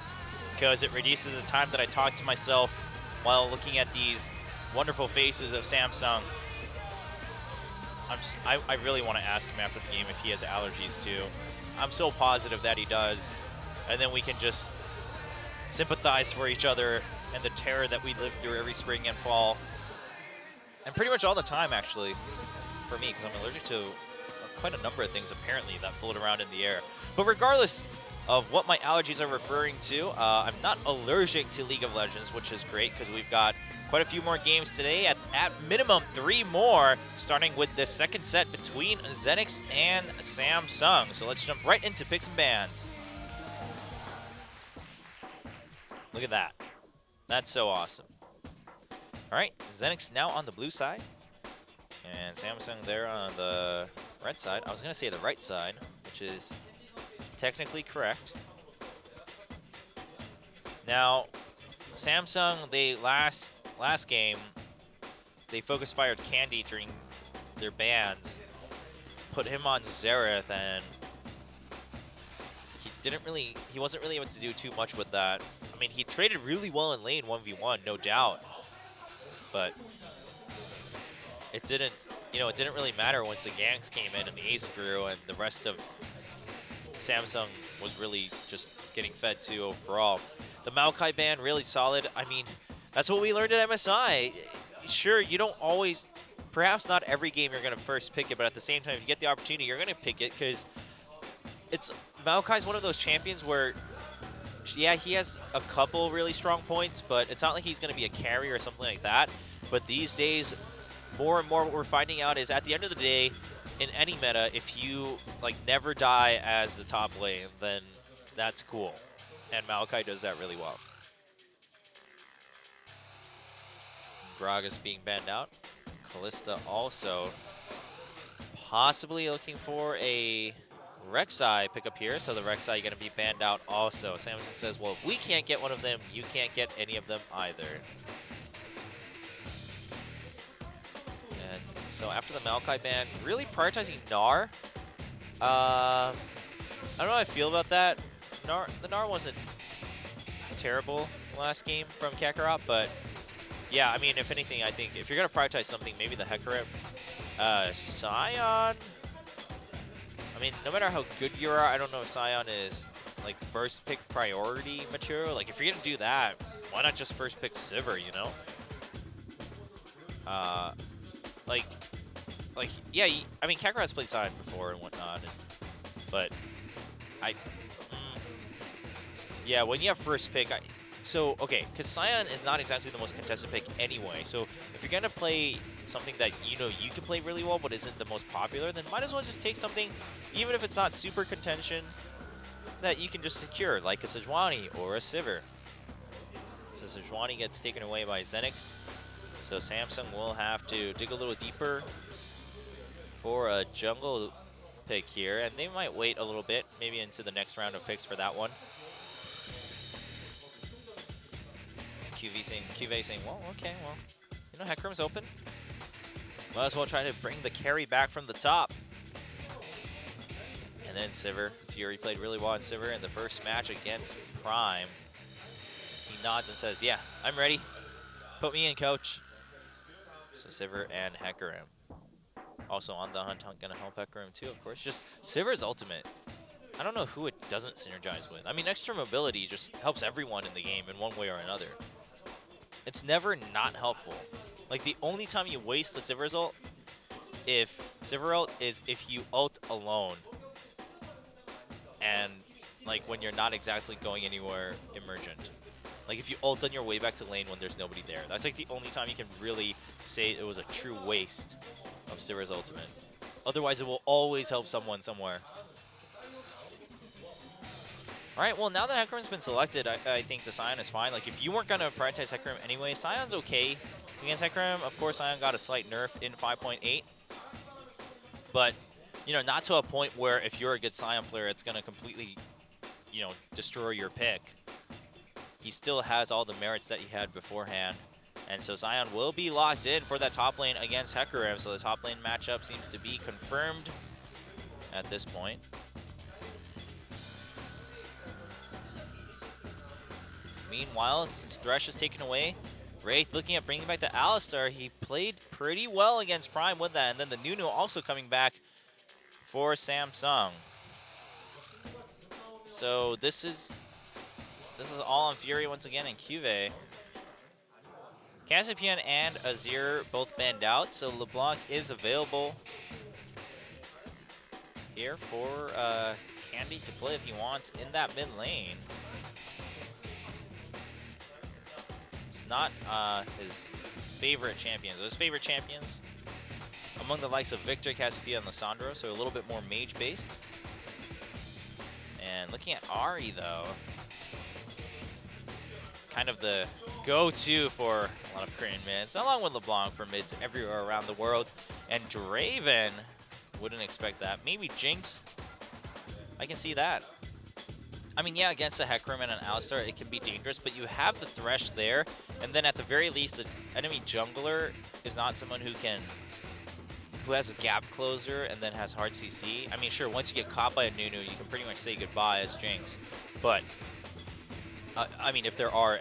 because it reduces the time that I talk to myself while looking at these wonderful faces of Samsung. I really want to ask him after the game if he has allergies too. I'm so positive that he does. And then we can just sympathize for each other and the terror that we live through every spring and fall. And pretty much all the time, actually, for me, because I'm allergic to quite a number of things, apparently, that float around in the air. But regardless of what my allergies are referring to, I'm not allergic to League of Legends, which is great, because we've got quite a few more games today, at minimum 3 more, starting with the second set between ZenX and Samsung. So let's jump right into picks and bans. Look at that. That's so awesome. All right, ZenX now on the blue side, and Samsung there on the red side. I was going to say the right side, which is technically correct. Now, Samsung, they last game, they focus fired Candy during their bans, put him on Xerath, and he wasn't really able to do too much with that. I mean, he traded really well in lane 1v1, no doubt, but it didn't really matter once the ganks came in and the ace grew, and the rest of Samsung was really just getting fed to overall. The Maokai ban, really solid. I mean, that's what we learned at MSI. Sure, you don't always, perhaps not every game you're going to first pick it, but at the same time, if you get the opportunity, you're going to pick it, because Maokai's one of those champions where, yeah, he has a couple really strong points, but it's not like he's going to be a carry or something like that. But these days, more and more what we're finding out is at the end of the day, in any meta, if you never die as the top lane, then that's cool. And Maokai does that really well. Gragas being banned out. Kalista also possibly looking for a Rek'Sai pickup here, so the Rek'Sai going to be banned out also. Samsung says, well, if we can't get one of them, you can't get any of them either. And so after the Maokai ban, really prioritizing Gnar. I don't know how I feel about that. The Gnar wasn't terrible last game from Kakarot, but yeah, I mean, if anything, I think if you're going to prioritize something, maybe the Hecarim. Sion, I mean, no matter how good you are, I don't know if Sion is first pick priority material. If you're gonna do that, why not just first pick Sivir, you know? Yeah, I mean, Kakarot's played Sion before and whatnot, but yeah, when you have first pick, okay, because Sion is not exactly the most contested pick anyway, so if you're gonna play something that you can play really well but isn't the most popular, then might as well just take something, even if it's not super contention, that you can just secure, like a Sejuani or a Sivir. So Sejuani gets taken away by ZenX, so Samsung will have to dig a little deeper for a jungle pick here, and they might wait a little bit, maybe into the next round of picks for that one. QV saying, well, okay, well, you know, Hecarim's open. Might as well try to bring the carry back from the top. And then Sivir. Fury played really well on Sivir in the first match against Prime. He nods and says, yeah, I'm ready. Put me in, coach. So Sivir and Hecarim. Also on the hunt, gonna help Hecarim too, of course. Just Sivir's ultimate. I don't know who it doesn't synergize with. I mean, extra mobility just helps everyone in the game in one way or another. It's never not helpful. The only time you waste the Sivir's ult, if Sivir ult is if you ult alone. And, when you're not exactly going anywhere emergent. If you ult on your way back to lane when there's nobody there. That's, the only time you can really say it was a true waste of Sivir's ultimate. Otherwise, it will always help someone somewhere. All right, well, now that Hecarim's been selected, I think the Sion is fine. If you weren't going to prioritize Hecarim anyway, Sion's okay against Hecarim. Of course, Sion got a slight nerf in 5.8. But, not to a point where if you're a good Sion player, it's going to completely, destroy your pick. He still has all the merits that he had beforehand. And so Zion will be locked in for that top lane against Hecarim. So the top lane matchup seems to be confirmed at this point. Meanwhile, since Thresh is taken away, Wraith looking at bringing back the Alistar. He played pretty well against Prime with that. And then the Nunu also coming back for Samsung. So this is all on Fury once again in QV. Cassipian and Azir both banned out, so LeBlanc is available here for Candy to play if he wants in that mid lane. It's not his favorite champions. His favorite champions among the likes of Victor, Cassipian, and Lissandra, so a little bit more mage-based. And looking at Ahri, though, kind of the go-to for a lot of Korean mids, along with LeBlanc for mids everywhere around the world. And Draven, wouldn't expect that. Maybe Jinx, I can see that. I mean, yeah, against a Hecarim and an Alistar, it can be dangerous, but you have the Thresh there, and then at the very least, an enemy jungler is not someone who has a gap closer and then has hard CC. I mean, sure, once you get caught by a Nunu, you can pretty much say goodbye as Jinx, but I mean, if there are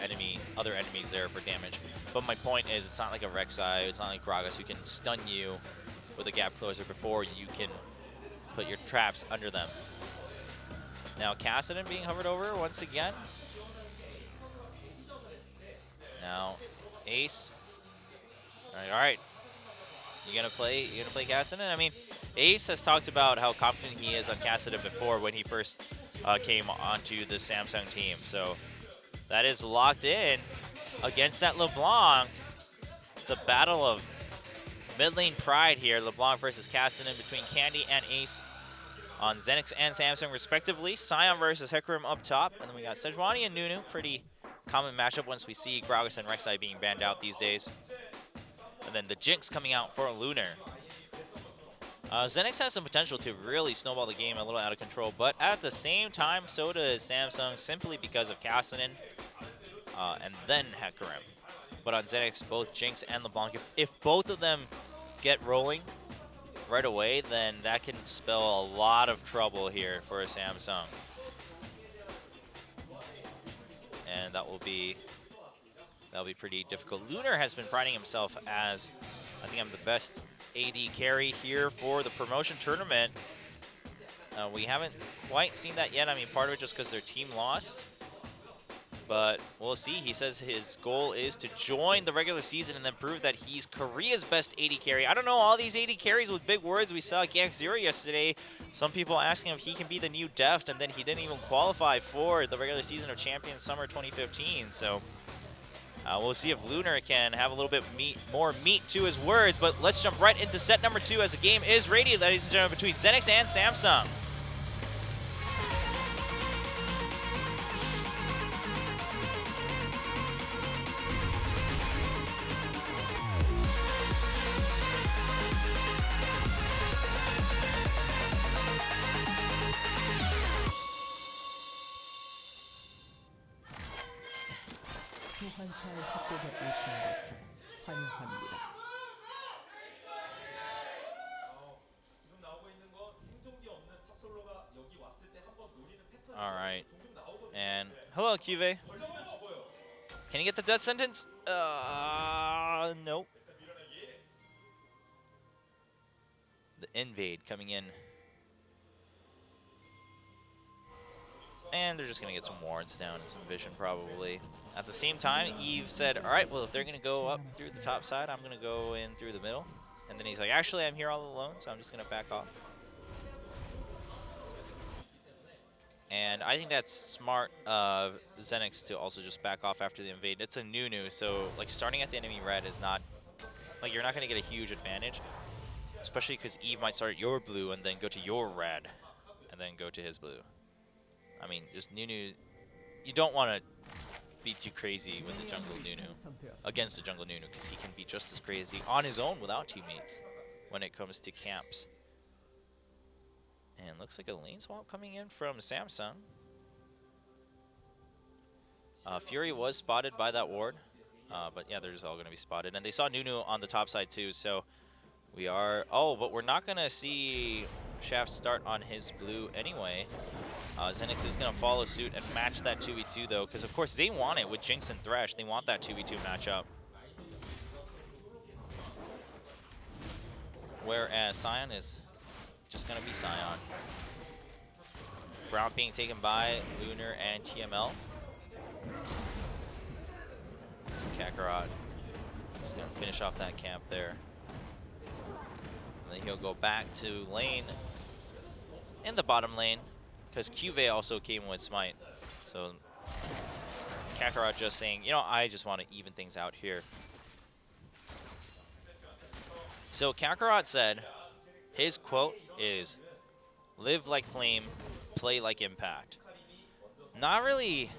other enemies there for damage. But my point is, it's not like a Rek'Sai, it's not like Gragas who can stun you with a gap closer before you can put your traps under them. Now, Kassadin being hovered over once again. Now, Ace. All right. You gonna play Kassadin? I mean, Ace has talked about how confident he is on Kassadin before when he first came onto the Samsung team. So that is locked in against that LeBlanc. It's a battle of mid lane pride here. LeBlanc versus Kassadin between Candy and Ace on ZenX and Samsung respectively. Sion versus Hecarim up top. And then we got Sejuani and Nunu. Pretty common matchup once we see Gragas and Rek'Sai being banned out these days. And then the Jinx coming out for Lunar. ZenX has some potential to really snowball the game a little out of control, but at the same time, so does Samsung, simply because of Kassadin and then Hecarim. But on ZenX, both Jinx and LeBlanc, if both of them get rolling right away, then that can spell a lot of trouble here for a Samsung. And that'll be pretty difficult. Lunar has been priding himself as, I think I'm the best AD carry here for the promotion tournament. We haven't quite seen that yet. I mean, part of it just because their team lost. But we'll see. He says his goal is to join the regular season and then prove that he's Korea's best AD carry. I don't know, all these AD carries with big words. We saw Gank Zero yesterday. Some people asking if he can be the new Deft, and then he didn't even qualify for the regular season of Champions Summer 2015. So we'll see if Lunar can have a little bit more meat to his words. But let's jump right into set number 2 as the game is ready, ladies and gentlemen, between ZenX and Samsung. 소환사의 협곡에 오신 것을 환영합니다. All right. And hello, QV. Can you get the death sentence? Nope. The invade coming in. And they're just going to get some wards down and some vision probably. At the same time, Eve said, all right, well, if they're going to go up through the top side, I'm going to go in through the middle. And then he's like, actually, I'm here all alone, so I'm just going to back off. And I think that's smart of ZenX to also just back off after the invade. It's a Nunu, so like starting at the enemy red is not, like you're not going to get a huge advantage. Especially because Eve might start at your blue and then go to your red and then go to his blue. I mean, just Nunu, you don't want to be too crazy with the jungle Nunu, against the jungle Nunu, because he can be just as crazy on his own without teammates when it comes to camps. And looks like a lane swap coming in from Samsung. Fury was spotted by that ward. But yeah, they're just all going to be spotted. And they saw Nunu on the top side too, so we are... Oh, but we're not going to see Shaft start on his blue anyway. ZenX is going to follow suit and match that 2v2 though, because of course they want it with Jinx and Thresh. They want that 2v2 matchup. Whereas Sion is just going to be Sion. Brown being taken by Lunar and TML. Kakarot just going to finish off that camp there. And then he'll go back to lane in the bottom lane because Cuvée also came with Smite. So Kakarot just saying, you know, I just want to even things out here. So Kakarot said, his quote is, "Live like Flame, play like Impact." Not really,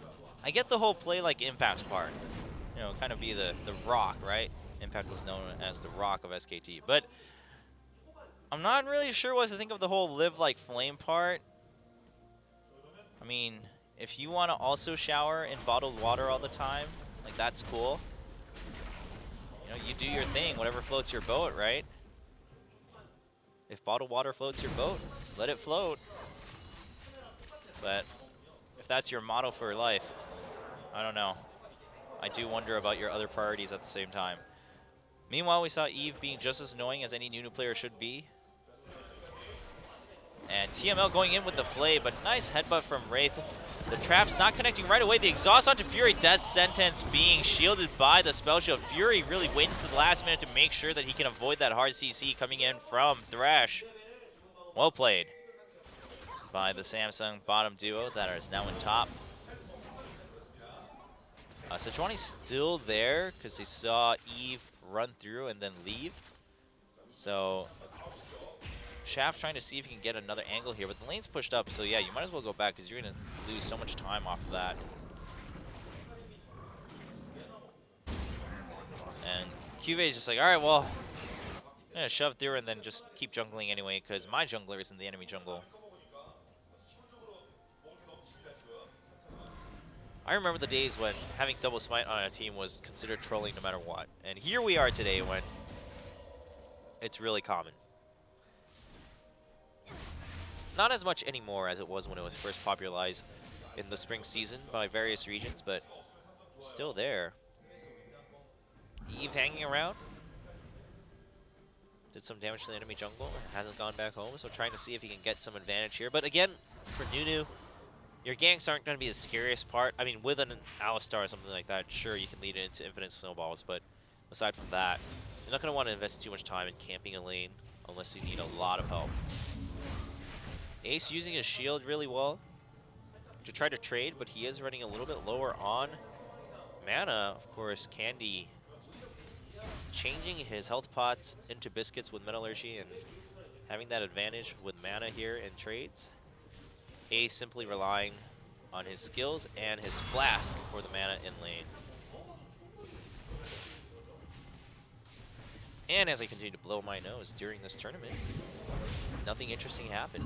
I get the whole play like Impact part. You know, kind of be the Rock, right? Impact was known as the Rock of SKT. But I'm not really sure what to think of the whole live like Flame part. I mean, if you want to also shower in bottled water all the time, like that's cool. You know, you do your thing, whatever floats your boat, right? If bottled water floats your boat, let it float. But if that's your motto for life, I don't know. I do wonder about your other priorities at the same time. Meanwhile, we saw Eve being just as annoying as any Nunu player should be. And TML going in with the Flay, but nice headbutt from Wraith. The trap's not connecting right away. The exhaust onto Fury. Death Sentence being shielded by the spell shield. Fury really waiting for the last minute to make sure that he can avoid that hard CC coming in from Thresh. Well played by the Samsung bottom duo that is now in top. Sejuani's still there because they saw Eve run through and then leave. So Shaft trying to see if he can get another angle here, but the lane's pushed up, so yeah, you might as well go back because you're going to lose so much time off of that. And Cuvée is just like, all right, well, I'm going to shove through and then just keep jungling anyway because my jungler is in the enemy jungle. I remember the days when having double smite on a team was considered trolling no matter what. And here we are today when it's really common. Not as much anymore as it was when it was first popularized in the spring season by various regions, but still there. Eve hanging around. Did some damage to the enemy jungle. Hasn't gone back home, so trying to see if he can get some advantage here. But again, for Nunu, your ganks aren't going to be the scariest part. I mean, with an Alistar or something like that, sure, you can lead it into infinite snowballs, but aside from that, you're not going to want to invest too much time in camping a lane unless you need a lot of help. Ace using his shield really well to try to trade, but he is running a little bit lower on mana. Of course, Candy changing his health pots into biscuits with Metallurgy and having that advantage with mana here in trades. Ace simply relying on his skills and his flask for the mana in lane. And as I continue to blow my nose during this tournament, nothing interesting happened.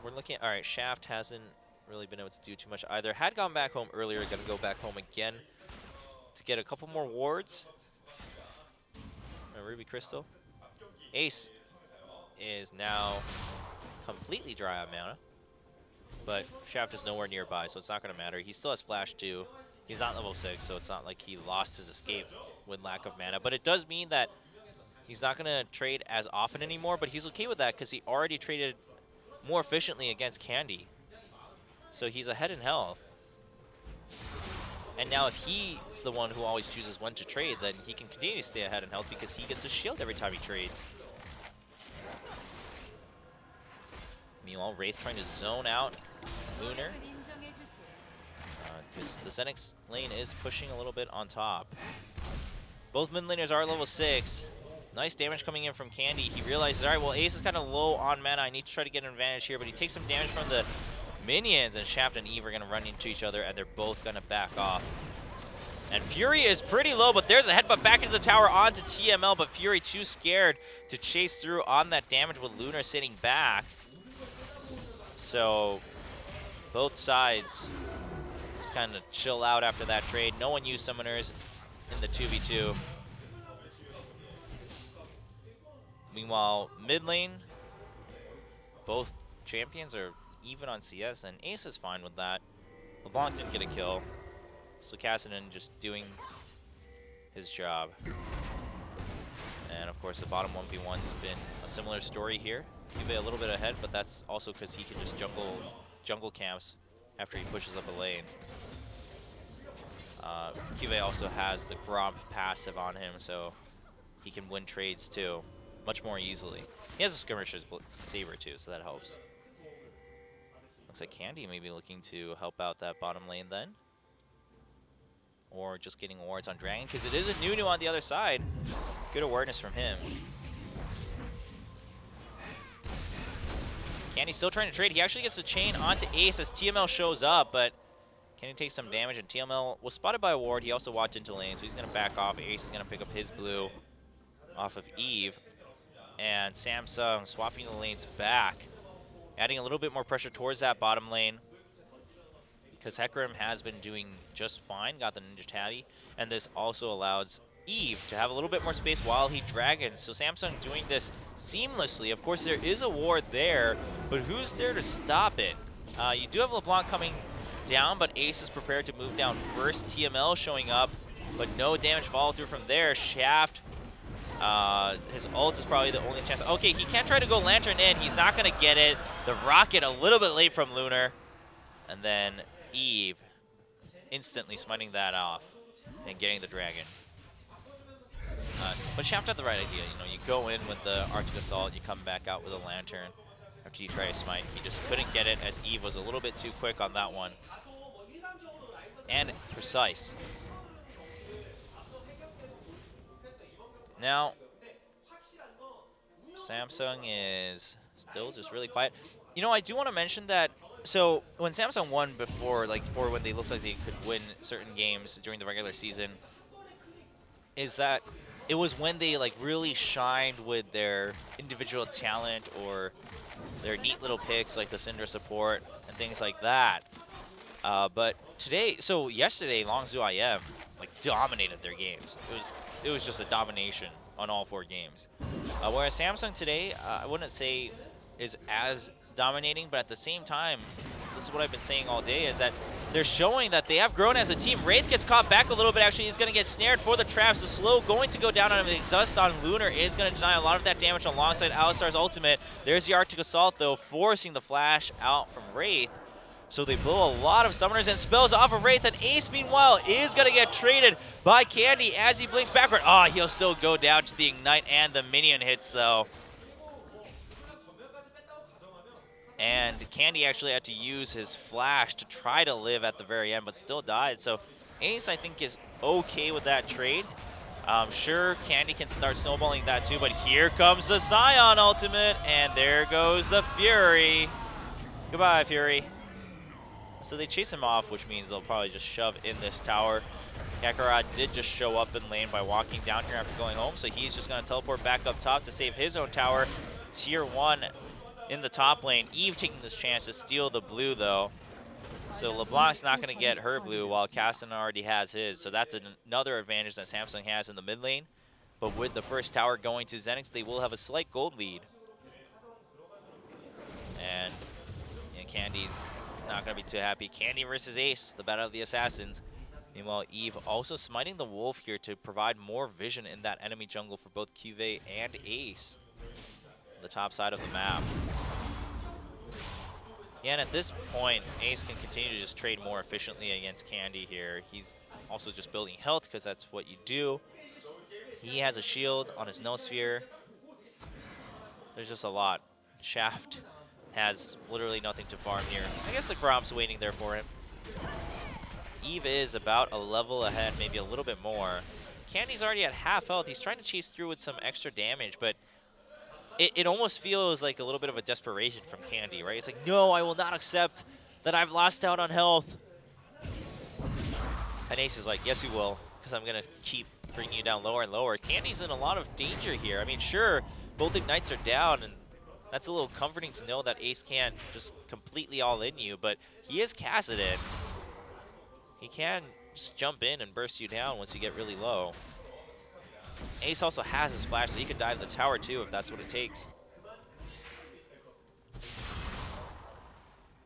We're looking at, all right, Shaft hasn't really been able to do too much either. Had gone back home earlier, gonna go back home again to get a couple more wards. Ruby Crystal. Ace is now completely dry on mana, but Shaft is nowhere nearby, so it's not gonna matter. He still has Flash too. He's not level 6, so it's not like he lost his escape with lack of mana, but it does mean that he's not going to trade as often anymore, but he's okay with that because he already traded more efficiently against Candy. So he's ahead in health. And now if he's the one who always chooses when to trade, then he can continue to stay ahead in health because he gets a shield every time he trades. Meanwhile, Wraith trying to zone out Lunar. Because the ZenX lane is pushing a little bit on top. Both mid laners are level 6. Nice damage coming in from Candy. He realizes, all right, well, Ace is kind of low on mana. I need to try to get an advantage here, but he takes some damage from the minions, and Shaft and Eve are going to run into each other, and they're both going to back off. And Fury is pretty low, but there's a headbutt back into the tower onto TML, but Fury too scared to chase through on that damage with Lunar sitting back. So both sides just kind of chill out after that trade. No one used summoners in the 2v2. Meanwhile, mid lane, both champions are even on CS, and Ace is fine with that. LeBlanc didn't get a kill, so Cassidy just doing his job. And of course, the bottom 1v1's been a similar story here. Juve a little bit ahead, but that's also because he can just jungle camps after he pushes up a lane. Juve also has the Gromp passive on him, so he can win trades too, much more easily. He has a Skirmisher's Saber too, so that helps. Looks like Candy may be looking to help out that bottom lane then. Or just getting wards on Dragon, because it is a Nunu on the other side. Good awareness from him. Candy still trying to trade. He actually gets the chain onto Ace as TML shows up, but Candy takes some damage, and TML was spotted by a ward. He also walked into lane, so he's going to back off. Ace is going to pick up his blue off of Eve. And Samsung swapping the lanes back, adding a little bit more pressure towards that bottom lane, because Hecarim has been doing just fine, got the Ninja Tabby, and this also allows Eve to have a little bit more space while he dragons. So Samsung doing this seamlessly. Of course, there is a ward there, but who's there to stop it? You do have LeBlanc coming down, but Ace is prepared to move down first. TML showing up, but no damage follow through from there. Shaft, his ult is probably the only chance. Okay, he can't try to go Lantern in. He's not going to get it. The Rocket a little bit late from Lunar. And then Eve instantly smiting that off and getting the dragon. But Shaft had the right idea. You know, you go in with the Arctic Assault, you come back out with a Lantern after you try to smite. He just couldn't get it as Eve was a little bit too quick on that one. And precise. Now, Samsung is still just really quiet. You know, I do want to mention that, so when Samsung won before, like, or when they looked like they could win certain games during the regular season, is that it was when they like really shined with their individual talent or their neat little picks like the Syndra support and things like that. But today, so yesterday, Longzhu IM like dominated their games. It was just a domination on all 4 games. Whereas Samsung today, I wouldn't say is as dominating, but at the same time, this is what I've been saying all day, is that they're showing that they have grown as a team. Wraith gets caught back a little bit. Actually, he's going to get snared for the traps. The slow going to go down on him. The exhaust on Lunar is going to deny a lot of that damage alongside Alistar's ultimate. There's the Arctic Assault, though, forcing the flash out from Wraith. So they blow a lot of summoners and spells off of Wraith. And Ace, meanwhile, is going to get traded by Candy as he blinks backward. Oh, he'll still go down to the Ignite and the minion hits, though. And Candy actually had to use his flash to try to live at the very end, but still died. So Ace, I think, is okay with that trade. Sure, Candy can start snowballing that too, but here comes the Scion ultimate, and there goes the Fury. Goodbye, Fury. So they chase him off, which means they'll probably just shove in this tower. Kakarot did just show up in lane by walking down here after going home, so he's just going to teleport back up top to save his own tower. Tier 1 in the top lane. Eve taking this chance to steal the blue, though. So LeBlanc's not going to get her blue while Castan already has his. So that's another advantage that Samsung has in the mid lane. But with the first tower going to ZenX, they will have a slight gold lead. And Candy's not going to be too happy. Candy versus Ace, the battle of the assassins. Meanwhile, Eve also smiting the wolf here to provide more vision in that enemy jungle for both Cuvée and Ace. The top side of the map. Yeah, and at this point, Ace can continue to just trade more efficiently against Candy here. He's also just building health because that's what you do. He has a shield on his Noosphere. There's just a lot. Shaft has literally nothing to farm here. I guess the Gromp's waiting there for him. Eve is about a level ahead, maybe a little bit more. Candy's already at half health. He's trying to chase through with some extra damage, but it almost feels like a little bit of a desperation from Candy, right? It's like, no, I will not accept that I've lost out on health. And Ace is like, yes, you will, because I'm going to keep bringing you down lower and lower. Candy's in a lot of danger here. I mean, sure, both Ignites are down, and that's a little comforting to know that Ace can't just completely all-in you, but he is Kassadin. he can just jump in and burst you down once you get really low. Ace also has his flash, so he could dive the tower too if that's what it takes.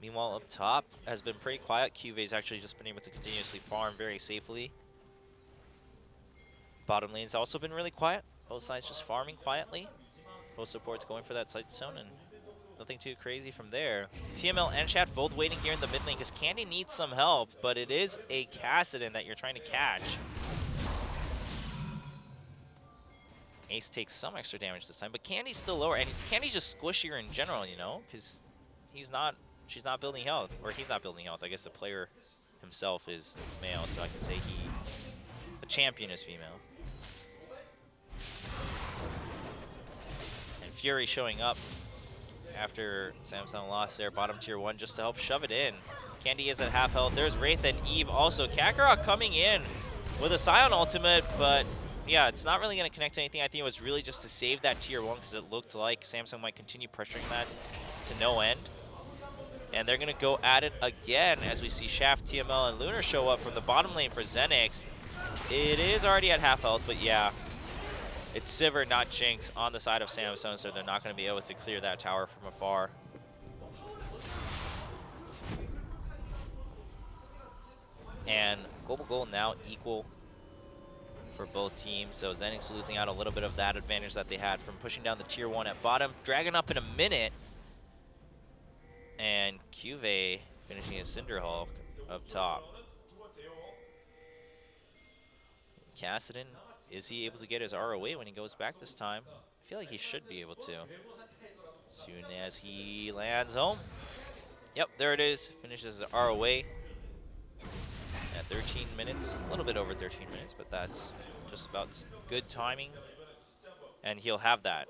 Meanwhile, up top has been pretty quiet. QV's actually just been able to continuously farm very safely. Bottom lane's also been really quiet. Both sides just farming quietly. Both supports going for that side zone, and nothing too crazy from there. TML and Shaft both waiting here in the mid lane because Candy needs some help, but it is a Kassadin that you're trying to catch. Ace takes some extra damage this time, but Candy's still lower, and Candy's just squishier in general, you know, because she's not building health, or he's not building health. I guess the player himself is male, so I can say the champion is female. And Fury showing up after Samsung lost their bottom tier 1 just to help shove it in. Candy is at half health. There's Wraith and Eve also. Kakarot coming in with a Scion ultimate, but yeah, it's not really going to connect to anything. I think it was really just to save that tier 1 because it looked like Samsung might continue pressuring that to no end. And they're going to go at it again as we see Shaft, TML, and Lunar show up from the bottom lane for ZenX. It is already at half health, but yeah, it's Sivir, not Jinx, on the side of Samsung, so they're not going to be able to clear that tower from afar. And global goal now equal for both teams, so ZenX losing out a little bit of that advantage that they had from pushing down the tier 1 at bottom. Dragon up in a minute, and QV finishing his Cinderhulk up top. Kassadin, is he able to get his ROA when he goes back this time? I feel like he should be able to. As soon as he lands home. Yep, there it is. Finishes his ROA at 13 minutes. A little bit over 13 minutes, but that's just about good timing. And he'll have that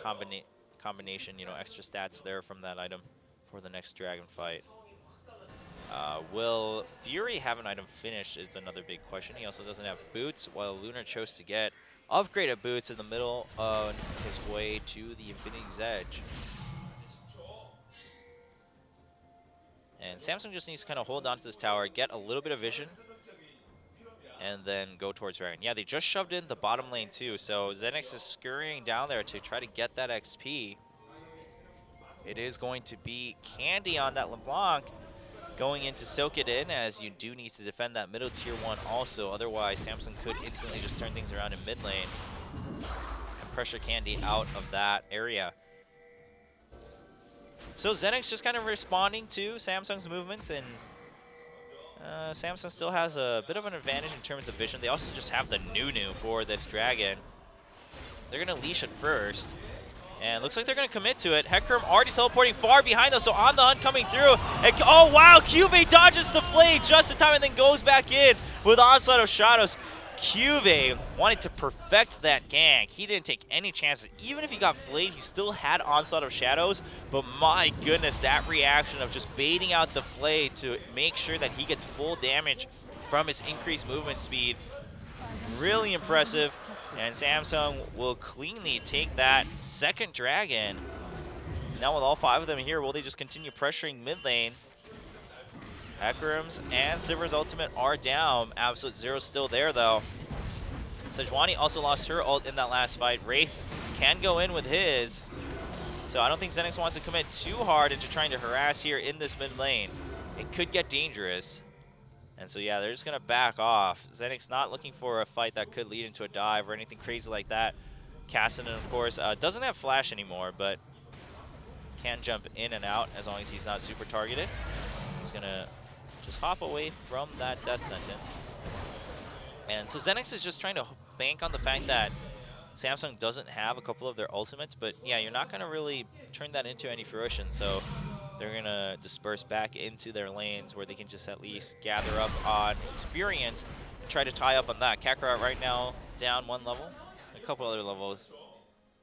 combination, you know, extra stats there from that item for the next dragon fight. Will Fury have an item finish is another big question. He also doesn't have boots, while Lunar chose to get upgraded boots in the middle of his way to the Infinity's Edge. And Samsung just needs to kind of hold on to this tower, get a little bit of vision, and then go towards Dragon. Yeah, they just shoved in the bottom lane too, so ZenX is scurrying down there to try to get that XP. It is going to be Candy on that LeBlanc going in to soak it in, as you do need to defend that middle tier 1 also. Otherwise, Samsung could instantly just turn things around in mid lane and pressure Candy out of that area. So ZenX just kind of responding to Samsung's movements, and Samsung still has a bit of an advantage in terms of vision. They also just have the Nunu for this dragon. They're going to leash it first. And looks like they're going to commit to it. Hecarim already teleporting far behind them, so on the hunt coming through. And, oh, wow, QV dodges the flay just in time and then goes back in with Onslaught of Shadows. QV wanted to perfect that gank. He didn't take any chances. Even if he got flayed, he still had Onslaught of Shadows. But my goodness, that reaction of just baiting out the flay to make sure that he gets full damage from his increased movement speed. Really impressive. And Samsung will cleanly take that second dragon. Now with all 5 of them here, will they just continue pressuring mid lane? Hecarim's and Sivir's ultimate are down. Absolute Zero's still there though. Sejuani also lost her ult in that last fight. Wraith can go in with his. So I don't think ZenX wants to commit too hard into trying to harass here in this mid lane. It could get dangerous. And so, yeah, they're just going to back off. ZenX not looking for a fight that could lead into a dive or anything crazy like that. Kassadin, of course, doesn't have flash anymore, but can jump in and out as long as he's not super targeted. He's going to just hop away from that death sentence. And so ZenX is just trying to bank on the fact that Samsung doesn't have a couple of their ultimates, but, yeah, you're not going to really turn that into any fruition. So they're going to disperse back into their lanes where they can just at least gather up on experience and try to tie up on that. Kakarot right now down 1 level. A couple other levels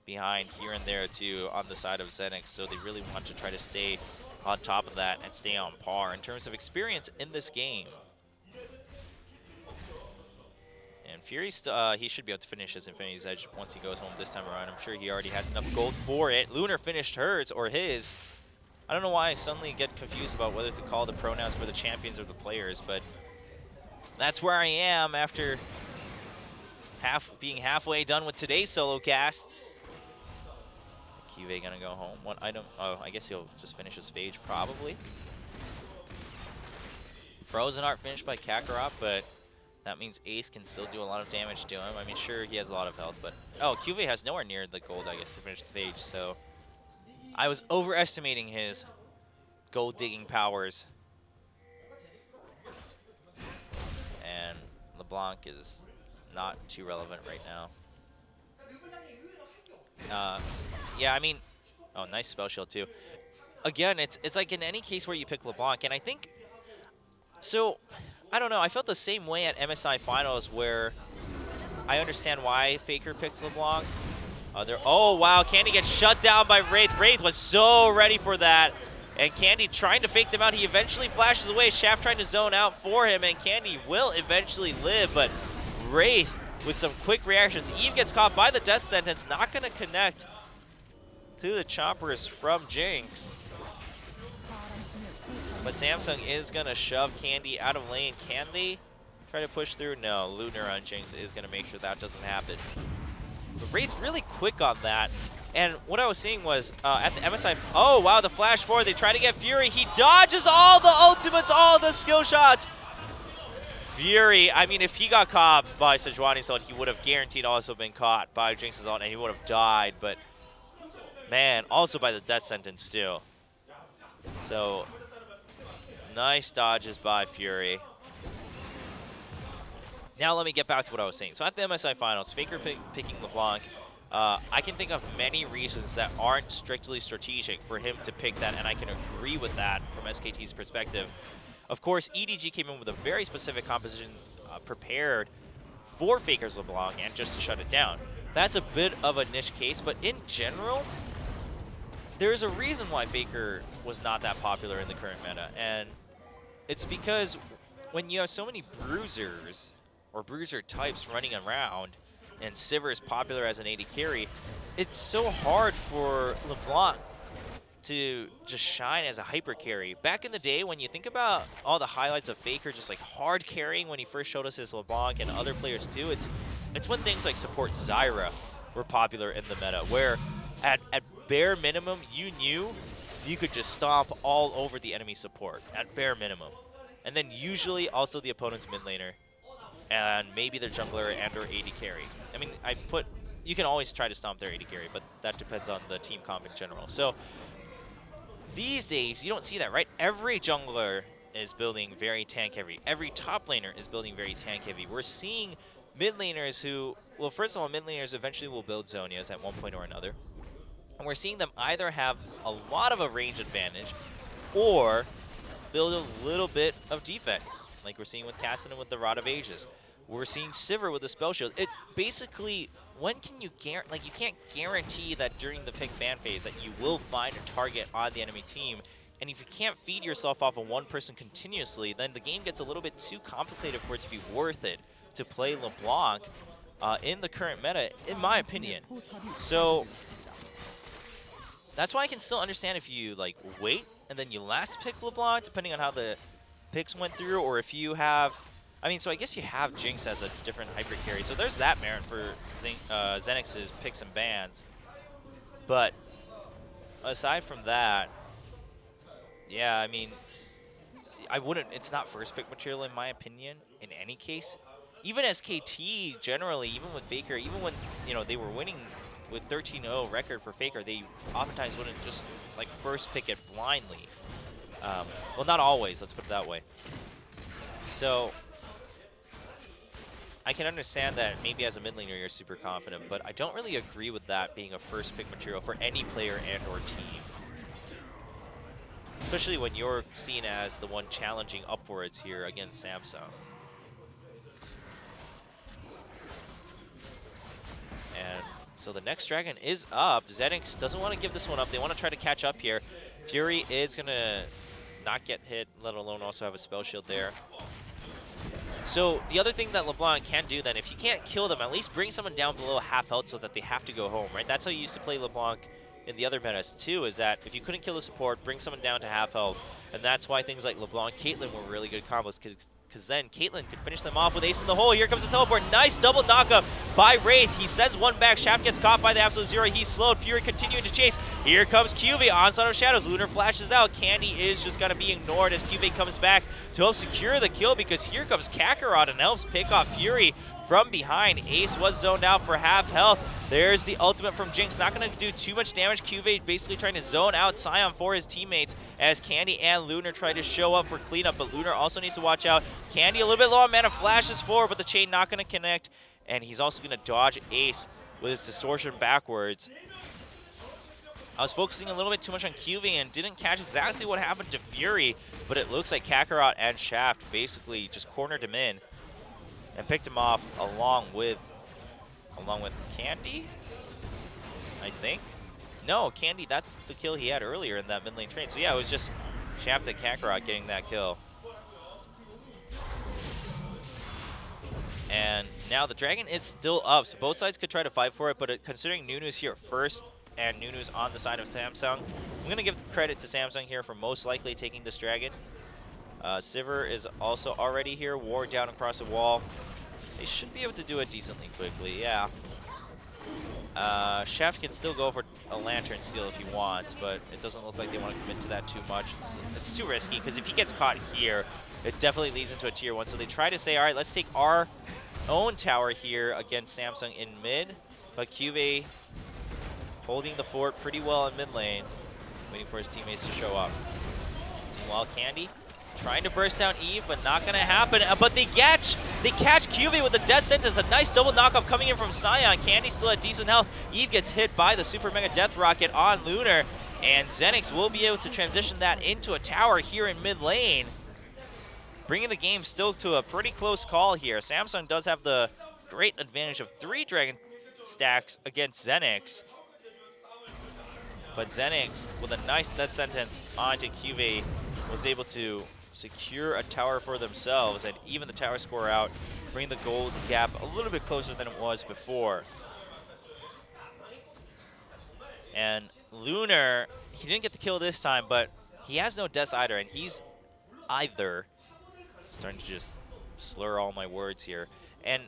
behind here and there too on the side of ZenX, so they really want to try to stay on top of that and stay on par in terms of experience in this game. And Fury, he should be able to finish his Infinity's Edge once he goes home this time around. I'm sure he already has enough gold for it. Lunar finished hers, or his. I don't know why I suddenly get confused about whether to call the pronouns for the champions or the players, but that's where I am after being halfway done with today's solo cast. QV gonna go home. What item? Oh, I guess he'll just finish his phage probably. Frozen Heart finished by Kakarot, but that means Ace can still do a lot of damage to him. I mean, sure, he has a lot of health, but... Oh, QV has nowhere near the gold, I guess, to finish the phage, so... I was overestimating his gold-digging powers. And LeBlanc is not too relevant right now. Yeah, I mean... Oh, nice spell shield, too. Again, it's like in any case where you pick LeBlanc, and I think... So, I don't know. I felt the same way at MSI Finals where I understand why Faker picked LeBlanc. Oh, wow. Candy gets shut down by Wraith. Wraith was so ready for that. And Candy trying to fake them out. He eventually flashes away. Shaft trying to zone out for him, and Candy will eventually live. But Wraith with some quick reactions. Eve gets caught by the death sentence. Not going to connect to the choppers from Jinx. But Samsung is going to shove Candy out of lane. Can they try to push through? No, Lunar on Jinx is going to make sure that doesn't happen. But Wraith really quick on that. And what I was seeing was at the MSI... Oh, wow, the flash forward. They try to get Fury. He dodges all the ultimates, all the skill shots. Fury, I mean, if he got caught by Sejuani's ult, he would have guaranteed also been caught by Jinx's ult, and he would have died. But, man, also by the death sentence, too. So... Nice dodges by Fury. Now let me get back to what I was saying. So at the MSI Finals, Faker picking LeBlanc, I can think of many reasons that aren't strictly strategic for him to pick that, and I can agree with that from SKT's perspective. Of course, EDG came in with a very specific composition prepared for Faker's LeBlanc and just to shut it down. That's a bit of a niche case, but in general, there's a reason why Faker was not that popular in the current meta, and it's because when you have so many bruisers or bruiser types running around and Sivir is popular as an AD carry, it's so hard for LeBlanc to just shine as a hyper carry. Back in the day, when you think about all the highlights of Faker just like hard carrying when he first showed us his LeBlanc and other players too, it's when things like support Zyra were popular in the meta, where at bare minimum, you knew you could just stomp all over the enemy support, at bare minimum. And then usually also the opponent's mid laner, and maybe their jungler and or AD carry. I mean, you can always try to stomp their AD carry, but that depends on the team comp in general. So these days, you don't see that, right? Every jungler is building very tank heavy. Every top laner is building very tank heavy. We're seeing mid laners who, well, first of all, mid laners eventually will build Zhonya's at one point or another. And we're seeing them either have a lot of a range advantage or build a little bit of defense, like we're seeing with Kassadin with the Rod of Ages. We're seeing Sivir with the Spell Shield. It basically, when can you guarantee, like you can't guarantee that during the pick ban phase that you will find a target on the enemy team. And if you can't feed yourself off of one person continuously, then the game gets a little bit too complicated for it to be worth it to play LeBlanc in the current meta, in my opinion. So that's why I can still understand if you like wait and then you last pick LeBlanc, depending on how the picks went through, or if you have, I mean, so I guess you have Jinx as a different hyper carry, so there's that merit for ZenX's picks and bans. But aside from that, yeah, I mean, I wouldn't, it's not first pick material in my opinion, in any case. Even SKT generally, even with Faker, even when, you know, they were winning with 13-0 record for Faker, they oftentimes wouldn't just like first pick it blindly. Well, not always, let's put it that way. So I can understand that maybe as a mid laner you're super confident, but I don't really agree with that being a first pick material for any player and or team. Especially when you're seen as the one challenging upwards here against Samsung. And so the next dragon is up. ZenX doesn't want to give this one up. They want to try to catch up here. Fury is going to not get hit, let alone also have a spell shield there. So the other thing that LeBlanc can do then, if you can't kill them, at least bring someone down below half health so that they have to go home, right? That's how you used to play LeBlanc in the other metas too, is that if you couldn't kill the support, bring someone down to half health. And that's why things like LeBlanc, Caitlyn were really good combos, because because then Caitlyn could finish them off with ace in the hole. Here comes the teleport. Nice double knockup by Wraith. He sends one back. Shaft gets caught by the Absolute Zero. He's slowed. Fury continuing to chase. Here comes QV. Onslaught of Shadows. Lunar flashes out. Candy is just going to be ignored as QV comes back to help secure the kill, because here comes Kakarot and helps pick off Fury from behind. Ace was zoned out for half health. There's the ultimate from Jinx. Not going to do too much damage. QV basically trying to zone out Sion for his teammates as Candy and Lunar try to show up for cleanup, but Lunar also needs to watch out. Candy a little bit low on mana, flashes forward, but the chain not going to connect, and he's also going to dodge Ace with his distortion backwards. I was focusing a little bit too much on QV and didn't catch exactly what happened to Fury, but it looks like Kakarot and Shaft basically just cornered him in and picked him off along with Candy, I think. No, Candy, that's the kill he had earlier in that mid lane trade. So yeah, it was just Shaft and Kakarot getting that kill. And now the dragon is still up, so both sides could try to fight for it, but considering Nunu's here first and Nunu's on the side of Samsung, I'm going to give credit to Samsung here for most likely taking this dragon. Sivir is also already here, ward down across the wall. They should be able to do it decently quickly, yeah. Shaft can still go for a Lantern Steal if he wants, but it doesn't look like they want to commit to that too much. It's too risky, because if he gets caught here, it definitely leads into a tier 1. So they try to say, all right, let's take our own tower here against Samsung in mid, but QV holding the fort pretty well in mid lane, waiting for his teammates to show up. Meanwhile, Candy trying to burst down Eve, but not going to happen. But they catch QV with the death sentence. A nice double knockup coming in from Sion. Candy still at decent health. Eve gets hit by the Super Mega Death Rocket on Lunar, and ZenX will be able to transition that into a tower here in mid lane, bringing the game still to a pretty close call here. Samsung does have the great advantage of 3 dragon stacks against ZenX, but ZenX, with a nice death sentence onto QV, was able to secure a tower for themselves and even the tower score out, bring the gold gap a little bit closer than it was before. And Lunar, he didn't get the kill this time, but he has no deaths either, and he's starting to just slur all my words here, and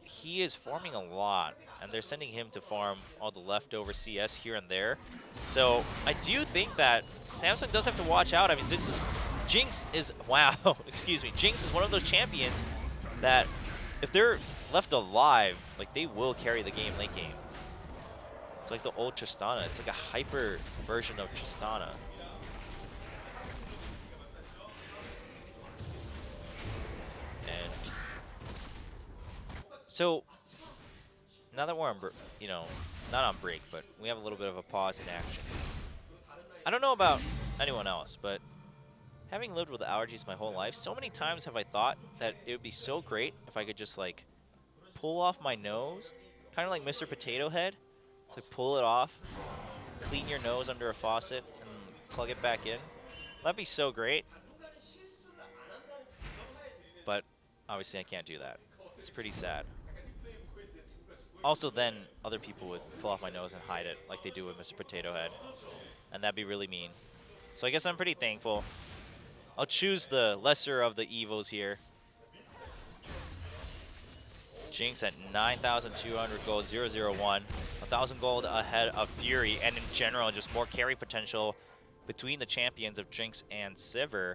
he is farming a lot, and they're sending him to farm all the leftover CS here and there. So I do think that Samsung does have to watch out. I mean, Jinx is Jinx is one of those champions that if they're left alive, like, they will carry the game late game. It's like the old Tristana. It's like a hyper version of Tristana. And so now that we're on, not on break, but we have a little bit of a pause in action. I don't know about anyone else, but having lived with allergies my whole life, so many times have I thought that it would be so great if I could just, like, pull off my nose, kind of like Mr. Potato Head. So pull it off, clean your nose under a faucet, and plug it back in. That'd be so great. But obviously I can't do that. It's pretty sad. Also, then other people would pull off my nose and hide it like they do with Mr. Potato Head. And that'd be really mean. So I guess I'm pretty thankful. I'll choose the lesser of the evils here. Jinx at 9,200 gold, 001. 1,000 gold ahead of Fury, and in general, just more carry potential between the champions of Jinx and Sivir.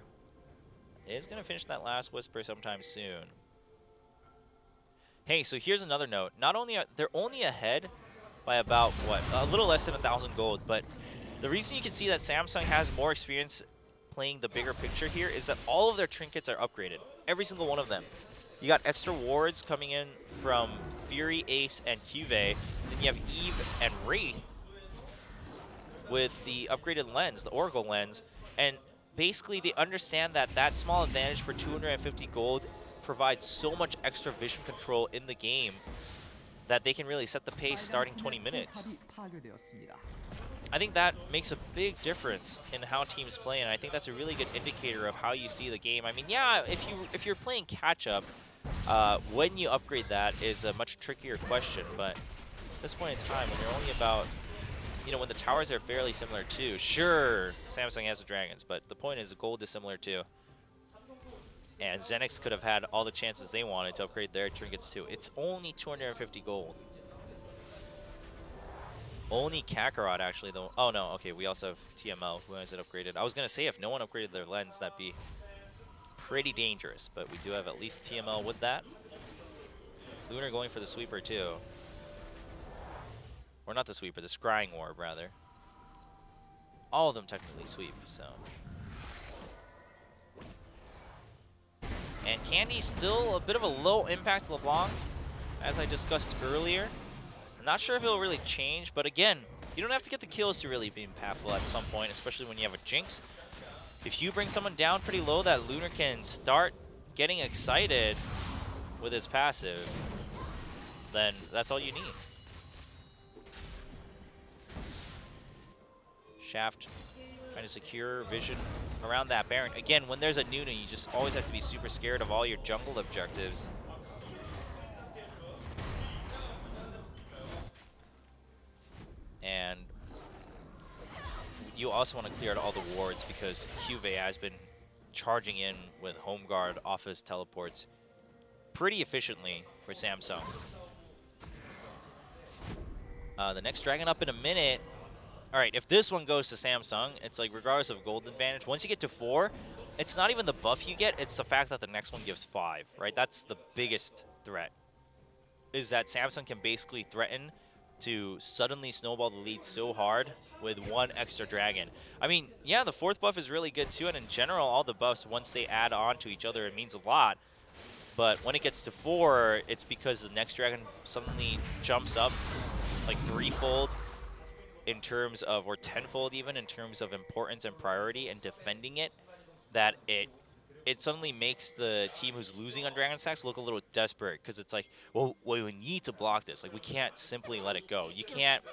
Is going to finish that last Whisper sometime soon. Hey, so here's another note. Not only are they're only ahead by about, what, a little less than 1,000 gold, but the reason you can see that Samsung has more experience playing the bigger picture here is that all of their trinkets are upgraded. Every single one of them. You got extra wards coming in from Fury, Ace, and QV. Then you have Eve and Wraith with the upgraded lens, the Oracle lens. And basically they understand that that small advantage for 250 gold provides so much extra vision control in the game that they can really set the pace starting 20 minutes. I think that makes a big difference in how teams play, and I think that's a really good indicator of how you see the game. I mean, yeah, if you're playing catch-up, when you upgrade that is a much trickier question, but at this point in time, when you're only about, when the towers are fairly similar too, sure, Samsung has the dragons, but the point is the gold is similar too. And ZenX could have had all the chances they wanted to upgrade their trinkets too. It's only 250 gold. Only Kakarot actually though. Oh no, okay, we also have TML who has it upgraded. I was gonna say if no one upgraded their lens, that'd be pretty dangerous, but we do have at least TML with that. Lunar going for the sweeper too. Or not the sweeper, the scrying orb rather. All of them technically sweep, so. And Candy's still a bit of a low impact LeBlanc, as I discussed earlier. I'm not sure if it'll really change, but again, you don't have to get the kills to really be impactful at some point, especially when you have a Jinx. If you bring someone down pretty low that Lunar can start getting excited with his passive, then that's all you need. Shaft trying to secure vision around that Baron. Again, when there's a Nunu, you just always have to be super scared of all your jungle objectives. And you also want to clear out all the wards because Juve has been charging in with Home Guard off his teleports pretty efficiently for Samsung. The next dragon up in a minute. All right, if this one goes to Samsung, it's like regardless of gold advantage, once you get to 4, it's not even the buff you get, it's the fact that the next one gives 5, right? That's the biggest threat, is that Samsung can basically threaten to suddenly snowball the lead so hard with one extra dragon. I mean, yeah, the 4th buff is really good too, and in general, all the buffs, once they add on to each other, it means a lot. But when it gets to 4, it's because the next dragon suddenly jumps up like 3-fold in terms of, or 10-fold even, in terms of importance and priority and defending it, that it suddenly makes the team who's losing on Dragon Stacks look a little desperate, because it's like, well, we need to block this. Like, we can't simply let it go. You can't,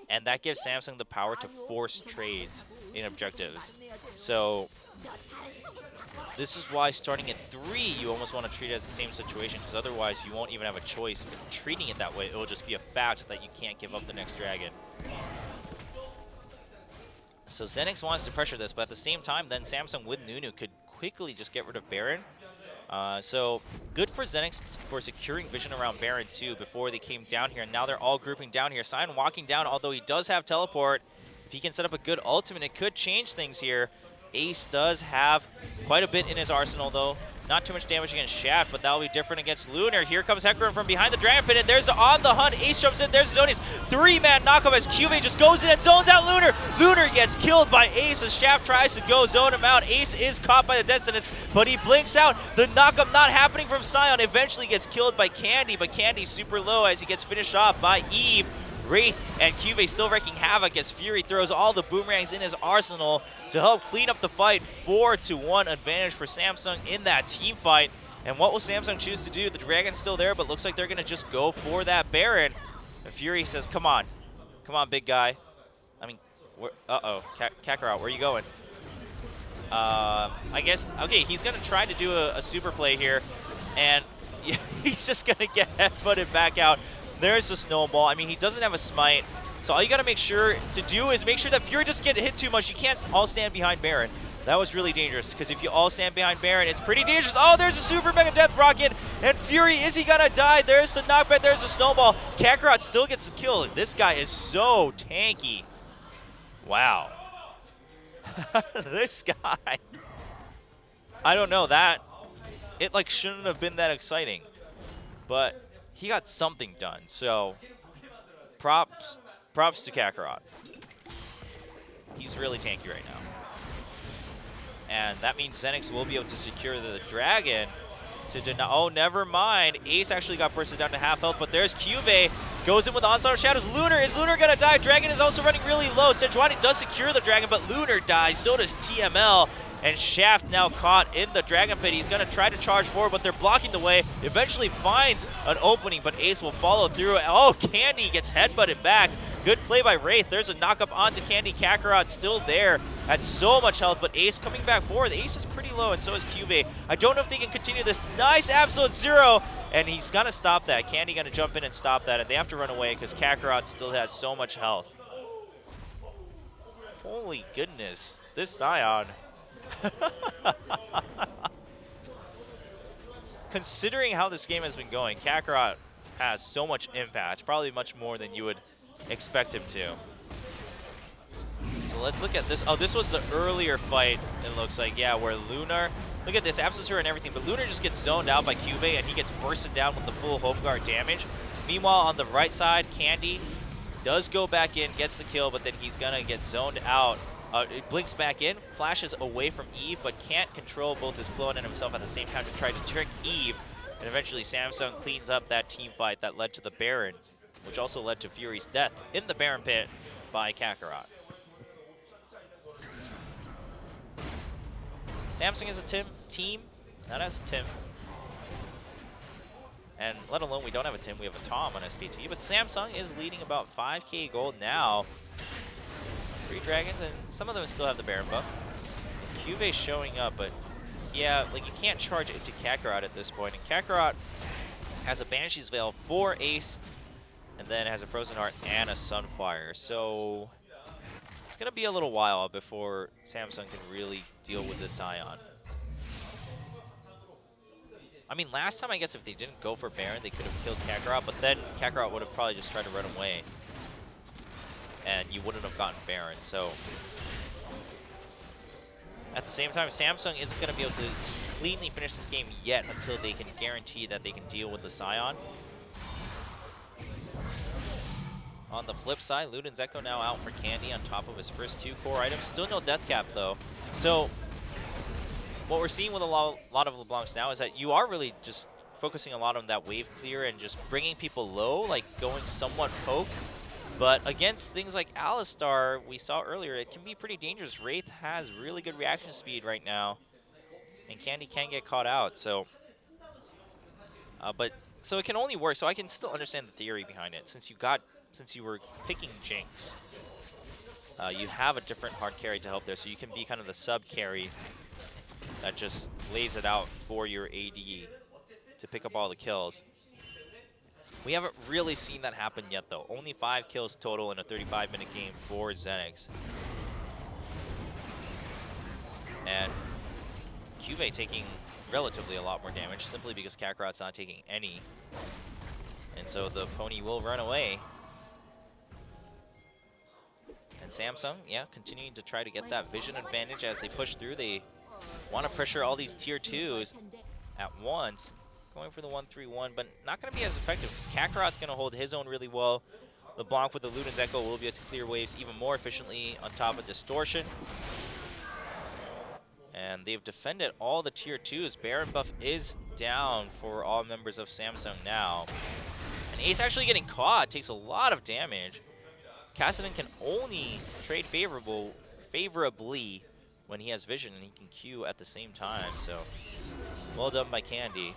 and that gives Samsung the power to force trades in objectives. So this is why starting at 3, you almost want to treat it as the same situation, because otherwise you won't even have a choice in treating it that way. It will just be a fact that you can't give up the next dragon. So ZenX wants to pressure this, but at the same time, then Samsung with Nunu could quickly just get rid of Baron. So good for ZenX for securing vision around Baron too before they came down here. And now they're all grouping down here. Sion walking down, although he does have teleport. If he can set up a good ultimate, it could change things here. Ace does have quite a bit in his arsenal though. Not too much damage against Shaft, but that'll be different against Lunar. Here comes Hecarim from behind the Dragon Pit, and there's On the Hunt. Ace jumps in, there's Zonius. 3-man knockup as QV just goes in and zones out Lunar. Lunar gets killed by Ace as Shaft tries to go zone him out. Ace is caught by the Death Sentence, but he blinks out. The knockup not happening from Sion. Eventually gets killed by Candy, but Candy's super low as he gets finished off by Eve. Wraith and QV still wreaking havoc as Fury throws all the boomerangs in his arsenal to help clean up the fight. 4-1 advantage for Samsung in that team fight. And what will Samsung choose to do? The Dragon's still there, but looks like they're going to just go for that Baron. And Fury says, come on, big guy. I mean, uh-oh, Kakarot, where are you going? I guess, okay, he's going to try to do a super play here. And yeah, he's just going to get headbutted back out. There's the snowball. I mean, he doesn't have a smite. So all you got to make sure to do is make sure that Fury doesn't get hit too much. You can't all stand behind Baron. That was really dangerous, because if you all stand behind Baron, it's pretty dangerous. Oh, there's a super mega death rocket. And Fury, is he going to die? There's the knockback. There's the snowball. Kakarot still gets the kill. This guy is so tanky. Wow. This guy. I don't know. It like shouldn't have been that exciting. But he got something done, so props to Kakarot. He's really tanky right now. And that means ZenX will be able to secure the dragon to deny. Oh, never mind. Ace actually got bursted down to half health, but there's QV. Goes in with Onslaught of Shadows. Is Lunar gonna die? Dragon is also running really low. Sejuani does secure the dragon, but Lunar dies. So does TML. And Shaft now caught in the Dragon Pit. He's going to try to charge forward, but they're blocking the way. Eventually finds an opening, but Ace will follow through. Oh, Candy gets headbutted back. Good play by Wraith. There's a knockup onto Candy. Kakarot still there at so much health, but Ace coming back forward. Ace is pretty low, and so is QV. I don't know if they can continue this. Nice absolute zero, and he's going to stop that. Candy going to jump in and stop that, and they have to run away because Kakarot still has so much health. Holy goodness, this Sion. considering how this game has been going, Kakarot has so much impact, probably much more than you would expect him to. So let's look at this. Oh, this was the earlier fight, it looks like, yeah, where Lunar, look at this, Absolute and everything, but Lunar just gets zoned out by Cube and he gets bursted down with the full Home Guard damage. Meanwhile, on the right side, Candy does go back in, gets the kill, but then he's gonna get zoned out. It blinks back in, flashes away from Eve, but can't control both his clone and himself at the same time to try to trick Eve. And eventually Samsung cleans up that team fight that led to the Baron, which also led to Fury's death in the Baron pit by Kakarot. Samsung is a team, not as a Tim. And let alone we don't have a Tim, we have a Tom on SKT. But Samsung is leading about 5k gold now. 3 dragons, and some of them still have the Baron buff. Cube showing up, but yeah, like you can't charge it to Kakarot at this point. And Kakarot has a Banshee's Veil for Ace, and then has a Frozen Heart and a Sunfire. So it's gonna be a little while before Samsung can really deal with this Ion. I mean, last time I guess if they didn't go for Baron, they could have killed Kakarot, but then Kakarot would have probably just tried to run away, and you wouldn't have gotten Baron. So at the same time, Samsung isn't going to be able to just cleanly finish this game yet until they can guarantee that they can deal with the Scion. On the flip side, Luden's Echo now out for Candy on top of his first 2 core items. Still no death cap though. So what we're seeing with a lot of LeBlancs now is that you are really just focusing a lot on that wave clear and just bringing people low, like going somewhat poke. But against things like Alistar, we saw earlier, it can be pretty dangerous. Wraith has really good reaction speed right now, and Candy can get caught out. So, so it can only work. So I can still understand the theory behind it. Since you were picking Jinx, you have a different hard carry to help there, so you can be kind of the sub carry that just lays it out for your AD to pick up all the kills. We haven't really seen that happen yet, though. Only 5 kills total in a 35-minute game for ZenX. And Cube taking relatively a lot more damage simply because Kakarot's not taking any. And so the pony will run away. And Samsung, yeah, continuing to try to get that vision advantage as they push through. They want to pressure all these tier 2s at once. Going for the 1-3-1, but not going to be as effective because Kakarot's going to hold his own really well. LeBlanc with the Luden's Echo will be able to clear waves even more efficiently on top of Distortion. And they've defended all the tier 2s. Baron buff is down for all members of Samsung now. And Ace actually getting caught takes a lot of damage. Kassadin can only trade favorably when he has vision and he can Q at the same time. So well done by Candy.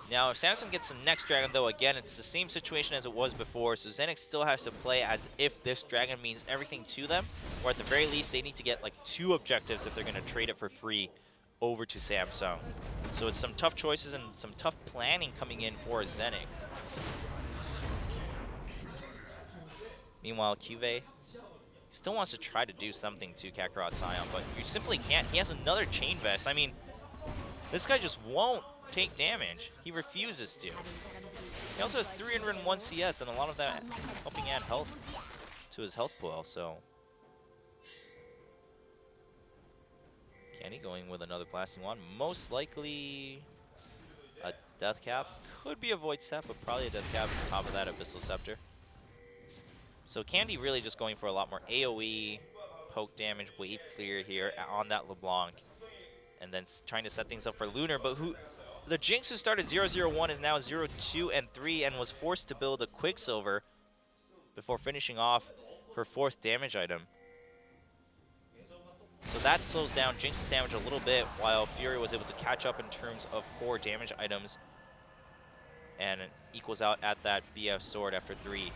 Now, if Samsung gets the next dragon, though, again, it's the same situation as it was before, so ZenX still has to play as if this dragon means everything to them, or at the very least, they need to get, like, 2 objectives if they're going to trade it for free over to Samsung. So it's some tough choices and some tough planning coming in for ZenX. Meanwhile, Cube still wants to try to do something to Kakarot Scion, but you simply can't. He has another Chain Vest. I mean, this guy just won't take damage. He refuses to. He also has 301 CS and a lot of that helping add health to his health pool, so Candy going with another blasting wand. Most likely a death cap. Could be a void step, but probably a death cap on top of that Abyssal Scepter. So Candy really just going for a lot more AoE, poke damage, wave clear here on that LeBlanc. And then trying to set things up for Lunar, but the Jinx who started 0-0-1 is now 0-2-3 and was forced to build a Quicksilver before finishing off her 4th damage item. So that slows down Jinx's damage a little bit, while Fury was able to catch up in terms of core damage items and it equals out at that BF sword after 3.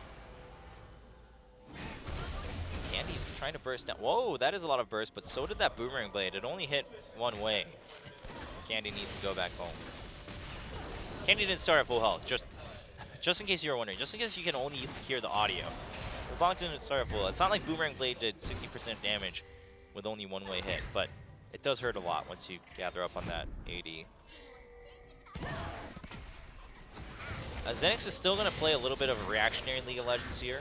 Candy trying to burst down. Whoa, that is a lot of burst, but so did that Boomerang Blade. It only hit one way. Candy needs to go back home. Candy didn't start at full health, just in case you were wondering. Just in case you can only hear the audio. LeBlanc didn't start at full health. It's not like Boomerang Blade did 60% damage with only one way hit, but it does hurt a lot once you gather up on that AD. ZenX is still going to play a little bit of a reactionary League of Legends here.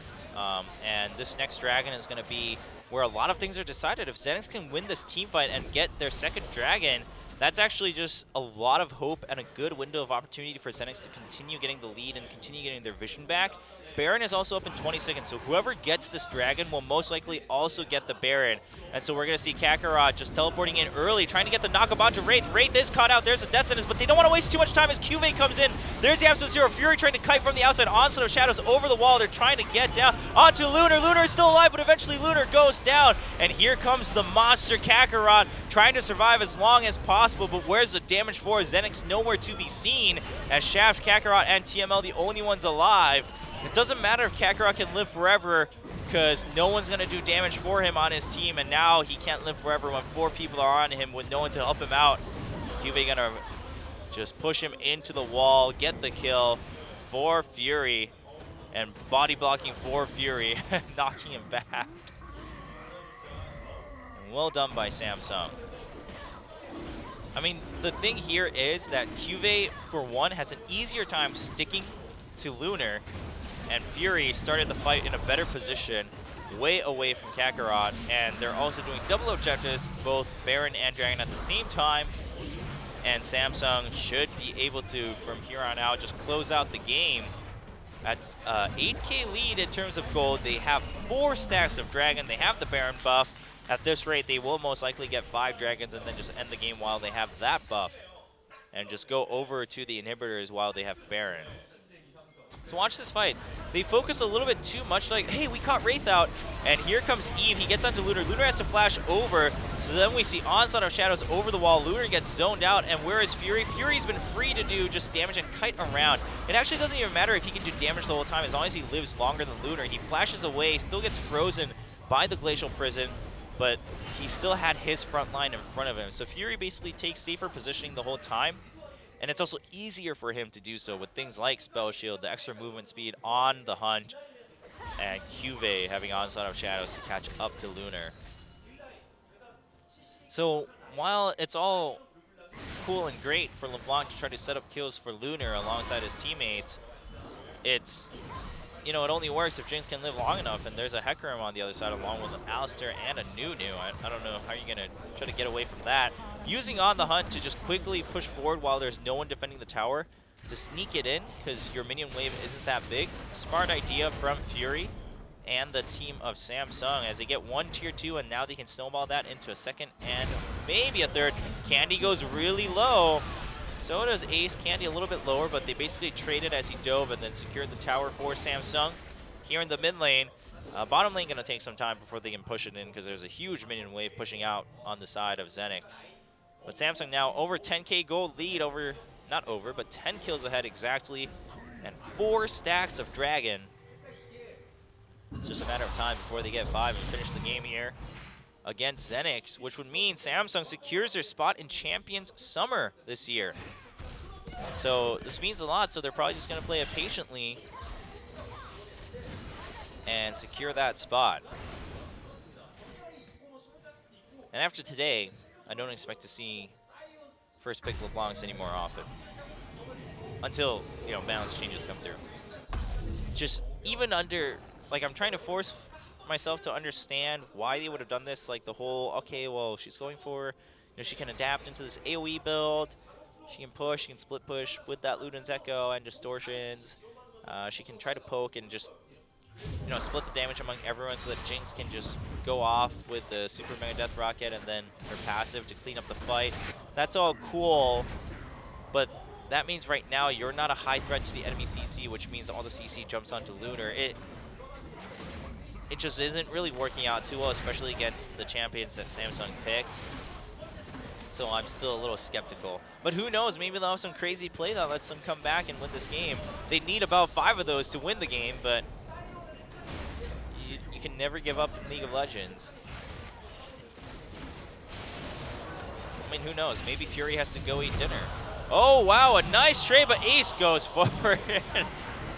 And this next dragon is going to be where a lot of things are decided. If ZenX can win this team fight and get their second dragon, that's actually just a lot of hope and a good window of opportunity for ZenX to continue getting the lead and continue getting their vision back. Baron is also up in 20 seconds, so whoever gets this dragon will most likely also get the Baron. And so we're going to see Kakarot just teleporting in early, trying to get the knockup onto Wraith. Wraith is caught out. There's a Destinus, but they don't want to waste too much time as QV comes in. There's the Absolute Zero. Fury trying to kite from the outside. Onslaught of Shadows over the wall. They're trying to get down onto Lunar. Lunar is still alive, but eventually Lunar goes down. And here comes the monster Kakarot, trying to survive as long as possible, but where's the damage for? ZenX nowhere to be seen, as Shaft, Kakarot, and TML the only ones alive. It doesn't matter if Kakarot can live forever, because no one's going to do damage for him on his team, and now he can't live forever when 4 people are on him with no one to help him out. QV going to just push him into the wall, get the kill for Fury, and body blocking for Fury, knocking him back. And well done by Samsung. I mean, the thing here is that QV, for one, has an easier time sticking to Lunar, and Fury started the fight in a better position, way away from Kakarot, and they're also doing double objectives, both Baron and Dragon at the same time, and Samsung should be able to, from here on out, just close out the game. That's 8K lead in terms of gold. They have 4 stacks of Dragon. They have the Baron buff. At this rate, they will most likely get 5 Dragons and then just end the game while they have that buff, and just go over to the inhibitors while they have Baron. So watch this fight. They focus a little bit too much, like, hey, we caught Wraith out, and here comes Eve. He gets onto Lunar. Lunar has to flash over, so then we see Onslaught of Shadows over the wall. Lunar gets zoned out, and where is Fury? Fury's been free to do just damage and kite around. It actually doesn't even matter if he can do damage the whole time, as long as he lives longer than Lunar. He flashes away, still gets frozen by the Glacial Prison, but he still had his front line in front of him. So Fury basically takes safer positioning the whole time, and it's also easier for him to do so with things like Spell Shield, the extra movement speed on the Hunt, and QV having Onslaught of Shadows to catch up to Lunar. So while it's all cool and great for LeBlanc to try to set up kills for Lunar alongside his teammates, it's, you know, it only works if Jinx can live long enough, and there's a Hecarim on the other side along with an Alistar and a Nunu. I don't know how you're going to try to get away from that. Using On the Hunt to just quickly push forward while there's no one defending the tower to sneak it in, because your minion wave isn't that big. Smart idea from Fury and the team of Samsung as they get 1 tier 2, and now they can snowball that into a second and maybe a third. Candy goes really low. So does Ace. Candy a little bit lower, but they basically traded as he dove and then secured the tower for Samsung. Here in the mid lane, bottom lane going to take some time before they can push it in, because there's a huge minion wave pushing out on the side of ZenX. But Samsung now over 10K gold lead, over, not over, but 10 kills ahead exactly, and 4 stacks of Dragon. It's just a matter of time before they get 5 and finish the game here against ZenX, which would mean Samsung secures their spot in Champions Summer this year. So this means a lot, so they're probably just going to play it patiently and secure that spot. And after today, I don't expect to see first pick LeBlancs any more often, until, you know, balance changes come through. Just even under, like, I'm trying to force myself to understand why they would have done this, like the whole, okay, well, she's going for, you know, she can adapt into this AoE build, she can push, she can split push with that Luden's Echo and distortions, she can try to poke and just, you know, split the damage among everyone so that Jinx can just go off with the Super Mega Death Rocket and then her passive to clean up the fight. That's all cool, but that means right now you're not a high threat to the enemy CC, which means all the CC jumps onto Lunar. It just isn't really working out too well, especially against the champions that Samsung picked. So I'm still a little skeptical. But who knows, maybe they'll have some crazy play that lets them come back and win this game. They need about 5 of those to win the game, but you can never give up in League of Legends. I mean, who knows? Maybe Fury has to go eat dinner. Oh, wow, a nice trade, but Ace goes forward.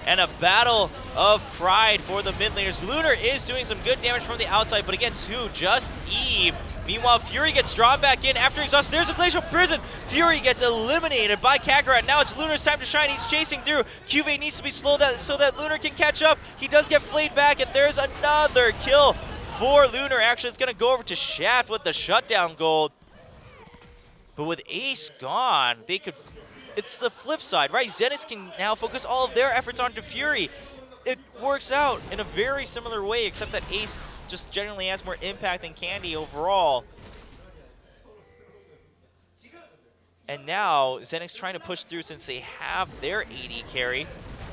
And a battle of pride for the mid laners. Lunar is doing some good damage from the outside, but against who? Just Eve Meanwhile, Fury gets drawn back in after exhaustion. There's a Glacial Prison. Fury gets eliminated by Kakarot. Now it's Lunar's time to shine. He's chasing through. QV needs to be slow so that Lunar can catch up. He does get flayed back, and there's another kill for Lunar. Actually, it's going to go over to Shaft with the shutdown gold. But with Ace gone, they could... It's the flip side, right? ZenX can now focus all of their efforts onto Fury. It works out in a very similar way, except that Ace just generally has more impact than Candy overall. And now ZenX trying to push through since they have their AD carry.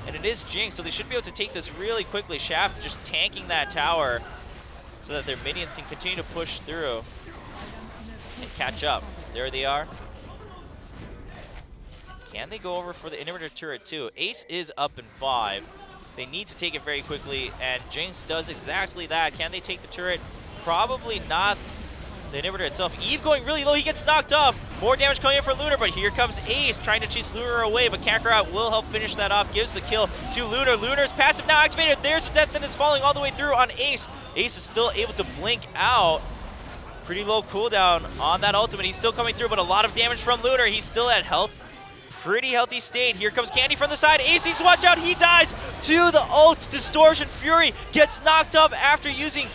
And it is Jinx, so they should be able to take this really quickly. Shaft just tanking that tower so that their minions can continue to push through and catch up. There they are. Can they go over for the inhibitor turret too? Ace is up in 5. They need to take it very quickly, and Jinx does exactly that. Can they take the turret? Probably not the inhibitor itself. Eve going really low. He gets knocked off. More damage coming in for Lunar, but here comes Ace trying to chase Lunar away, but Kakarot will help finish that off. Gives the kill to Lunar. Lunar's passive now activated. There's the death sentence falling all the way through on Ace. Ace is still able to blink out. Pretty low cooldown on that ultimate. He's still coming through, but a lot of damage from Lunar. He's still at health. Pretty healthy state. Here comes Candy from the side. AC swatch out. He dies to the ult. Distortion. Fury gets knocked up after using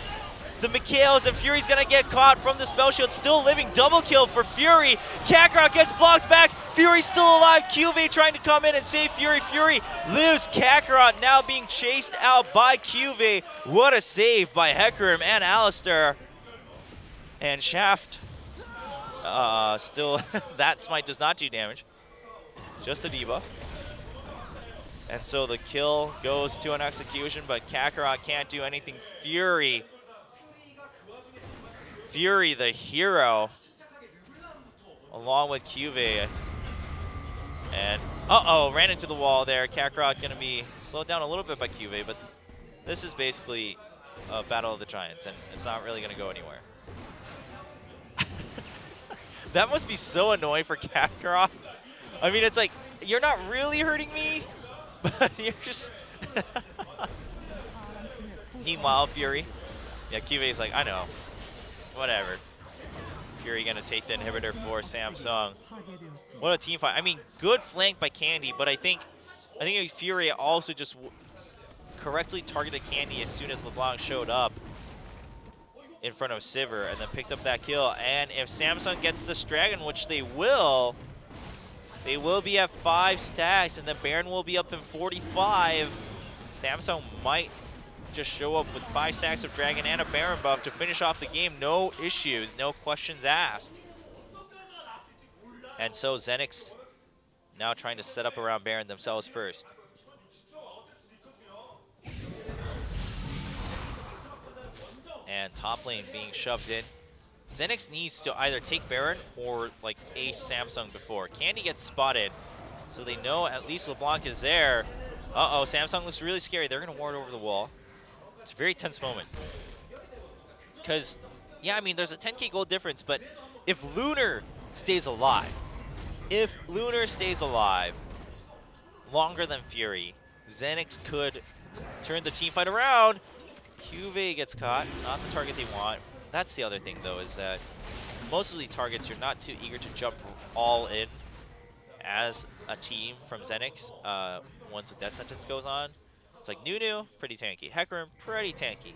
the Mikhails, and Fury's gonna get caught from the spell shield. Still living. Double kill for Fury. Kakarot gets blocked back. Fury's still alive. QV trying to come in and save Fury. Fury lives. Kakarot now being chased out by QV. What a save by Hecarim and Alistar. And Shaft still, that smite does not do damage. Just a debuff. And so the kill goes to an execution, but Kakarot can't do anything. Fury, the hero, along with QV. And, ran into the wall there. Kakarot gonna be slowed down a little bit by QV, but this is basically a battle of the giants, and it's not really gonna go anywhere. That must be so annoying for Kakarot. I mean, it's like, you're not really hurting me, but you're just... Meanwhile, Fury. Yeah, QV's like, I know. Whatever. Fury gonna take the inhibitor for Samsung. What a team fight. I mean, good flank by Candy, but I think Fury also just correctly targeted Candy as soon as LeBlanc showed up in front of Sivir and then picked up that kill. And if Samsung gets this dragon, which they will be at 5 stacks, and then Baron will be up in 45. Samsung might just show up with 5 stacks of dragon and a Baron buff to finish off the game. No issues, no questions asked. And so ZenX now trying to set up around Baron themselves first. And top lane being shoved in. ZenX needs to either take Baron or like ace Samsung before. Candy gets spotted, so they know at least LeBlanc is there. Samsung looks really scary. They're gonna ward over the wall. It's a very tense moment. Because, yeah, I mean, there's a 10k gold difference, but if Lunar stays alive, longer than Fury, ZenX could turn the team fight around. QV gets caught, not the target they want. That's the other thing, though, is that most of the targets you're not too eager to jump all in as a team from ZenX once the death sentence goes on. It's like Nunu, pretty tanky. Hecarim, pretty tanky.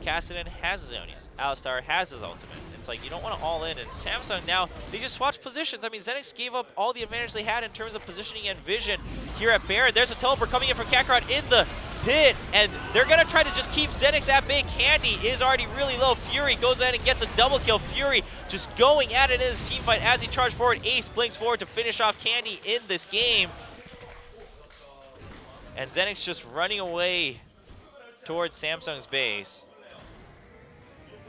Kassadin has his Onias. Alistar has his ultimate. It's like you don't want to all in. And Samsung now, they just swapped positions. I mean, ZenX gave up all the advantage they had in terms of positioning and vision here at Baron. There's a teleport coming in from Kakarot in the pit, and they're going to try to just keep ZenX at bay. Candy is already really low. Fury goes ahead and gets a double kill. Fury just going at it in his team fight as he charged forward. Ace blinks forward to finish off Candy in this game. And ZenX just running away towards Samsung's base.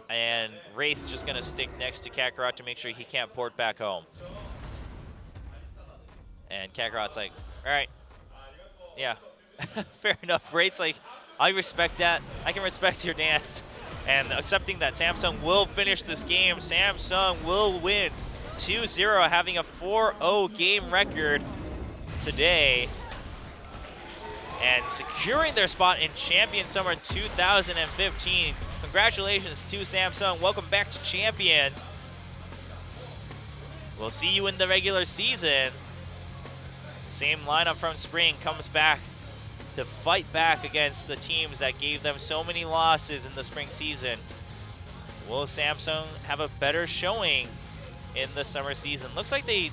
And Wraith just going to stick next to Kakarot to make sure he can't port back home. And Kakarot's like, all right, yeah, fair enough. Wraith's like, I respect that. I can respect your dance. And accepting that Samsung will finish this game. Samsung will win 2-0, having a 4-0 game record today. And securing their spot in Champion Summer 2015. Congratulations to Samsung. Welcome back to Champions. We'll see you in the regular season. Same lineup from spring comes back to fight back against the teams that gave them so many losses in the spring season. Will Samsung have a better showing in the summer season? Looks like they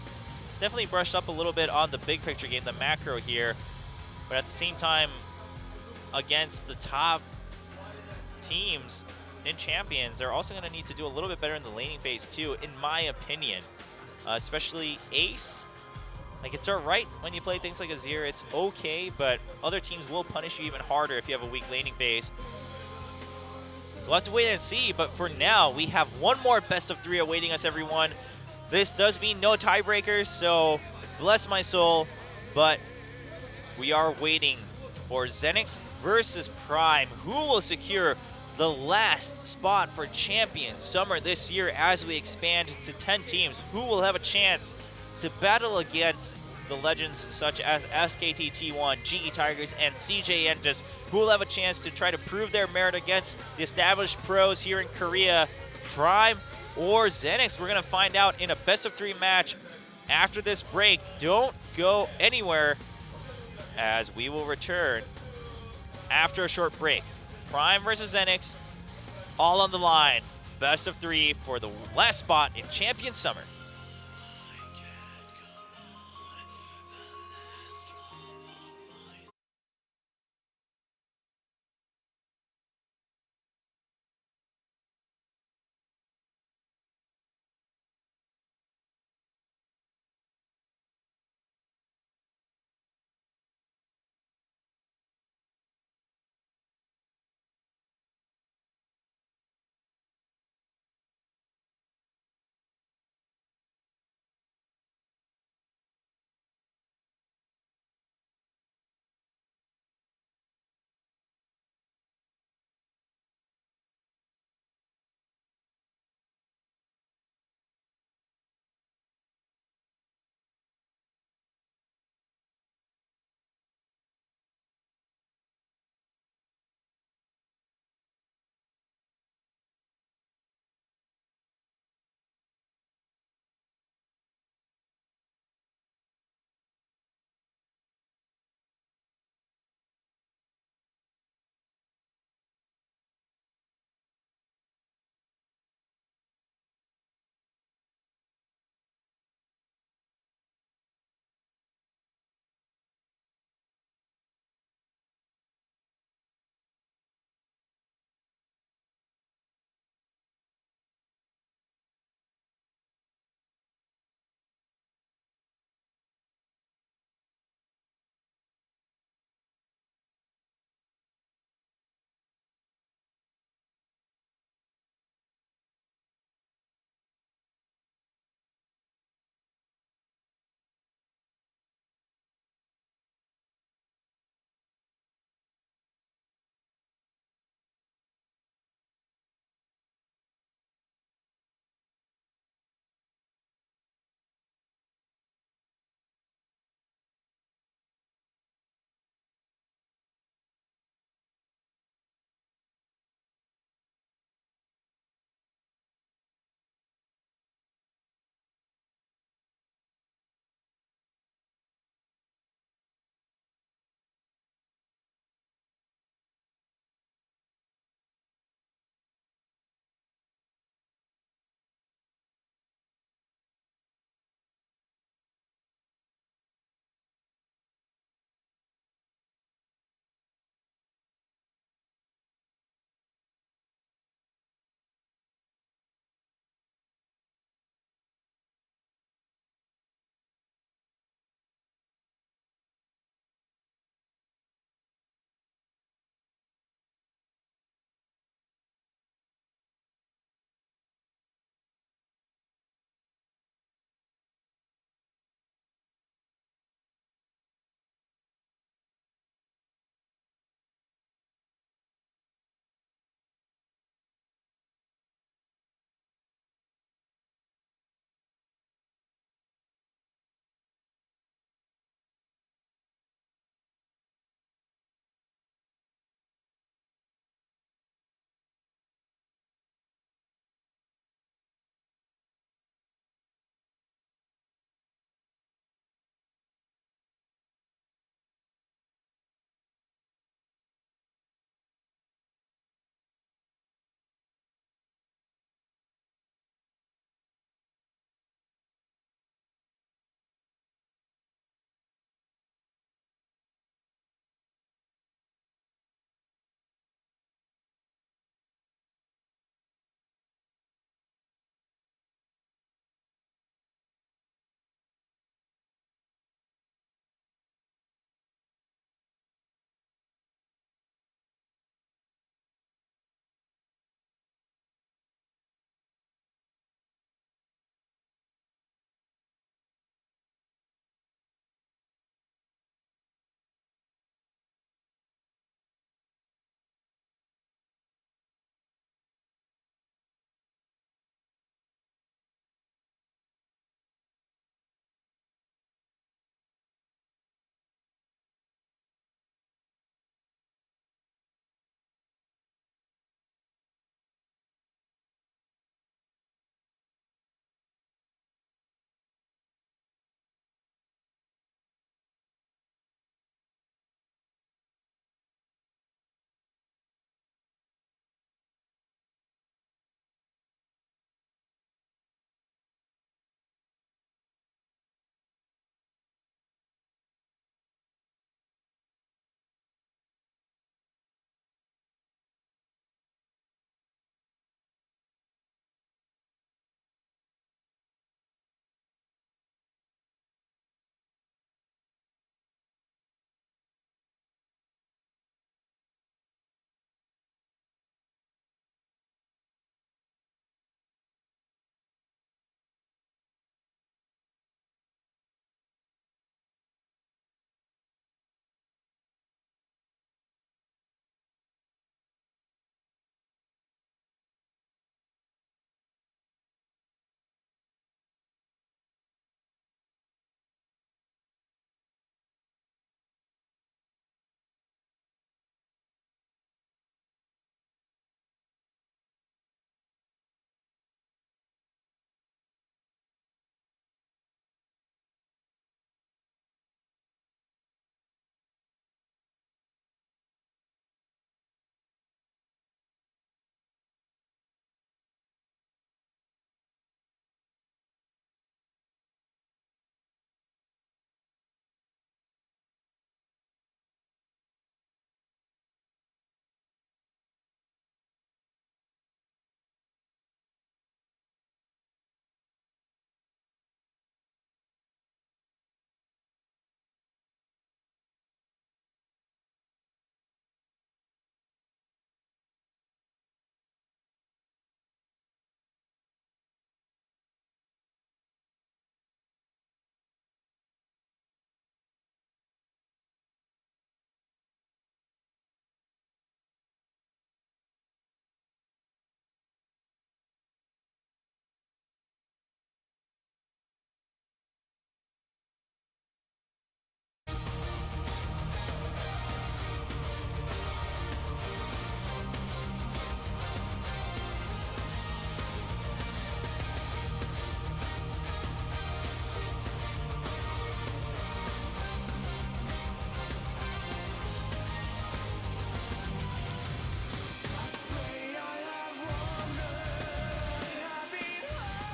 definitely brushed up a little bit on the big picture game, the macro here. But at the same time, against the top teams in Champions, they're also going to need to do a little bit better in the laning phase too, in my opinion. Especially Ace. Like, it's alright when you play things like Azir, it's okay, but other teams will punish you even harder if you have a weak laning phase. So we'll have to wait and see, but for now, we have one more best of 3 awaiting us, everyone. This does mean no tiebreakers, so bless my soul, but we are waiting for ZenX versus Prime. Who will secure the last spot for Champions Summer this year as we expand to 10 teams? Who will have a chance to battle against the legends such as SKT T1, GE Tigers, and CJ Entus, who will have a chance to try to prove their merit against the established pros here in Korea, Prime or ZenX? We're going to find out in a best-of-3 match after this break. Don't go anywhere, as we will return after a short break. Prime versus ZenX, all on the line. Best-of-3 for the last spot in Champion Summer.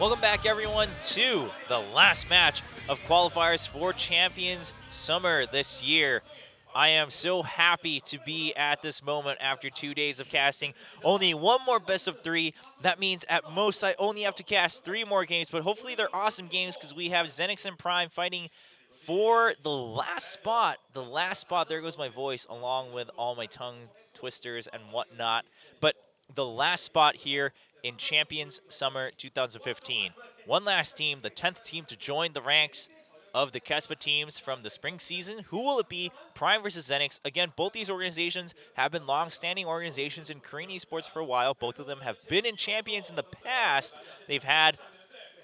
Welcome back, everyone, to the last match of qualifiers for Champions Summer this year. I am so happy to be at this moment after 2 days of casting. Only one more best of 3. That means at most I only have to cast 3 more games, but hopefully they're awesome games because we have ZenX and Prime fighting for the last spot. The last spot, there goes my voice, along with all my tongue twisters and whatnot. But the last spot here in Champions Summer 2015. One last team, the 10th team to join the ranks of the Kespa teams from the spring season. Who will it be? Prime versus ZenX. Again, both these organizations have been long-standing organizations in Korean esports for a while. Both of them have been in Champions in the past. They've had,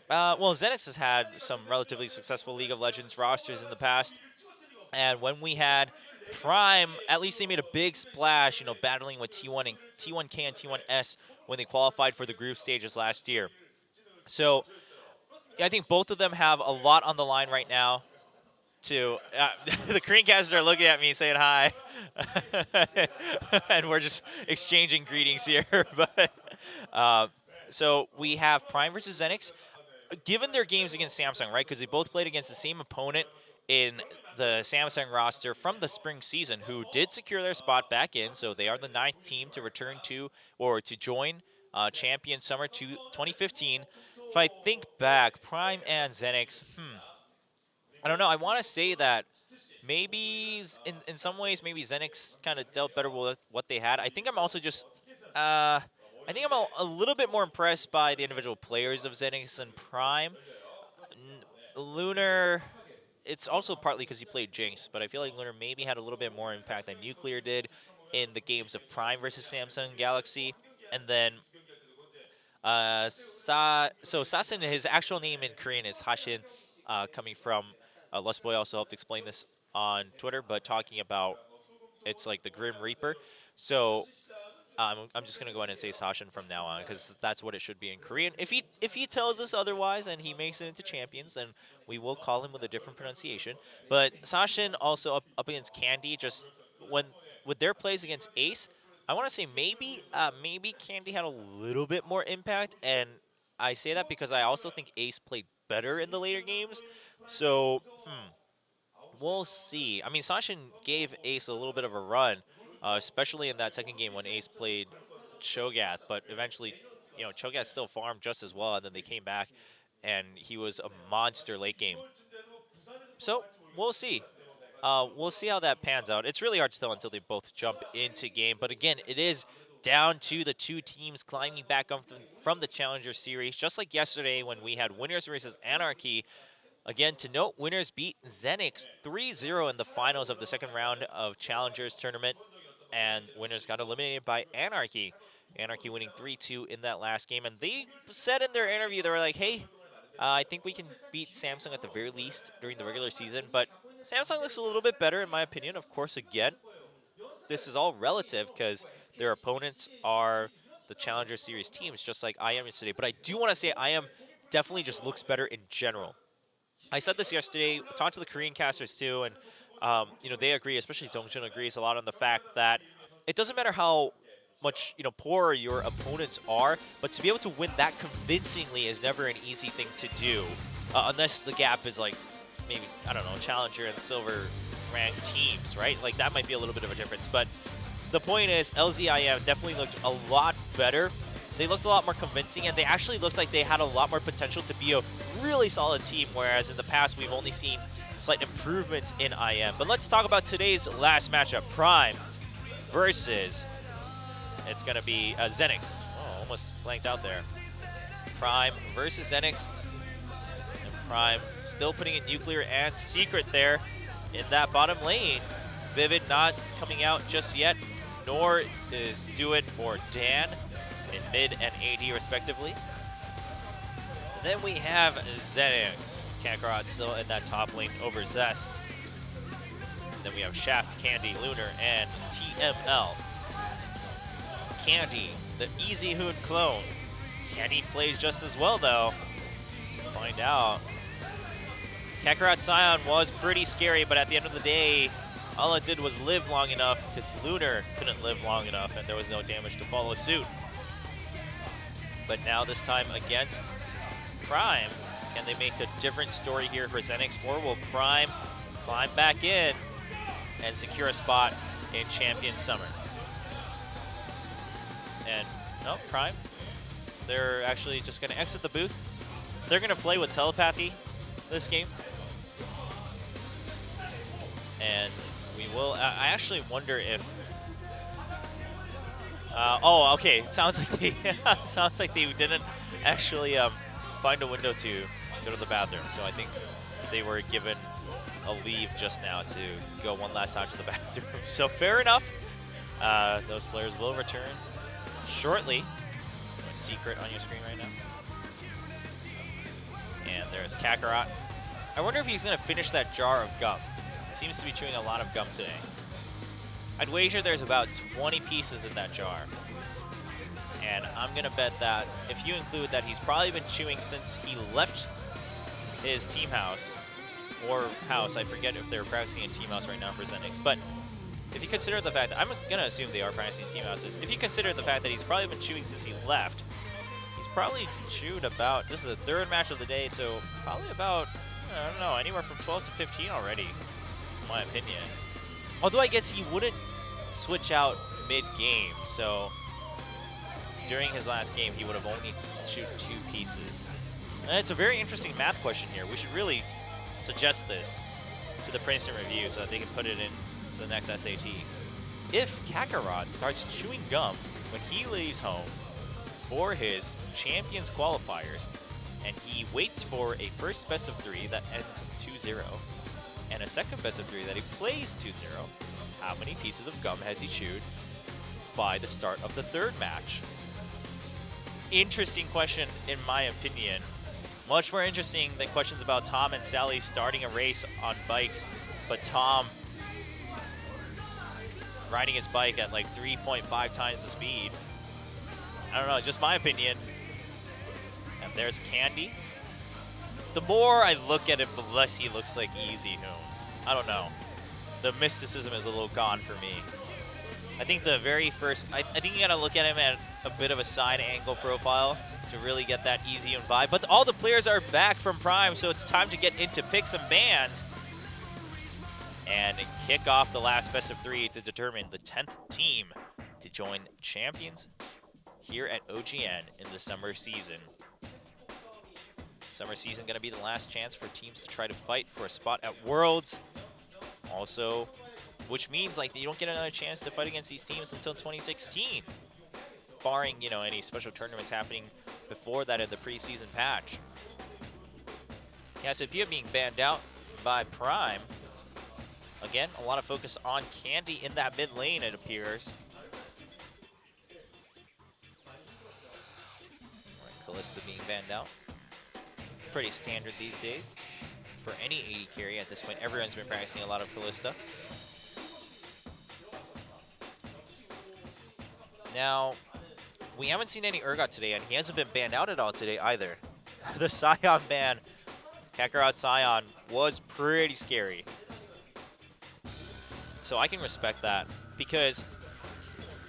well, ZenX has had some relatively successful League of Legends rosters in the past. And when we had Prime, at least they made a big splash, you know, battling with T1K and T1S when they qualified for the group stages last year. So I think both of them have a lot on the line right now. The Korean casters are looking at me saying hi, and we're just exchanging greetings here. But so we have Prime versus ZenX. Given their games against Samsung, right? Because they both played against the same opponent in the Samsung roster from the spring season, who did secure their spot back in. So they are the 9th team to return to or to join Champion Summer 2015. If I think back, Prime and ZenX, I don't know. I want to say that maybe in some ways, maybe ZenX kind of dealt better with what they had. I think I'm also just, I think I'm a little bit more impressed by the individual players of ZenX and Prime. Lunar, it's also partly because he played Jinx, but I feel like Lunar maybe had a little bit more impact than Nuclear did in the games of Prime versus Samsung Galaxy. And then so Sasin, his actual name in Korean is Hashin, coming from, Lustboy also helped explain this on Twitter, but talking about it's like the Grim Reaper. So I'm just gonna go ahead and say Sashin from now on because that's what it should be in Korean. If he tells us otherwise and he makes it into Champions, then we will call him with a different pronunciation. But Sashin also up against Candy, just with their plays against Ace, I want to say maybe Candy had a little bit more impact, and I say that because I also think Ace played better in the later games. So we'll see. I mean, Sashin gave Ace a little bit of a run, especially in that second game when Ace played Cho'Gath, but eventually, you know, Cho'Gath still farmed just as well, and then they came back, and he was a monster late game. So we'll see. We'll see how that pans out. It's really hard to tell until they both jump into game. But again, it is down to the 2 teams climbing back up from the Challenger Series, just like yesterday when we had Winners versus Anarchy. Again, to note, Winners beat ZenX 3-0 in the finals of the second round of Challengers tournament, and Winners got eliminated by Anarchy. Anarchy winning 3-2 in that last game, and they said in their interview, they were like, hey, I think we can beat Samsung at the very least during the regular season, but Samsung looks a little bit better in my opinion. Of course, again, this is all relative because their opponents are the Challenger Series teams, just like IM yesterday. But I do want to say IM definitely just looks better in general. I said this yesterday, talked to the Korean casters too, and you know, they agree, especially Dongjun agrees a lot on the fact that it doesn't matter how much, you know, poorer your opponents are, but to be able to win that convincingly is never an easy thing to do, unless the gap is like maybe, I don't know, Challenger and Silver ranked teams, right? Like that might be a little bit of a difference, but the point is LZIM definitely looked a lot better. They looked a lot more convincing, and they actually looked like they had a lot more potential to be a really solid team, whereas in the past we've only seen slight improvements in IM. But let's talk about today's last matchup, Prime versus, it's going to be ZenX. Oh, almost blanked out there. Prime versus ZenX. And Prime still putting in Nuclear and Secret there in that bottom lane. Vivid not coming out just yet, nor is Do It or Dan in mid and AD respectively. And then we have ZenX. Kakarot still in that top lane over Zest. And then we have Shaft, Candy, Lunar, and TML. Candy, the Easy Hoon clone. Candy plays just as well though. Find out. Kakarot Scion was pretty scary, but at the end of the day, all it did was live long enough because Lunar couldn't live long enough and there was no damage to follow suit. But now this time against Prime? Can they make a different story here for ZenX, or will Prime climb back in and secure a spot in Champion Summer? And no, Prime, they're actually just going to exit the booth. They're going to play with telepathy this game. And we will, I actually wonder if, oh, okay, it sounds like they, sounds like they didn't actually find a window to go to the bathroom. So I think they were given a leave just now to go one last time to the bathroom. So fair enough. Those players will return shortly. A secret on your screen right now. And there's Kakarot. I wonder if he's going to finish that jar of gum. He seems to be chewing a lot of gum today. I'd wager there's about 20 pieces in that jar. And I'm going to bet that if you include that he's probably been chewing since he left his team house, or house, I forget if they're practicing in team house right now for ZenX, but if you consider the fact that, I'm going to assume they are practicing team houses, if you consider the fact that he's probably been chewing since he left, he's probably chewed about, this is the third match of the day, so probably about, I don't know, anywhere from 12 to 15 already, in my opinion. Although I guess he wouldn't switch out mid-game, so during his last game, he would have only chewed 2 pieces. And it's a very interesting math question here. We should really suggest this to the Princeton Review so that they can put it in the next SAT. If Kakarot starts chewing gum when he leaves home for his Champions qualifiers, and he waits for a first best of 3 that ends 2-0, and a second best of 3 that he plays 2-0, how many pieces of gum has he chewed by the start of the 3rd match? Interesting question, in my opinion. Much more interesting than questions about Tom and Sally starting a race on bikes, but Tom riding his bike at like 3.5 times the speed. I don't know, just my opinion. And there's Candy. The more I look at him, the less he looks like Easy Hoon. I don't know. The mysticism is a little gone for me. I think the very first, I think you gotta look at him at a bit of a side angle profile to really get that Easy Hoon vibe. But all the players are back from Prime, so it's time to get into picks and bans and kick off the last best of 3 to determine the 10th team to join Champions here at OGN in the summer season. Summer season gonna be the last chance for teams to try to fight for a spot at Worlds. Also, which means like you don't get another chance to fight against these teams until 2016, barring, you know, any special tournaments happening before that in the preseason patch. Yeah, so Pia being banned out by Prime. Again, a lot of focus on Candy in that mid lane, it appears. Kalista being banned out. Pretty standard these days for any AD carry at this point. Everyone's been practicing a lot of Kalista. Now, we haven't seen any Urgot today, and he hasn't been banned out at all today either. The Sion ban, Kakarot Sion, was pretty scary. So I can respect that, because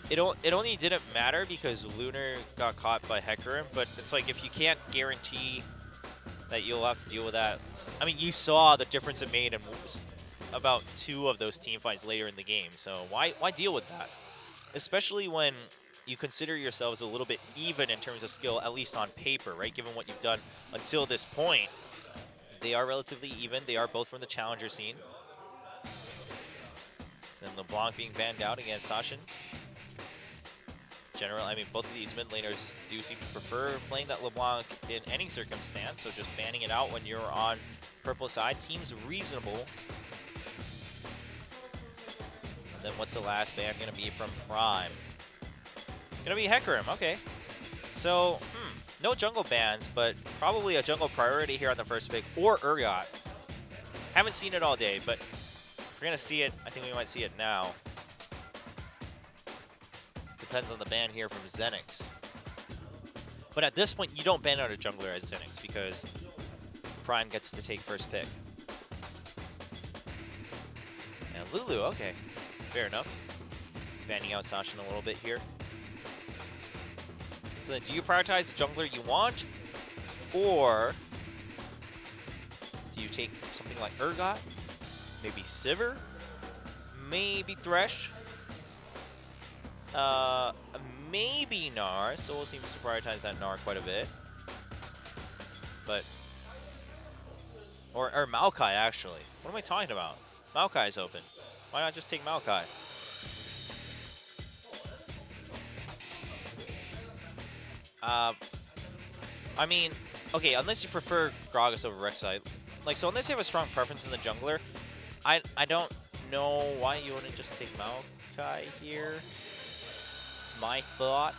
it only didn't matter because Lunar got caught by Hecarim, but it's like if you can't guarantee that you'll have to deal with that. I mean, you saw the difference it made in about 2 of those team fights later in the game, so why deal with that? Especially when you consider yourselves a little bit even in terms of skill, at least on paper, right? Given what you've done until this point. They are relatively even. They are both from the challenger scene. Then LeBlanc being banned out against Sashin. I mean, both of these mid laners do seem to prefer playing that LeBlanc in any circumstance, so just banning it out when you're on purple side seems reasonable. And then what's the last ban going to be from Prime? Going to be Hecarim, okay. So, no jungle bans, but probably a jungle priority here on the first pick, or Urgot. Haven't seen it all day, but we're going to see it. I think we might see it now. Depends on the ban here from ZenX. But at this point, you don't ban out a jungler as ZenX because Prime gets to take first pick. And Lulu, okay. Fair enough. Banning out Sashin a little bit here. So then do you prioritize the jungler you want? Or do you take something like Urgot? Maybe Sivir? Maybe Thresh? Maybe Gnar. Soul seems to prioritize that Gnar quite a bit. But or Maokai, actually. What am I talking about? Maokai's open. Why not just take Maokai? I mean, okay, unless you prefer Gragas over Rek'Sai. Like, so unless you have a strong preference in the jungler, I don't know why you wouldn't just take Maokai here. It's my thought.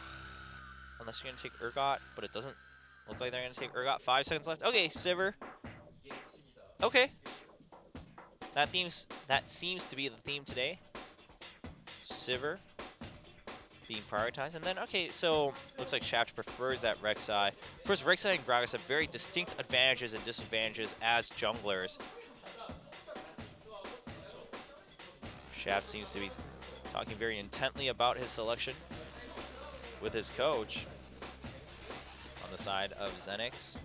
Unless you're going to take Urgot, but it doesn't look like they're going to take Urgot. 5 seconds left. Okay, Sivir. Okay. That seems to be the theme today. Sivir being prioritized. And then, okay, so looks like Shaft prefers that Rek'Sai. Of course, Rek'Sai and Gragas have very distinct advantages and disadvantages as junglers. Shaft seems to be talking very intently about his selection with his coach on the side of ZenX.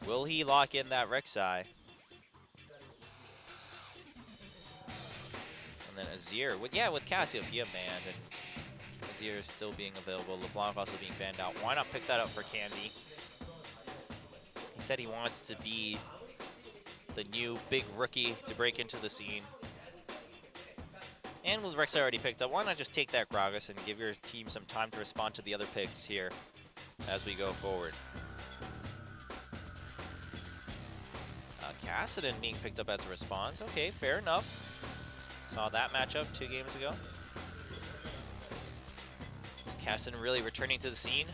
Will he lock in that Rek'Sai? And then Azir, with Cassiopeia banned and Azir still being available, LeBlanc also being banned out. Why not pick that up for Candy? He said he wants to be the new big rookie to break into the scene. And with Rek'Sai already picked up, why not just take that Gragas and give your team some time to respond to the other picks here as we go forward. Kassadin being picked up as a response. Okay, fair enough. Saw that matchup 2 games ago. Kassadin really returning to the scene.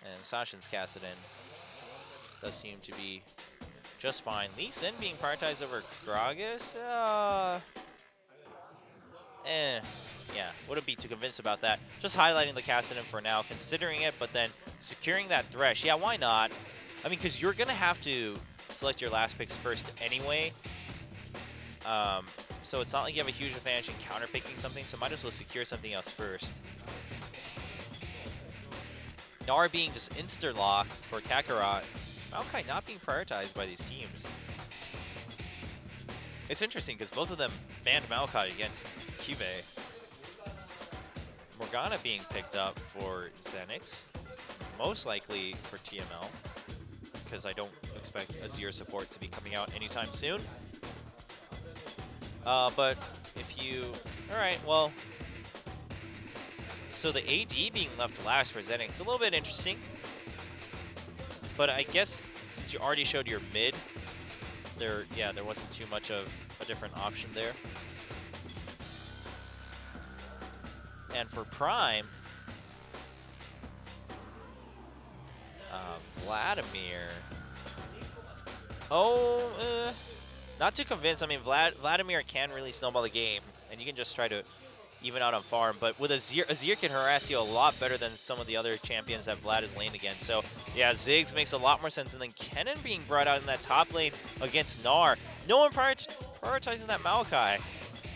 And Sashin's Kassadin does seem to be just fine. Lee Sin being prioritized over Gragas. Yeah, wouldn't be too convinced about that. Just highlighting the Kassadin for now, considering it, but then securing that Thresh. Yeah, why not? I mean, because you're going to have to select your last picks first anyway. So it's not like you have a huge advantage in counterpicking something, so might as well secure something else first. Gnar being just insta-locked for Kakarot. Maokai not being prioritized by these teams. It's interesting because both of them banned Maokai against Cube. Morgana being picked up for ZenX, most likely for TML, because I don't expect Azir support to be coming out anytime soon. But if you... Alright, well... So the AD being left last for ZenX, a little bit interesting. But I guess since you already showed your mid, there wasn't too much of a different option there. And for Prime, Vladimir. Not too convinced. I mean, Vladimir can really snowball the game, and you can just try to even out on farm. But with Azir can harass you a lot better than some of the other champions that Vlad is laned against. So yeah, Ziggs makes a lot more sense. And then Kennen being brought out in that top lane against Gnar. No one prioritizing that Maokai.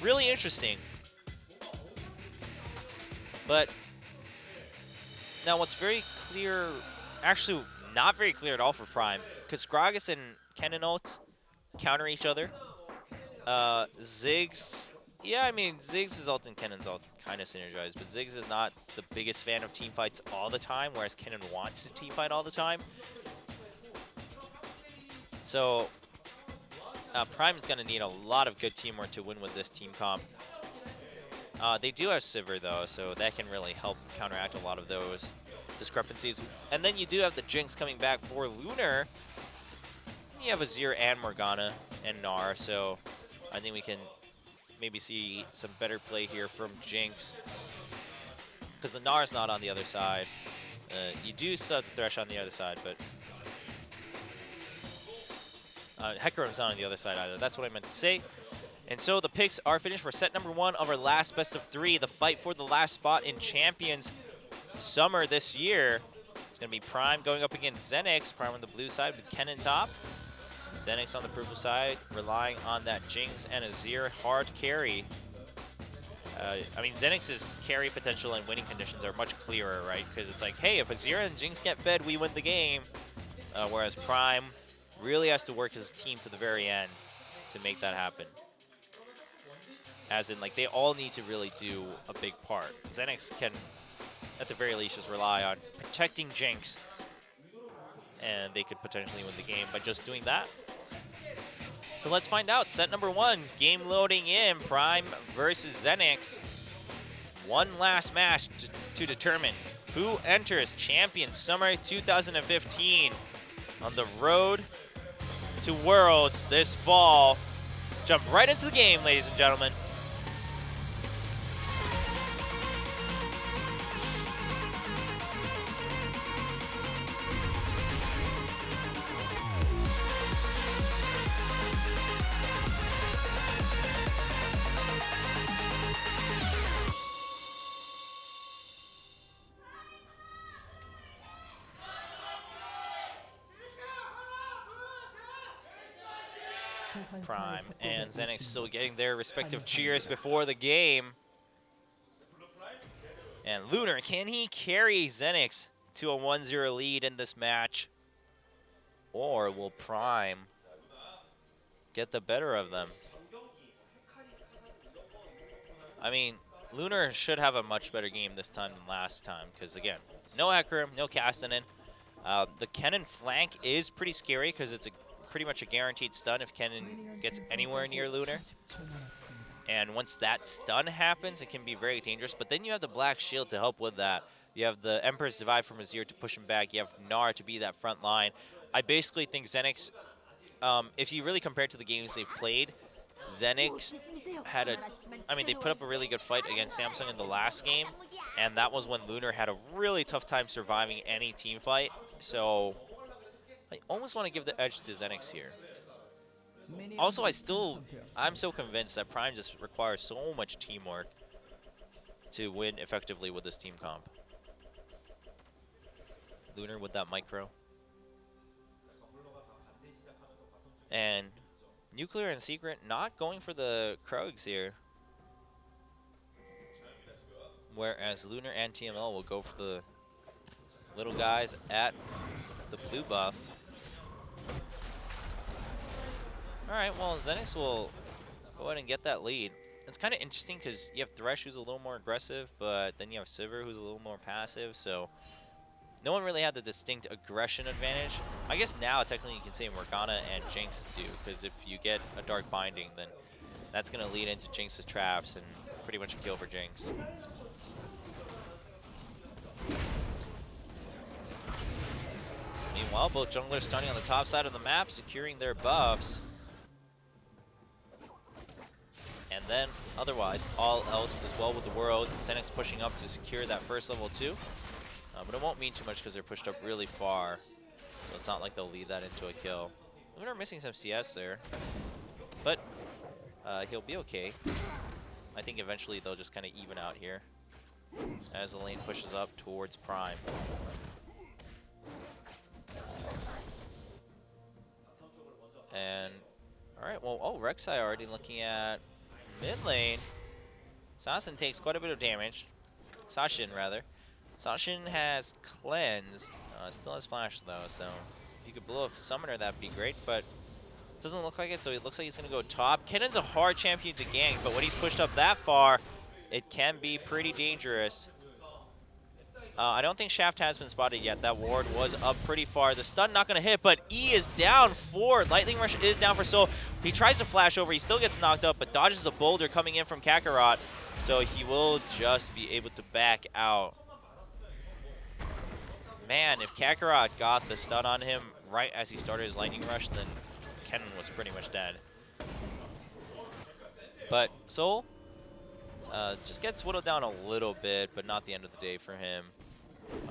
Really interesting. But now what's very clear, actually not very clear at all for Prime, because Gragas and Kennen ults counter each other. Ziggs, yeah, I mean, Ziggs' ult and Kennen's ult kind of synergize, but Ziggs is not the biggest fan of team fights all the time, whereas Kennen wants to team fight all the time. So Prime is going to need a lot of good teamwork to win with this team comp. They do have Sivir, though, so that can really help counteract a lot of those discrepancies. And then you do have the Jinx coming back for Lunar. You have Azir and Morgana and Gnar, so I think we can maybe see some better play here from Jinx. Because the Gnar is not on the other side. You do set the Thresh on the other side, but Hecarim's not on the other side either. That's what I meant to say. And so the picks are finished for set number 1 of our last best of 3, the fight for the last spot in Champions Summer this year. It's going to be Prime going up against ZenX. Prime on the blue side with Kennen top. ZenX on the purple side, relying on that Jinx and Azir hard carry I mean, ZenX's carry potential and winning conditions are much clearer, right? Because it's like, hey, if Azira and Jinx get fed, we win the game. Whereas Prime really has to work as a team to the very end to make that happen. As in, like, they all need to really do a big part. ZenX can, at the very least, just rely on protecting Jinx, and they could potentially win the game by just doing that. So let's find out. Set number 1, game loading in, Prime versus ZenX. One last match to determine who enters Champion Summer 2015 on the road to Worlds this fall. Jump right into the game, ladies and gentlemen. Prime and ZenX still getting their respective cheers before the game. And Lunar, can he carry ZenX to a 1-0 lead in this match? Or will Prime get the better of them? I mean, Lunar should have a much better game this time than last time, because again, no FLICKR, no Castanen. The Kennen flank is pretty scary because it's pretty much a guaranteed stun if Kennen gets anywhere near Lunar. And once that stun happens, it can be very dangerous. But then you have the Black Shield to help with that. You have the Emperor's Divide from Azir to push him back. You have Gnar to be that front line. I basically think ZenX, if you really compare it to the games they've played, ZenX had they put up a really good fight against Samsung in the last game. And that was when Lunar had a really tough time surviving any team fight. So I almost want to give the edge to ZenX here. Also, I'm so convinced that Prime just requires so much teamwork to win effectively with this team comp. Lunar with that micro. And Nuclear and Secret not going for the Krugs here. Whereas Lunar and TML will go for the little guys at the blue buff. Alright, well, ZenX will go ahead and get that lead. It's kind of interesting because you have Thresh, who's a little more aggressive, but then you have Sivir, who's a little more passive, so no one really had the distinct aggression advantage. I guess now, technically, you can say Morgana and Jinx do, because if you get a Dark Binding, then that's going to lead into Jinx's traps and pretty much a kill for Jinx. Meanwhile, both junglers starting on the top side of the map, securing their buffs. And then, otherwise, all else is well with the world. ZenX pushing up to secure that first level 2. But it won't mean too much because they're pushed up really far. So it's not like they'll lead that into a kill. Lunar missing some CS there. But he'll be okay. I think eventually they'll just kind of even out here as the lane pushes up towards Prime. And, alright, well, oh, Rek'Sai already looking at mid lane. Sasin takes quite a bit of damage. Sashin, rather. Sashin has Cleanse. Still has Flash, though, so if you could blow a Summoner, that'd be great, but doesn't look like it, so it looks like he's going to go top. Kennen's a hard champion to gank, but when he's pushed up that far, it can be pretty dangerous. I don't think Shaft has been spotted yet. That ward was up pretty far. The stun not going to hit, but E is down for. Lightning Rush is down for Soul. He tries to flash over. He still gets knocked up, but dodges the boulder coming in from Kakarot. So he will just be able to back out. Man, if Kakarot got the stun on him right as he started his Lightning Rush, then Kennen was pretty much dead. But Soul just gets whittled down a little bit, but not the end of the day for him.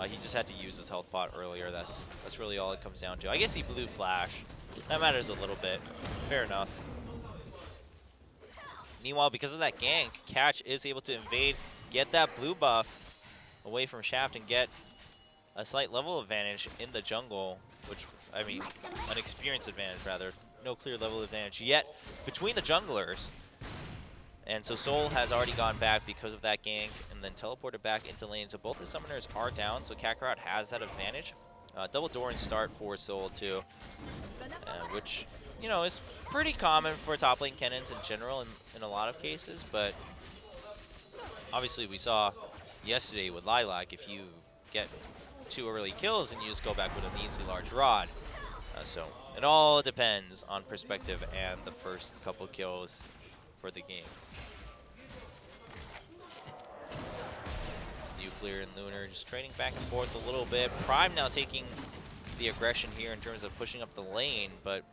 He just had to use his health pot earlier. That's really all it comes down to. I guess he blew Flash. That matters a little bit. Fair enough. Meanwhile, because of that gank, Catch is able to invade, get that blue buff away from Shaft, and get a slight level advantage in the jungle, which, I mean, an experience advantage, rather. No clear level advantage yet between the junglers. And so Soul has already gone back because of that gank and then teleported back into lane. So both the summoners are down, so Kakarot has that advantage. Double Doran start for Soul too, which, you know, is pretty common for top lane cannons in general in a lot of cases, but obviously we saw yesterday with Lilac, if you get 2 early kills and you just go back with an easy large rod. So it all depends on perspective and the first couple kills for the game. Nuclear and Lunar just trading back and forth a little bit. Prime now taking the aggression here in terms of pushing up the lane, but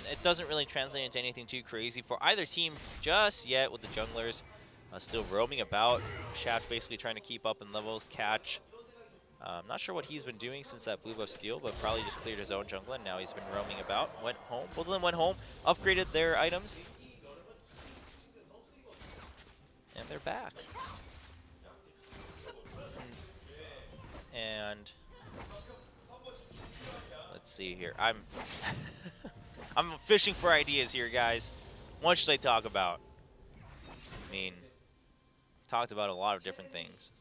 it doesn't really translate into anything too crazy for either team just yet, with the junglers still roaming about. Shaft basically trying to keep up in levels. Catch, I'm not sure what he's been doing since that blue buff steal, but probably just cleared his own jungle, and now he's been roaming about. Went home. Both of them went home, upgraded their items, and they're back. And let's see here. I'm I'm fishing for ideas here, guys. What should I talk about? I mean, talked about a lot of different things.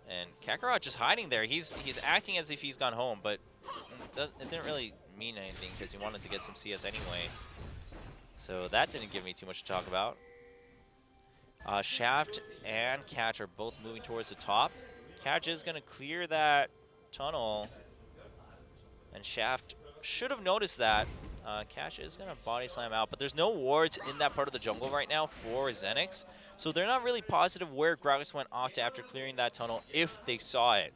And Kakarot just hiding there. He's acting as if he's gone home, but it didn't really mean anything because he wanted to get some CS anyway. So that didn't give me too much to talk about. Shaft and Catch are both moving towards the top. Catch is going to clear that tunnel, and Shaft should have noticed that. Catch is going to body slam out, but there's no wards in that part of the jungle right now for ZenX, so they're not really positive where Gragas went off to after clearing that tunnel if they saw it.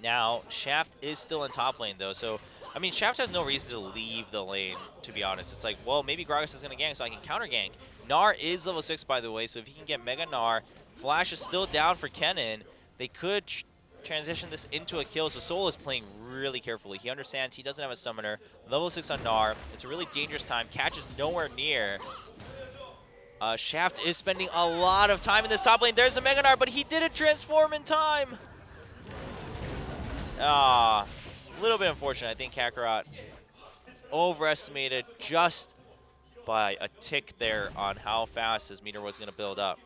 Now, Shaft is still in top lane, though, so, I mean, Shaft has no reason to leave the lane, to be honest. It's like, well, maybe Gragas is going to gank, so I can counter gank. Gnar is level 6, by the way, so if he can get Mega Gnar, Flash is still down for Kennen. They could transition this into a kill, so Soul is playing really carefully. He understands he doesn't have a summoner. Level 6 on Gnar. It's a really dangerous time. Catch is nowhere near. Shaft is spending a lot of time in this top lane. There's a Mega Gnar, but he didn't transform in time. A little bit unfortunate. I think Kakarot overestimated just by a tick there on how fast his meter was going to build up.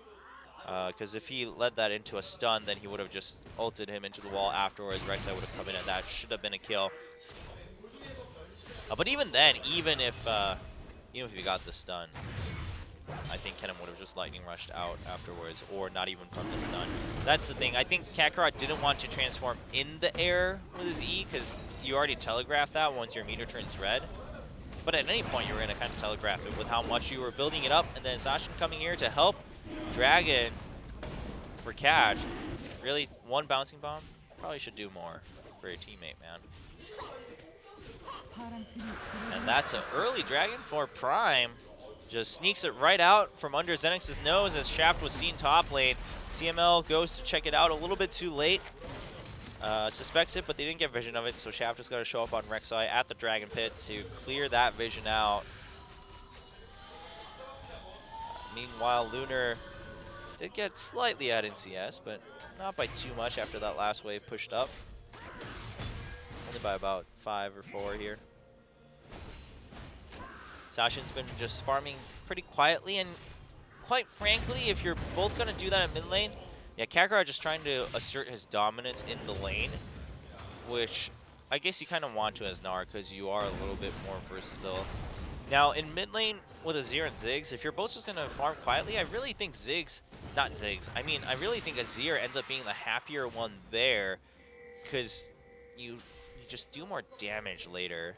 Because if he led that into a stun, then he would have just ulted him into the wall afterwards. Rek'Sai would have come in, and that should have been a kill. But even then, even if he got the stun, I think Kennen would have just lightning rushed out afterwards, or not even from the stun. That's the thing. I think Kakarot didn't want to transform in the air with his E, because you already telegraphed that once your meter turns red. But at any point, you were going to kind of telegraph it with how much you were building it up, and then Sashin coming here to help Dragon for Catch. Really, one bouncing bomb? Probably should do more for your teammate, man. And that's an early Dragon for Prime. Just sneaks it right out from under ZenX's nose as Shaft was seen top lane. TML goes to check it out a little bit too late. Suspects it, but they didn't get vision of it, so Shaft is going to show up on Rek'Sai at the Dragon Pit to clear that vision out. Meanwhile, Lunar did get slightly ahead in CS, but not by too much after that last wave pushed up. Only by about 5 or 4 here. Sashin's been just farming pretty quietly, and quite frankly, if you're both going to do that in mid lane, yeah, Kakarot just trying to assert his dominance in the lane, which I guess you kind of want to as Gnar, because you are a little bit more versatile. Now, in mid lane with Azir and Ziggs, if you're both just going to farm quietly, I really think I really think Azir ends up being the happier one there, because you just do more damage later.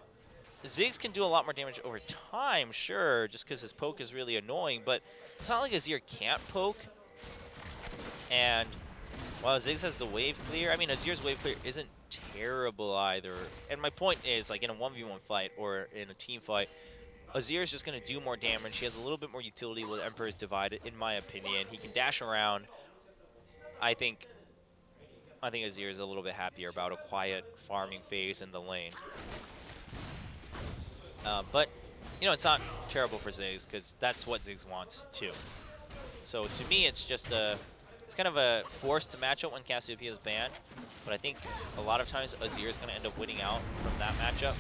Ziggs can do a lot more damage over time, sure, just because his poke is really annoying, but it's not like Azir can't poke. And while Ziggs has the wave clear, I mean, Azir's wave clear isn't terrible either. And my point is, like, in a 1v1 fight or in a team fight, Azir's just going to do more damage. He has a little bit more utility with Emperor's Divide, in my opinion. He can dash around. I think Azir is a little bit happier about a quiet farming phase in the lane. But, you know, it's not terrible for Ziggs, because that's what Ziggs wants, too. So, to me, it's just it's kind of a forced matchup when Cassiopeia is banned, but I think a lot of times Azir is going to end up winning out from that matchup.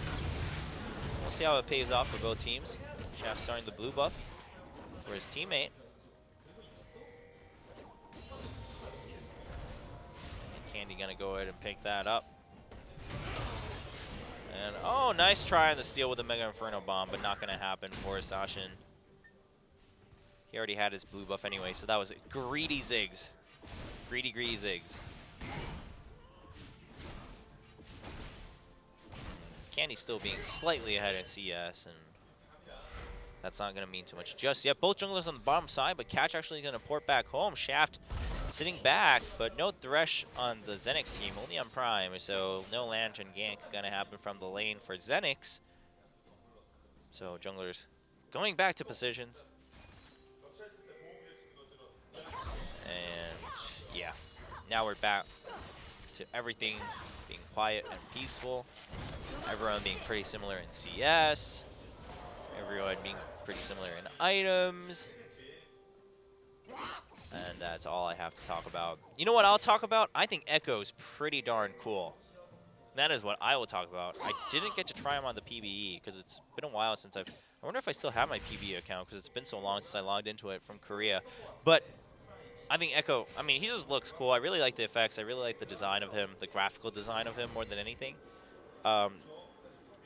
We'll see how it pays off for both teams. Shaft starting the blue buff for his teammate. Candy gonna go ahead and pick that up. And oh, nice try on the steal with the Mega Inferno Bomb, but not gonna happen for Sashin. He already had his blue buff anyway, so that was greedy Ziggs. Greedy Ziggs. Candy still being slightly ahead in CS, and that's not going to mean too much just yet. Both junglers on the bottom side, but Catch actually going to port back home. Shaft sitting back, but no Thresh on the ZenX team, only on Prime, so no Lantern gank going to happen from the lane for ZenX. So junglers going back to positions. And yeah, now we're back to everything being quiet and peaceful. Everyone being pretty similar in CS. Everyone being pretty similar in items. And that's all I have to talk about. You know what I'll talk about? I think Echo's pretty darn cool. That is what I will talk about. I didn't get to try him on the PBE because it's been a while since I wonder if I still have my PBE account because it's been so long since I logged into it from Korea. But I think Echo, I mean, he just looks cool. I really like the effects. I really like the design of him, the graphical design of him more than anything.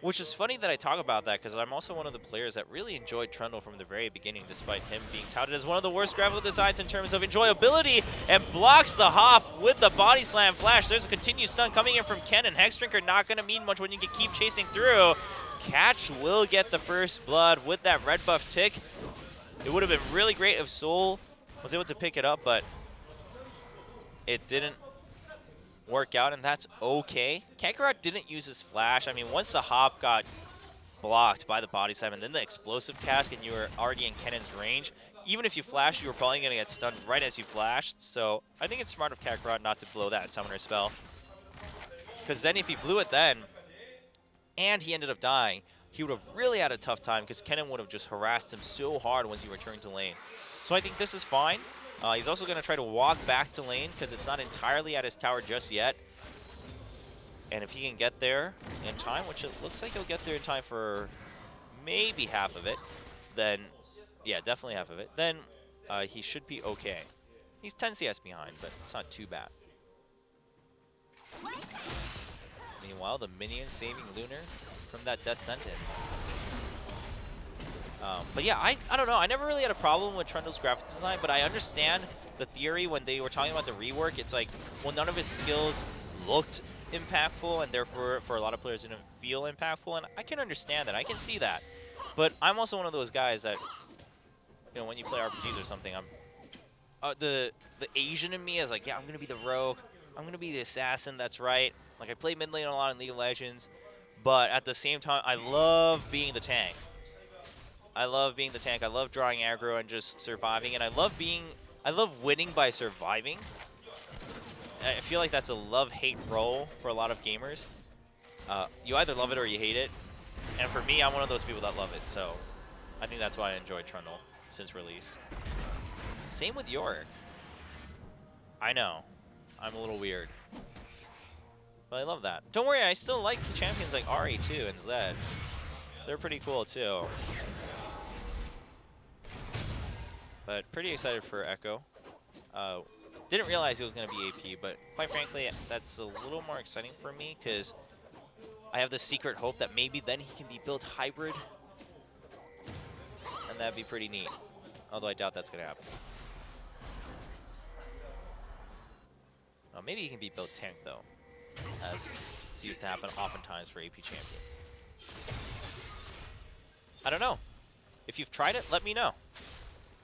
Which is funny that I talk about that because I'm also one of the players that really enjoyed Trundle from the very beginning, despite him being touted as one of the worst graphical designs in terms of enjoyability, and blocks the hop with the body slam flash. There's a continued stun coming in from Ken, and Hexdrinker not going to mean much when you can keep chasing through. Catch will get the first blood with that red buff tick. It would have been really great if Soul was able to pick it up, but it didn't work out, and that's okay. Kakarot didn't use his flash. I mean, once the hop got blocked by the body slam and then the explosive cast and you were already in Kennen's range, even if you flash, you were probably going to get stunned right as you flashed. So I think it's smart of Kakarot not to blow that summoner spell. Because then if he blew it then, and he ended up dying, he would have really had a tough time because Kennen would have just harassed him so hard once he returned to lane. So I think this is fine. He's also going to try to walk back to lane because it's not entirely at his tower just yet. And if he can get there in time, which it looks like he'll get there in time for maybe half of it, then, yeah, definitely half of it, then he should be okay. He's 10 CS behind, but it's not too bad. Meanwhile, the minion saving Lunar from that death sentence. But yeah, I don't know. I never really had a problem with Trundle's graphic design, but I understand the theory when they were talking about the rework. It's like, well, none of his skills looked impactful, and therefore, for a lot of players, didn't feel impactful. And I can understand that. I can see that. But I'm also one of those guys that, you know, when you play RPGs or something, I'm the Asian in me is like, yeah, I'm gonna be the rogue. I'm gonna be the assassin. That's right. Like I play mid lane a lot in League of Legends, but at the same time, I love being the tank. I love being the tank. I love drawing aggro and just surviving, and I love winning by surviving. I feel like that's a love-hate role for a lot of gamers. You either love it or you hate it, and for me, I'm one of those people that love it. So I think that's why I enjoyed Trundle since release. Same with Yorick. I know, I'm a little weird, but I love that. Don't worry, I still like champions like Ari too and Zed. They're pretty cool too. But pretty excited for Echo. Didn't realize he was going to be AP, but quite frankly, that's a little more exciting for me because I have the secret hope that maybe then he can be built hybrid. And that'd be pretty neat. Although I doubt that's going to happen. Maybe he can be built tank though, as seems to happen oftentimes for AP champions. I don't know. If you've tried it, let me know.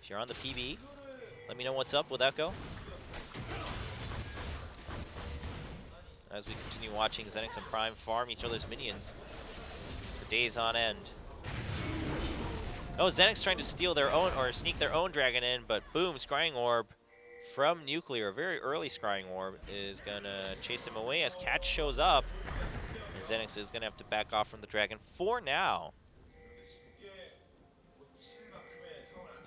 If you're on the PB, let me know what's up with Echo. As we continue watching ZenX and Prime farm each other's minions for days on end. Oh, ZenX trying to steal their own, or sneak their own dragon in, but boom, Scrying Orb from Nuclear, a very early Scrying Orb, is gonna chase him away as Catch shows up. And ZenX is gonna have to back off from the dragon for now.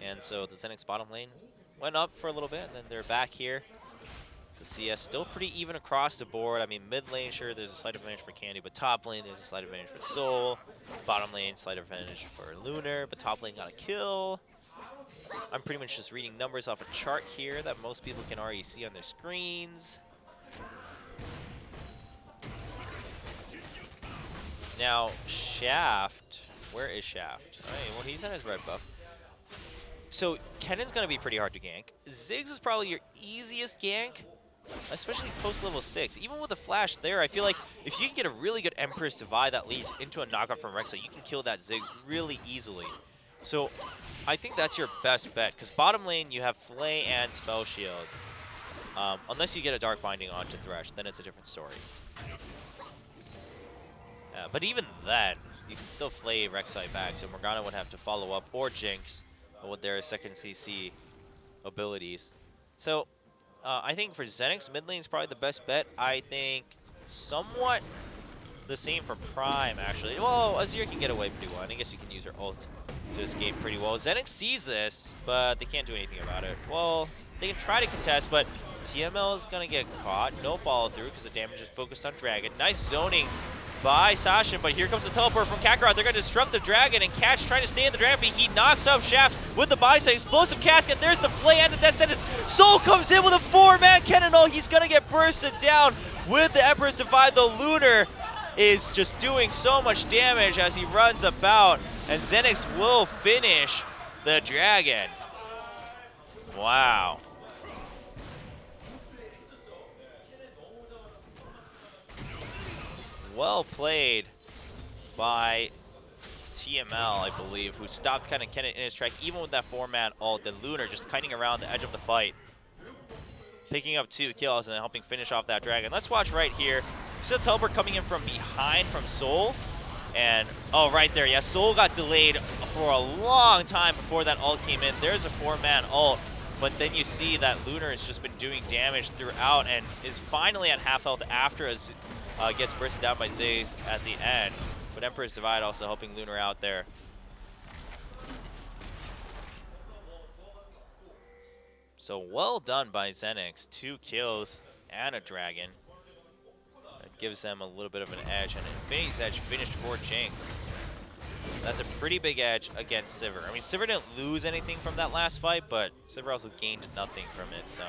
And so the ZenX bottom lane went up for a little bit, and then they're back here. The CS still pretty even across the board. I mean, mid lane, sure, there's a slight advantage for Candy, but top lane, there's a slight advantage for Soul. Bottom lane, slight advantage for Lunar, but top lane got a kill. I'm pretty much just reading numbers off a chart here that most people can already see on their screens. Now, Shaft, where is Shaft? All right, well, he's on his red buff. So, Kennen's going to be pretty hard to gank. Ziggs is probably your easiest gank, especially post-level 6. Even with the flash there, I feel like if you can get a really good Empress Divide that leads into a knockout from Rexa, you can kill that Ziggs really easily. So, I think that's your best bet, because bottom lane, you have Flay and Spell Shield. Unless you get a Dark Binding onto Thresh, then it's a different story. But even then, you can still Flay Rek'Sai back, so Morgana would have to follow up, or Jinx, with their second CC abilities. So, I think for ZenX, mid lane is probably the best bet. I think somewhat the same for Prime, actually. Well, Azir can get away pretty well, and I guess you can use her ult to escape pretty well. ZenX sees this, but they can't do anything about it. Well, they can try to contest, but TML is going to get caught. No follow through because the damage is focused on Dragon. Nice zoning by Sasha, but here comes the teleport from Kakarot. They're going to disrupt the Dragon, and Catch trying to stay in the Dragon, but he knocks up Shaft with the body side. Explosive Casket, there's the Flay and the Death Sentence. Soul comes in with a 4-man cannonball. He's going to get bursted down with the Emperor's Divide. The Lunar is just doing so much damage as he runs about, and ZenX will finish the Dragon. Wow. Well played by TML, I believe, who stopped kind of Kennen in his track, even with that 4-man ult. The Lunar just kiting around the edge of the fight, picking up 2 kills and then helping finish off that Dragon. Let's watch right here. You see the teleport coming in from behind from Soul. And, oh, right there, yeah, Soul got delayed for a long time before that ult came in. There's a 4-man ult, but then you see that Lunar has just been doing damage throughout and is finally at half health after gets bursted down by Ziggs at the end. But Emperor's Divide also helping Lunar out there. So well done by ZenX. 2 kills and a Dragon. That gives them a little bit of an edge, and Infinity's edge finished for Jinx. That's a pretty big edge against Sivir. I mean, Sivir didn't lose anything from that last fight, but Sivir also gained nothing from it, so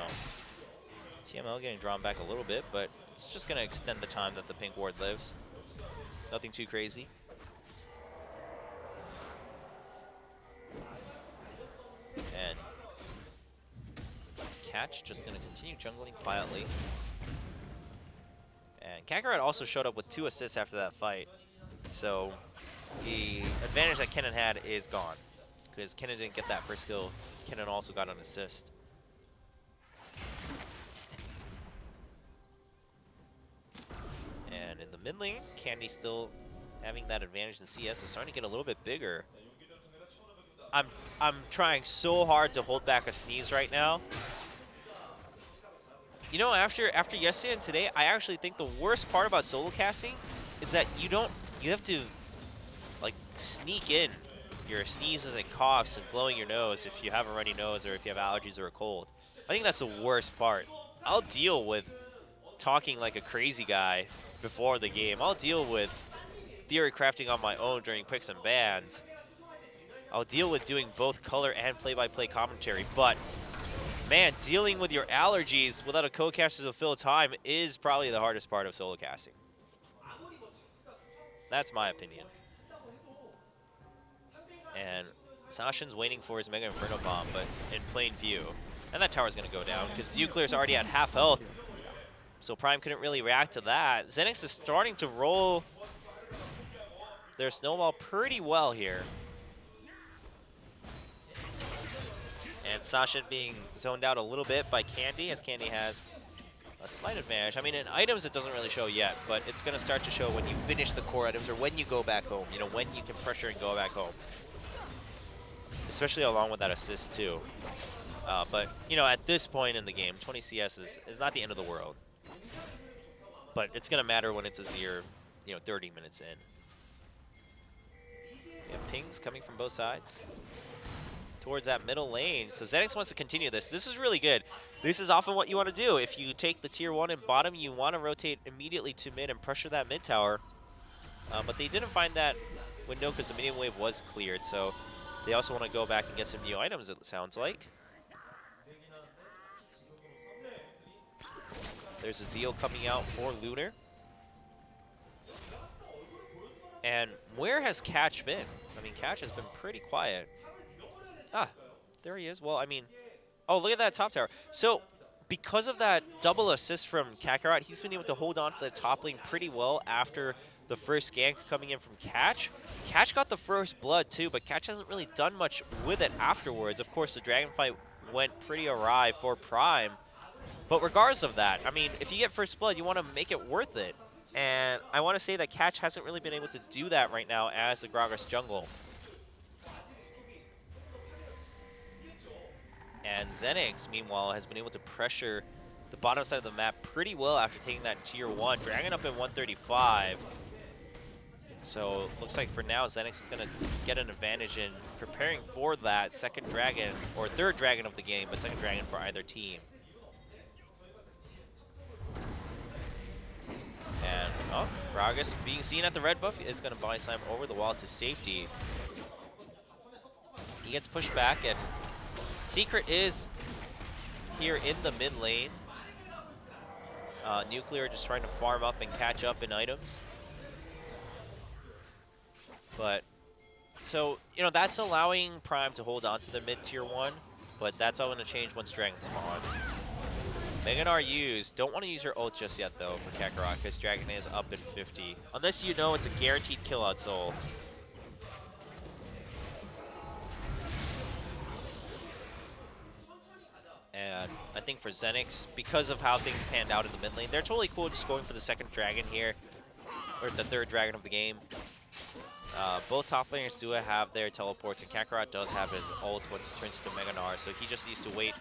TML getting drawn back a little bit, but it's just going to extend the time that the pink ward lives. Nothing too crazy. And Catch just going to continue jungling quietly. And Kakarot also showed up with 2 assists after that fight. So the advantage that Kennen had is gone, because Kennen didn't get that first kill. Kennen also got an assist. And in the mid lane, Candy still having that advantage in CS is starting to get a little bit bigger. I'm trying so hard to hold back a sneeze right now. You know, after yesterday and today, I actually think the worst part about solo casting is that you have to like sneak in your sneezes and coughs and blowing your nose if you have a runny nose or if you have allergies or a cold. I think that's the worst part. I'll deal with talking like a crazy guy before the game. I'll deal with theory crafting on my own during picks and bans. I'll deal with doing both color and play-by-play commentary, but man, dealing with your allergies without a co-caster to fill time is probably the hardest part of solo casting. That's my opinion. And Sashin's waiting for his Mega Inferno Bomb, but in plain view. And that tower's going to go down because Nuclear's already at half health, so Prime couldn't really react to that. ZenX is starting to roll their snowball pretty well here. And Sasha being zoned out a little bit by Candy, as Candy has a slight advantage. I mean, in items it doesn't really show yet, but it's going to start to show when you finish the core items or when you go back home, you know, when you can pressure and go back home. Especially along with that assist too. But, you know, at this point in the game, 20 CS is not the end of the world. But it's going to matter when it's Azir, you know, 30 minutes in. We have pings coming from both sides towards that middle lane. So ZenX wants to continue this. This is really good. this is often what you want to do. If you take the tier 1 and bottom, you want to rotate immediately to mid and pressure that mid tower. But they didn't find that window because the minion wave was cleared. So they also want to go back and get some new items, it sounds like. There's a Zeal coming out for Lunar. And where has Catch been? I mean, Catch has been pretty quiet. Ah, there he is. Well, I mean, oh, look at that top tower. So, because of that double assist from Kakarot, he's been able to hold on to the top lane pretty well after the first gank coming in from Catch. Catch got the first blood too, but Catch hasn't really done much with it afterwards. Of course, the dragon fight went pretty awry for Prime. But regardless of that, I mean, if you get first blood, you want to make it worth it. And I want to say that Catch hasn't really been able to do that right now as the Gragas jungle. And ZenX, meanwhile, has been able to pressure the bottom side of the map pretty well after taking that tier 1. Dragon up in 135. So looks like for now, ZenX is going to get an advantage in preparing for that second dragon, or third dragon of the game, but second dragon for either team. And, oh, Gragas being seen at the red buff is going to body slam over the wall to safety. He gets pushed back, and Secret is here in the mid lane. Nuclear just trying to farm up and catch up in items. But, so, you know, that's allowing Prime to hold on to the mid tier 1, but that's all going to change once Dragon spawns. Meganar used. Don't want to use your ult just yet, though, for Kakarot, because Dragon is up in 50. Unless you know it's a guaranteed kill out soul. And I think for ZenX, because of how things panned out in the mid lane, they're totally cool just going for the second dragon here, or the third dragon of the game. Both top laners do have their teleports, and Kakarot does have his ult once he turns to Meganar, so he just needs to wait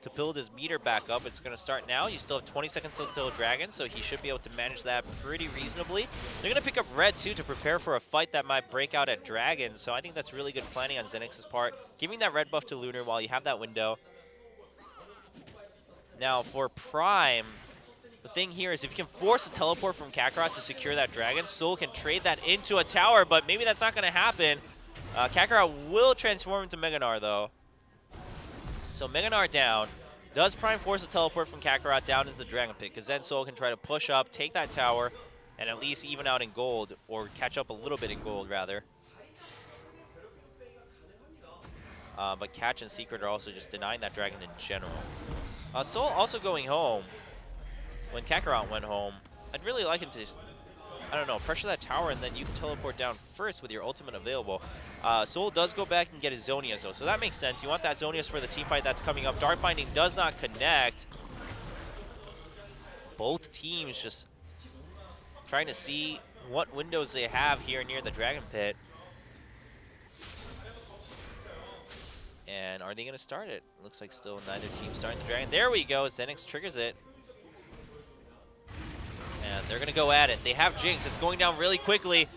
to build his meter back up. It's going to start now. You still have 20 seconds until Dragon, so he should be able to manage that pretty reasonably. They're going to pick up red, too, to prepare for a fight that might break out at Dragon, so I think that's really good planning on ZenX's part, giving that red buff to Lunar while you have that window. Now, for Prime, the thing here is if you can force a teleport from Kakarot to secure that Dragon, Soul can trade that into a tower, but maybe that's not going to happen. Kakarot will transform into Meganar, though. So Meganar down. Does Prime force a teleport from Kakarot down into the Dragon Pit? Because then Soul can try to push up, take that tower, and at least even out in gold, or catch up a little bit in gold, rather. But Catch and Secret are also just denying that Dragon in general. Soul also going home. When Kakarot went home, I'd really like him to just, I don't know, pressure that tower, and then you can teleport down first with your ultimate available. Soul does go back and get his Zonius, though, so that makes sense. You want that Zonius for the team fight that's coming up. Dark Binding does not connect. Both teams just trying to see what windows they have here near the Dragon Pit. And are they going to start it? Looks like still neither team starting the Dragon. There we go. ZenX triggers it. And they're going to go at it. They have Jinx. It's going down really quickly.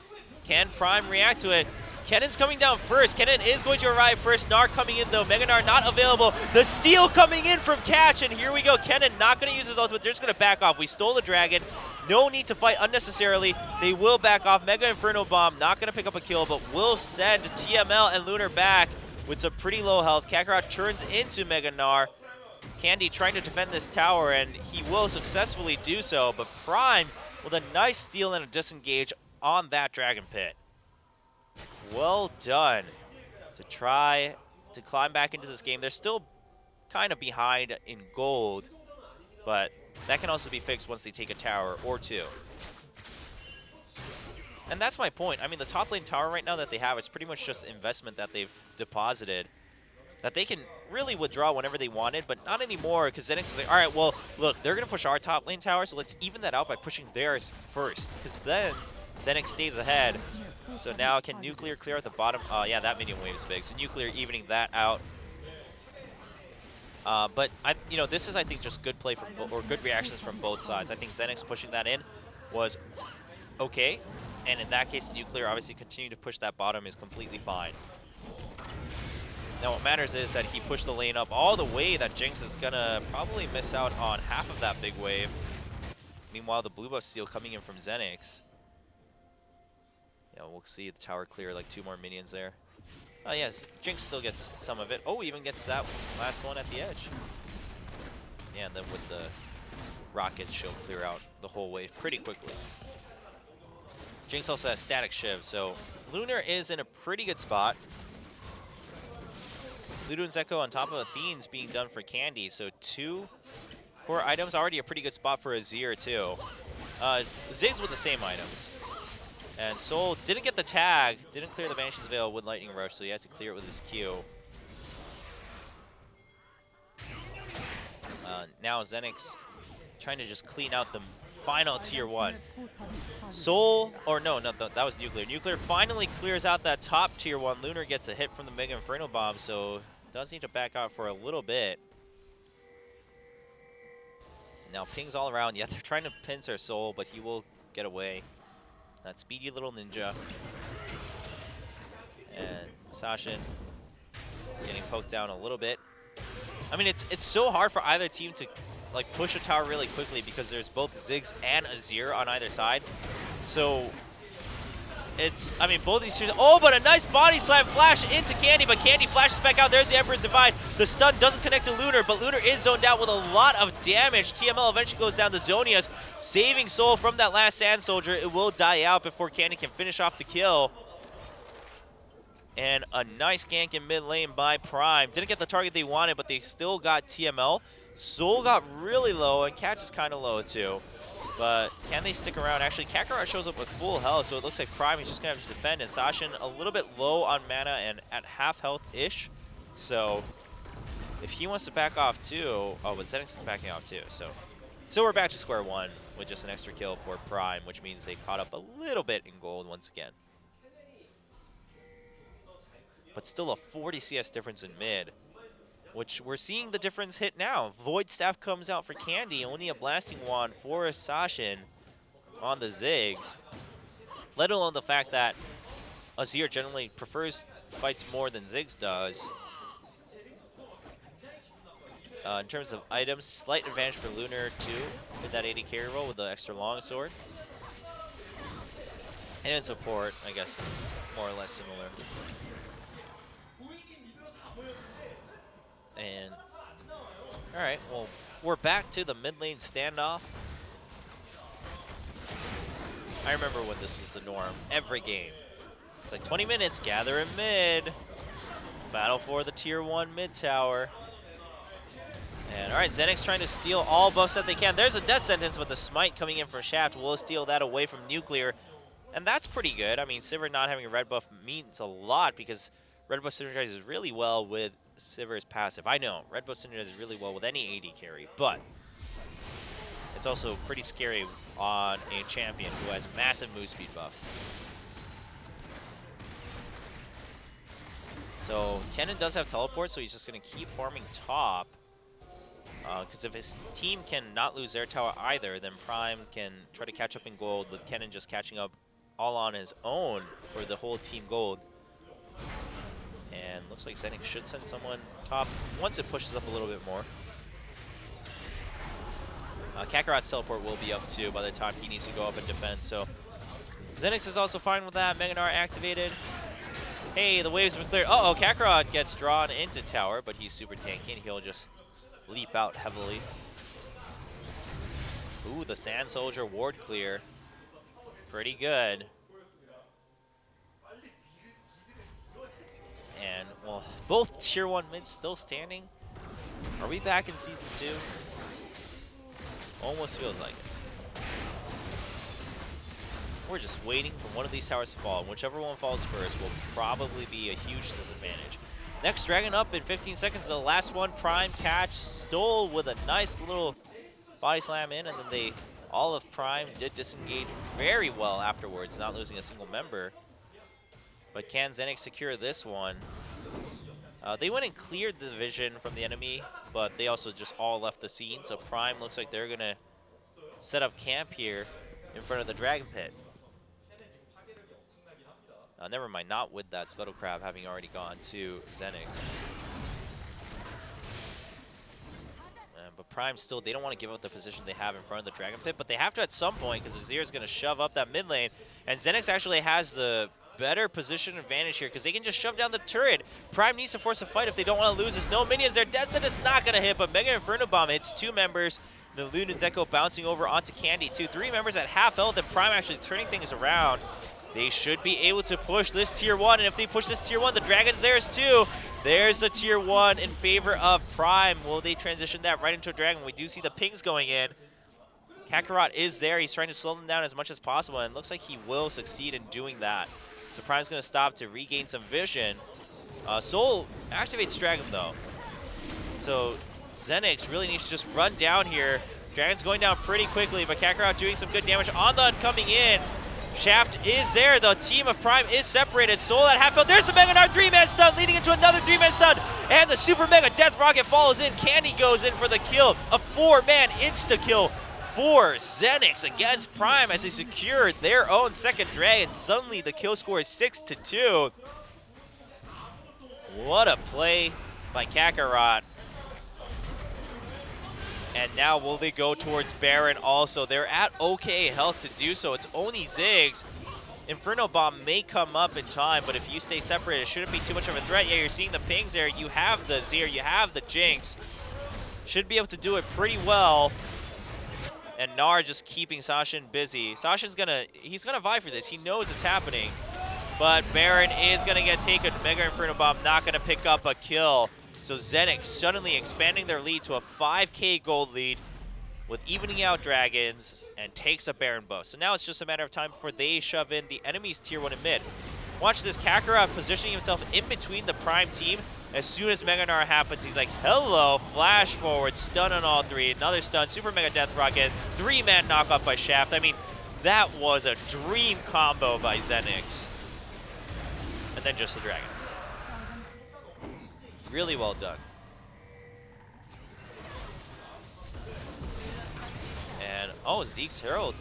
Can Prime react to it? Kennon's coming down first. Kennon is going to arrive first. Gnar coming in, though. Meganar not available. The steal coming in from Catch. And here we go. Kennon not going to use his ultimate. They're just going to back off. We stole the Dragon. No need to fight unnecessarily. They will back off. Mega Inferno Bomb not going to pick up a kill, but will send TML and Lunar back with some pretty low health. Kakarot turns into Meganar. Candy trying to defend this tower, and he will successfully do so, but Prime with a nice steal and a disengage on that Dragon Pit. Well done to try to climb back into this game. They're still kind of behind in gold, but that can also be fixed once they take a tower or two. And that's my point. I mean, the top lane tower right now that they have is pretty much just investment that they've deposited that they can really withdraw whenever they wanted, but not anymore, because ZenX is like, all right, well, look, they're going to push our top lane tower, so let's even that out by pushing theirs first, because then ZenX stays ahead. So now can Nuclear clear at the bottom? Yeah, that minion wave is big, so Nuclear evening that out. But, you know, this is, I think, just good play from or good reactions from both sides. I think ZenX pushing that in was okay, and in that case, Nuclear obviously continuing to push that bottom is completely fine. Now what matters is that he pushed the lane up all the way that Jinx is gonna probably miss out on half of that big wave. Meanwhile, the blue buff steal coming in from ZenX. Yeah, we'll see the tower clear, like 2 more minions there. Oh yes, Jinx still gets some of it. Oh, even gets that last one at the edge. Yeah, and then with the rockets, she'll clear out the whole wave pretty quickly. Jinx also has static shiv, so Lunar is in a pretty good spot. Ludwin's Echo on top of Athene's being done for Candy, so 2 core items, already a pretty good spot for Azir too. Ziggs with the same items. And Soul didn't get the tag, didn't clear the Banshee's Veil with Lightning Rush, so he had to clear it with his Q. Now ZenX trying to just clean out the final tier 1. Soul, or no, that was Nuclear. Nuclear finally clears out that top tier 1. Lunar gets a hit from the Mega Inferno Bomb, so does need to back out for a little bit. Now pings all around. Yeah, they're trying to pincer Soul, but he will get away. That speedy little ninja. And Sashin getting poked down a little bit. I mean, it's so hard for either team to like push a tower really quickly because there's both Ziggs and Azir on either side. So it's, I mean, both these teams. Oh, but a nice body slam flash into Candy, but Candy flashes back out. There's the Emperor's Divide. The stun doesn't connect to Lunar, but Lunar is zoned out with a lot of damage. TML eventually goes down to Zonia's, saving Soul from that last Sand Soldier. It will die out before Candy can finish off the kill. And a nice gank in mid lane by Prime. Didn't get the target they wanted, but they still got TML. Soul got really low, and Catch is kind of low too. But can they stick around? Actually, Kakarot shows up with full health, so it looks like Prime is just going to have to defend. And Sashin a little bit low on mana and at half health-ish. So if he wants to back off too... Oh, but ZenX is backing off too. So we're back to square one with just an extra kill for Prime, which means they caught up a little bit in gold once again. But still a 40 CS difference in mid, which we're seeing the difference hit now. Void Staff comes out for Candy, only a Blasting Wand for Sashin on the Ziggs. Let alone the fact that Azir generally prefers fights more than Ziggs does. In terms of items, slight advantage for Lunar too, with that 80 carry roll with the extra longsword. And in support, I guess it's more or less similar. And, alright, well, we're back to the mid lane standoff. I remember when this was the norm, every game. It's like 20 minutes, gather in mid. Battle for the tier 1 mid tower. And, alright, ZenX trying to steal all buffs that they can. There's a death sentence, but the smite coming in for Shaft will steal that away from Nuclear. And that's pretty good. I mean, Sivir not having a red buff means a lot because red buff synergizes really well with Sivir's passive. I know, red buff synergizes really well with any AD carry, but it's also pretty scary on a champion who has massive move speed buffs. So Kennen does have teleport, so he's just going to keep farming top. Because if his team can not lose their tower either, then Prime can try to catch up in gold with Kennen just catching up all on his own for the whole team gold. And looks like ZenX should send someone top once it pushes up a little bit more. Kakarot's teleport will be up too by the time he needs to go up and defend. So ZenX is also fine with that. Meganar activated. Hey, the waves have been cleared. Uh-oh, Kakarot gets drawn into tower, but he's super tanky and he'll just leap out heavily. Ooh, the Sand Soldier ward clear. Pretty good. And, well, both tier 1 mids still standing. Are we back in Season 2? Almost feels like it. We're just waiting for one of these towers to fall. And whichever one falls first will probably be a huge disadvantage. Next Dragon up in 15 seconds. The last one, Prime catch, stole with a nice little body slam in. And then all of Prime did disengage very well afterwards, not losing a single member. But can ZenX secure this one? They went and cleared the vision from the enemy, but they also just all left the scene. So Prime looks like they're going to set up camp here in front of the Dragon Pit. Never mind, not with that Scuttle Crab having already gone to ZenX. But Prime still, they don't want to give up the position they have in front of the Dragon Pit, but they have to at some point because Azir is going to shove up that mid lane. And ZenX actually has the better position advantage here because they can just shove down the turret. Prime needs to force a fight if they don't want to lose. There's no minions there. Death Set is not going to hit, but Mega Inferno Bomb hits 2 members. The Loon and Zeko bouncing over onto Candy too. 3 members at half health, and Prime actually turning things around. They should be able to push this tier 1, and if they push this tier 1, the Dragon's theirs too. There's a tier 1 in favor of Prime. Will they transition that right into a Dragon? We do see the pings going in. Kakarot is there. He's trying to slow them down as much as possible, and it looks like he will succeed in doing that. So Prime's going to stop to regain some vision. Soul activates Dragon though. So ZenX really needs to just run down here. Dragon's going down pretty quickly, but Kakarot doing some good damage on the coming in. Shaft is there. The team of Prime is separated. Soul at half health. There's a Mega Nard 3-man stun leading into another 3-man stun. And the Super Mega Death Rocket follows in. Candy goes in for the kill. A 4-man insta-kill for ZenX against Prime as they secured their own second dragon. Suddenly the kill score is 6-2. What a play by Kakarot. And now will they go towards Baron also? They're at okay health to do so. It's only Ziggs. Inferno Bomb may come up in time, but if you stay separated, it shouldn't be too much of a threat. Yeah, you're seeing the pings there. You have the Zir, you have the Jinx. Should be able to do it pretty well. And Gnar just keeping Sashin busy. Sashin's he's gonna vie for this. He knows it's happening. But Baron is gonna get taken. Mega Inferno Bomb not gonna pick up a kill. So ZenX suddenly expanding their lead to a 5k gold lead with evening out dragons and takes a Baron buff. So now it's just a matter of time before they shove in the enemy's tier 1 in mid. Watch this, Kakarot positioning himself in between the Prime team. As soon as Mega Gnar happens, he's like, hello, flash forward, stun on all 3, another stun, Super Mega Death Rocket, 3-man knockoff by Shaft. I mean, that was a dream combo by ZenX. And then just the dragon. Really well done. And, oh, Zeke's Herald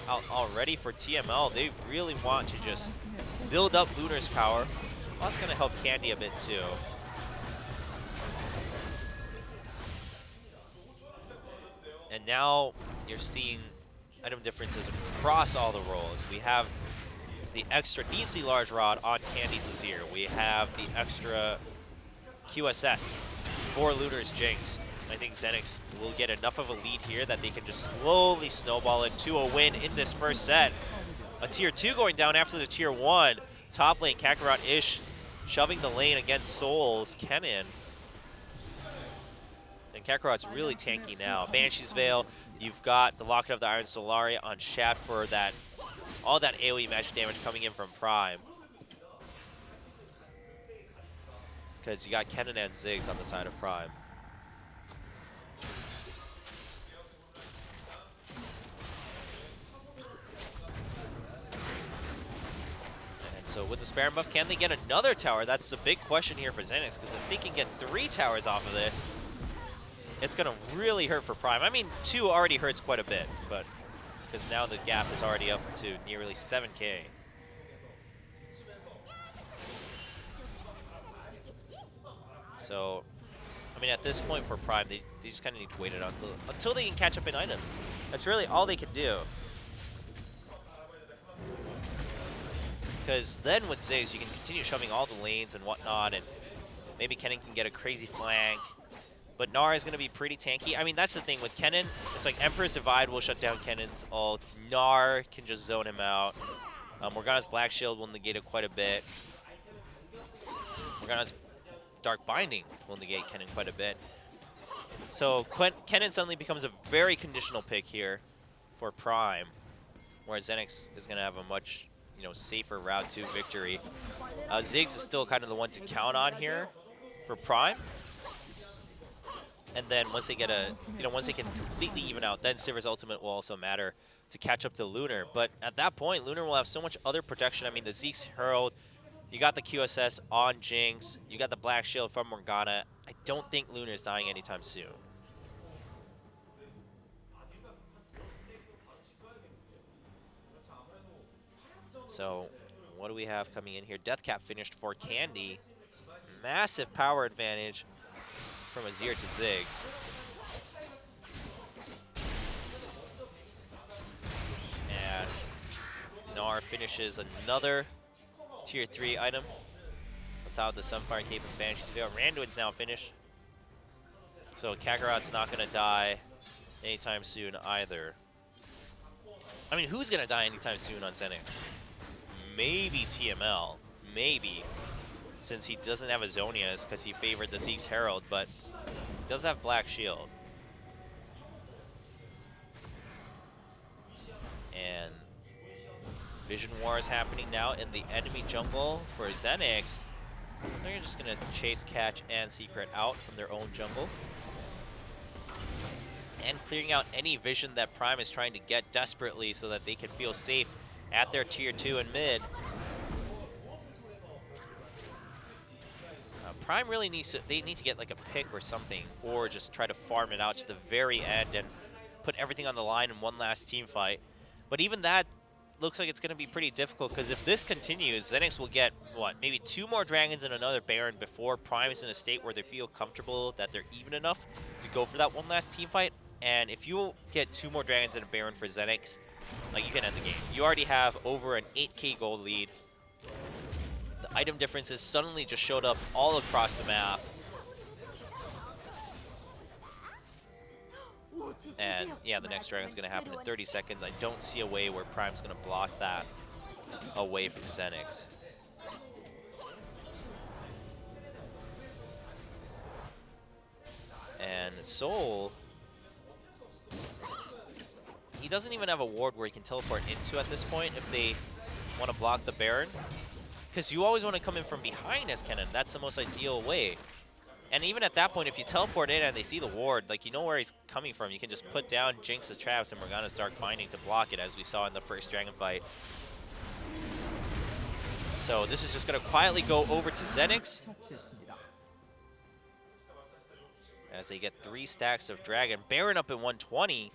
out already for TML. They really want to just build up Lunar's power. Well, that's going to help Candy a bit, too. And now you're seeing item differences across all the roles. We have the extra Neasy Large Rod on Candy's Azir. We have the extra QSS for Lunar's Jinx. I think ZenX will get enough of a lead here that they can just slowly snowball into a win in this first set. A tier 2 going down after the tier 1. Top lane, Kakarot-ish shoving the lane against Soul's Kennen. And Kakarot's really tanky now. Banshee's Veil, you've got the Locket of the Iron Solari on Shaft for that, all that AoE magic damage coming in from Prime. Because you got Kennen and Ziggs on the side of Prime. And so with the Baron buff, can they get another tower? That's the big question here for ZenX, because if they can get 3 towers off of this, it's going to really hurt for Prime. I mean, 2 already hurts quite a bit, but because now the gap is already up to nearly 7k. So, I mean, at this point for Prime, they just kind of need to wait it out until they can catch up in items. That's really all they can do. Because then with Ziggs, you can continue shoving all the lanes and whatnot, and maybe Kennen can get a crazy flank. But Gnar is going to be pretty tanky. I mean, that's the thing with Kennen. It's like Emperor's Divide will shut down Kennen's ult. Gnar can just zone him out. Morgana's Black Shield will negate it quite a bit. Morgana's Dark Binding will negate Kennen quite a bit. So Kennen suddenly becomes a very conditional pick here for Prime, whereas ZenX is going to have a much safer route to victory. Ziggs is still kind of the one to count on here for Prime. And then once they get once they can completely even out, then Sivir's ultimate will also matter to catch up to Lunar. But at that point, Lunar will have so much other protection. I mean, the Zeke's Herald, you got the QSS on Jinx, you got the Black Shield from Morgana. I don't think Lunar's dying anytime soon. So what do we have coming in here? Deathcap finished for Candy. Massive power advantage from Azir to Ziggs. And Gnar finishes another tier 3 item. On top of the Sunfire Cape and Banshee's Veil. Randuin's now finished. So Kakarot's not going to die anytime soon either. I mean, who's going to die anytime soon on ZenX? Maybe TML. Maybe. Since he doesn't have a Zonias because he favored the Zeke's Herald, but he does have Black Shield. And Vision War is happening now in the enemy jungle for ZenX. They're just going to chase Catch and Secret out from their own jungle. And clearing out any vision that Prime is trying to get desperately so that they can feel safe at their tier 2 and mid. Prime really needs to, they need to get like a pick or something, or just try to farm it out to the very end and put everything on the line in one last team fight. But even that looks like it's going to be pretty difficult, because if this continues, ZenX will get, what, maybe 2 more dragons and another Baron before Prime is in a state where they feel comfortable that they're even enough to go for that one last team fight. And if you get 2 more dragons and a Baron for ZenX, like, you can end the game. You already have over an 8k gold lead. The item differences suddenly just showed up all across the map. And yeah, the next dragon's going to happen in 30 seconds. I don't see a way where Prime's going to block that away from ZenX. And Soul, he doesn't even have a ward where he can teleport into at this point if they want to block the Baron. Because you always want to come in from behind as Kennen. That's the most ideal way. And even at that point, if you teleport in and they see the ward, like, you know where he's coming from. You can just put down Jinx's traps and Morgana's Dark Binding to block it, as we saw in the first dragon fight. So this is just going to quietly go over to ZenX as they get 3 stacks of dragon. Baron up at 120.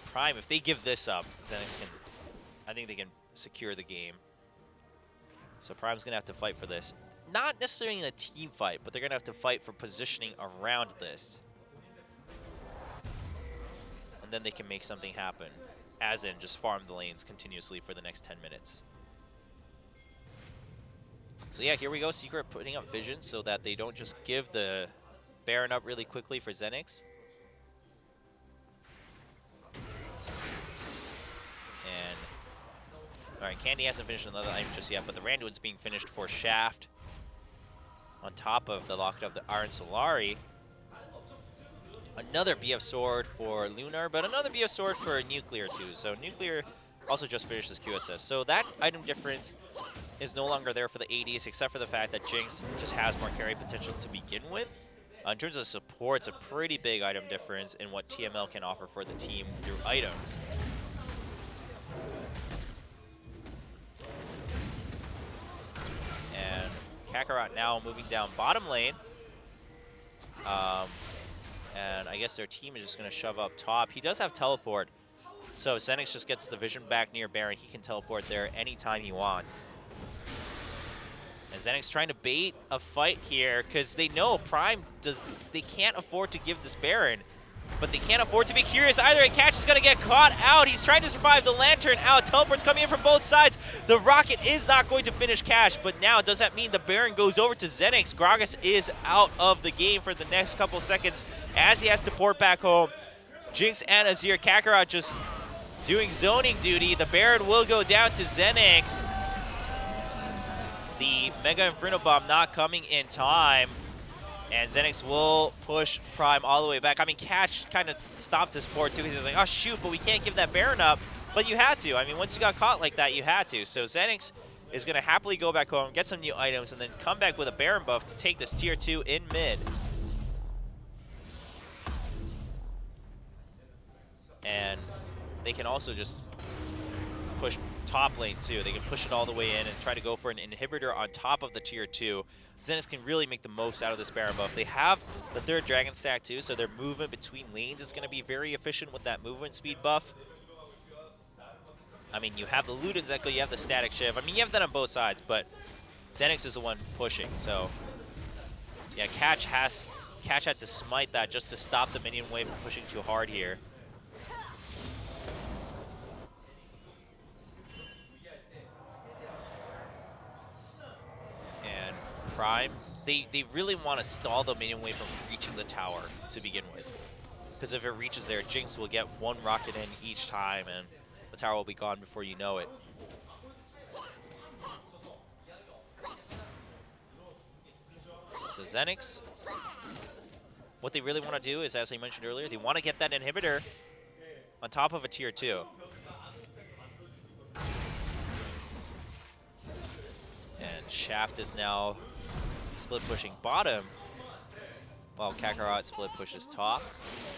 Prime, if they give this up, ZenX can, I think they can secure the game. So Prime's going to have to fight for this. Not necessarily in a team fight, but they're going to have to fight for positioning around this. And then they can make something happen. As in, just farm the lanes continuously for the next 10 minutes. So yeah, here we go. Secret putting up vision so that they don't just give the Baron up really quickly for ZenX. And alright, Candy hasn't finished another item just yet, but the Randuin's being finished for Shaft. On top of the locked up the Iron Solari. Another BF Sword for Lunar, but another BF Sword for Nuclear too. So Nuclear also just finished his QSS. So that item difference is no longer there for the ADs, except for the fact that Jinx just has more carry potential to begin with. In terms of support, it's a pretty big item difference in what TML can offer for the team through items. And Kakarot now moving down bottom lane. And I guess their team is just going to shove up top. He does have teleport. So ZenX just gets the vision back near Baron. He can teleport there anytime he wants. And ZenX trying to bait a fight here because they know Prime they can't afford to give this Baron. But they can't afford to be curious either, and Catch is going to get caught out. He's trying to survive the Lantern out. Teleport's coming in from both sides. The Rocket is not going to finish Catch, but now does that mean the Baron goes over to ZenX? Gragas is out of the game for the next couple seconds as he has to port back home. Jinx and Azir, Kakarot just doing zoning duty. The Baron will go down to ZenX. The Mega Inferno Bomb not coming in time. And ZenX will push Prime all the way back. I mean, Catch kind of stopped his port too. He was like, oh shoot, but we can't give that Baron up. But you had to. I mean, once you got caught like that, you had to. So ZenX is going to happily go back home, get some new items, and then come back with a Baron buff to take this tier 2 in mid. And they can also just push top lane too. They can push it all the way in and try to go for an inhibitor on top of the tier 2. ZenX can really make the most out of this Baron buff. They have the 3rd dragon stack too, so their movement between lanes is going to be very efficient with that movement speed buff. I mean, you have the Ludens Echo, you have the Static Shiv. I mean, you have that on both sides, but ZenX is the one pushing. So, yeah, Catch had to smite that just to stop the minion wave from pushing too hard here. And Prime, they really want to stall the minion wave from reaching the tower to begin with. Because if it reaches there, Jinx will get one rocket in each time, and the tower will be gone before you know it. So ZenX, what they really want to do is, as I mentioned earlier, they want to get that inhibitor on top of a tier 2. And Shaft is now split pushing bottom, while Kakarot split pushes top.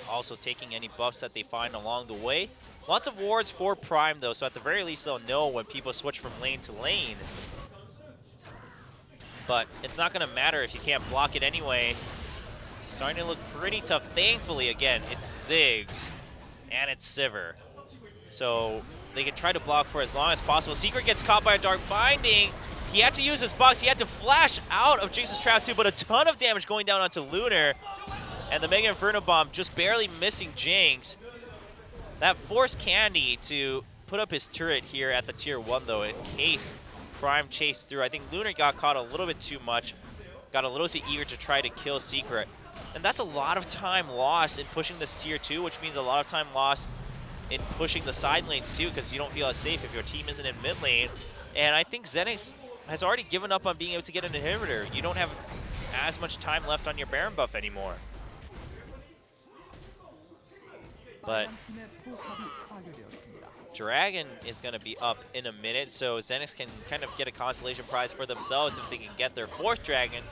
Also taking any buffs that they find along the way. Lots of wards for Prime though, so at the very least they'll know when people switch from lane to lane. But it's not going to matter if you can't block it anyway. Starting to look pretty tough. Thankfully, again, it's Ziggs and it's Sivir. So they can try to block for as long as possible. Secret gets caught by a Dark Binding. He had to use his box. He had to flash out of Jinx's trap too, but a ton of damage going down onto Lunar. And the Mega Inferno Bomb just barely missing Jinx. That forced Candy to put up his turret here at the tier 1 though, in case Prime chased through. I think Lunar got caught a little bit too much. Got a little too eager to try to kill Secret. And that's a lot of time lost in pushing this tier 2, which means a lot of time lost in pushing the side lanes too, because you don't feel as safe if your team isn't in mid lane. And I think ZenX has already given up on being able to get an inhibitor. You don't have as much time left on your Baron buff anymore. But Dragon is going to be up in a minute, so ZenX can kind of get a consolation prize for themselves if they can get their 4th Dragon,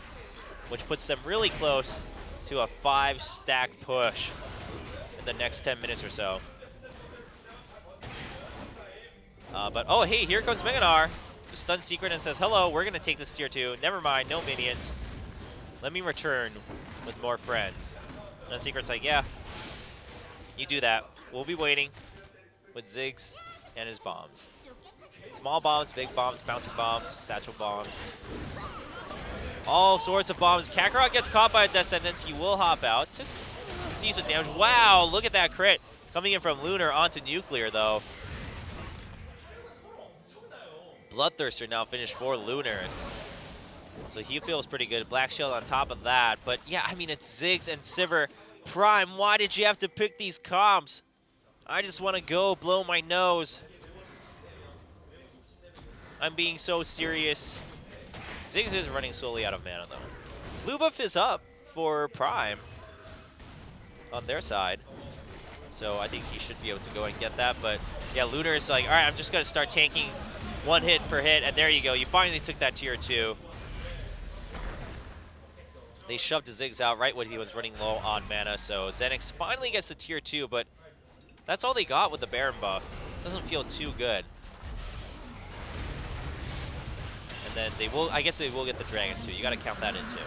which puts them really close to a 5-stack push in the next 10 minutes or so. But, oh, hey, here comes Meganar. Just stuns Secret and says, hello, we're going to take this tier 2. Never mind, no minions. Let me return with more friends. And Secret's like, yeah, you do that. We'll be waiting with Ziggs and his bombs. Small bombs, big bombs, bouncing bombs, satchel bombs. All sorts of bombs. Kakarot gets caught by a Death Sentence. He will hop out. Took decent damage. Wow, look at that crit. Coming in from Lunar onto Nuclear, though. Bloodthirster now finished for Lunar. So he feels pretty good. Black Shield on top of that. But yeah, I mean, it's Ziggs and Sivir. Prime, why did you have to pick these comps? I just want to go blow my nose. I'm being so serious. Ziggs is running slowly out of mana, though. Blue buff is up for Prime on their side. So I think he should be able to go and get that. But yeah, Lunar is like, all right, I'm just going to start tanking 1 hit per hit. And there you go. You finally took that tier 2. They shoved Ziggs out right when he was running low on mana. So ZenX finally gets the tier 2, but that's all they got with the Baron buff. Doesn't feel too good. And then they will, I guess they will get the Dragon too. You got to count that in too.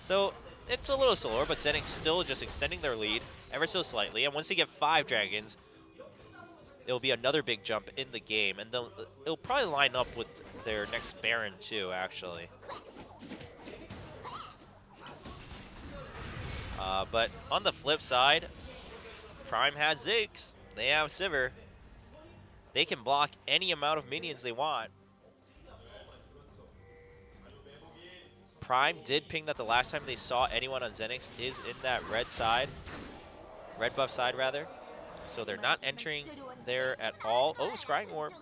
So it's a little slower, but ZenX still just extending their lead ever so slightly. And once they get 5 Dragons, it'll be another big jump in the game. And it'll probably line up with their next Baron too, actually. But on the flip side, Prime has Ziggs. They have Sivir. They can block any amount of minions they want. Prime did ping that the last time they saw anyone on ZenX is in that red side. Red buff side, rather. So they're not entering there at all. Oh, Scrying Orb.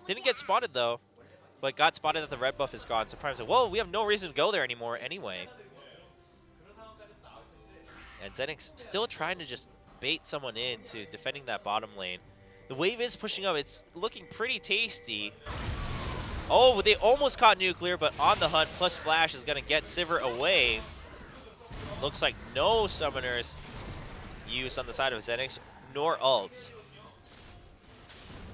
Didn't get spotted, though. But got spotted that the red buff is gone. So Prime's like, whoa, we have no reason to go there anymore anyway. And ZenX still trying to just bait someone into defending that bottom lane. The wave is pushing up. It's looking pretty tasty. Oh, they almost caught Nuclear, but on the hunt, plus Flash is going to get Sivir away. Looks like no summoners used on the side of ZenX, nor ults.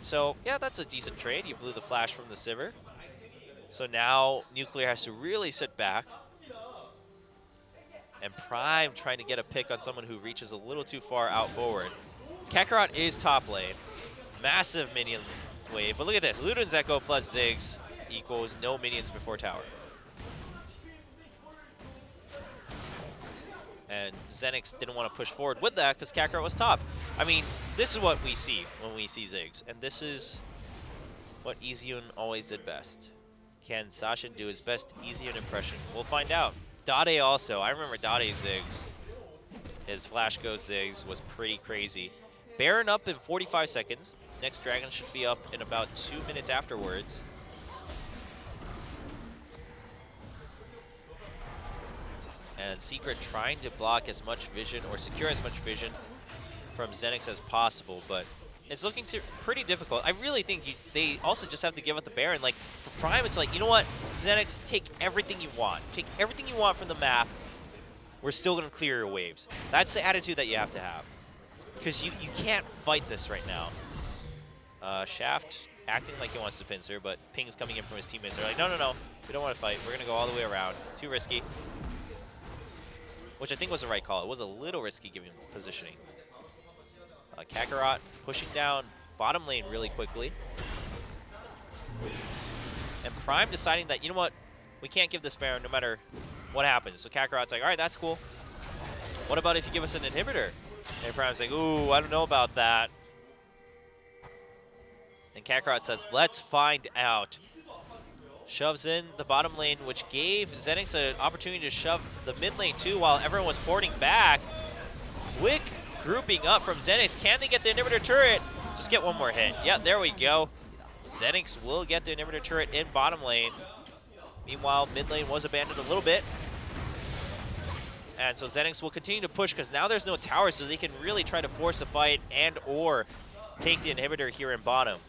So, yeah, that's a decent trade. You blew the Flash from the Sivir. So now Nuclear has to really sit back. And Prime trying to get a pick on someone who reaches a little too far out forward. Kakarot is top lane. Massive minion wave. But look at this. Luden's Echo plus Ziggs equals no minions before tower. And ZenX didn't want to push forward with that because Kakarot was top. I mean, this is what we see when we see Ziggs. And this is what Easyun always did best. Can Sashin do his best Easyun impression? We'll find out. Dade also. I remember Dade Ziggs. His Flash Ghost Ziggs was pretty crazy. Baron up in 45 seconds. Next Dragon should be up in about 2 minutes afterwards. And Secret trying to block as much vision or secure as much vision from ZenX as possible, but it's looking pretty difficult. I really think they also just have to give up the Baron. Like, for Prime, it's like, you know what, ZenX, take everything you want. Take everything you want from the map. We're still going to clear your waves. That's the attitude that you have to have. Because you can't fight this right now. Shaft acting like he wants to pincer, but Ping's coming in from his teammates. They're like, no, no, no, we don't want to fight. We're going to go all the way around. Too risky. Which I think was the right call. It was a little risky given positioning. Kakarot pushing down bottom lane really quickly. And Prime deciding that, you know what, we can't give this Baron no matter what happens. So Kakarot's like, all right, that's cool. What about if you give us an inhibitor? And Prime's like, ooh, I don't know about that. And Kakarot says, let's find out. Shoves in the bottom lane, which gave ZenX an opportunity to shove the mid lane too while everyone was porting back. Quick grouping up from ZenX. Can they get the inhibitor turret? Just get one more hit. Yeah, there we go. ZenX will get the inhibitor turret in bottom lane. Meanwhile, mid lane was abandoned a little bit. And so ZenX will continue to push because now there's no tower, so they can really try to force a fight and or take the inhibitor here in bottom.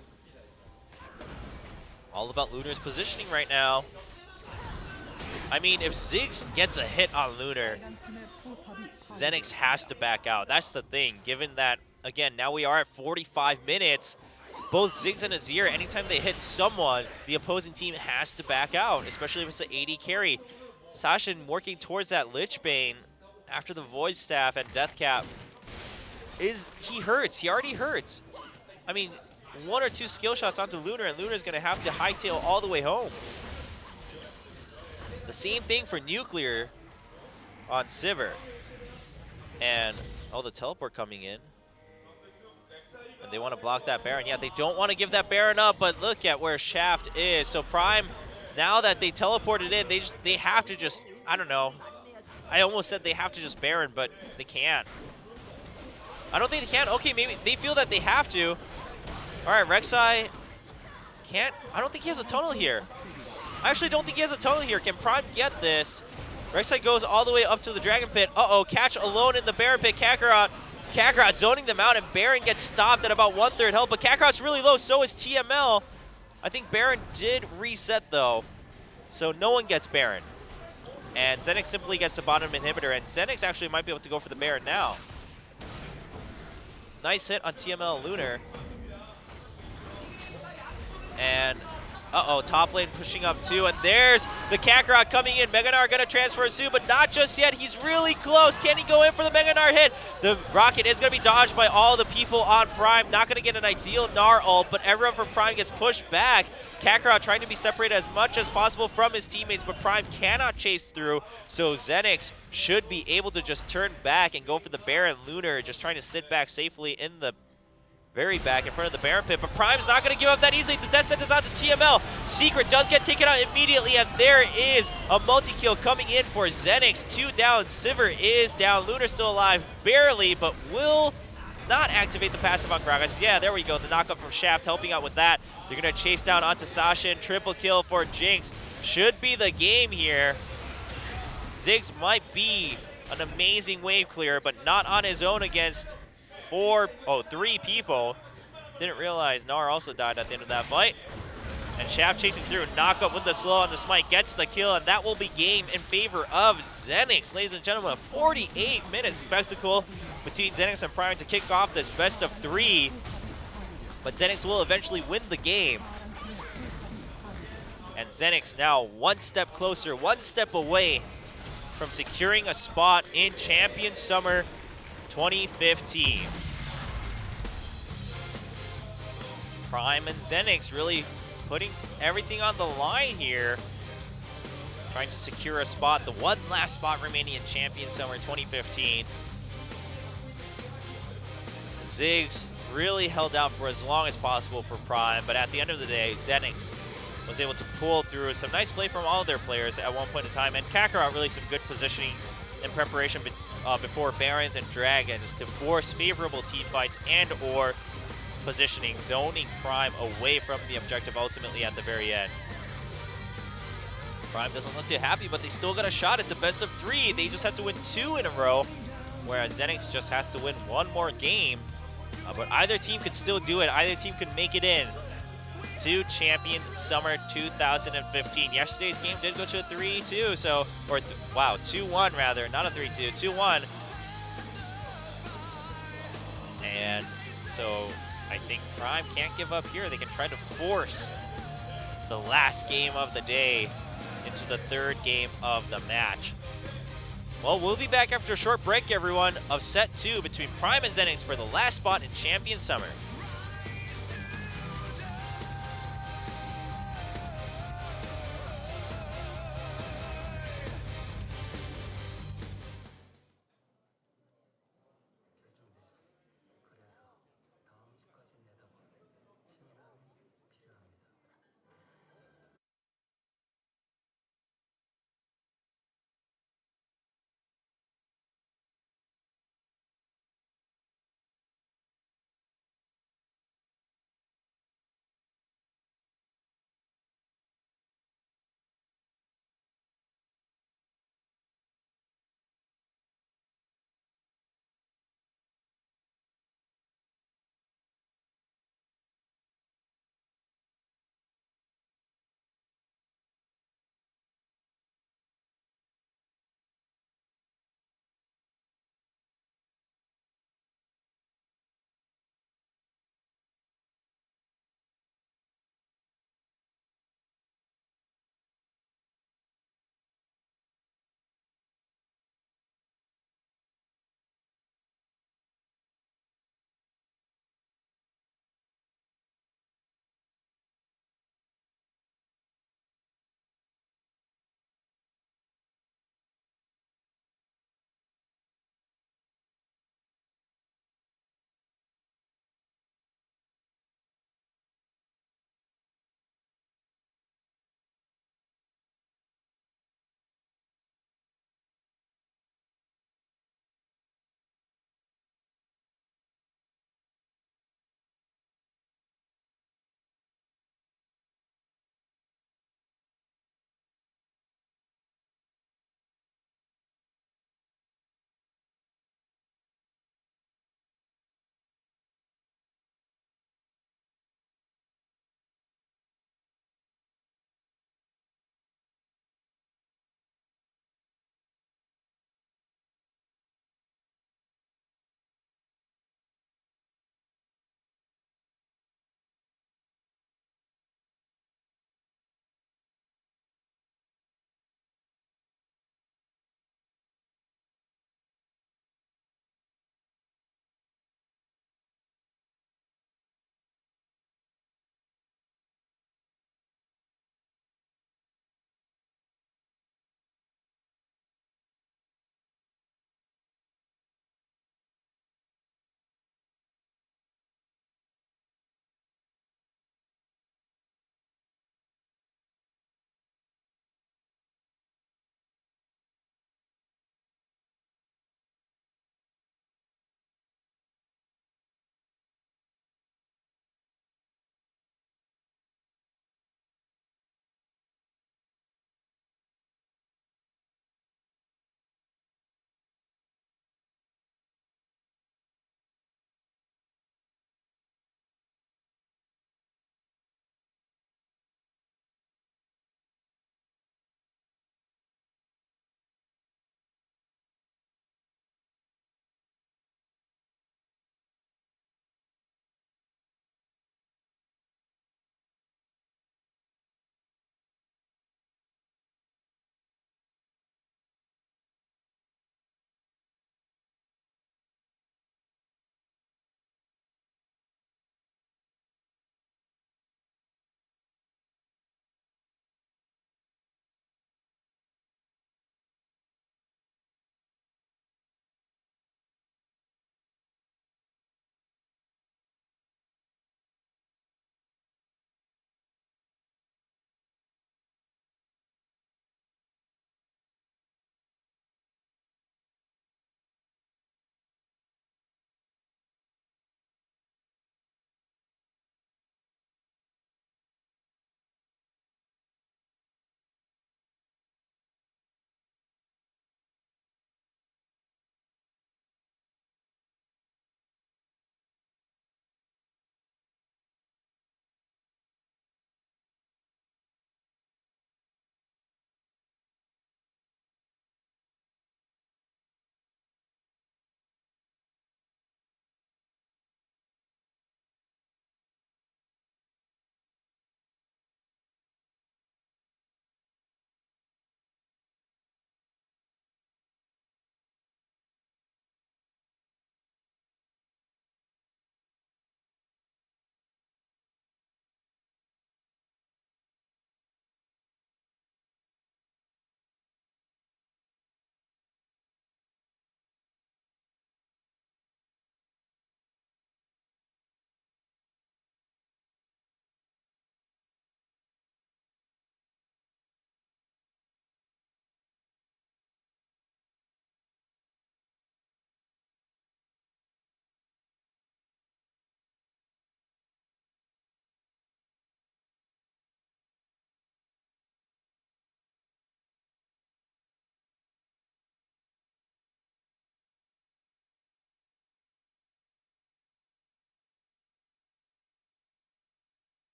All about Lunar's positioning right now. I mean, if Ziggs gets a hit on Lunar, ZenX has to back out. That's the thing, given that, again, now we are at 45 minutes. Both Ziggs and Azir, anytime they hit someone, the opposing team has to back out, especially if it's an AD carry. Sashin working towards that Lich Bane after the Void Staff and Death Cap. He hurts. He already hurts. I mean, 1 or 2 skill shots onto Lunar, and Lunar's going to have to hightail all the way home. The same thing for Nuclear on Sivir. And, oh, the teleport coming in. And they want to block that Baron. Yeah, they don't want to give that Baron up, but look at where Shaft is. So Prime, now that they teleported in, they have to just, I don't know. I almost said they have to just Baron, but they can't. I don't think they can. Okay, maybe they feel that they have to. All right, Rek'Sai can't. I don't think he has a tunnel here. I actually don't think he has a tunnel here. Can Prime get this? Rek'Sai goes all the way up to the Dragon Pit. Uh-oh, catch alone in the Baron Pit. Kakarot zoning them out, and Baron gets stopped at about 1/3 health. But Kakarot's really low, so is TML. I think Baron did reset, though. So no one gets Baron. And ZenX simply gets the bottom inhibitor, and ZenX actually might be able to go for the Baron now. Nice hit on TML Lunar. And, uh-oh, top lane pushing up too. And there's the Kakarot coming in. Meganar going to transfer soon, but not just yet. He's really close. Can he go in for the Meganar hit? The rocket is going to be dodged by all the people on Prime. Not going to get an ideal Gnar ult, but everyone from Prime gets pushed back. Kakarot trying to be separated as much as possible from his teammates, but Prime cannot chase through. So ZenX should be able to just turn back and go for the Baron. Lunar just trying to sit back safely in the very back in front of the Baron Pit, but Prime's not going to give up that easily. The death sentence onto TML. Secret does get taken out immediately, and there is a multi-kill coming in for ZenX. 2 down. Sivir is down. Lunar still alive, barely, but will not activate the passive on Gragas. Yeah, there we go. The knockup from Shaft helping out with that. They're going to chase down onto Sashin. Triple kill for Jinx. Should be the game here. Ziggs might be an amazing wave clear, but not on his own against 3 people. Didn't realize Gnar also died at the end of that fight. And Shaft chasing through, knock up with the slow on the smite, gets the kill, and that will be game in favor of ZenX. Ladies and gentlemen, a 48-minute spectacle between ZenX and Prime to kick off this best of 3. But ZenX will eventually win the game. And ZenX now 1 step closer, 1 step away from securing a spot in Champion Summer 2015. Prime and ZenX really putting everything on the line here. Trying to secure a spot, the one last spot remaining in Champion Summer 2015. Ziggs really held out for as long as possible for Prime, but at the end of the day, ZenX was able to pull through some nice play from all of their players at one point in time, and Kakarot really some good positioning and preparation before Barons and Dragons to force favorable team fights and or positioning, zoning Prime away from the objective ultimately at the very end. Prime doesn't look too happy, but they still got a shot. It's a best of 3. They just have to win 2 in a row, whereas ZenX just has to win 1 more game. But either team could still do it. Either team could make it in to Champions Summer 2015. Yesterday's game did go to a 3-2, so, or wow, 2-1 rather, not a 3-2, 2-1. And so I think Prime can't give up here. They can try to force the last game of the day into the 3rd game of the match. Well, we'll be back after a short break, everyone, of set 2 between Prime and ZenX for the last spot in Champion Summer.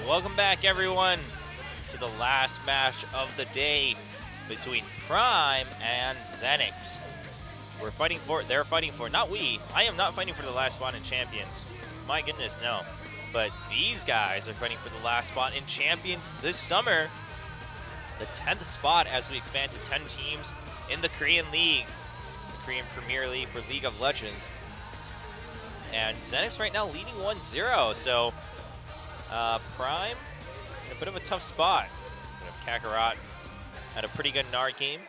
Welcome back, everyone, to the last match of the day between Prime and ZenX. They're fighting for, not we. I am not fighting for the last spot in Champions. My goodness, no. But these guys are fighting for the last spot in Champions this summer. The 10th spot as we expand to 10 teams in the Korean League, the Korean Premier League for League of Legends. And ZenX right now leading 1-0, so Prime in a bit of a tough spot. Kakarot had a pretty good Nard game.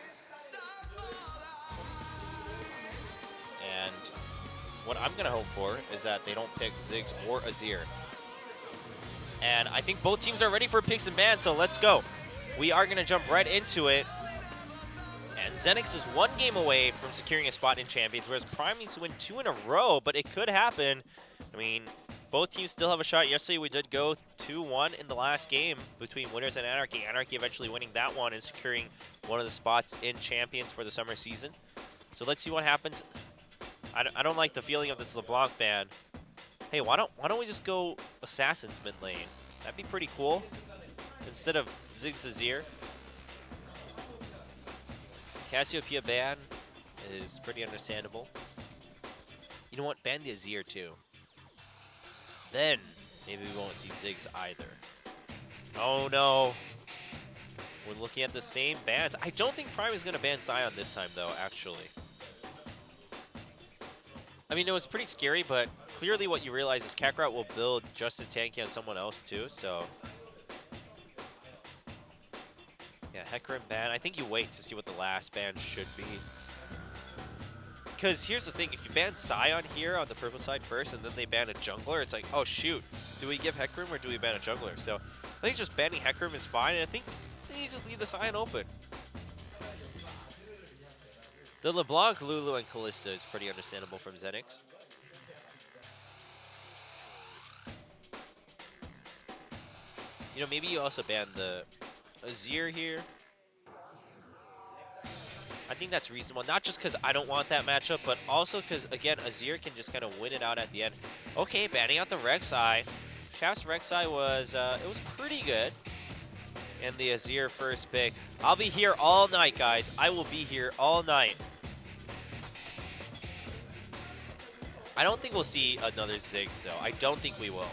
And what I'm gonna hope for is that they don't pick Ziggs or Azir. And I think both teams are ready for picks and bans, so let's go. We are gonna jump right into it. And ZenX is 1 game away from securing a spot in Champions, whereas Prime needs to win 2 in a row, but it could happen. I mean, both teams still have a shot. Yesterday we did go 2-1 in the last game between Winners and Anarchy. Anarchy eventually winning that one and securing one of the spots in Champions for the summer season. So let's see what happens. I don't like the feeling of this LeBlanc ban. Hey, why don't we just go Assassins mid lane? That'd be pretty cool. Instead of Ziggs Azir. Cassiopeia ban is pretty understandable. You know what? Ban the Azir too. Then maybe we won't see Ziggs either. Oh no. We're looking at the same bans. I don't think Prime is going to ban Sion this time though, actually. I mean, it was pretty scary, but clearly what you realize is Kakarot will build just a tanky on someone else too, so. Yeah, Hecarim ban. I think you wait to see what the last ban should be. Because here's the thing, if you ban Sion here on the purple side first and then they ban a jungler, it's like, oh shoot, do we give Hecarim or do we ban a jungler? So I think just banning Hecarim is fine, and I think you just leave the Sion open. The LeBlanc, Lulu, and Kalista is pretty understandable from ZenX. You know, maybe you also ban the Azir here. I think that's reasonable, not just because I don't want that matchup, but also because, again, Azir can just kind of win it out at the end. Okay, banning out the Rek'Sai. Shaft's Rek'Sai was, it was pretty good. And the Azir first pick. I'll be here all night, guys. I will be here all night. I don't think we'll see another Ziggs, though. I don't think we will.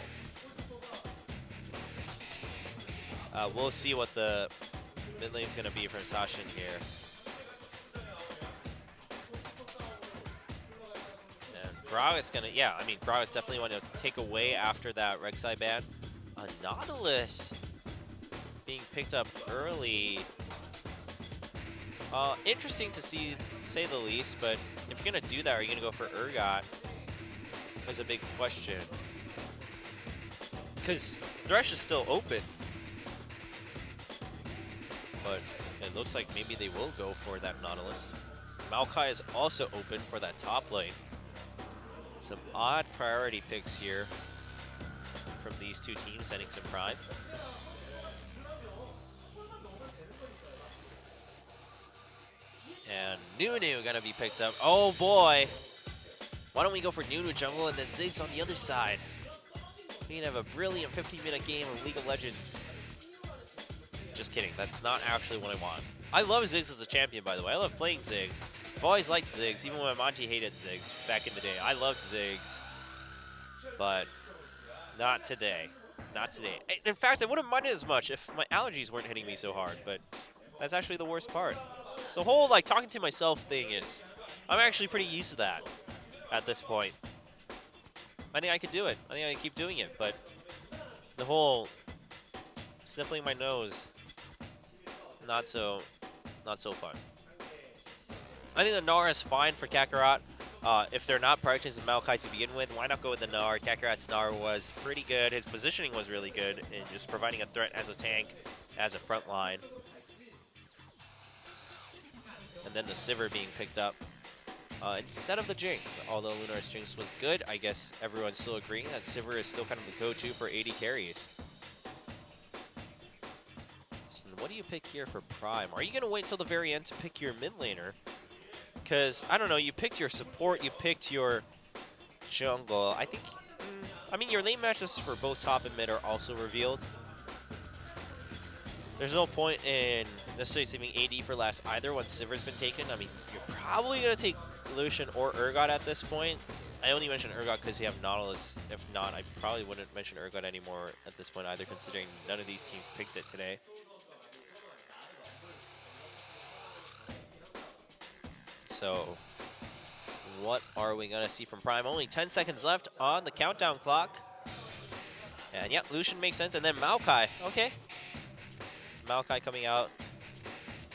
We'll see what the mid lane's going to be from Sashin here. Gragas gonna, yeah, I mean, Gragas definitely want to take away after that Rek'Sai ban. A Nautilus being picked up early. Interesting to see, say the least, but if you're gonna do that, are you gonna go for Urgot? Is a big question. Because Thresh is still open. But it looks like maybe they will go for that Nautilus. Maokai is also open for that top lane. Some odd priority picks here from these two teams, ZenX and Prime. And Nunu gonna be picked up. Oh boy! Why don't we go for Nunu jungle and then Ziggs on the other side? We can have a brilliant 15-minute game of League of Legends. Just kidding, that's not actually what I want. I love Ziggs as a champion, by the way. I love playing Ziggs. I've always liked Ziggs, even when Monty hated Ziggs back in the day. I loved Ziggs, but not today. Not today. In fact, I wouldn't mind it as much if my allergies weren't hitting me so hard, but that's actually the worst part. The whole, like, talking to myself thing is, I'm actually pretty used to that at this point. I think I could do it. I think I can keep doing it, but the whole sniffling my nose, not so fun. I think the Gnar is fine for Kakarot. If they're not prioritizing Maokai to begin with, why not go with the Gnar? Kakarot's Gnar was pretty good. His positioning was really good in just providing a threat as a tank, as a front line. And then the Sivir being picked up instead of the Jinx. Although Lunar's Jinx was good, I guess everyone's still agreeing that Sivir is still kind of the go-to for AD carries. So what do you pick here for Prime? Are you going to wait until the very end to pick your mid laner? Because, I don't know, you picked your support, you picked your jungle. I think, I mean, your lane matches for both top and mid are also revealed. there's no point in necessarily saving AD for last either once Sivir's been taken. I mean, you're probably going to take Lucian or Urgot at this point. I only mentioned Urgot because you have Nautilus. If not, I probably wouldn't mention Urgot anymore at this point either, considering none of these teams picked it today. So, what are we going to see from Prime? Only 10 seconds left on the countdown clock. And yeah, Lucian makes sense. And then Maokai. Okay. Maokai coming out.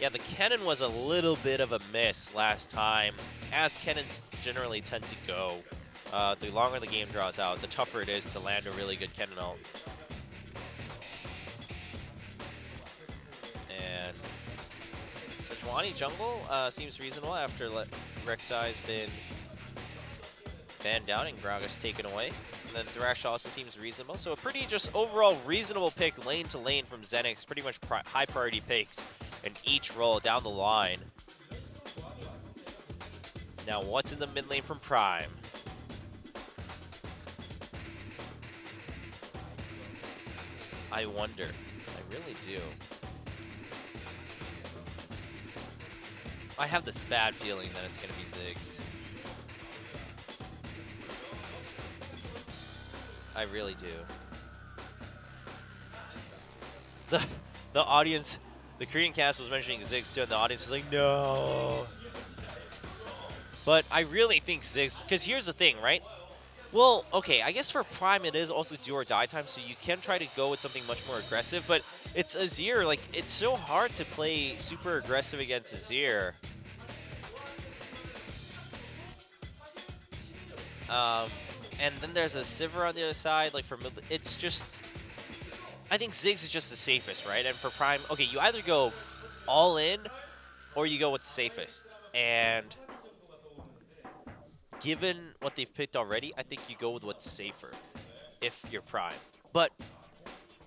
Yeah, the cannon was a little bit of a miss last time, as cannons generally tend to go. The longer the game draws out, the tougher it is to land a really good cannon ult. And Sejuani jungle seems reasonable after Rek'Sai's been banned down and Gragas taken away. And then Thresh also seems reasonable. So a pretty just overall reasonable pick lane to lane from ZenX. Pretty much high priority picks in each role down the line. Now what's in the mid lane from Prime? I wonder. I really do. I have this bad feeling that it's going to be Ziggs. I really do. The audience, the Korean cast was mentioning Ziggs too, and the audience is like, no. But I really think Ziggs, because here's the thing, right? Well, okay, I guess for Prime it is also do or die time, so you can try to go with something much more aggressive, but it's Azir, like, it's so hard to play super aggressive against Azir. And then there's a Sivir on the other side, like, for mid, it's just, I think Ziggs is just the safest, right? And for Prime, okay, you either go all in, or you go with safest. And given what they've picked already, I think you go with what's safer if you're Prime. But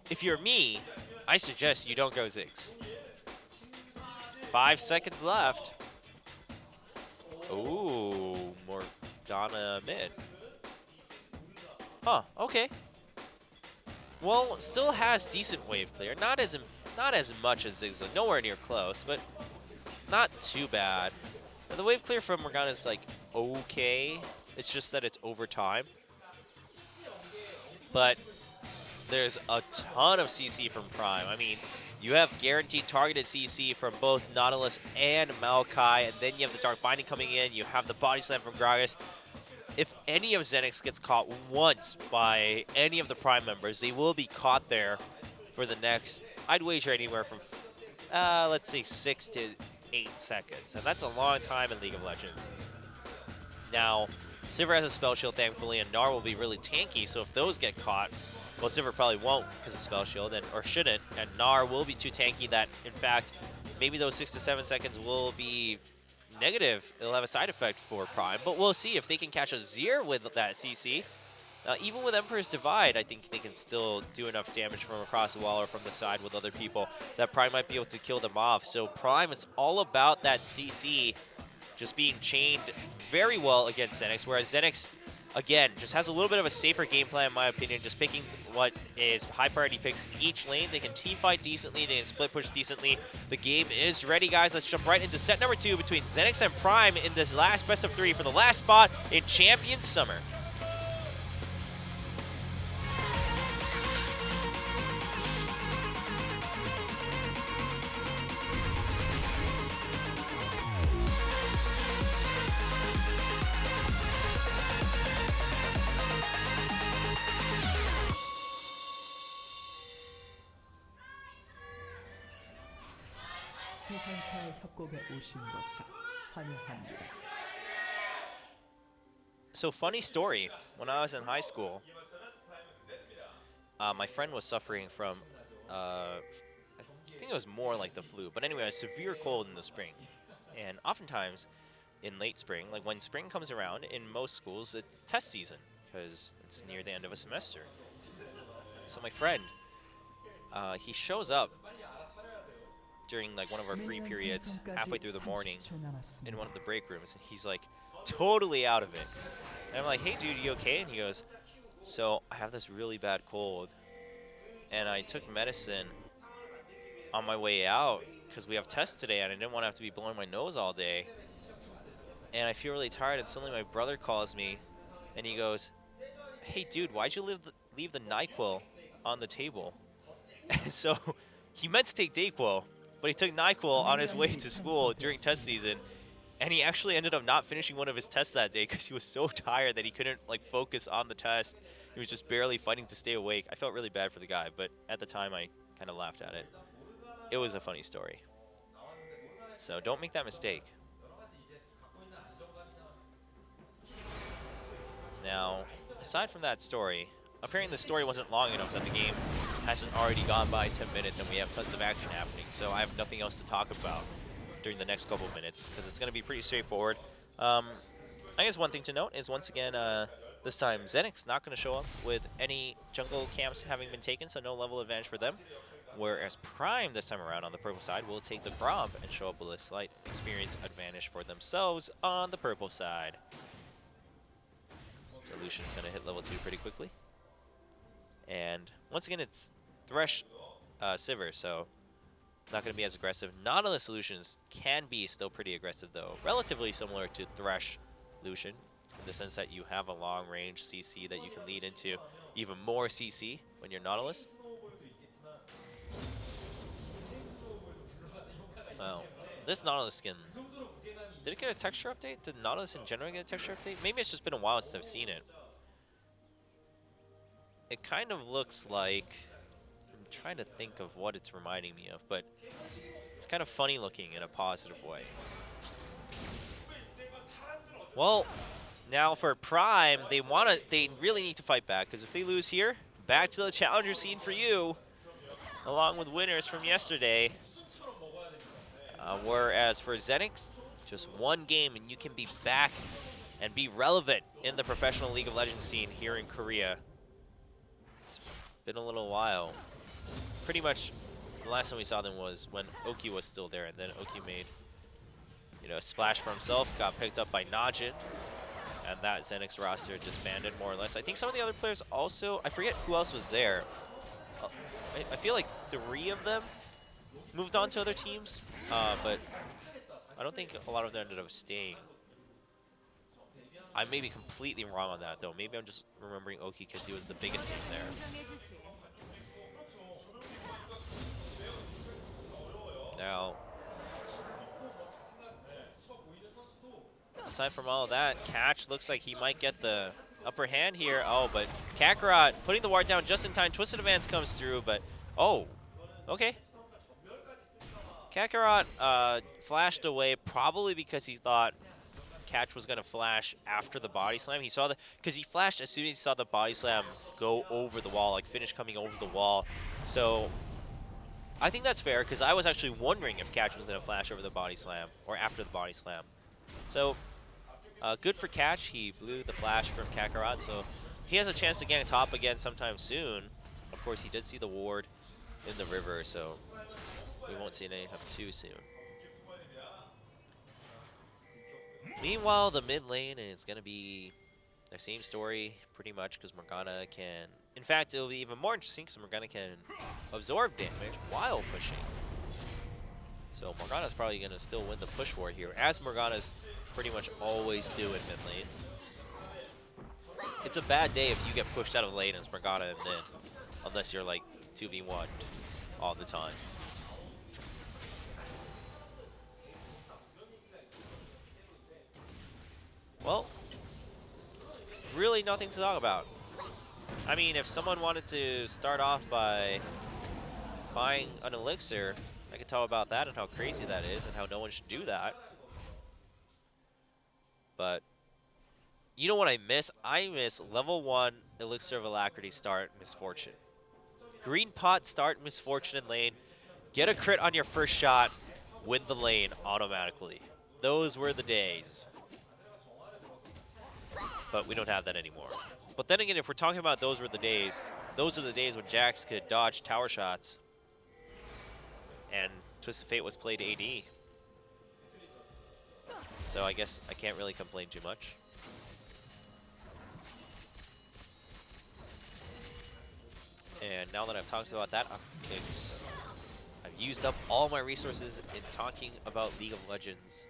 if you're me, I suggest you don't go Ziggs. 5 seconds left. Ooh, Morgana mid. Huh, okay. Well, still has decent wave clear. Not as much as Ziggs, nowhere near close, but not too bad. And the wave clear from Morgana is like okay. It's just that it's over time. But there's a ton of CC from Prime. I mean, you have guaranteed targeted CC from both Nautilus and Maokai, and then you have the Dark Binding coming in. You have the Body Slam from Gragas. If any of ZenX gets caught once by any of the Prime members, they will be caught there for the next, I'd wager anywhere from, let's say 6 to 8 seconds. And that's a long time in League of Legends. Now, Sivir has a Spell Shield, thankfully, and Gnar will be really tanky, so if those get caught, well, Sivir probably won't because of Spell Shield, or shouldn't, and Gnar will be too tanky that, in fact, maybe those 6 to 7 seconds will be negative. It'll have a side effect for Prime, but we'll see if they can catch Azir with that CC. Even with Emperor's Divide, I think they can still do enough damage from across the wall or from the side with other people that Prime might be able to kill them off. So Prime, it's all about that CC just being chained very well against ZenX, whereas ZenX, again, just has a little bit of a safer game plan, in my opinion, just picking what is high priority picks in each lane. They can team fight decently, they can split push decently. The game is ready, guys. Let's jump right into set number 2 between ZenX and Prime in this last best of 3 for the last spot in Champion Summer. 소환사의 협곡에 오신 것을 환영합니다. So funny story, when I was in high school, my friend was suffering from, I think it was more like the flu, but anyway, a severe cold in the spring. And oftentimes, in late spring, like when spring comes around, in most schools, it's test season, because it's near the end of a semester. So my friend, he shows up during like one of our free periods halfway through the morning in one of the break rooms, and he's like totally out of it. And I'm like, hey dude, you okay? And he goes, so I have this really bad cold and I took medicine on my way out because we have tests today and I didn't want to have to be blowing my nose all day. And I feel really tired, and suddenly my brother calls me and he goes, "Hey dude, why'd you leave the NyQuil on the table?" And so he meant to take Dayquil, but he took NyQuil on his way to school during test season. And he actually ended up not finishing one of his tests that day because he was so tired that he couldn't like focus on the test. He was just barely fighting to stay awake. I felt really bad for the guy, but at the time I kind of laughed at it. It was a funny story. So don't make that mistake. Now, aside from that story, apparently the story wasn't long enough that the game hasn't already gone by 10 minutes and we have tons of action happening. So I have nothing else to talk about during the next couple of minutes because it's going to be pretty straightforward. I guess one thing to note is once again, this time ZenX not going to show up with any jungle camps having been taken, so no level advantage for them. Whereas Prime this time around on the purple side will take the Gromp and show up with a slight experience advantage for themselves on the purple side. Solution's going to hit level 2 pretty quickly. And once again, it's Thresh Sivir, so not going to be as aggressive. Nautilus Solutions can be still pretty aggressive, though. Relatively similar to Thresh Lucian, in the sense that you have a long-range CC that you can lead into even more CC when you're Nautilus. Well, this Nautilus skin, did it get a texture update? Did Nautilus in general get a texture update? Maybe it's just been a while since I've seen it. It kind of looks like, I'm trying to think of what it's reminding me of, but it's kind of funny looking in a positive way. Well, now for Prime, they really need to fight back, because if they lose here, back to the challenger scene for you, along with winners from yesterday. Whereas for ZenX, just one game and you can be back and be relevant in the professional League of Legends scene here in Korea. It's been a little while. Pretty much the last time we saw them was when Oki was still there, and then Oki made, you know, a splash for himself, got picked up by Najin, and that ZenX roster disbanded more or less. I think some of the other players also, I forget who else was there. I feel like 3 of them moved on to other teams, but I don't think a lot of them ended up staying. I may be completely wrong on that, though. Maybe I'm just remembering Oki because he was the biggest name there. Now, aside from all of that, Catch looks like he might get the upper hand here. Oh, but Kakarot putting the ward down just in time. Twisted Advance comes through, but oh, okay. Kakarot flashed away probably because he thought Catch was going to flash after the body slam. He saw because he flashed as soon as he saw the body slam go over the wall, like finish coming over the wall. So I think that's fair because I was actually wondering if Catch was going to flash over the body slam or after the body slam. So good for Catch. He blew the flash from Kakarot, so he has a chance to gank top again sometime soon. Of course, he did see the ward in the river, so we won't see it anytime too soon. Meanwhile, the mid lane is going to be the same story pretty much because Morgana can... In fact, it'll be even more interesting because Morgana can absorb damage while pushing. So Morgana's probably going to still win the push war here, as Morgana's pretty much always do in mid lane. It's a bad day if you get pushed out of lane as Morgana in mid, unless you're like 2v1 all the time. Well, really nothing to talk about. I mean, if someone wanted to start off by buying an elixir, I could talk about that and how crazy that is and how no one should do that. But you know what I miss? I miss level 1 elixir of alacrity start Misfortune. Green pot start Misfortune in lane. Get a crit on your first shot, win the lane automatically. Those were the days. But we don't have that anymore. But then again, if we're talking about those were the days, those are the days when Jax could dodge tower shots and Twisted Fate was played AD. So I guess I can't really complain too much. And now that I've talked about that optics, I used up all my resources in talking about League of Legends.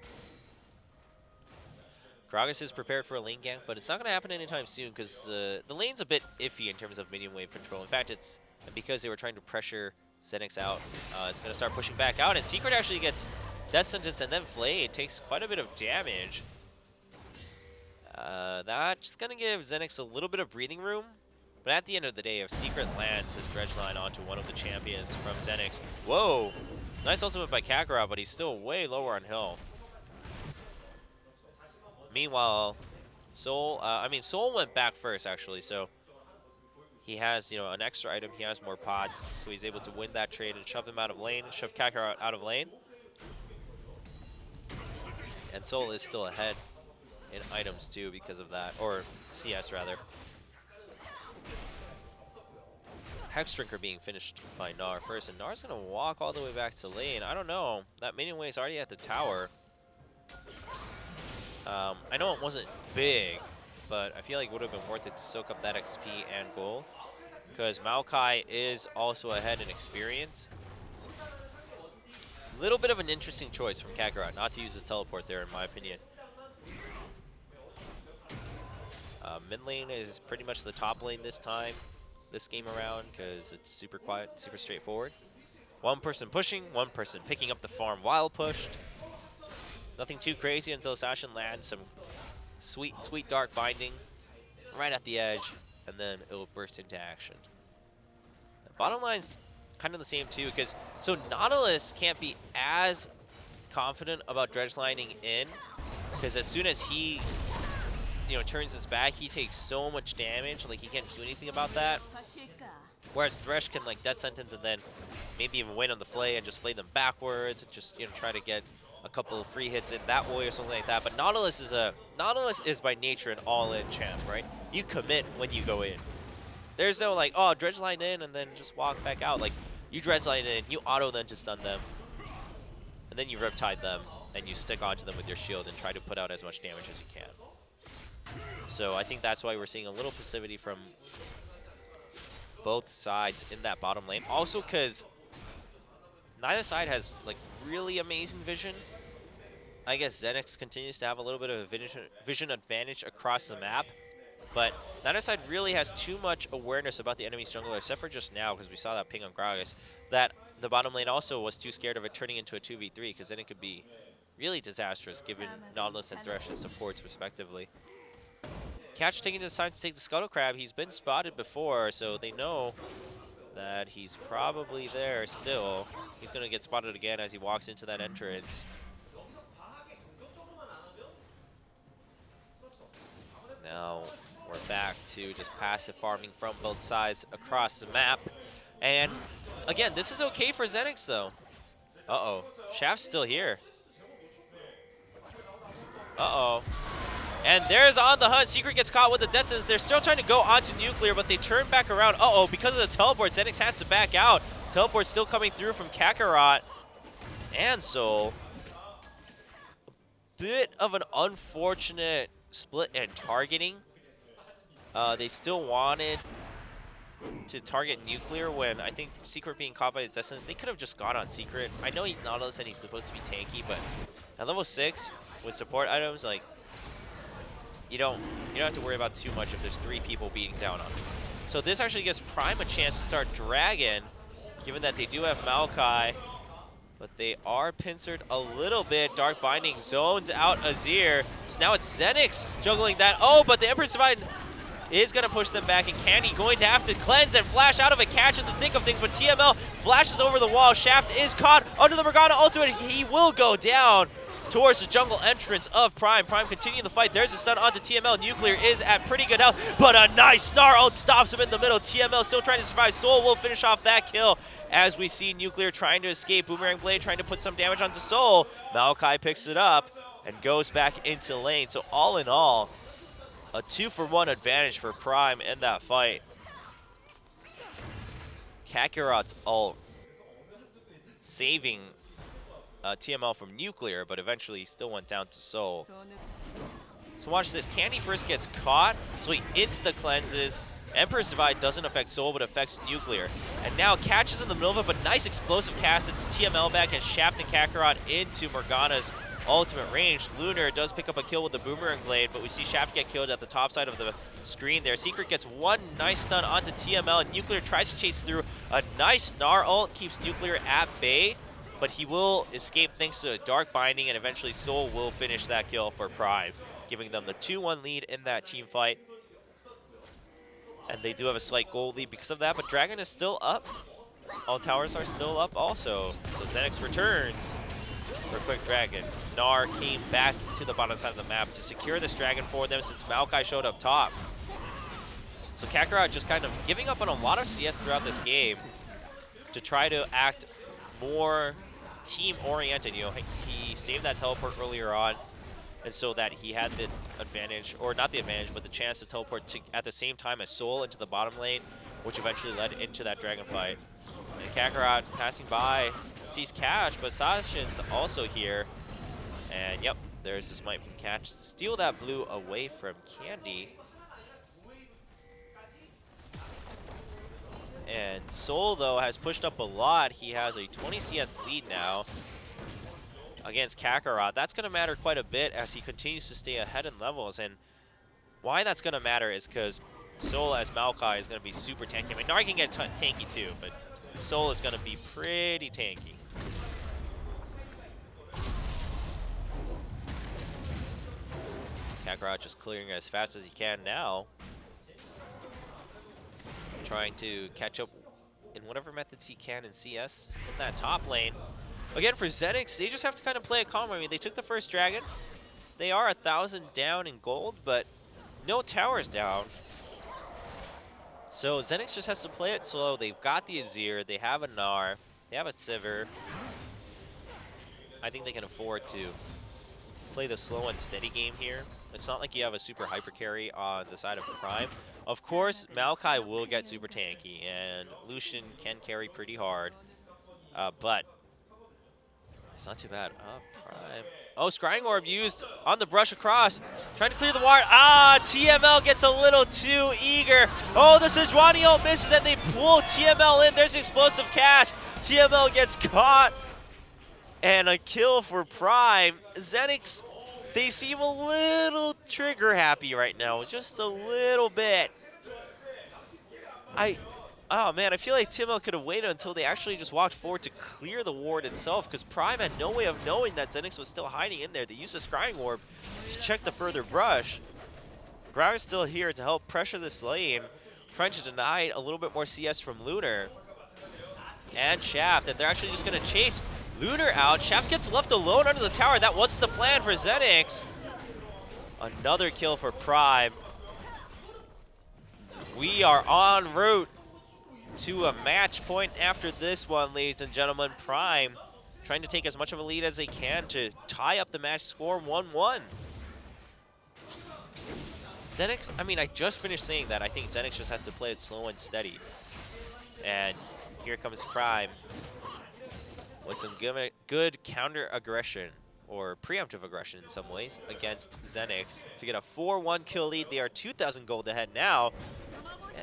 Gragas is prepared for a lane gank, but it's not going to happen anytime soon because the lane's a bit iffy in terms of medium wave control. In fact, it's because they were trying to pressure ZenX out, it's going to start pushing back out, and Secret actually gets Death Sentence and then Flay. It takes quite a bit of damage. That's going to give ZenX a little bit of breathing room. But at the end of the day, if Secret lands his dredge line onto one of the champions from ZenX, whoa! Nice ultimate by Kakarot, but he's still way lower on health. Meanwhile, Soul went back first actually, so he has, you know, an extra item. He has more pods, so he's able to win that trade and shove him out of lane, shove Kakarot out of lane. And Soul is still ahead in items too because of that, or CS rather. Hexdrinker being finished by Gnar first, and Gnar's gonna walk all the way back to lane. I don't know. That minion wave's already at the tower. I know it wasn't big, but I feel like it would have been worth it to soak up that XP and gold, because Maokai is also ahead in experience. Little bit of an interesting choice from Kakarot not to use his teleport there, in my opinion. Mid lane is pretty much the top lane this game around, because it's super quiet, super straightforward. One person pushing, one person picking up the farm while pushed. Nothing too crazy until Sashin lands some sweet, sweet dark binding right at the edge, and then it will burst into action. The bottom line's kind of the same too, because so Nautilus can't be as confident about dredge lining in, because as soon as he, you know, turns his back, he takes so much damage, like he can't do anything about that. Whereas Thresh can like Death Sentence and then maybe even wait on the Flay and just flay them backwards, and just, you know, try to get a couple of free hits in that way or something like that. But Nautilus is by nature an all-in champ, right? You commit when you go in. There's no like, oh, dredge line in and then just walk back out. Like, you dredge line in, you auto then to stun them, and then you Riptide them, and you stick onto them with your shield and try to put out as much damage as you can. So I think that's why we're seeing a little passivity from both sides in that bottom lane. Also because neither side has like really amazing vision. I guess ZenX continues to have a little bit of a vision advantage across the map, but neither side really has too much awareness about the enemy's jungler, except for just now, because we saw that ping on Gragas, that the bottom lane also was too scared of it turning into a 2v3, because then it could be really disastrous given Nautilus and Thresh's supports respectively. Catch taking the time to take the Scuttle Crab. He's been spotted before, so they know that he's probably there still. He's going to get spotted again as he walks into that entrance. Now we're back to just passive farming from both sides across the map. And again, this is okay for ZenX though. Uh-oh. Shaft's still here. Uh-oh. And there's On the Hunt. Secret gets caught with the Death Sentence. They're still trying to go onto Nuclear, but they turn back around. Uh-oh, because of the teleport, ZenX has to back out. Teleport still coming through from Kakarot and Soul. A bit of an unfortunate split and targeting. They still wanted to target Nuclear when I think Secret being caught by the Death Sentence. They could have just gone on Secret. I know he's Nautilus and he's supposed to be tanky, but at level 6 with support items, like, you don't have to worry about too much if there's 3 people beating down on him. So this actually gives Prime a chance to start Dragon, given that they do have Maokai, but they are pincered a little bit. Dark Binding zones out Azir. So now it's ZenX juggling that. Oh, but the Emperor's Divine is going to push them back, and Candy going to have to cleanse and flash out of a catch in the thick of things, but TML flashes over the wall. Shaft is caught under the Morgana ultimate. He will go down towards the jungle entrance of Prime. Prime continuing the fight. There's a stun onto TML. Nuclear is at pretty good health, but a nice Gnar ult stops him in the middle. TML still trying to survive. Soul will finish off that kill as we see Nuclear trying to escape. Boomerang Blade trying to put some damage onto Soul. Maokai picks it up and goes back into lane. So all in all, a 2-for-1 advantage for Prime in that fight. Kakarot's ult saving TML from Nuclear, but eventually he still went down to Soul. So watch this. Candy first gets caught, so he insta-cleanses. Emperor's Divide doesn't affect Soul, but affects Nuclear. And now Catch is in the middle of it, but nice explosive cast. It's TML back and Shaft and Kakarot into Morgana's ultimate range. Lunar does pick up a kill with the Boomerang Blade, but we see Shaft get killed at the top side of the screen there. Secret gets one nice stun onto TML, and Nuclear tries to chase through. A nice Gnar ult keeps Nuclear at bay, but he will escape thanks to a Dark Binding, and eventually Soul will finish that kill for Prime, giving them the 2-1 lead in that team fight. And they do have a slight gold lead because of that, but Dragon is still up. All towers are still up also. So ZenX returns for Quick Dragon. Gnar came back to the bottom side of the map to secure this Dragon for them since Maokai showed up top. So Kakarot just kind of giving up on a lot of CS throughout this game to try to act more team-oriented. You know, he saved that teleport earlier on, and so that he had the advantage, or not the advantage, but the chance to teleport at the same time as Soul into the bottom lane, which eventually led into that Dragon fight. And Kakarot passing by, sees Catch, but Sashin's also here. And yep, there's the smite from Catch to steal that blue away from Candy. And Soul, though, has pushed up a lot. He has a 20 CS lead now against Kakarot. That's going to matter quite a bit as he continues to stay ahead in levels. And why that's going to matter is because Soul as Maokai is going to be super tanky. I mean, Gnar can get tanky too, but Soul is going to be pretty tanky. Kakarot just clearing as fast as he can now. Trying to catch up in whatever methods he can in CS in that top lane. Again, for ZenX, they just have to kind of play it calm. I mean, they took the first Dragon. They are 1,000 down in gold, but no towers down. So ZenX just has to play it slow. They've got the Azir, they have a Gnar, they have a Sivir. I think they can afford to play the slow and steady game here. It's not like you have a super hyper carry on the side of Prime. Of course, Maokai will get super tanky, and Lucian can carry pretty hard, but it's not too bad. Prime. Oh, Scrying Orb used on the brush across. Trying to clear the ward. TML gets a little too eager. Oh, the Sejuani ult misses and they pull TML in. There's explosive cast. TML gets caught. And a kill for Prime. ZenX, they seem a little trigger happy right now. Just a little bit. Oh man, I feel like TML could have waited until they actually just walked forward to clear the ward itself, because Prime had no way of knowing that ZenX was still hiding in there. They used the Scrying Orb to check the further brush. Grau is still here to help pressure this lane, trying to deny a little bit more CS from Lunar and Shaft, and they're actually just going to chase Lunar out. Shaft gets left alone under the tower. That wasn't the plan for ZenX. Another kill for Prime. We are en route to a match point after this one, ladies and gentlemen. Prime trying to take as much of a lead as they can to tie up the match score 1-1. ZenX, I mean, I just finished saying that. I think ZenX just has to play it slow and steady. And here comes Prime with some good counter-aggression, or preemptive aggression in some ways, against ZenX to get a 4-1 kill lead. They are 2,000 gold ahead now.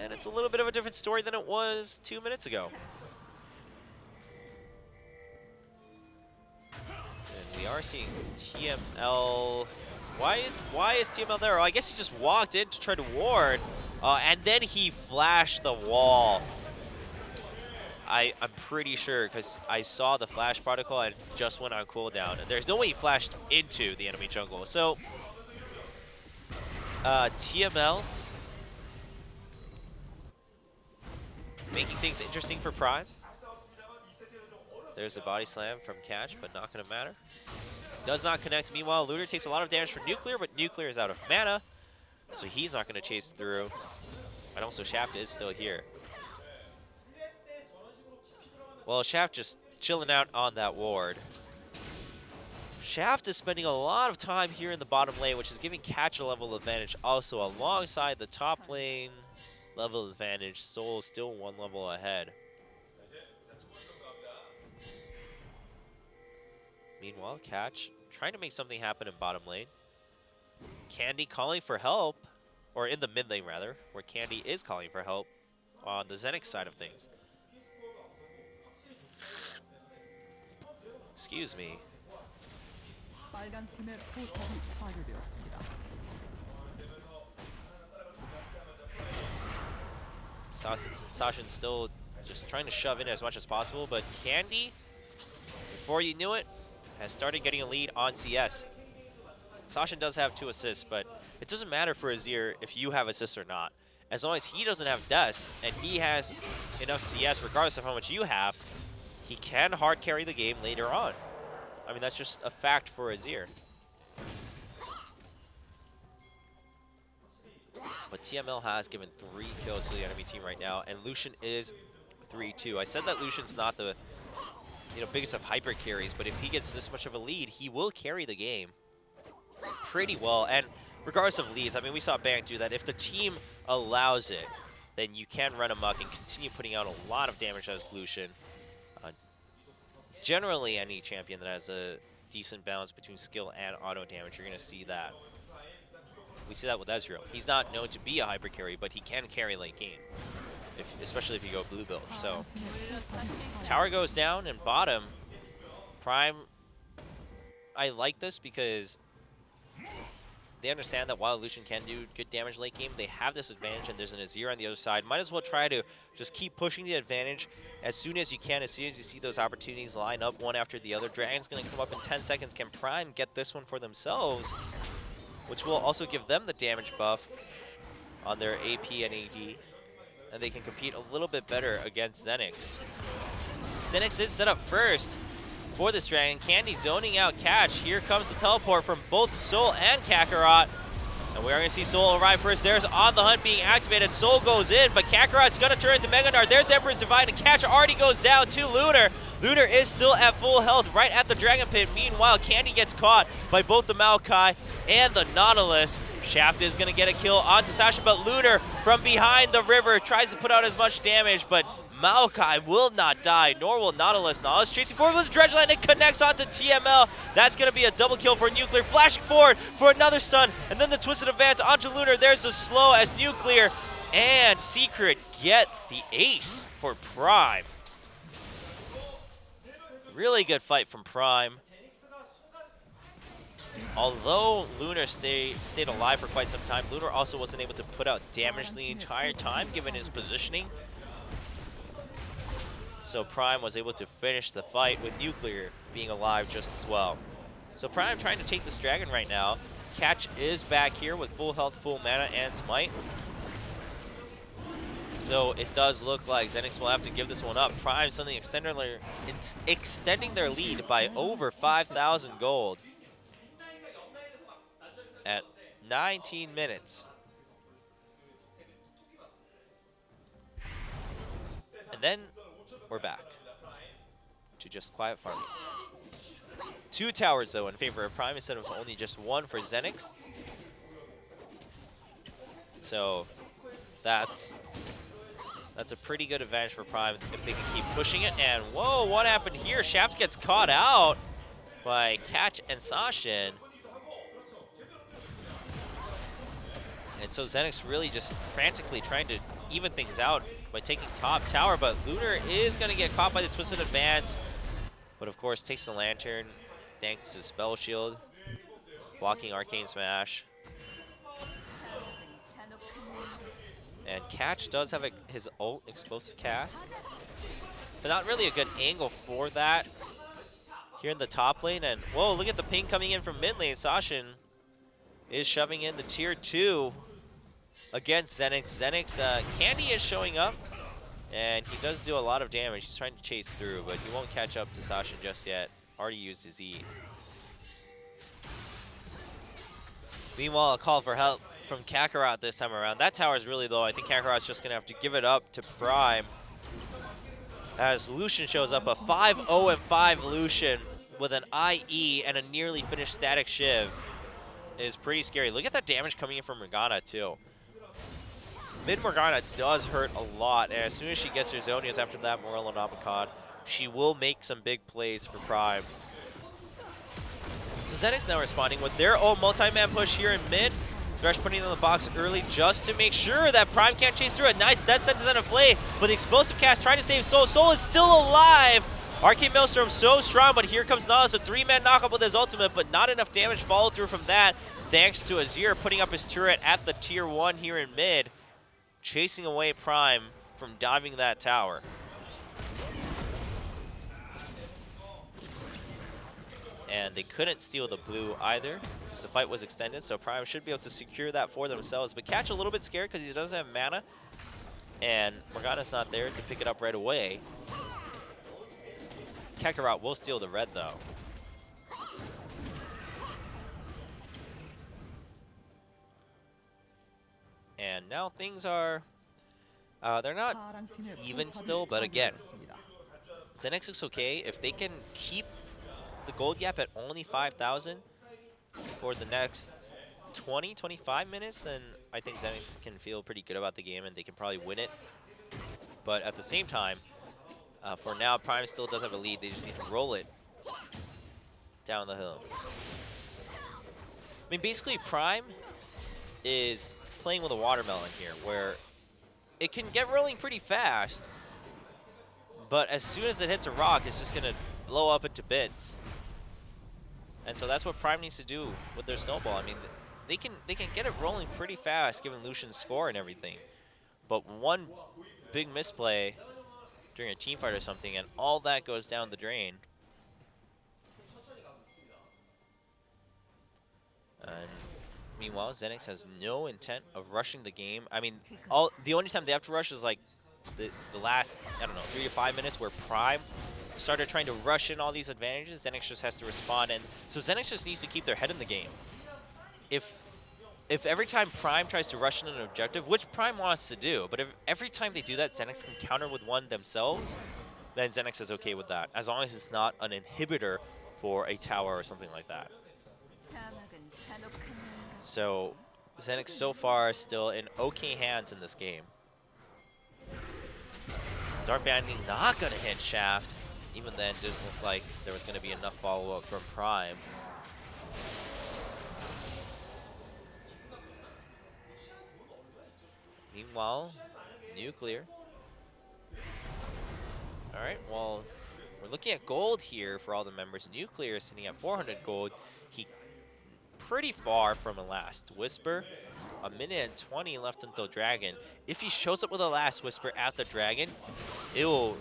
And it's a little bit of a different story than it was 2 minutes ago. And we are seeing TML. Why is TML there? Oh, I guess he just walked in to try to ward, and then he flashed the wall. I'm pretty sure, because I saw the flash particle and just went on cooldown. And there's no way he flashed into the enemy jungle. So TML making things interesting for Prime. There's a body slam from Catch, but not going to matter. Does not connect. Meanwhile, Lunar takes a lot of damage from Nuclear, but Nuclear is out of mana, so he's not going to chase through. And also, Shaft is still here. Well, Shaft just chilling out on that ward. Shaft is spending a lot of time here in the bottom lane, which is giving Catch a level advantage also alongside the top lane level advantage. Soul still one level ahead. Meanwhile, Catch trying to make something happen in bottom lane. Candy calling for help. or in the mid lane rather, where Candy is calling for help on the ZenX side of things. Excuse me. 빨간 팀의 포탑이 파괴되었습니다. Sashin's still just trying to shove in as much as possible, but Candy, before you knew it, has started getting a lead on CS. Sashin does have 2 assists, but it doesn't matter for Azir if you have assists or not. As long as he doesn't have deaths and he has enough CS, regardless of how much you have, he can hard carry the game later on. I mean, that's just a fact for Azir. But TML has given 3 kills to the enemy team right now, and Lucian is 3-2. I said that Lucian's not the biggest of hyper carries, but if he gets this much of a lead, he will carry the game pretty well. And regardless of leads, I mean, we saw Bang do that. If the team allows it, then you can run amok and continue putting out a lot of damage as Lucian. Generally, any champion that has a decent balance between skill and auto damage, you're going to see that. We see that with Ezreal. He's not known to be a hyper carry, but he can carry late game, especially if you go blue build. So, tower goes down, and bottom, Prime, I like this because they understand that while Lucian can do good damage late game, they have this advantage, and there's an Azir on the other side. Might as well try to just keep pushing the advantage as soon as you can, as soon as you see those opportunities line up one after the other. Dragon's going to come up in 10 seconds. Can Prime get this one for themselves, which will also give them the damage buff on their AP and AD, and they can compete a little bit better against ZenX. ZenX is set up first for this Dragon. Candy zoning out Catch. Here comes the teleport from both Soul and Kakarot. And we are going to see Soul arrive first. There's On the Hunt being activated. Soul goes in, but Kakarot's going to turn into Mega Nard. There's Emperor's Divide, and Catch already goes down to Lunar. Lunar is still at full health right at the Dragon Pit. Meanwhile, Candy gets caught by both the Maokai and the Nautilus. Shaft is going to get a kill onto Sasha, but Lunar from behind the river tries to put out as much damage, but Maokai will not die, nor will Nautilus. Nautilus chasing forward with Dredge Line and connects onto TML. That's going to be a double kill for Nuclear. Flashing forward for another stun, and then the Twisted Advance onto Lunar. There's the slow as Nuclear and Secret get the ace for Prime. Really good fight from Prime. Although Lunar stayed alive for quite some time, Lunar also wasn't able to put out damage the entire time given his positioning. So Prime was able to finish the fight with Nuclear being alive just as well. So Prime trying to take this Dragon right now. Catch is back here with full health, full mana, and Smite. So it does look like ZenX will have to give this one up. Prime suddenly extending their lead by over 5,000 gold at 19 minutes. And then we're back to just quiet farming. 2 towers, though, in favor of Prime instead of only just 1 for ZenX. So that's a pretty good advantage for Prime if they can keep pushing it. And whoa, what happened here? Shaft gets caught out by Catch and Sashin. And so ZenX really just frantically trying to even things out by taking top tower, but Lunar is going to get caught by the Twisted Advance. But of course takes the Lantern thanks to Spell Shield, blocking Arcane Smash. And Catch does have his ult explosive cast, but not really a good angle for that here in the top lane. And whoa, look at the ping coming in from mid lane. Sashin is shoving in the tier 2 against ZenX. ZenX, Candy is showing up, and he does do a lot of damage. He's trying to chase through, but he won't catch up to Sashin just yet. Already used his E. Meanwhile, a call for help from Kakarot this time around. That tower is really low. I think Kakarot's just going to have to give it up to Prime as Lucian shows up. A 5-0-5 Lucian with an IE and a nearly finished static Shiv is pretty scary. Look at that damage coming in from Morgana, too. Mid Morgana does hurt a lot, and as soon as she gets her Zonias after that Morellonomicon, she will make some big plays for Prime. So ZenX now responding with their own multi-man push here in mid. Thresh putting it in the box early just to make sure that Prime can't chase through it. Nice death sentence and a play, but the explosive cast trying to save Soul. Soul is still alive. Arcane Maelstrom so strong, but here comes Naz, a 3-man knockup with his ultimate, but not enough damage followed through from that, thanks to Azir putting up his turret at the tier 1 here in mid, chasing away Prime from diving that tower. And they couldn't steal the blue either, because the fight was extended, so Prime should be able to secure that for themselves. But Catch a little bit scared because he doesn't have mana, and Morgana's not there to pick it up right away. Kakarot will steal the red, though. And now things are, they're not even still, but again, ZenX looks okay. If they can keep the gold gap at only 5,000 for the next 20-25 minutes, then I think ZenX can feel pretty good about the game and they can probably win it. But at the same time, for now, Prime still does have a lead. They just need to roll it down the hill. I mean, basically, Prime is playing with a watermelon here, where it can get rolling pretty fast, but as soon as it hits a rock, it's just going to blow up into bits. And so that's what Prime needs to do with their snowball. I mean, they can get it rolling pretty fast given Lucian's score and everything. But one big misplay during a team fight or something, and all that goes down the drain. And meanwhile, ZenX has no intent of rushing the game. I mean, the only time they have to rush is like the last, I don't know, 3 to 5 minutes where Prime started trying to rush in all these advantages. ZenX just has to respond, and so ZenX just needs to keep their head in the game. If every time Prime tries to rush in an objective, which Prime wants to do, but if every time they do that, ZenX can counter with one themselves, then ZenX is okay with that, as long as it's not an inhibitor for a tower or something like that. So ZenX so far is still in okay hands in this game. Dart Banding not going to hit Shaft. Even then, didn't look like there was going to be enough follow-up from Prime. Meanwhile, Nuclear. All right, well, we're looking at gold here for all the members. Nuclear is sitting at 400 gold. He pretty far from a last Whisper. 1 minute and 20 left until Dragon. If he shows up with a last Whisper at the Dragon, it'll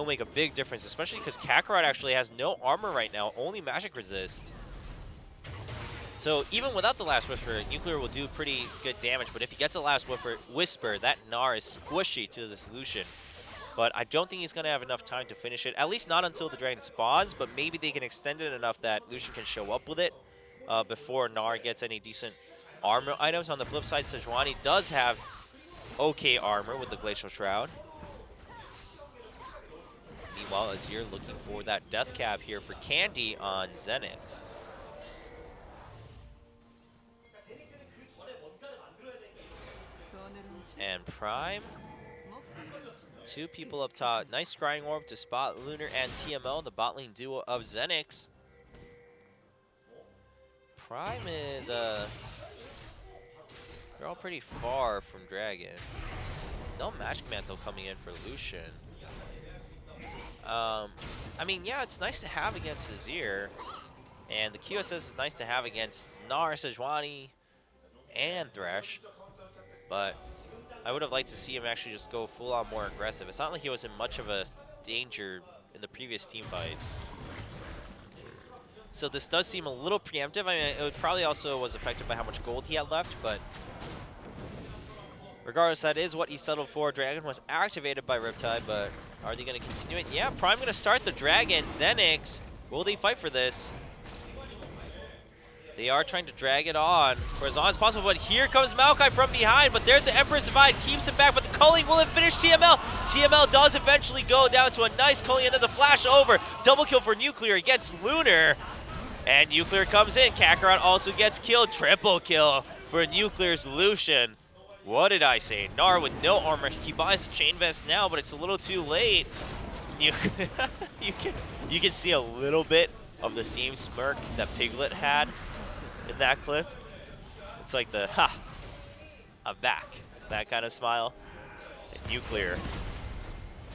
make a big difference, especially because Kakarot actually has no armor right now, only magic resist. So even without the last Whisper, Nuclear will do pretty good damage, but if he gets a last Whisper, that Gnar is squishy to the solution. But I don't think he's going to have enough time to finish it, at least not until the Dragon spawns, but maybe they can extend it enough that Lucian can show up with it before Gnar gets any decent armor items. On the flip side, Sejuani does have okay armor with the Glacial Shroud. Meanwhile, Azir looking for that death cap here for Candy on ZenX. And Prime, 2 people up top. Nice scrying orb to spot Lunar and TML, the bot lane duo of ZenX. Prime is, they're all pretty far from Dragon. No Magic Mantle coming in for Lucian. I mean, yeah, it's nice to have against Azir, and the QSS is nice to have against Gnar, Sejuani, and Thresh, but I would have liked to see him actually just go full-on more aggressive. It's not like he was in much of a danger in the previous team fights. So this does seem a little preemptive. I mean, it probably also was affected by how much gold he had left, but regardless, that is what he settled for. Dragon was activated by Riptide, but are they going to continue it? Yeah, Prime going to start the Dragon. ZenX, will they fight for this? They are trying to drag it on for as long as possible, but here comes Maokai from behind, but there's the Emperor's Divide, keeps him back, but the culling will finish TML. TML does eventually go down to a nice culling, and then the flash over. Double kill for Nuclear against Lunar, and Nuclear comes in. Kakarot also gets killed. Triple kill for Nuclear's Lucian. What did I say? Gnar with no armor. He buys the Chain Vest now, but it's a little too late. You can see a little bit of the same smirk that Piglet had in that clip. It's like the, ha, I'm back. That kind of smile. And Nuclear,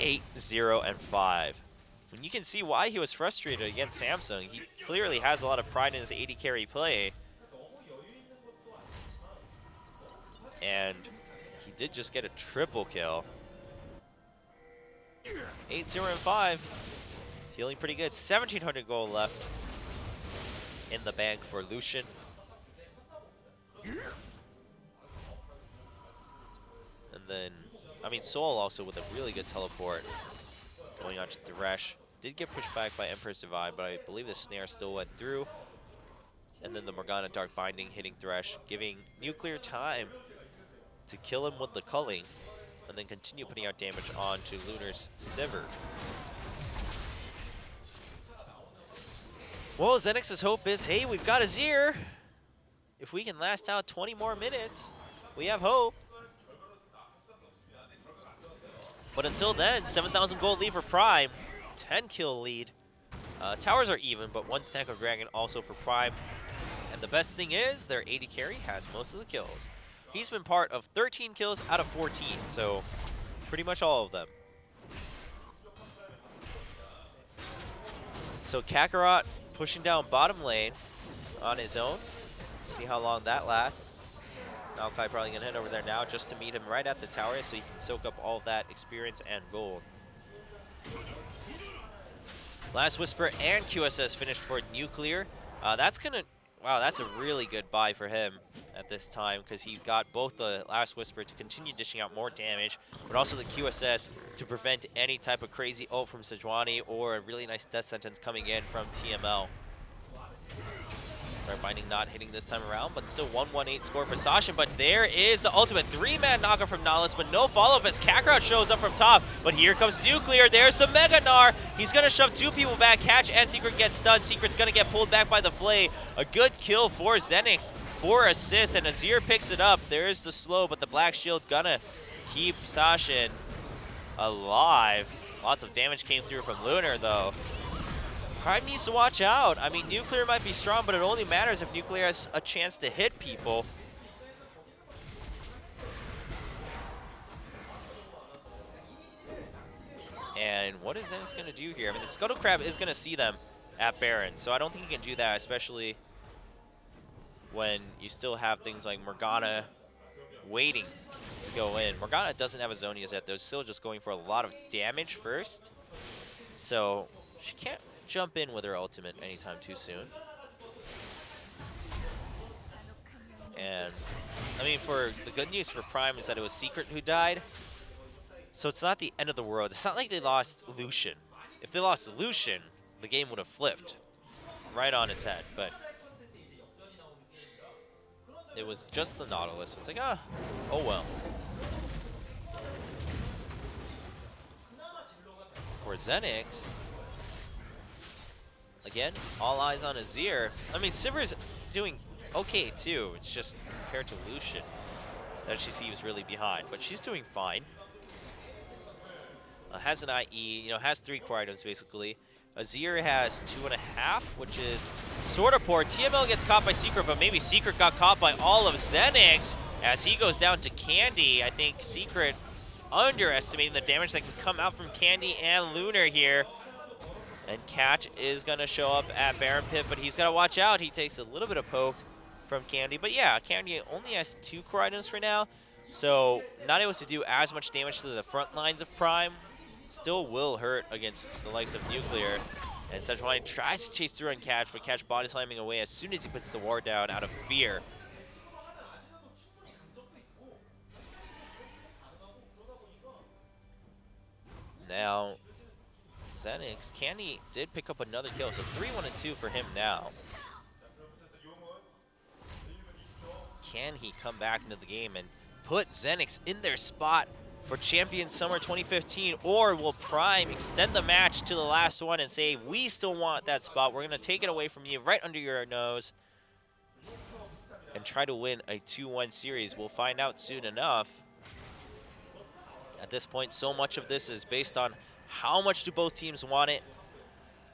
8-0-5. And you can see why he was frustrated against Samsung. He clearly has a lot of pride in his AD carry play. And he did just get a triple kill. 8-0-5. Feeling pretty good. 1,700 gold left in the bank for Lucian. And then, I mean, Soul also with a really good teleport going on to Thresh. Did get pushed back by Empress Divine, but I believe the snare still went through. And then the Morgana Dark Binding hitting Thresh, giving Nuclear time to kill him with the culling, and then continue putting out damage onto Lunar's Sivir. Well, ZenX's hope is, hey, we've got Azir. If we can last out 20 more minutes, we have hope. But until then, 7,000 gold lead for Prime, 10 kill lead. Towers are even, but 1 stack of Dragon also for Prime. And the best thing is, their AD carry has most of the kills. He's been part of 13 kills out of 14, so pretty much all of them. So Kakarot pushing down bottom lane on his own. See how long that lasts. Maokai probably gonna head over there now just to meet him right at the tower so he can soak up all of that experience and gold. Last Whisper and QSS finished for Nuclear. That's a really good buy for him at this time because he got both the Last Whisper to continue dishing out more damage, but also the QSS to prevent any type of crazy ult from Sejuani or a really nice death sentence coming in from TML. Dark Binding not hitting this time around, but still 118 score for Sasha. But there is the ultimate 3-man knockout from Nautilus, but no follow-up as Kakarot shows up from top. But here comes Nuclear. There's the Mega Gnar. He's going to shove 2 people back. Catch and Secret get stunned. Secret's going to get pulled back by the Flay. A good kill for ZenX, 4 assists, and Azir picks it up. There's the slow, but the Black Shield gonna keep Sasha alive. Lots of damage came through from Lunar, though. Prime needs to watch out. I mean, Nuclear might be strong, but it only matters if Nuclear has a chance to hit people. And what is ZenX going to do here? I mean, the Scuttle Crab is going to see them at Baron, so I don't think he can do that, especially when you still have things like Morgana waiting to go in. Morgana doesn't have a Zonias yet. They're still just going for a lot of damage first, so she can't jump in with her ultimate anytime too soon. And I mean, for the good news for Prime is that it was Secret who died, so it's not the end of the world. It's not like they lost Lucian. If they lost Lucian, the game would have flipped right on its head, but it was just the Nautilus, so it's like, oh well. For ZenX, again, all eyes on Azir. I mean, Sivir's doing okay too. It's just compared to Lucian that she seems really behind, but she's doing fine. Has an IE, has 3 core items basically. Azir has 2.5, which is sort of poor. TML gets caught by Secret, but maybe Secret got caught by all of ZenX as he goes down to Candy. I think Secret underestimating the damage that can come out from Candy and Lunar here. And Catch is going to show up at Baron Pit, but he's got to watch out. He takes a little bit of poke from Candy. But yeah, Candy only has 2 core items for now, so not able to do as much damage to the front lines of Prime. Still will hurt against the likes of Nuclear. And Sejuani tries to chase through on Catch, but Catch body slamming away as soon as he puts the ward down out of fear. Now, ZenX, Candy did pick up another kill, so 3-1-2 for him now. Can he come back into the game and put ZenX in their spot for Champion Summer 2015, or will Prime extend the match to the last one and say, we still want that spot, we're going to take it away from you right under your nose and try to win a 2-1 series? We'll find out soon enough. At this point, so much of this is based on how much do both teams want it,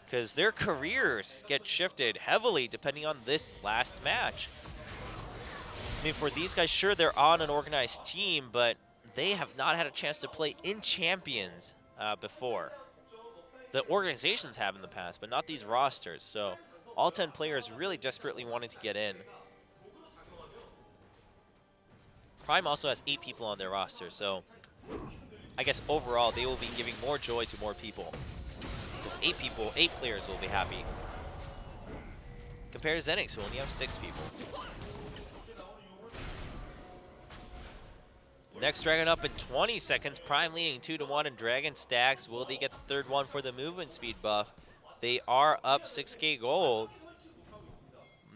because their careers get shifted heavily depending on this last match. I mean, for these guys, sure, they're on an organized team, but they have not had a chance to play in Champions before. The organizations have in the past, but not these rosters. So all 10 players really desperately wanting to get in. Prime also has 8 people on their roster, so I guess overall they will be giving more joy to more people. Because 8 players will be happy. Compared to ZenX, who only have 6 people. Next Dragon up in 20 seconds. Prime leading 2-1 and Dragon stacks. Will they get the third one for the movement speed buff? They are up 6k gold.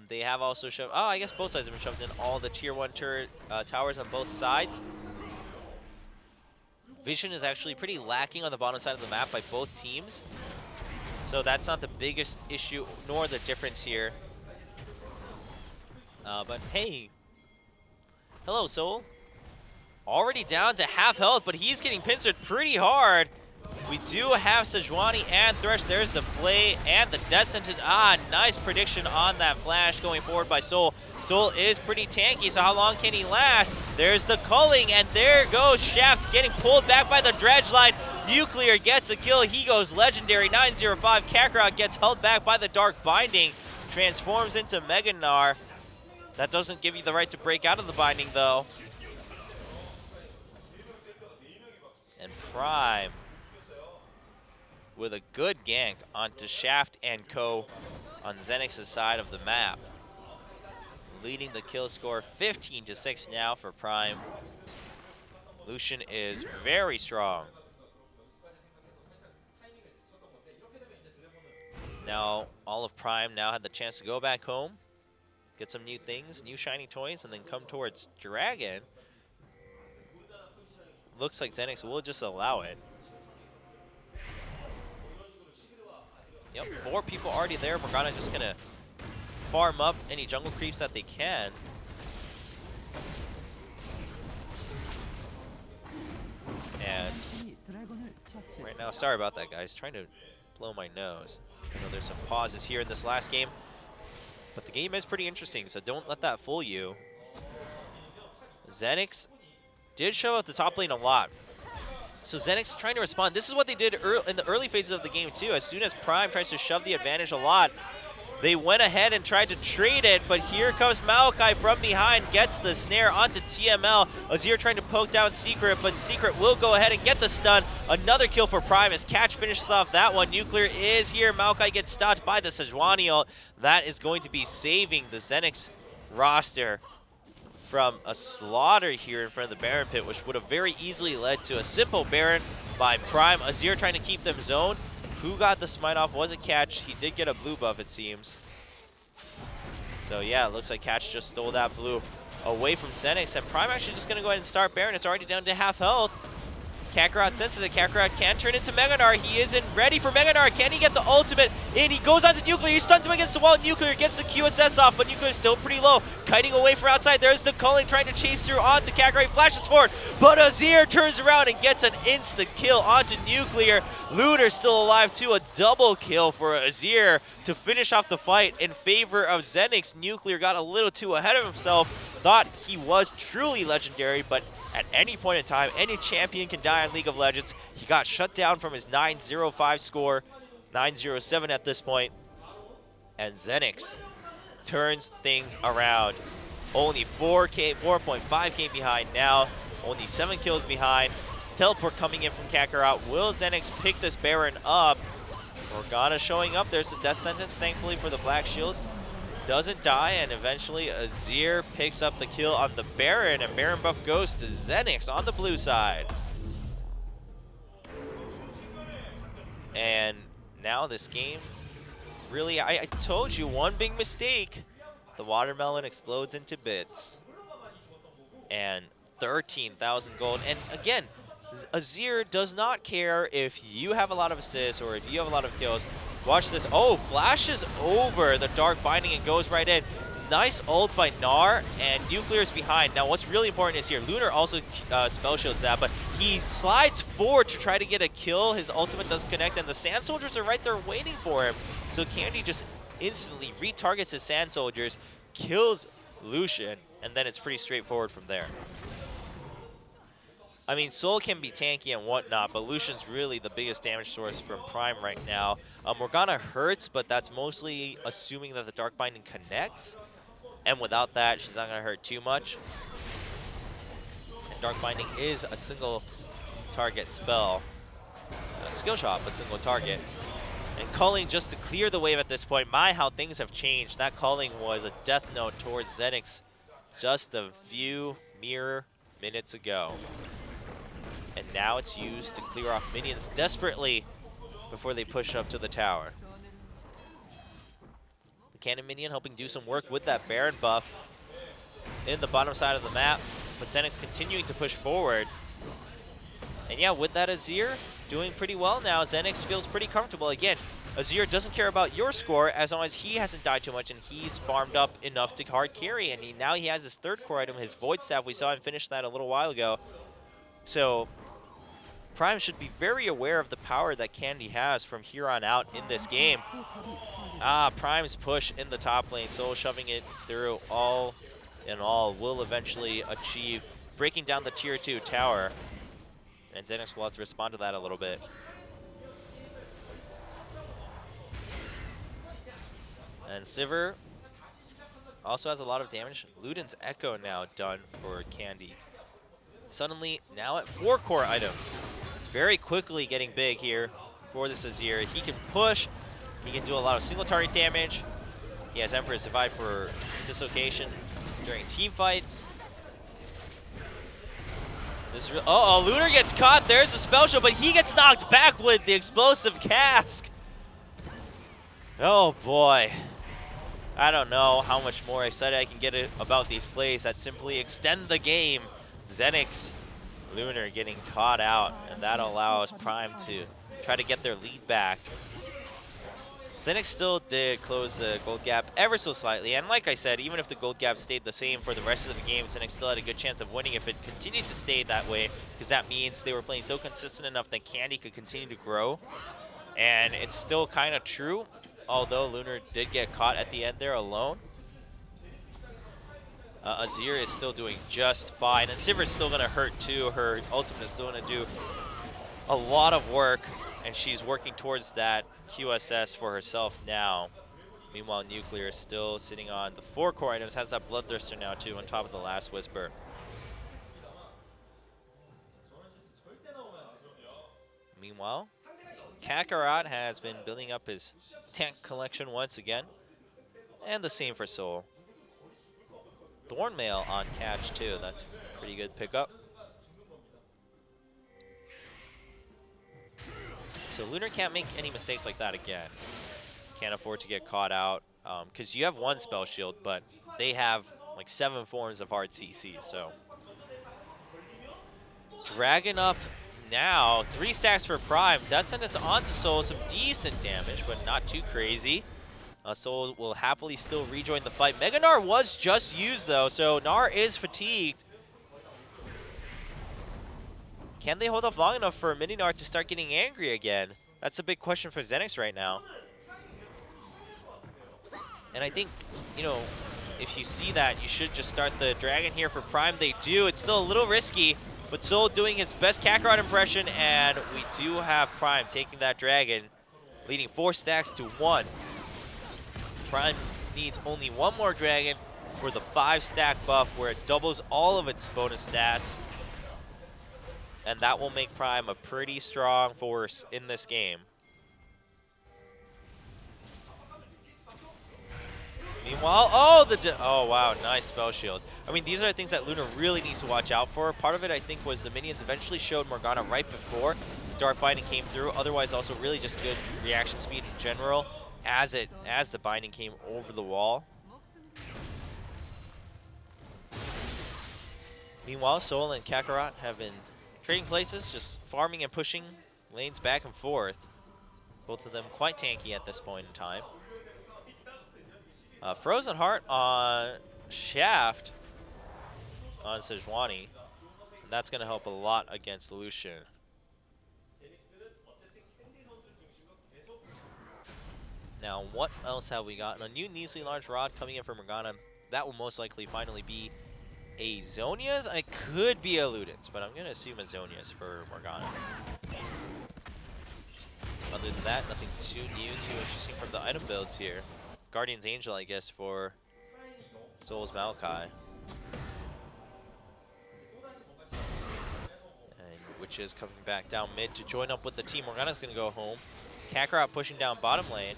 They have also shoved, oh, I guess both sides have been shoved in all the tier 1 turret towers on both sides. Vision is actually pretty lacking on the bottom side of the map by both teams. So that's not the biggest issue, nor the difference here. But hey, hello Soul. Already down to half health, but he's getting pincered pretty hard. We do have Sejuani and Thresh. There's the Flay and the Death Sentence. Ah, nice prediction on that flash going forward by Soul. Soul is pretty tanky, so how long can he last? There's the culling, and there goes Shaft getting pulled back by the dredge line. Nuclear gets a kill. He goes legendary. 905. Kakarot gets held back by the Dark Binding. Transforms into Mega Gnar. That doesn't give you the right to break out of the binding, though. And Prime with a good gank onto Shaft and Co. on ZenX's side of the map. Leading the kill score 15-6 now for Prime. Lucian is very strong. Now, all of Prime now had the chance to go back home, get some new things, new shiny toys, and then come towards Dragon. Looks like ZenX will just allow it. Yep, 4 people already there. Morgana just gonna farm up any jungle creeps that they can. And right now, sorry about that, guys. Trying to blow my nose. I know there's some pauses here in this last game, but the game is pretty interesting, so don't let that fool you. ZenX did show up the top lane a lot. So ZenX trying to respond. This is what they did in the early phases of the game too. As soon as Prime tries to shove the advantage a lot, they went ahead and tried to trade it, but here comes Maokai from behind, gets the snare onto TML. Azir trying to poke down Secret, but Secret will go ahead and get the stun. Another kill for Prime as Catch finishes off that one. Nuclear is here. Maokai gets stopped by the Sejuani ult. That is going to be saving the ZenX roster from a slaughter here in front of the Baron pit, which would have very easily led to a simple Baron by Prime. Azir trying to keep them zoned. Who got the smite off? Was it Catch? He did get a blue buff, it seems. So yeah, it looks like Catch just stole that blue away from ZenX, and Prime actually just gonna go ahead and start Baron. It's already down to half health. Kakarot senses it. Kakarot can turn into Mega Gnar. He isn't ready for Mega Gnar. Can he get the ultimate in? He goes on to Nuclear. He stuns him against the wall. Nuclear gets the QSS off, but Nuclear is still pretty low. Kiting away from outside. There's the culling trying to chase through onto Kakarot. He flashes forward, but Azir turns around and gets an instant kill onto Nuclear. Lunar still alive too. A double kill for Azir to finish off the fight in favor of ZenX. Nuclear got a little too ahead of himself. Thought he was truly legendary, but at any point in time, any champion can die in League of Legends. He got shut down from his 9-0-5 score, 9-0-7 at this point, and ZenX turns things around. Only 4.5k behind now, only 7 kills behind. Teleport coming in from Kakarot. Will ZenX pick this Baron up? Morgana showing up. There's a death sentence, thankfully, for the Black Shield. Doesn't die, and eventually Azir picks up the kill on the Baron, and Baron buff goes to ZenX on the blue side. And now this game, really, I told you, one big mistake. The watermelon explodes into bits. And 13,000 gold. And again, Azir does not care if you have a lot of assists or if you have a lot of kills. Watch this. Oh, flashes over the Dark Binding and goes right in. Nice ult by Gnar, and Nuclear is behind. Now, what's really important is here, Lunar also spell shields that, but he slides forward to try to get a kill. His ultimate doesn't connect, and the Sand Soldiers are right there waiting for him. So Candy just instantly retargets his Sand Soldiers, kills Lucian, and then it's pretty straightforward from there. I mean, Soul can be tanky and whatnot, but Lucian's really the biggest damage source from Prime right now. Morgana hurts, but that's mostly assuming that the Dark Binding connects. And without that, she's not going to hurt too much. And Dark Binding is a single target spell. A skill shot, but single target. And culling just to clear the wave at this point. My, how things have changed. That culling was a death note towards ZenX just a few mere minutes ago. And now it's used to clear off minions desperately before they push up to the tower. The cannon minion helping do some work with that Baron buff in the bottom side of the map, but ZenX continuing to push forward. And yeah, with that Azir doing pretty well now, ZenX feels pretty comfortable. Again, Azir doesn't care about your score as long as he hasn't died too much and he's farmed up enough to hard carry. And now he has his third core item, his Void Staff. We saw him finish that a little while ago. So Prime should be very aware of the power that Candy has from here on out in this game. Prime's push in the top lane, Soul shoving it through all in all, will eventually achieve breaking down the tier 2 tower. And ZenX will have to respond to that a little bit. And Sivir also has a lot of damage. Luden's Echo now done for Candy. Suddenly, now at 4 core items. Very quickly getting big here for this Azir. He can push. He can do a lot of single target damage. He has Emperor's Divide for dislocation during team fights. This Lunar gets caught. There's a spell show, but he gets knocked back with the explosive cask. Oh boy. I don't know how much more excited I can get about these plays that simply extend the game. ZenX, Lunar getting caught out, and that allows Prime to try to get their lead back. ZenX still did close the gold gap ever so slightly, and like I said, even if the gold gap stayed the same for the rest of the game, ZenX still had a good chance of winning if it continued to stay that way, because that means they were playing so consistent enough that Candy could continue to grow. And it's still kind of true, although Lunar did get caught at the end there alone. Azir is still doing just fine, and Sivir's still going to hurt too. Her ultimate is still going to do a lot of work, and she's working towards that QSS for herself now. Meanwhile, Nuclear is still sitting on the 4 core items, has that Bloodthirster now too, on top of the Last Whisper. Meanwhile, Kakarot has been building up his tank collection once again, and the same for Soul. Thornmail on catch too, that's a pretty good pickup. So Lunar can't make any mistakes like that again. Can't afford to get caught out, because you have 1 spell shield, but they have like 7 forms of hard CC, so. Dragon up now, 3 stacks for Prime. Death Sentence onto Soul, some decent damage, but not too crazy. Soul will happily still rejoin the fight. Mega Gnar was just used though, so Gnar is fatigued. Can they hold off long enough for Mini Gnar to start getting angry again? That's a big question for ZenX right now. And I think, you know, if you see that, you should just start the Dragon here for Prime. They do. It's still a little risky, but Soul doing his best Kakarot impression, and we do have Prime taking that Dragon, leading 4 stacks to 1. Prime needs only 1 more Dragon for the 5-stack buff where it doubles all of its bonus stats. And that will make Prime a pretty strong force in this game. Meanwhile, oh wow, nice spell shield. I mean, these are the things that Lunar really needs to watch out for. Part of it, I think, was the minions eventually showed Morgana right before Dark Binding came through. Otherwise, also really just good reaction speed in general as the binding came over the wall. Meanwhile, Soul and Kakarot have been trading places, just farming and pushing lanes back and forth. Both of them quite tanky at this point in time. Frozen Heart on Shaft on Sejuani. And that's going to help a lot against Lucian. Now, what else have we got? A new Neasly Large Rod coming in from Morgana. that will most likely finally be a Zonia's. It could be a Ludens, but I'm going to assume a Zonia's for Morgana. Other than that, nothing too new, too interesting from the item builds here. Guardian's Angel, I guess, for Souls Maokai. And which is coming back down mid to join up with the team. Morgana's going to go home. Kakarot pushing down bottom lane.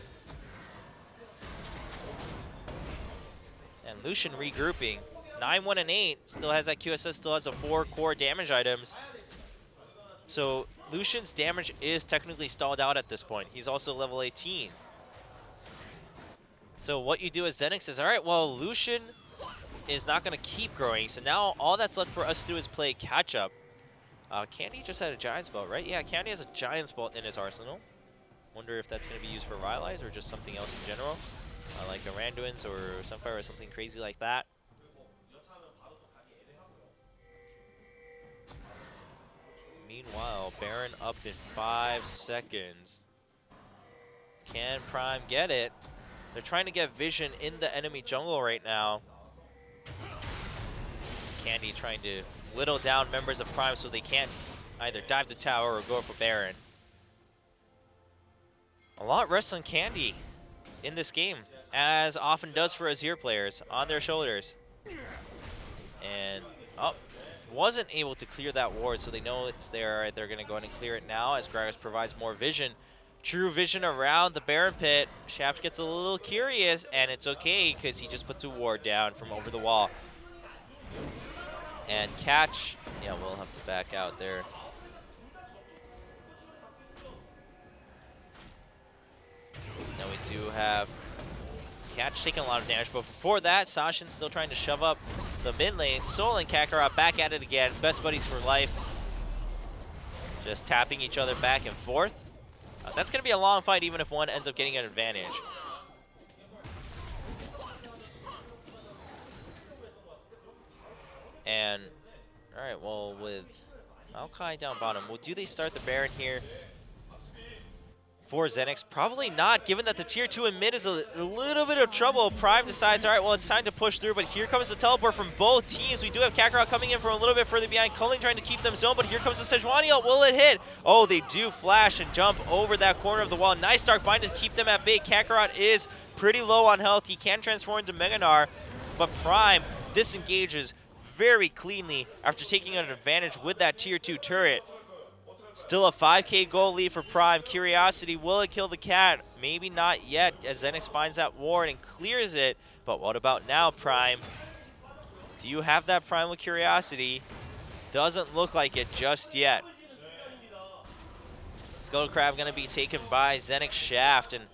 And Lucian regrouping. 9, 1, and 8. Still has that QSS, still has the 4 core damage items. So Lucian's damage is technically stalled out at this point. He's also level 18. So what you do as ZenX is, all right, well, Lucian is not going to keep growing. So now all that's left for us to do is play catch up. Candy just had a Giant's Bolt, right? Yeah, Candy has a Giant's Bolt in his arsenal. Wonder if that's going to be used for Rylai's or just something else in general. Like a Randuin's or Sunfire or something crazy like that. Meanwhile, Baron up in 5 seconds. Can Prime get it? They're trying to get vision in the enemy jungle right now. Candy trying to whittle down members of Prime so they can't either dive the tower or go for Baron. A lot rests on Candy in this game, as often does for Azir players, on their shoulders. And, oh, wasn't able to clear that ward, so they know it's there. They're going to go ahead and clear it now as Gragas provides more vision. True vision around the Baron pit. Shaft gets a little curious, and it's okay because he just puts a ward down from over the wall. And Catch, yeah, we'll have to back out there. Now we do have Catch taking a lot of damage, but before that, Sashin's still trying to shove up the mid lane. Sol and Kakarot back at it again. Best buddies for life. Just tapping each other back and forth. That's going to be a long fight even if one ends up getting an advantage. And, alright, well, with Maokai down bottom, well, do they start the Baron here for ZenX? Probably not, given that the tier 2 in mid is a little bit of trouble. Prime decides, alright, well, it's time to push through, but here comes the teleport from both teams. We do have Kakarot coming in from a little bit further behind. Culling trying to keep them zoned, but here comes the Sejuani ult. Will it hit? Oh, they do flash and jump over that corner of the wall. Nice Dark Bind to keep them at bay. Kakarot is pretty low on health. He can transform into Meganar, but Prime disengages very cleanly after taking an advantage with that tier 2 turret. Still a 5k goal lead for Prime. Curiosity, will it kill the cat? Maybe not yet, as ZenX finds that ward and clears it. But what about now, Prime? Do you have that Prime with Curiosity? Doesn't look like it just yet. Skullcrab going to be taken by ZenX Shaft, and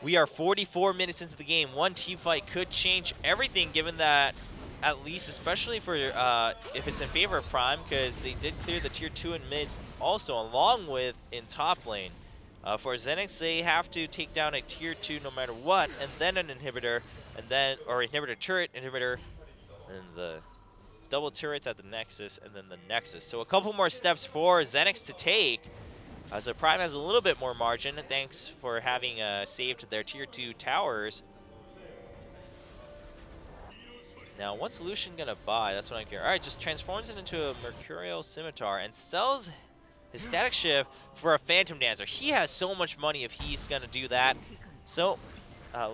we are 44 minutes into the game. One team fight could change everything, given that, at least especially for if it's in favor of Prime, because they did clear the tier 2 in mid also, along with in top lane. For ZenX, they have to take down a tier 2 no matter what, and then an inhibitor, and then, or inhibitor turret, inhibitor, and the double turrets at the Nexus, and then the Nexus. So a couple more steps for ZenX to take. So Prime has a little bit more margin, thanks for having saved their tier 2 towers. Now, what's Lucian gonna buy? That's what I'm curious. All right, just transforms it into a Mercurial Scimitar and sells his Static Shift for a Phantom Dancer. He has so much money if he's gonna do that. So,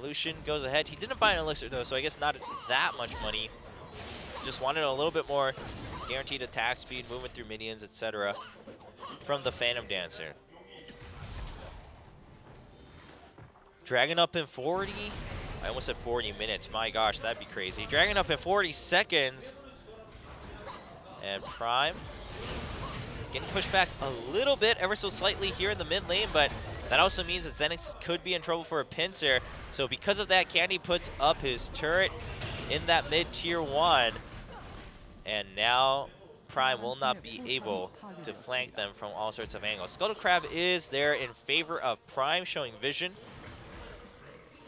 Lucian goes ahead. He didn't buy an Elixir though, so I guess not that much money. Just wanted a little bit more guaranteed attack speed, movement through minions, etc. from the Phantom Dancer. Dragon up in 40. I almost said 40 minutes. My gosh, that'd be crazy. Dragon up in 40 seconds. And Prime getting pushed back a little bit, ever so slightly here in the mid lane, but that also means that ZenX could be in trouble for a pincer. So because of that, Candy puts up his turret in that mid tier 1. And now Prime will not be able to flank them from all sorts of angles. Skullcrab is there in favor of Prime, showing vision.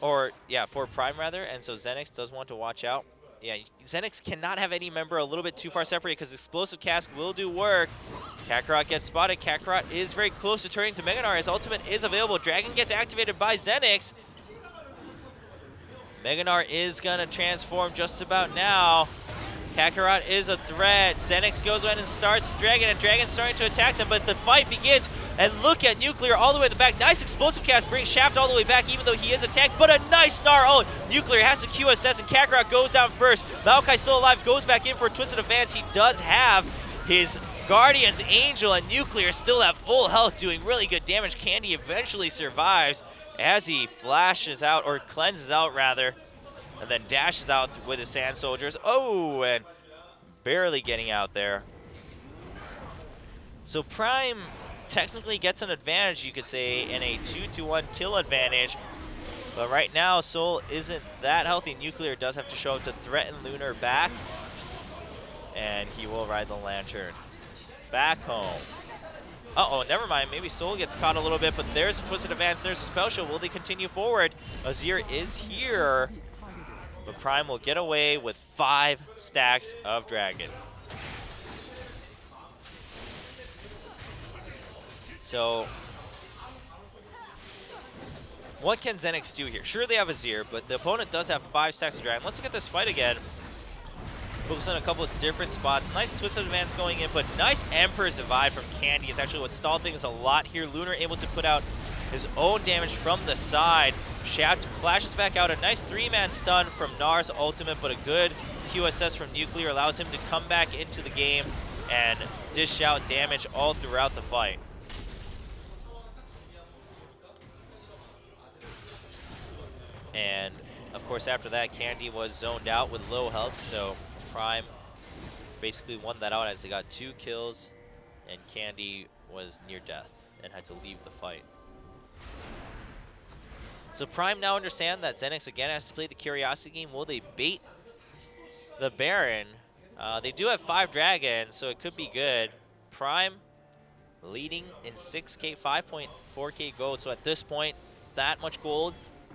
Or, yeah, for Prime, rather. And so ZenX does want to watch out. Yeah, ZenX cannot have any member a little bit too far separated because Explosive Cask will do work. Kakarot gets spotted. Kakarot is very close to turning to Meganar. His ultimate is available. Dragon gets activated by ZenX. Meganar is gonna transform just about now. Kakarot is a threat. ZenX goes ahead and starts Dragon, and Dragon's starting to attack them, but the fight begins. And look at Nuclear all the way at the back. Nice explosive cast, brings Shaft all the way back, even though he is attacked, but a nice Gnar ult. Nuclear has the QSS, and Kakarot goes down first. Maokai still alive, goes back in for a Twisted Advance. He does have his Guardian's Angel, and Nuclear still at full health, doing really good damage. Candy eventually survives as he flashes out, or cleanses out rather, and then dashes out with his Sand Soldiers. Oh, and barely getting out there. So Prime technically gets an advantage, you could say, in a 2-1 kill advantage. But right now, Soul isn't that healthy. Nuclear does have to show up to threaten Lunar back. And he will ride the Lantern back home. Uh-oh, never mind. Maybe Soul gets caught a little bit, but there's a Twisted Advance. There's a Spell Shield. Will they continue forward? Azir is here, but Prime will get away with 5 stacks of Dragon. So, what can ZenX do here? Sure, they have Azir, but the opponent does have 5 stacks of Dragon. Let's look at this fight again. Focus on a couple of different spots. Nice Twisted Advance going in, but nice Emperor's Divide from Candy is actually what stalled things a lot here. Lunar able to put out his own damage from the side. Shaft flashes back out. A nice 3-man stun from Gnar's ultimate, but a good QSS from Nuclear allows him to come back into the game and dish out damage all throughout the fight. And, of course, after that, Candy was zoned out with low health, so Prime basically won that out as they got 2 kills, and Candy was near death and had to leave the fight. So Prime now understand that ZenX again has to play the Curiosity game. Will they bait the Baron? They do have 5 dragons, so it could be good. Prime leading in 6K, 5.4K gold. So at this point, that much gold,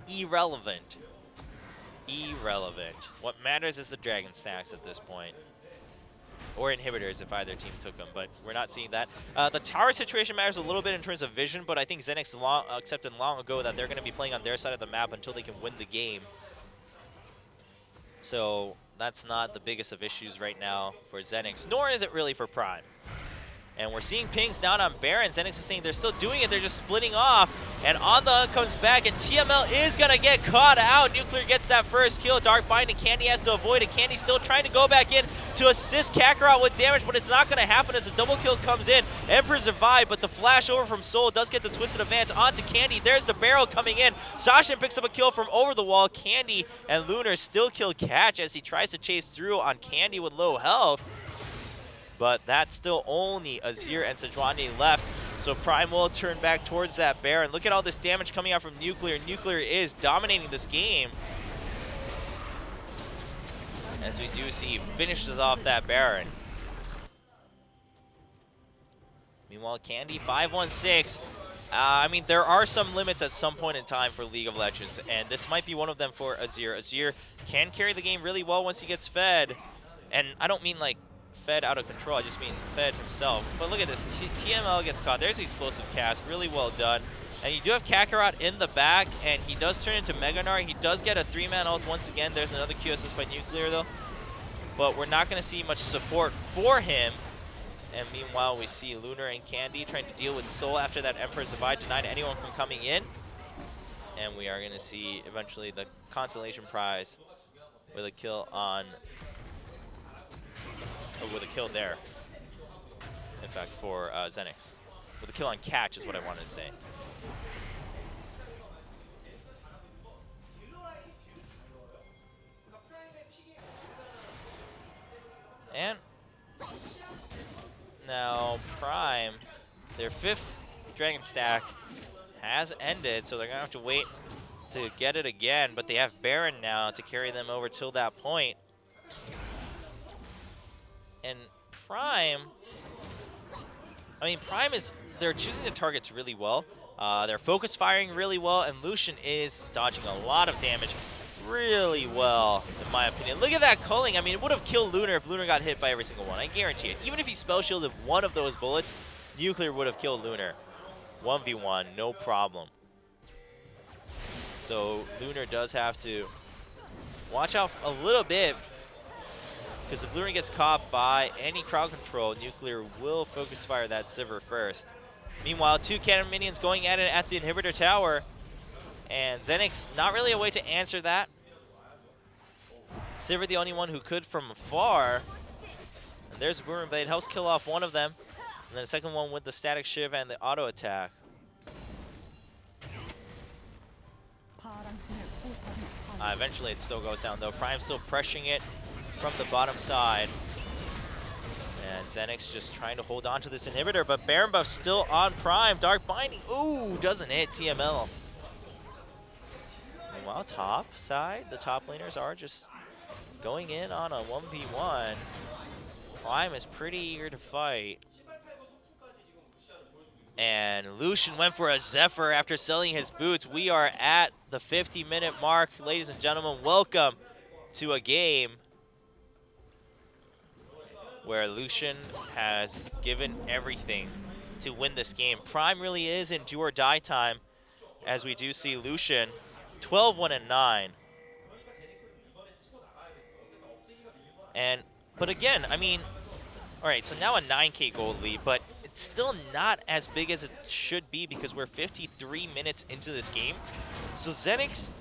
irrelevant. Irrelevant. What matters is the dragon stacks at this point. Or inhibitors if either team took them, but we're not seeing that. The tower situation matters a little bit in terms of vision, but I think ZenX accepted long ago that they're going to be playing on their side of the map until they can win the game. So that's not the biggest of issues right now for ZenX, nor is it really for Prime. And we're seeing pings down on Baron. ZenX is saying they're still doing it. They're just splitting off. And On the Hunt comes back, and TML is going to get caught out. Nuclear gets that first kill. Dark Bind, and Candy has to avoid it. Candy still trying to go back in to assist Kakarot with damage, but it's not going to happen as a double kill comes in. Emperor survived, but the flash over from Soul does get the Twisted Advance onto Candy. There's the barrel coming in. Sashin picks up a kill from over the wall. Candy and Lunar still kill Catch as he tries to chase through on Candy with low health. But that's still only Azir and Sejuani left. So Prime will turn back towards that Baron. Look at all this damage coming out from Nuclear. Nuclear is dominating this game. As we do see, finishes off that Baron. Meanwhile, Candy 5-1-6. I mean, there are some limits at some point in time for League of Legends, and this might be one of them for Azir. Azir can carry the game really well once he gets fed. And I don't mean like fed out of control, I just mean fed himself. But look at this, TML gets caught. There's the explosive cast, really well done. And you do have Kakarot in the back, and he does turn into Meganar. He does get a 3-man ult once again. There's another QSS by Nuclear though. But we're not going to see much support for him. And meanwhile, we see Lunar and Candy trying to deal with Soul after that Emperor's Divide denied anyone from coming in. And we are going to see eventually the consolation prize with a kill on... with a kill there, in fact, for ZenX. With a kill on Catch is what I wanted to say. And now Prime, their 5th Dragon stack has ended, so they're going to have to wait to get it again, but they have Baron now to carry them over till that point. And Prime, I mean, Prime is, they're choosing the targets really well. They're focus firing really well, and Lucian is dodging a lot of damage really well, in my opinion. Look at that culling. I mean, it would have killed Lunar if Lunar got hit by every single one. I guarantee it. Even if he spell shielded one of those bullets, Nuclear would have killed Lunar. 1v1, no problem. So Lunar does have to watch out a little bit, because if Blue gets caught by any crowd control, Nuclear will focus fire that Sivir first. Meanwhile, 2 cannon minions going at it at the inhibitor tower, and ZenX not really a way to answer that. Sivir the only one who could from afar. And there's Boomerang Blade, helps kill off one of them. And then the second one with the static shiv and the auto attack. Eventually it still goes down though. Prime still pressuring it from the bottom side. And ZenX just trying to hold on to this inhibitor, but Baron buff still on Prime. Dark Binding, ooh, doesn't hit TML. Meanwhile, top side, the top laners are just going in on a 1v1. Prime is pretty eager to fight. And Lucian went for a Zephyr after selling his boots. We are at the 50-minute mark. Ladies and gentlemen, welcome to a game where Lucian has given everything to win this game. Prime really is in do or die time, as we do see Lucian 12-1-9. But again, I mean, all right, so now a 9K gold lead, but it's still not as big as it should be because we're 53 minutes into this game. So ZenX,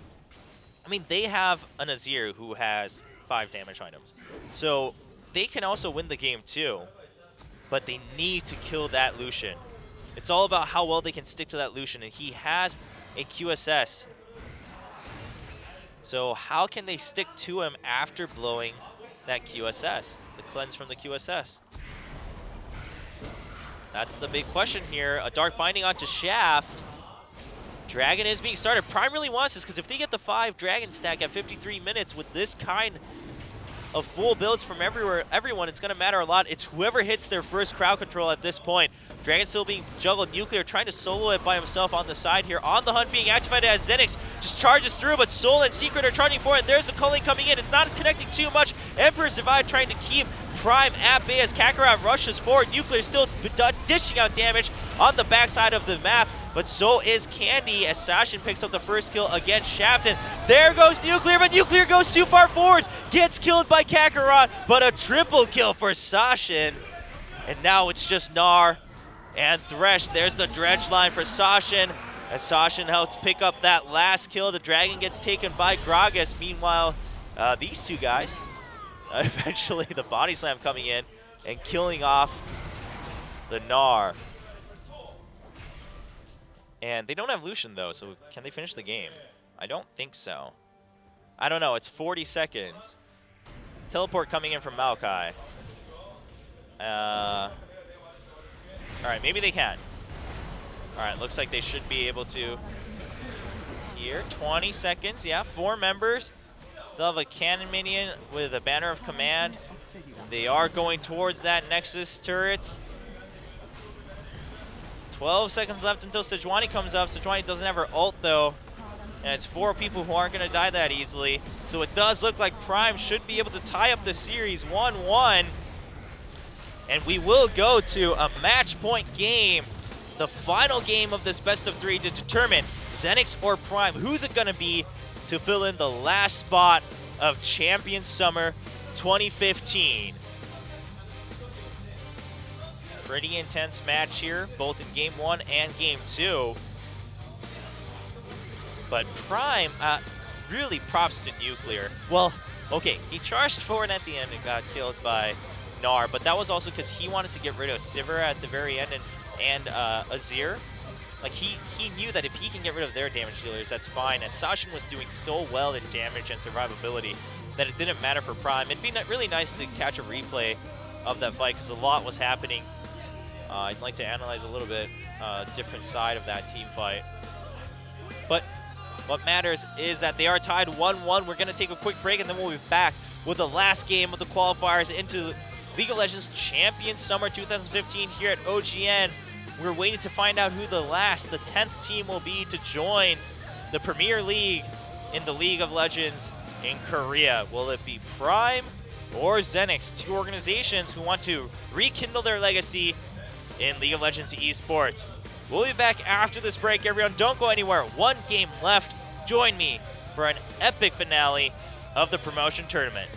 I mean, they have an Azir who has 5 damage items. So they can also win the game too, but they need to kill that Lucian. It's all about how well they can stick to that Lucian, and he has a QSS. So how can they stick to him after blowing that QSS, the cleanse from the QSS? That's the big question here. A Dark Binding onto Shaft. Dragon is being started. Prime really wants this because if they get the 5 Dragon stack at 53 minutes with this kind of full builds from everyone, it's going to matter a lot. It's whoever hits their first crowd control at this point. Dragon still being juggled. Nuclear trying to solo it by himself on the side here. On the hunt being activated as ZenX just charges through, but Soul and Secret are charging for it. And there's the culling coming in. It's not connecting too much. Emperor survived trying to keep Prime at bay as Kakarot rushes forward. Nuclear still dishing out damage on the backside of the map, but so is Candy as Sashin picks up the first kill against Shafton. There goes Nuclear, but Nuclear goes too far forward. Gets killed by Kakarot, but a triple kill for Sashin. And now it's just Gnar and Thresh. There's the dredge line for Sashin, as Sashin helps pick up that last kill. The dragon gets taken by Gragas. Meanwhile, these two guys, eventually the body slam coming in and killing off the Gnar. And they don't have Lucian though, so can they finish the game? I don't think so. I don't know, it's 40 seconds. Teleport coming in from Maokai. Alright, maybe they can. Alright, looks like they should be able to here. 20 seconds, yeah, 4 members. Still have a cannon minion with a banner of command. They are going towards that Nexus turrets. 12 seconds left until Sejuani comes up. Sejuani doesn't have her ult though. And it's 4 people who aren't going to die that easily. So it does look like Prime should be able to tie up the series 1-1. And we will go to a match point game. The final game of this best of 3 to determine ZenX or Prime. Who's it going to be to fill in the last spot of Champion Summer 2015. Pretty intense match here, both in Game 1 and Game 2. But Prime, really props to Nuclear. Well, okay, he charged forward at the end and got killed by Gnar, but that was also because he wanted to get rid of Sivir at the very end and Azir. Like, he knew that if he can get rid of their damage dealers, that's fine. And Sashin was doing so well in damage and survivability that it didn't matter for Prime. It'd be really nice to catch a replay of that fight because a lot was happening. I'd like to analyze a little bit different side of that team fight. But what matters is that they are tied 1-1. We're going to take a quick break and then we'll be back with the last game of the qualifiers into League of Legends Champion Summer 2015 here at OGN. We're waiting to find out who the 10th team will be to join the Premier League in the League of Legends in Korea. Will it be Prime or ZenX, 2 organizations who want to rekindle their legacy in League of Legends Esports? We'll be back after this break, everyone. Don't go anywhere. 1 game left. Join me for an epic finale of the promotion tournament.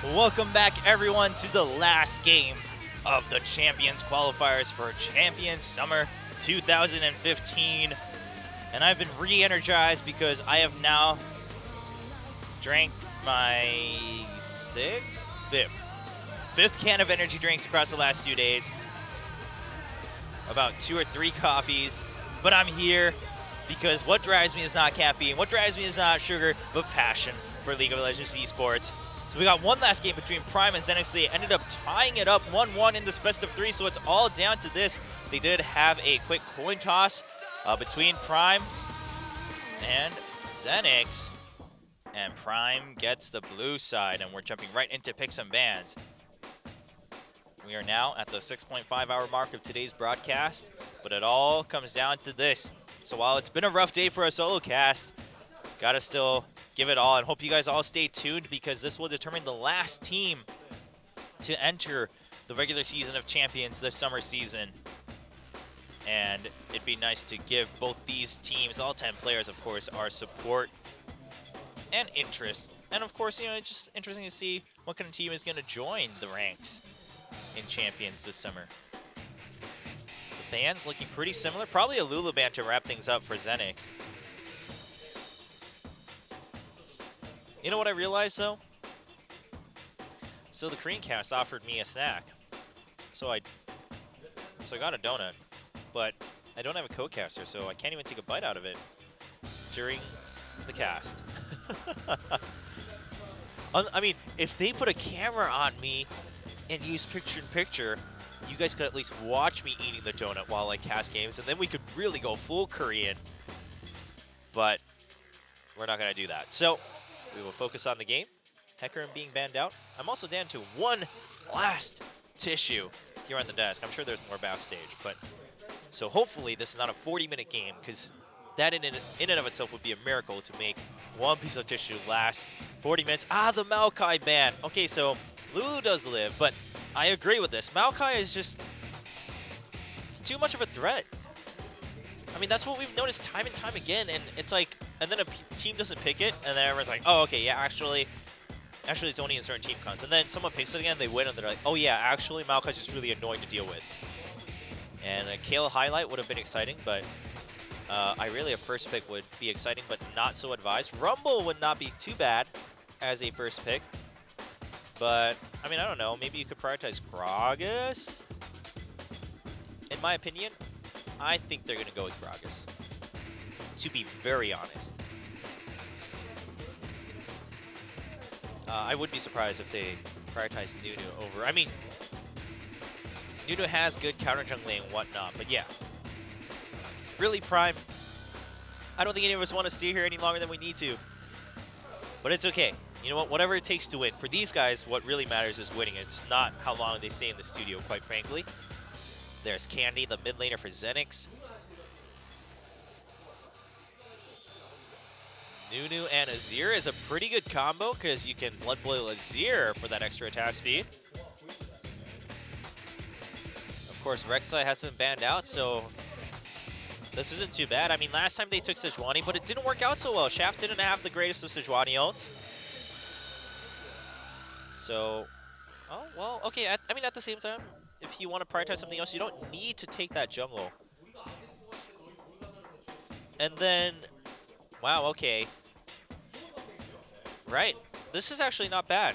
Welcome back, everyone, to the last game of the Champions qualifiers for Champions Summer 2015. And I've been re-energized because I have now drank my fifth can of energy drinks across the last 2 days. About 2 or 3 coffees. But I'm here because what drives me is not caffeine, what drives me is not sugar, but passion for League of Legends Esports. So we got one last game between Prime and ZenX. They ended up tying it up 1-1 in this best of 3, so it's all down to this. They did have a quick coin toss between Prime and ZenX. And Prime gets the blue side, and we're jumping right into picks and bans. We are now at the 6.5-hour mark of today's broadcast, but it all comes down to this. So while it's been a rough day for a solo cast, gotta still give it all, and hope you guys all stay tuned because this will determine the last team to enter the regular season of Champions this summer season. And it'd be nice to give both these teams, all 10 players, of course, our support and interest. And of course, you know, it's just interesting to see what kind of team is going to join the ranks in Champions this summer. The bans looking pretty similar. Probably a Lulu ban to wrap things up for ZenX. You know what I realized, though? So the Korean cast offered me a snack. So I got a donut, but I don't have a co-caster, so I can't even take a bite out of it during the cast. I mean, if they put a camera on me and use picture-in-picture, you guys could at least watch me eating the donut while I cast games, and then we could really go full Korean. But we're not going to do that. So we will focus on the game. FLICKR being banned out. I'm also down to one last tissue here on the desk. I'm sure there's more backstage, but so hopefully this is not a 40-minute game, because that in and of itself would be a miracle to make one piece of tissue last 40 minutes. Ah, the Maokai ban. Okay, so Lulu does live, but I agree with this. Maokai is just, it's too much of a threat. I mean, that's what we've noticed time and time again, and it's like, and then a team doesn't pick it, and then everyone's like, oh, okay, yeah, actually it's only in certain team cons. And then someone picks it again, they win, and they're like, oh yeah, actually Maokai's just really annoying to deal with. And a Kale highlight would have been exciting, but a first pick would be exciting, but not so advised. Rumble would not be too bad as a first pick, but I mean, I don't know, maybe you could prioritize Gragas. In my opinion, I think they're going to go with Gragas, to be very honest. I would be surprised if they prioritize Nunu over. I mean, Nunu has good counter jungling and whatnot, but yeah. Really, Prime, I don't think any of us want to stay here any longer than we need to. But it's okay. You know what? Whatever it takes to win. For these guys, what really matters is winning. It's not how long they stay in the studio, quite frankly. There's Candy, the mid laner for ZenX. Nunu and Azir is a pretty good combo because you can Blood Boil Azir for that extra attack speed. Of course, Rek'Sai has been banned out, so this isn't too bad. I mean, last time they took Sejuani, but it didn't work out so well. Shaft didn't have the greatest of Sejuani ults. So, oh, well, okay. I mean, at the same time, if you want to prioritize something else, you don't need to take that jungle. And then, wow, okay. Right. This is actually not bad.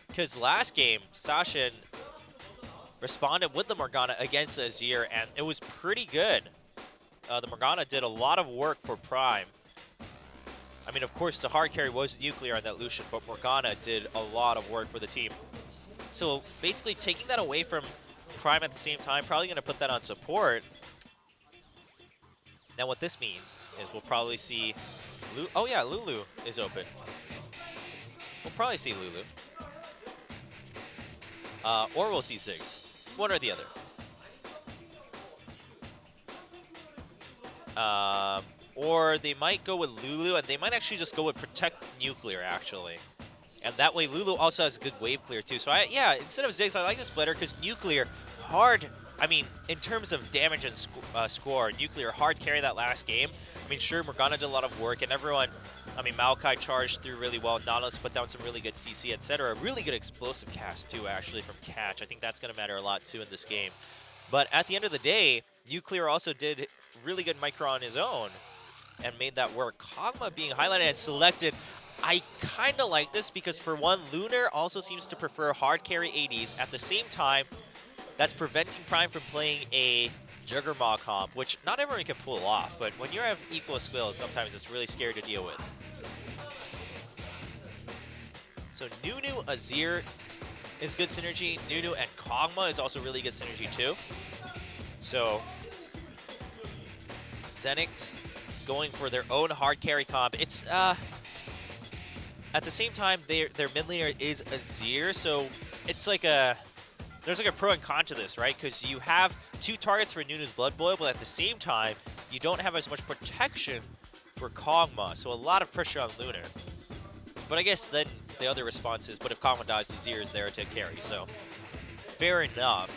Because last game, Sasha responded with the Morgana against Azir, and it was pretty good. The Morgana did a lot of work for Prime. I mean, of course, the hard carry was Nuclear on that Lucian, but Morgana did a lot of work for the team. So basically taking that away from Prime at the same time, probably going to put that on support. Now what this means is we'll probably see oh yeah, Lulu is open. We'll probably see Lulu. Or we'll see Ziggs. One or the other. Or they might go with Lulu, and they might actually just go with Protect Nuclear, actually. And that way, Lulu also has good wave clear, too. So, yeah, instead of Ziggs, I like this better because Nuclear, hard I mean, in terms of damage and score, Nuclear hard carry that last game. I mean, sure, Morgana did a lot of work, and everyone, I mean, Maokai charged through really well. Nautilus put down some really good CC, etc. Really good explosive cast, too, actually, from Catch. I think that's going to matter a lot, too, in this game. But at the end of the day, Nuclear also did really good micro on his own and made that work. Kog'Maw being highlighted and selected. I kind of like this because, for one, Lunar also seems to prefer hard carry ADs. At the same time, that's preventing Prime from playing a Juggernaut comp, which not everyone can pull off, but when you have equal skills, sometimes it's really scary to deal with. So Nunu, Azir is good synergy. Nunu and Kog'Maw is also really good synergy too. So ZenX going for their own hard carry comp. It's at the same time their mid laner is Azir, so it's like there's like a pro and con to this, right? Because you have 2 targets for Nunu's Blood Boil, but at the same time, you don't have as much protection for Kog'Maw, so a lot of pressure on Lunar. But I guess then the other response is, but if Kog'Maw dies, Azir is there to carry, so fair enough.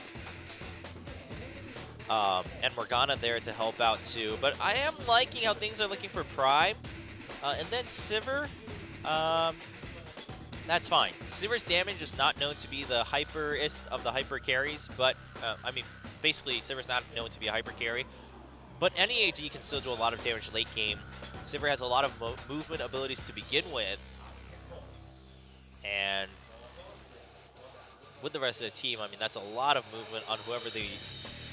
And Morgana there to help out too. But I am liking how things are looking for Prime. And then Sivir, that's fine. Sivir's damage is not known to be the hyperest of the hyper carries, but I mean, basically Sivir's not known to be a hyper carry. But any AD can still do a lot of damage late game. Sivir has a lot of movement abilities to begin with. And with the rest of the team, I mean, that's a lot of movement on whoever they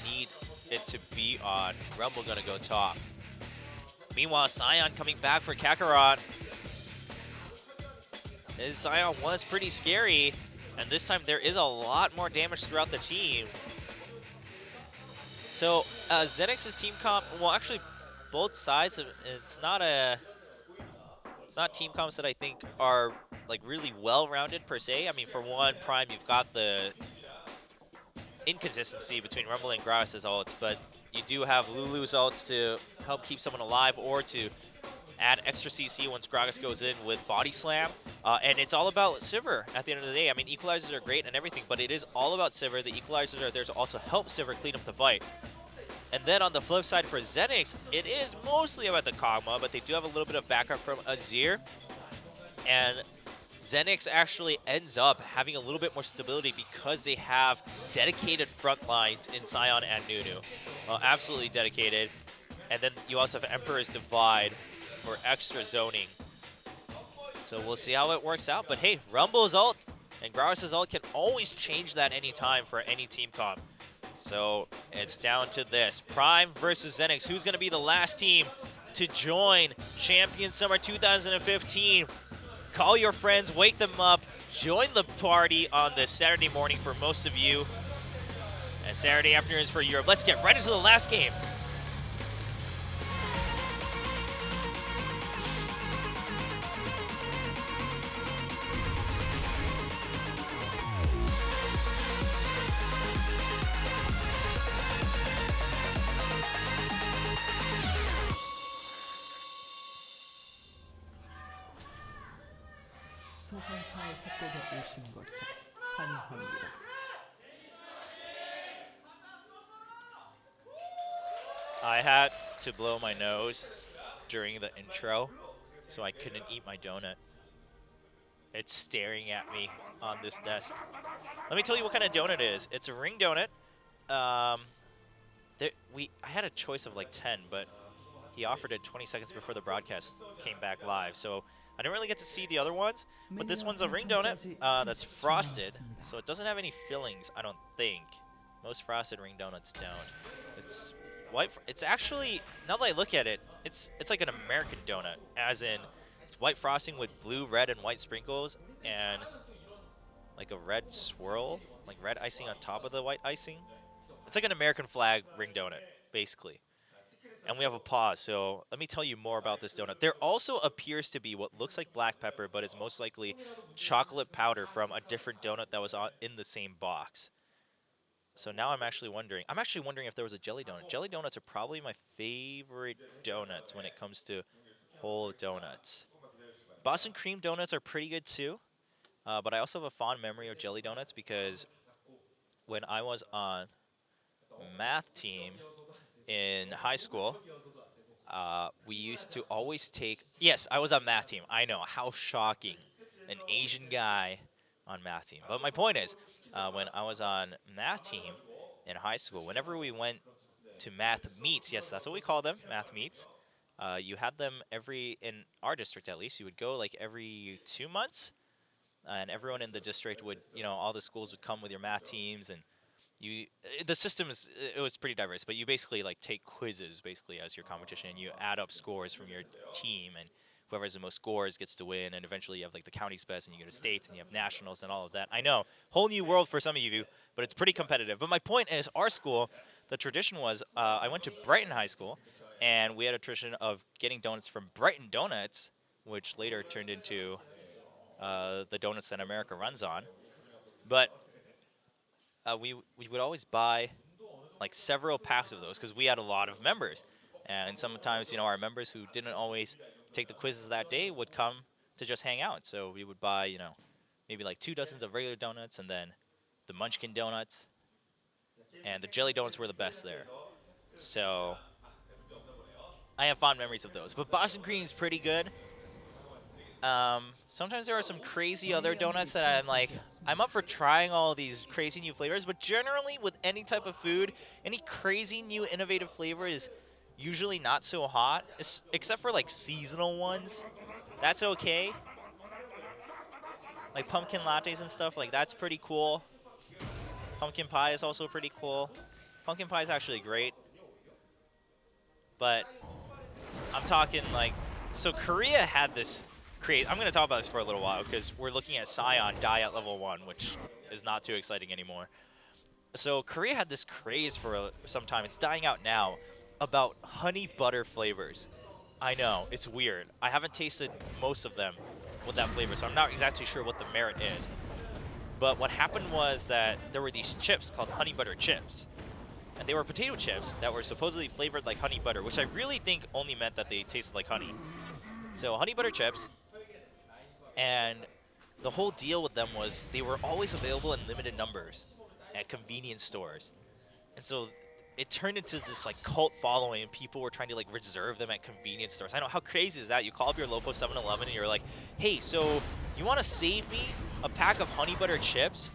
need it to be on. Rumble gonna go top. Meanwhile, Sion coming back for Kakarot. His Sion was pretty scary, and this time there is a lot more damage throughout the team. So ZenX's team comp, well, actually both sides, it's not team comps that I think are like really well-rounded per se. I mean, for one, Prime, you've got the inconsistency between Rumble and Gragas' ults, but you do have Lulu's ults to help keep someone alive or to add extra CC once Gragas goes in with Body Slam. And it's all about Sivir at the end of the day. I mean, equalizers are great and everything, but it is all about Sivir. The equalizers are there to also help Sivir clean up the fight. And then on the flip side for ZenX, it is mostly about the Kog'Maw, but they do have a little bit of backup from Azir. And ZenX actually ends up having a little bit more stability because they have dedicated front lines in Sion and Nunu. Absolutely dedicated. And then you also have Emperor's Divide for extra zoning. So we'll see how it works out. But hey, Rumble's ult and Gragas' ult can always change that anytime for any team comp. So it's down to this. Prime versus ZenX. Who's going to be the last team to join Champion Summer 2015? Call your friends, wake them up, join the party on this Saturday morning for most of you, and Saturday afternoons for Europe. Let's get right into the last game. 소환사의 협곡에 오신 것을 환영합니다. I had to blow my nose during the intro, so I couldn't eat my donut. It's staring at me on this desk. Let me tell you what kind of donut it is. It's a ring donut. I had a choice of like 10, but he offered it 20 seconds before the broadcast came back live, so I didn't really get to see the other ones, but this one's a ring donut that's frosted, so it doesn't have any fillings, I don't think. Most frosted ring donuts don't. It's white. It's actually, now that I look at it, it's like an American donut, as in it's white frosting with blue, red, and white sprinkles, and like a red swirl, like red icing on top of the white icing. It's like an American flag ring donut, basically. And we have a pause, so let me tell you more about this donut. There also appears to be what looks like black pepper, but is most likely chocolate powder from a different donut that was in the same box. So now I'm actually wondering if there was a jelly donut. Jelly donuts are probably my favorite donuts when it comes to whole donuts. Boston cream donuts are pretty good too, but I also have a fond memory of jelly donuts because when I was on math team in high school, we used to always take. Yes, I was on math team. I know, how shocking, an Asian guy on math team. But my point is, when I was on math team in high school, whenever we went to math meets, yes, that's what we call them, math meets. You had them in our district at least. You would go like every 2 months, and everyone in the district would, all the schools would come with your math teams, and the system it was pretty diverse, but you basically like take quizzes basically as your competition, and you add up scores from your team, and whoever has the most scores gets to win, and eventually you have like the county's best, and you go to states, and you have nationals and all of that. I know, whole new world for some of you, but it's pretty competitive. But my point is, our school, the tradition was, I went to Brighton High School, and we had a tradition of getting donuts from Brighton Donuts, which later turned into the donuts that America runs on. But we would always buy like several packs of those because we had a lot of members, and sometimes our members who didn't always take the quizzes that day would come to just hang out. So we would buy maybe like 2 dozens of regular donuts, and then the Munchkin donuts, and the jelly donuts were the best there. So I have fond memories of those. But Boston Cream is pretty good. Sometimes there are some crazy other donuts that I'm up for trying all these crazy new flavors, but generally with any type of food, any crazy new innovative flavor is usually not so hot, except for like seasonal ones. That's okay. Like pumpkin lattes and stuff, like that's pretty cool. Pumpkin pie is also pretty cool. Pumpkin pie is actually great. But I'm talking like, so Korea had this I'm going to talk about this for a little while because we're looking at Scion die at level 1, which is not too exciting anymore. So Korea had this craze for some time, it's dying out now, about honey butter flavors. I know, it's weird. I haven't tasted most of them with that flavor, so I'm not exactly sure what the merit is. But what happened was that there were these chips called honey butter chips. And they were potato chips that were supposedly flavored like honey butter, which I really think only meant that they tasted like honey. So honey butter chips. And the whole deal with them was they were always available in limited numbers at convenience stores. And so it turned into this like cult following, and people were trying to like reserve them at convenience stores. I know, how crazy is that? You call up your local 7-Eleven and you're like, hey, so you want to save me a pack of honey butter chips?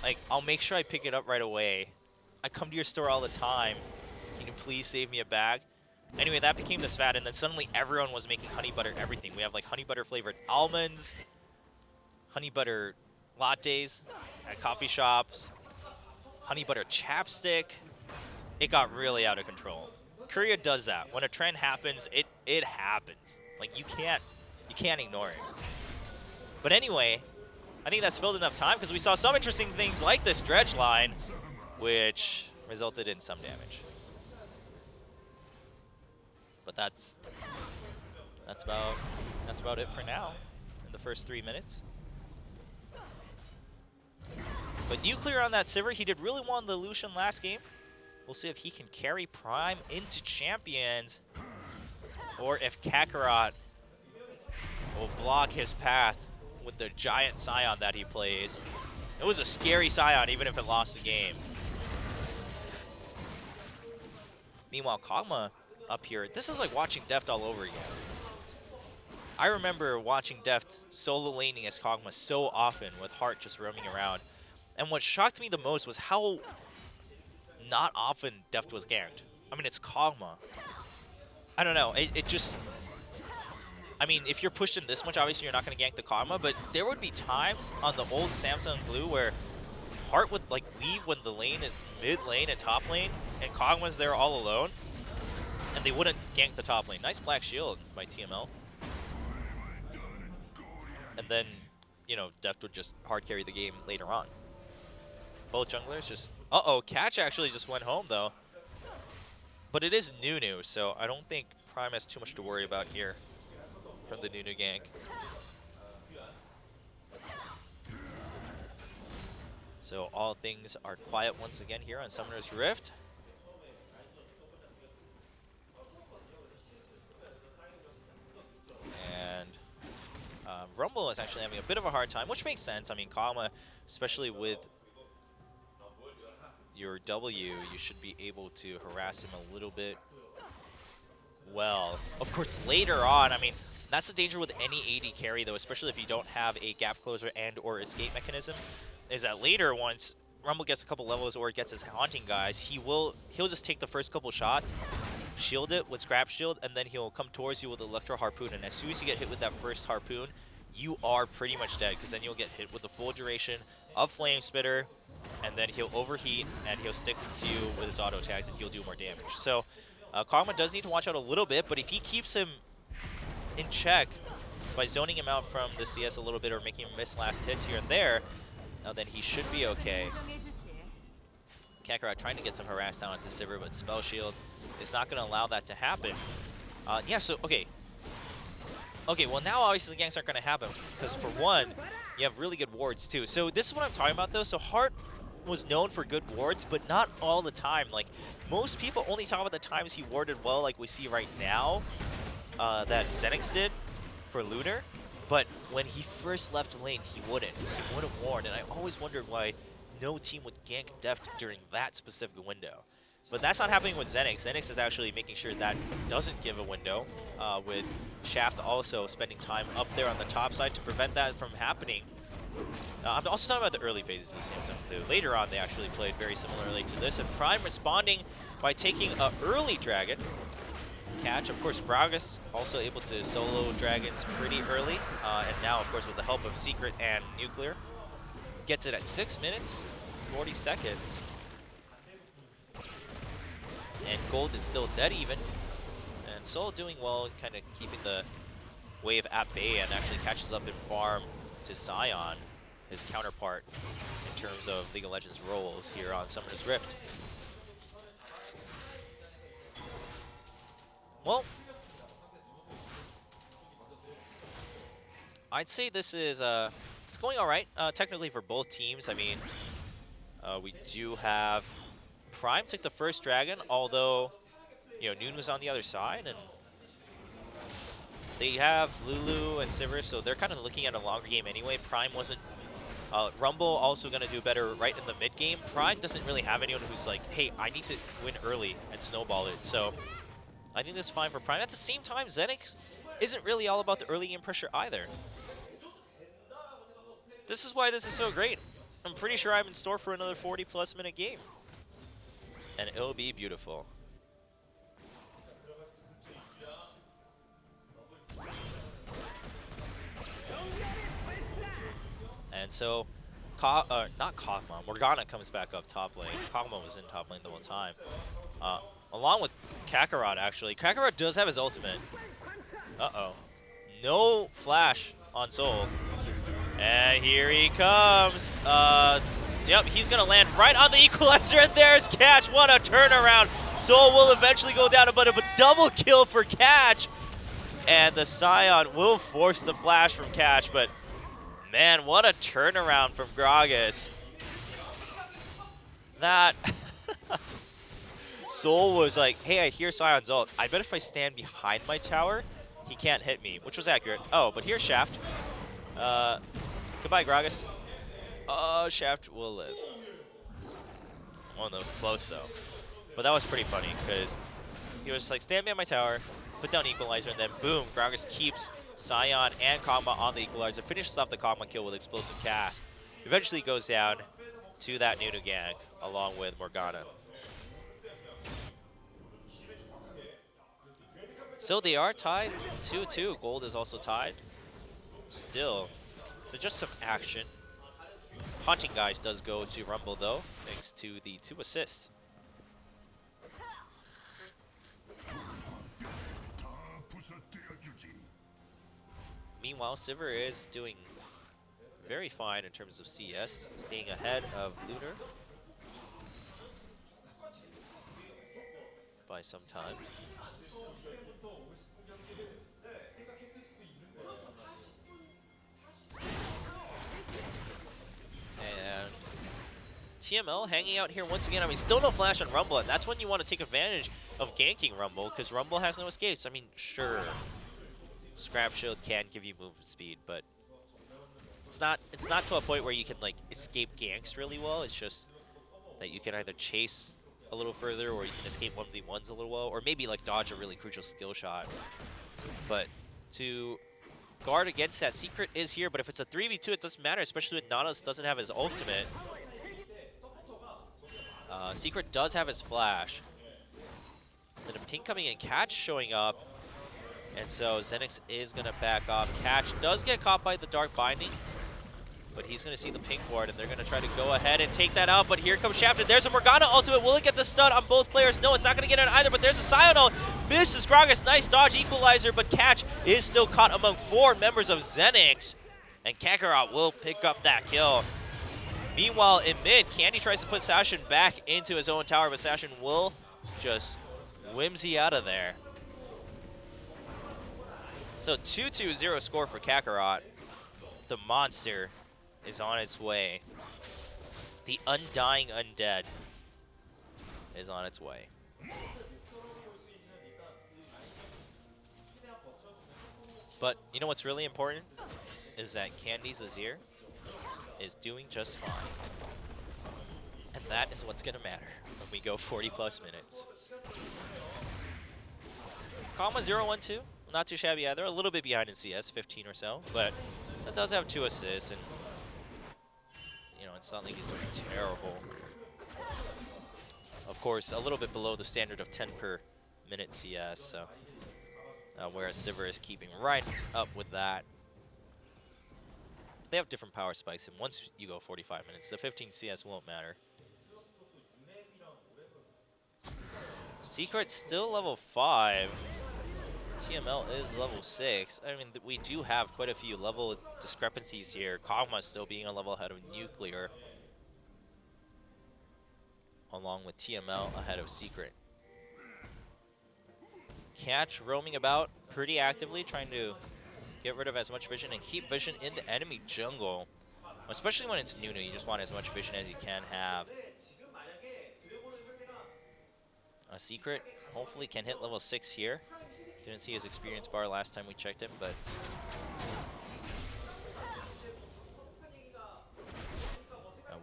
Like, I'll make sure I pick it up right away. I come to your store all the time. Can you please save me a bag? Anyway, that became this fad, and then suddenly everyone was making honey butter everything. We have like honey butter flavored almonds, honey butter lattes at coffee shops, honey butter chapstick. It got really out of control. Korea does that. When a trend happens, it happens. Like you can't ignore it. But anyway, I think that's filled enough time because we saw some interesting things like this dredge line, which resulted in some damage. But that's about it for now in the first 3 minutes. But Nuclear on that Sivir, he did really well in the Lucian last game. We'll see if he can carry Prime into Champions, or if Kakarot will block his path with the giant Scion that he plays. It was a scary Scion, even if it lost the game. Meanwhile, Kog'Maw up here, this is like watching Deft all over again. I remember watching Deft solo laning as Kog'Maw so often with Heart just roaming around. And what shocked me the most was how not often Deft was ganked. I mean, it's Kog'Maw. I don't know, it just... I mean, if you're pushed in this much, obviously you're not going to gank the Kog'Maw, but there would be times on the old Samsung Blue where Heart would like leave when the lane is mid lane and top lane, and Kog'Maw's there all alone, and they wouldn't gank the top lane. Nice Black Shield by TML. And then, Deft would just hard carry the game later on. Both junglers just... Uh-oh, Catch actually just went home, though. But it is Nunu, so I don't think Prime has too much to worry about here from the Nunu gank. So all things are quiet once again here on Summoner's Rift. And Rumble is actually having a bit of a hard time, which makes sense. I mean, Kog'Maw, especially with your W, you should be able to harass him a little bit. Well, of course, later on, I mean, that's the danger with any AD carry, though, especially if you don't have a gap closer and or escape mechanism, is that later, once Rumble gets a couple levels or gets his haunting guys, he'll just take the first couple shots, shield it with scrap shield, and then he'll come towards you with electro harpoon. And as soon as you get hit with that first harpoon, you are pretty much dead, because then you'll get hit with the full duration of flame spitter, and then he'll overheat and he'll stick to you with his auto tags and he'll do more damage. So Kog'Maw does need to watch out a little bit, but if he keeps him in check by zoning him out from the CS a little bit or making him miss last hits here and there, then he should be okay. Kakarot trying to get some harass down onto Sivir, but Spell Shield is not going to allow that to happen. Yeah, so, okay. Okay, well now obviously the ganks aren't going to happen, because for one, you have really good wards too. So this is what I'm talking about though. So Hart was known for good wards, but not all the time. Like, most people only talk about the times he warded well, like we see right now, that ZenX did for Lunar. But when he first left lane, he wouldn't warn, and I always wondered why no team would gank Deft during that specific window. But that's not happening with ZenX. ZenX is actually making sure that doesn't give a window, with Shaft also spending time up there on the top side to prevent that from happening. I'm also talking about the early phases of Samsung too. Later on, they actually played very similarly to this, and Prime responding by taking an early dragon catch. Of course, Gragas also able to solo dragons pretty early, and now, of course, with the help of Secret and Nuclear, gets it at 6 minutes, 40 seconds. And Gold is still dead even. And Soul doing well, kind of keeping the wave at bay, and actually catches up in farm to Sion, his counterpart in terms of League of Legends roles here on Summoner's Rift. Well, I'd say this is it's going all right technically for both teams. I mean, we do have Prime took the first dragon, although, you know, Noon was on the other side, and they have Lulu and Sivir, so they're kind of looking at a longer game anyway. Prime wasn't. Rumble also going to do better right in the mid game. Prime doesn't really have anyone who's like, hey, I need to win early and snowball it. So I think this is fine for Prime. At the same time, ZenX isn't really all about the early game pressure either. This is why this is so great. I'm pretty sure I'm in store for another 40+ minute game. And it'll be beautiful. And so, not Kog'Maw, Morgana comes back up top lane. Kog'Maw was in top lane the whole time. Along with Kakarot, actually. Kakarot does have his ultimate. Uh-oh. No flash on Soul. And here he comes. Yep, he's going to land right on the equalizer, and there's Catch. What a turnaround. Soul will eventually go down, but a double kill for Catch. And the Sion will force the flash from Catch, but man, what a turnaround from Gragas. That Soul was like, hey, I hear Sion's ult. I bet if I stand behind my tower, he can't hit me, which was accurate. Oh, but here's Shaft. Goodbye, Gragas. Shaft will live. Oh, that was close, though. But that was pretty funny, because he was just like, stand behind my tower, put down Equalizer, and then boom, Gragas keeps Sion and Kog'Maw on the Equalizer, finishes off the Kog'Maw kill with Explosive Cast. Eventually goes down to that Nunu gang, along with Morgana. So they are tied 2-2. Gold is also tied. Still. So just some action. Haunting Guys does go to Rumble, though, thanks to the 2 assists. Meanwhile, Sivir is doing very fine in terms of CS, staying ahead of Lunar by some time. And TML hanging out here once again. I mean, still no flash on Rumble, and that's when you want to take advantage of ganking Rumble, because Rumble has no escapes. I mean, sure, Scrap Shield can give you movement speed, but it's not to a point where you can like escape ganks really well. It's just that you can either chase a little further or you can escape 1v1s a little well, or maybe like dodge a really crucial skill shot. But to guard against that, Secret is here, but if it's a 3v2, it doesn't matter, especially with Nautilus doesn't have his ultimate. Secret does have his flash. Then a ping coming in, Catch showing up, and so ZenX is going to back off. Catch does get caught by the Dark Binding, but he's going to see the ping ward, and they're going to try to go ahead and take that out, but here comes Shaft, and there's a Morgana ultimate. Will it get the stun on both players? No, it's not going to get it either, but there's a Scion ult. Misses Gragas, nice dodge equalizer, but Catch is still caught among 4 members of ZenX, and Kakarot will pick up that kill. Meanwhile, in mid, Candy tries to put Sashin back into his own tower, but Sashin will just whimsy out of there. So 2-2-0 score for Kakarot. The monster is on its way. The undying undead is on its way. But you know what's really important is that Candy's Azir is doing just fine. And that is what's going to matter when we go 40+ minutes. Kama 0-1-2, not too shabby either. A little bit behind in CS, 15 or so, but that does have 2 assists, and you know, it's not like he's doing terrible. Of course, a little bit below the standard of 10 per minute CS, so whereas Sivir is keeping right up with that. They have different power spikes, and once you go 45 minutes, the 15 CS won't matter. Secret still level 5. TML is level 6. I mean, we do have quite a few level discrepancies here. Kog'Maw still being a level ahead of Nuclear, along with TML ahead of Secret. Catch roaming about pretty actively, trying to get rid of as much vision and keep vision in the enemy jungle. Especially when it's Nunu, you just want as much vision as you can have. A Secret hopefully can hit level 6 here. Didn't see his experience bar last time we checked him, but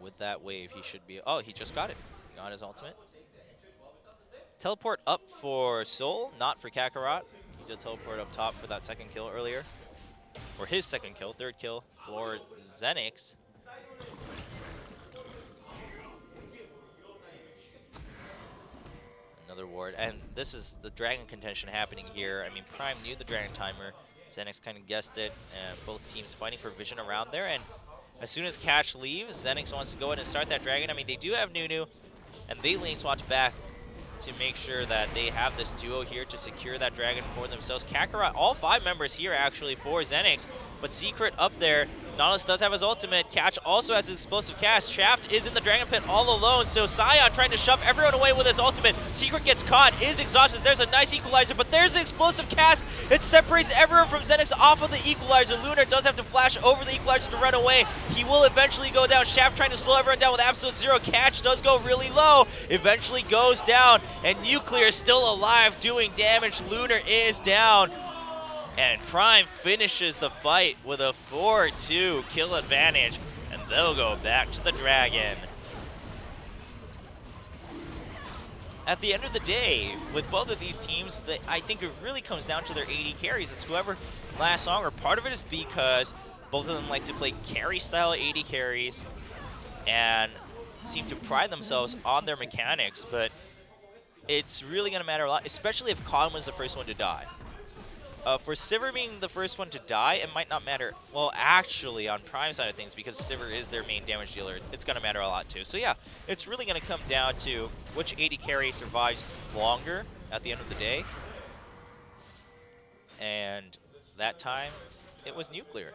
with that wave, he should be. Oh, he just got it. Got his ultimate. Teleport up for Soul, not for Kakarot. He did teleport up top for that second kill earlier. Or his second kill, third kill for ZenX. Another ward, and this is the dragon contention happening here. I mean, Prime knew the dragon timer. ZenX kind of guessed it, and both teams fighting for vision around there. And as soon as Catch leaves, ZenX wants to go in and start that dragon. I mean, they do have Nunu, and they lane swapped back to make sure that they have this duo here to secure that dragon for themselves. Kakarot, all 5 members here actually for ZenX, but Secret up there. Nautilus does have his ultimate. Catch also has his explosive cast. Shaft is in the dragon pit all alone, so Scion trying to shove everyone away with his ultimate. Secret gets caught, is exhausted. There's a nice equalizer, but there's an explosive cast. It separates everyone from ZenX off of the equalizer. Lunar does have to flash over the equalizer to run away. He will eventually go down. Shaft trying to slow everyone down with absolute zero. Catch does go really low, eventually goes down, and Nuclear is still alive doing damage. Lunar is down. And Prime finishes the fight with a 4-2 kill advantage, and they'll go back to the dragon. At the end of the day, with both of these teams, I think it really comes down to their AD carries. It's whoever lasts longer. Part of it is because both of them like to play carry-style AD carries and seem to pride themselves on their mechanics, but it's really going to matter a lot, especially if Khan was the first one to die. For Sivir being the first one to die, it might not matter. Well, actually, on Prime side of things, because Sivir is their main damage dealer, it's going to matter a lot too. So yeah, it's really going to come down to which AD carry survives longer at the end of the day. And that time, it was Nuclear.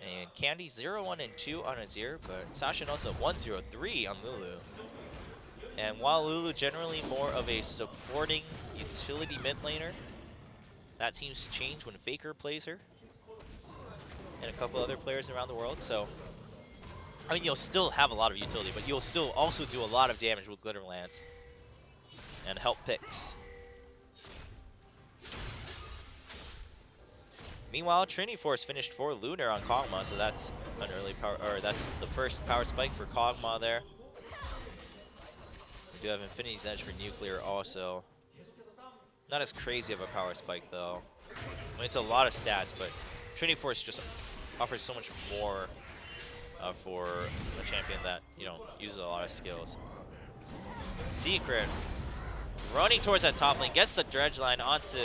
And Candy 0-1-2 on Azir, but Sashin also 1-0-3 on Lulu. And while Lulu generally more of a supporting utility mid laner, that seems to change when FLICKR plays her and a couple other players around the world. So, I mean, you'll still have a lot of utility, but you'll still also do a lot of damage with Glitter Lance and help picks. Meanwhile, Trinity Force finished for Lunar on Kog'Maw, so that's an early power, or that's the first power spike for Kog'Maw there. We do have Infinity's Edge for Nuclear also. Not as crazy of a power spike though. I mean, it's a lot of stats, but Trinity Force just offers so much more for a champion that, you know, uses a lot of skills. Secret running towards that top lane, gets the dredge line onto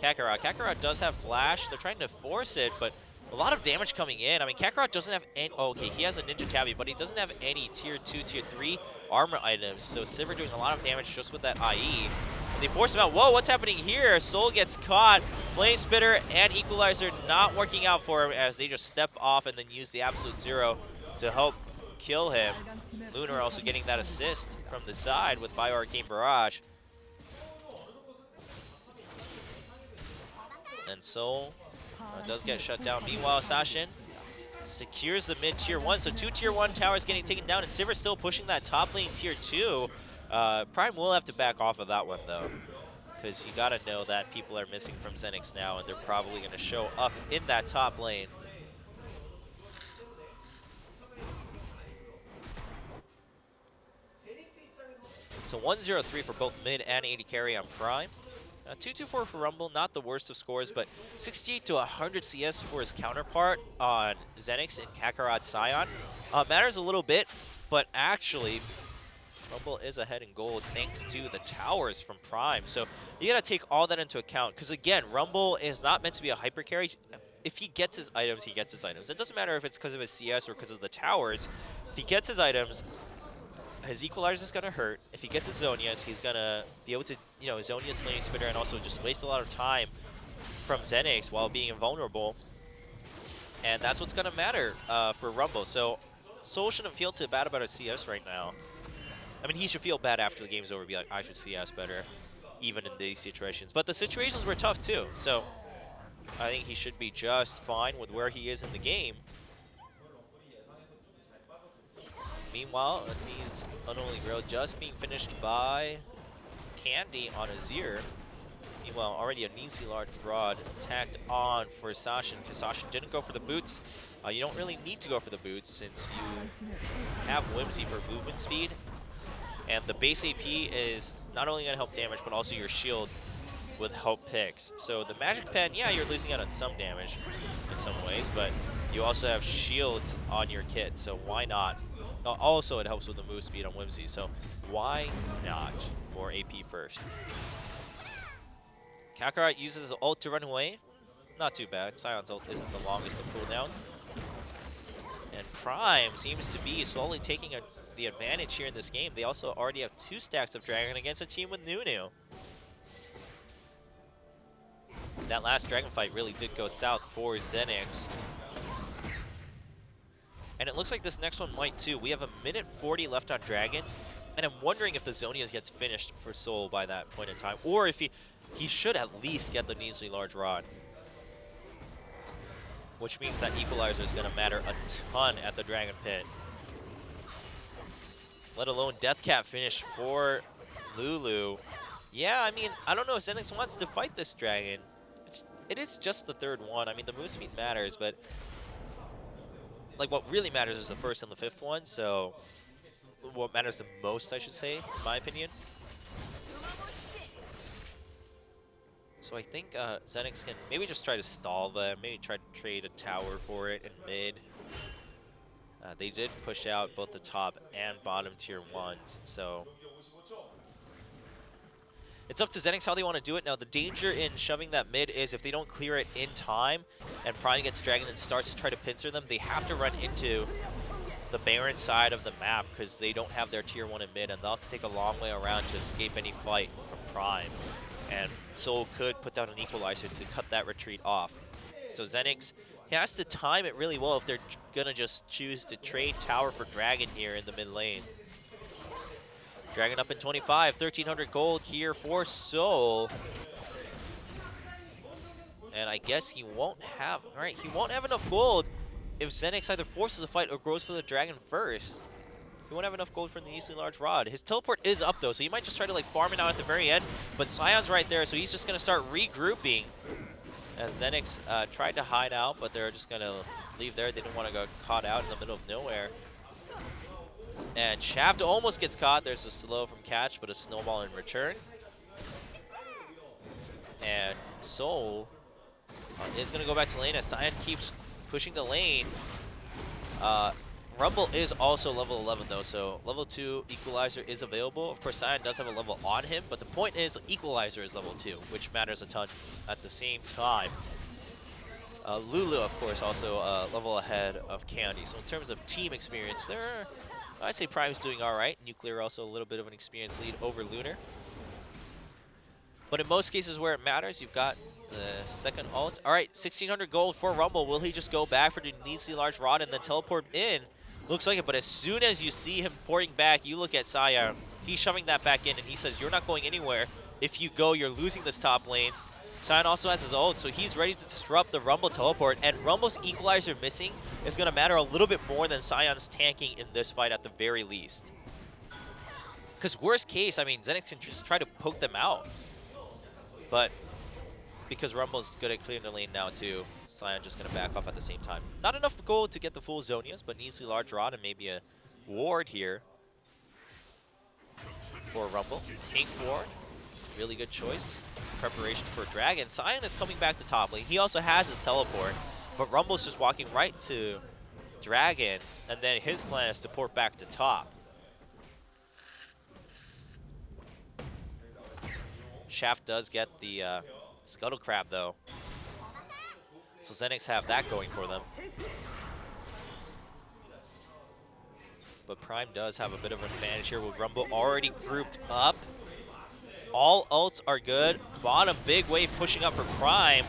Kakarot. Kakarot does have flash. They're trying to force it, but a lot of damage coming in. I mean, Kakarot doesn't have any. Oh, okay, he has a Ninja Tabby, but he doesn't have any tier 2, tier 3 armor items. So Sivir doing a lot of damage just with that IE. And they force him out. Whoa, what's happening here? Soul gets caught. Flame Spitter and Equalizer not working out for him as they just step off and then use the Absolute Zero to help kill him. Lunar also getting that assist from the side with Bio Arcane Barrage. And Soul does get shut down. Meanwhile, Sashin secures the mid tier 1. So 2 tier 1 towers getting taken down, and Sivir still pushing that top lane tier 2. Prime will have to back off of that one though, because you gotta know that people are missing from ZenX now, and they're probably gonna show up in that top lane. So 1-0-3 for both mid and AD carry on Prime. 2-2-4 for Rumble, not the worst of scores, but 68 to 100 CS for his counterpart on ZenX and Kakarot Scion. Matters a little bit, but actually, Rumble is ahead in gold thanks to the towers from Prime. So you gotta take all that into account, because again, Rumble is not meant to be a hyper carry. If he gets his items, he gets his items. It doesn't matter if it's because of his CS or because of the towers. If he gets his items, his Equalizer is going to hurt. If he gets his Zonias, he's going to be able to, you know, Zonia's Flame Spitter and also just waste a lot of time from ZenX while being invulnerable. And that's what's going to matter for Rumble. So Soul shouldn't feel too bad about his CS right now. I mean, he should feel bad after the game's over, be like, I should CS better, even in these situations. But the situations were tough too. So I think he should be just fine with where he is in the game. Meanwhile, it means Unholy Grail just being finished by Candy on Azir. Meanwhile, already a Nisi Large Rod tacked on for Sashin, because Sashin didn't go for the boots. You don't really need to go for the boots since you have Whimsy for movement speed. And the base AP is not only going to help damage, but also your shield with help picks. So the Magic Pen, yeah, you're losing out on some damage in some ways, but you also have shields on your kit, so why not? Also, it helps with the move speed on Whimsy, so why not more AP first? Kakarot uses the ult to run away. Not too bad. Sion's ult isn't the longest of cooldowns. And Prime seems to be slowly taking the advantage here in this game. They also already have 2 stacks of Dragon against a team with Nunu. That last Dragon fight really did go south for ZenX. And it looks like this next one might too. We have 1:40 left on Dragon, and I'm wondering if the Zonias gets finished for Soul by that point in time, or if he should at least get the Nisi Large Rod. Which means that Equalizer is going to matter a ton at the Dragon Pit. Let alone Deathcap finish for Lulu. Yeah, I mean, I don't know if ZenX wants to fight this Dragon. It is just the 3rd one. I mean, the move speed matters, but like, what really matters is the 1st and the 5th one, so what matters the most, I should say, in my opinion. So I think ZenX can maybe just try to stall them, maybe try to trade a tower for it in mid. They did push out both the top and bottom tier 1s, so it's up to ZenX how they want to do it. Now, the danger in shoving that mid is if they don't clear it in time and Prime gets Dragon and starts to try to pincer them, they have to run into the Baron side of the map because they don't have their tier 1 in mid, and they'll have to take a long way around to escape any fight from Prime. And Soul could put down an Equalizer to cut that retreat off. So ZenX has to time it really well if they're going to just choose to trade tower for Dragon here in the mid lane. Dragon up in 25, 1,300 gold here for Soul. And I guess he won't have, all right, he won't have enough gold if ZenX either forces a fight or goes for the Dragon first. He won't have enough gold for the Nisi Large Rod. His teleport is up though, so he might just try to like farm it out at the very end, but Sion's right there, so he's just gonna start regrouping As ZenX tried to hide out, but they're just going to leave there. They didn't want to get caught out in the middle of nowhere. And Shaft almost gets caught. There's a slow from Catch, but a snowball in return. And Soul is going to go back to lane as Cyan keeps pushing the lane. Rumble is also level 11 though, so level 2 Equalizer is available. Of course, Cyan does have a level on him, but the point is Equalizer is level 2, which matters a ton at the same time. Lulu, of course, also level ahead of Candy. So in terms of team experience, I'd say Prime's doing all right. Nuclear also a little bit of an experience lead over Lunar. But in most cases where it matters, you've got the second ult. All right, 1,600 gold for Rumble. Will he just go back for the needlessly large rod and then teleport in? Looks like it, but as soon as you see him porting back, you look at Cyan. He's shoving that back in, and he says, you're not going anywhere. If you go, you're losing this top lane. Cyan also has his ult, so he's ready to disrupt the Rumble teleport, and Rumble's Equalizer missing is going to matter a little bit more than Cyan's tanking in this fight at the very least. Because worst case, I mean, ZenX can just try to poke them out. But because Rumble's good at clearing the lane now too, Cyan just going to back off at the same time. Not enough gold to get the full Zonias, but needs a large rod and maybe a ward here for Rumble. Pink ward, really good choice. Preparation for Dragon. Cyan is coming back to top lane. He also has his teleport, but Rumble's just walking right to Dragon, and then his plan is to port back to top. Shaft does get the Scuttle Crab though. So ZenX have that going for them. But Prime does have a bit of an advantage here with Rumble already grouped up. All ults are good. Bottom big wave pushing up for Prime.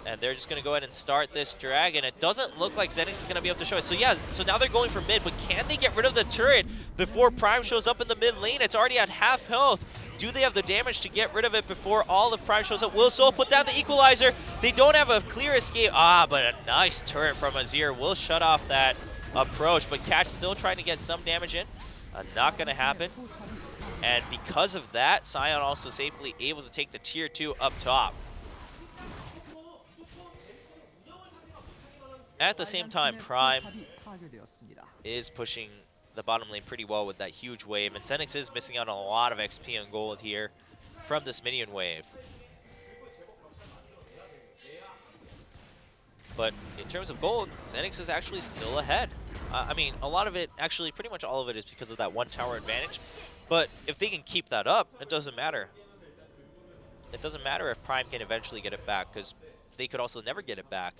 And they're just going to go ahead and start this Dragon. It doesn't look like ZenX is going to be able to show it. So yeah, so now they're going for mid, but can they get rid of the turret before Prime shows up in the mid lane? It's already at half health. Do they have the damage to get rid of it before all of Prime shows up? Will Soul put down the Equalizer? They don't have a clear escape. But a nice turret from Azir will shut off that approach. But Catch still trying to get some damage in. Not going to happen. And because of that, Cyan also safely able to take the tier 2 up top. At the same time, Prime is pushing the bottom lane pretty well with that huge wave, and ZenX is missing out on a lot of XP and gold here from this minion wave. But in terms of gold, ZenX is actually still ahead. I mean, a lot of it, actually pretty much all of it is because of that one tower advantage. But if they can keep that up, it doesn't matter. It doesn't matter if Prime can eventually get it back, because they could also never get it back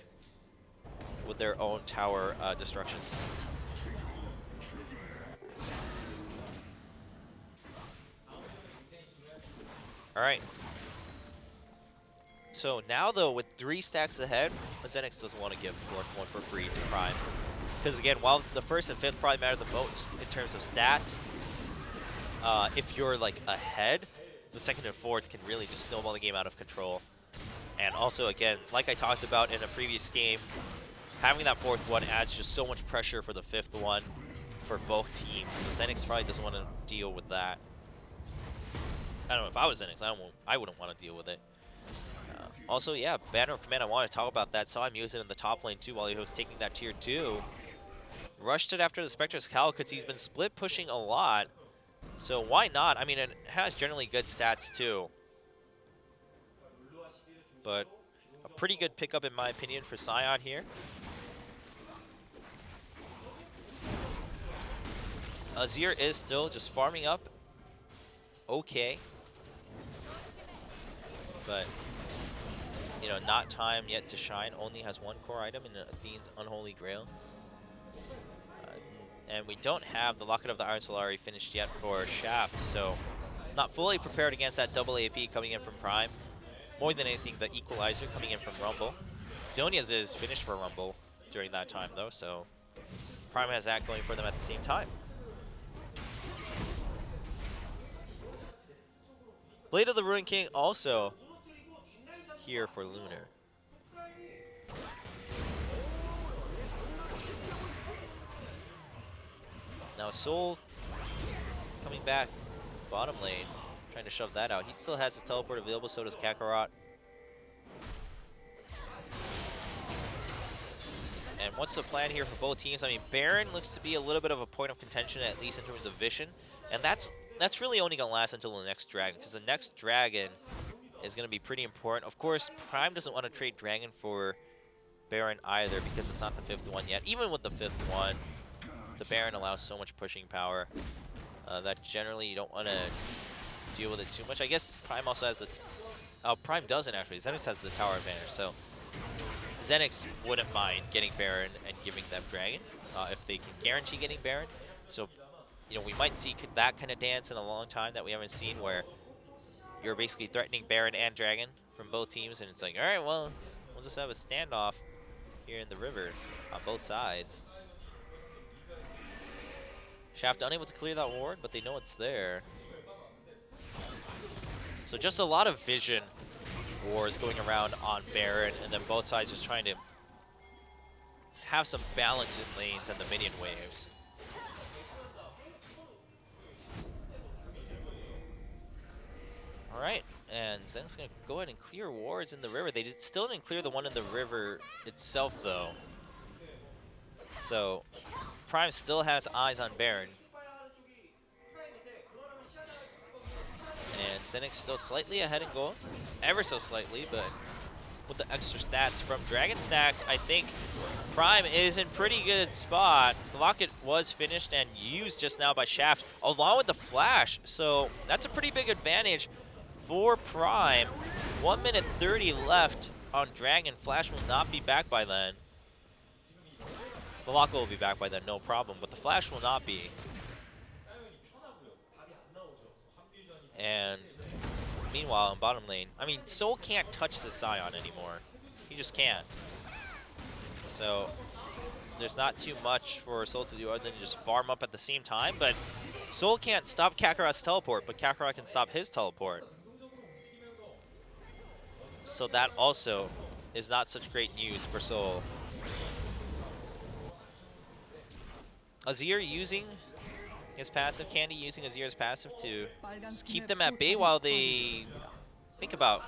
with their own tower destructions. All right. So now, though, with 3 stacks ahead, ZenX doesn't want to give the 4th one for free to Prime. Because, again, while the 1st and 5th probably matter the most in terms of stats, if you're, like, ahead, the 2nd and 4th can really just snowball the game out of control. And also, again, like I talked about in a previous game, having that 4th one adds just so much pressure for the 5th one for both teams. So ZenX probably doesn't want to deal with that. I don't know, if I was ZenX, I wouldn't want to deal with it. Also, yeah, Banner of Command, I want to talk about that. Saw him use it in the top lane too while he was taking that tier 2. Rushed it after the Spectre's Cowl because he's been split pushing a lot. So why not? I mean, it has generally good stats too. But a pretty good pickup in my opinion for Cyan here. Azir is still just farming up. Okay. But, you know, not time yet to shine. Only has 1 core item in Athene's Unholy Grail. And we don't have the Locket of the Iron Solari finished yet for Shaft, so not fully prepared against that double AP coming in from Prime. More than anything, the Equalizer coming in from Rumble. Zonia's is finished for Rumble during that time, though, so Prime has that going for them at the same time. Blade of the Ruin King also here for Lunar. Now Soul coming back bottom lane, trying to shove that out. He still has his teleport available, so does Kakarot. And what's the plan here for both teams? I mean, Baron looks to be a little bit of a point of contention, at least in terms of vision. And that's really only going to last until the next dragon, because the next dragon is going to be pretty important. Of course, Prime doesn't want to trade dragon for Baron either, because it's not the 5th one yet. Even with the 5th one, the Baron allows so much pushing power that generally you don't want to deal with it too much. I guess Prime also has the... Oh, Prime doesn't actually. ZenX has the tower advantage, so ZenX wouldn't mind getting Baron and giving them Dragon if they can guarantee getting Baron. So, you know, we might see that kind of dance in a long time that we haven't seen, where you're basically threatening Baron and Dragon from both teams, and it's like, all right, well, we'll just have a standoff here in the river on both sides. Shaft unable to clear that ward, but they know it's there. So just a lot of vision wars going around on Baron, and then both sides just trying to have some balance in lanes and the minion waves. All right, and Zen's gonna go ahead and clear wards in the river. They still didn't clear the one in the river itself, though. So Prime still has eyes on Baron. And ZenX still slightly ahead in goal. Ever so slightly, but with the extra stats from Dragon Stacks, I think Prime is in pretty good spot. The Locket was finished and used just now by Shaft, along with the Flash. So that's a pretty big advantage for Prime. 1 minute 30 left on Dragon. Flash will not be back by then. The Locket will be back by then, no problem, but the Flash will not be. And meanwhile, in bottom lane, I mean, Soul can't touch the Scion anymore. He just can't. So there's not too much for Soul to do other than just farm up at the same time. But Soul can't stop Kakarot's teleport, but Kakarot can stop his teleport. So that also is not such great news for Soul. Azir using his passive, Candy using Azir's passive to just keep them at bay while they think about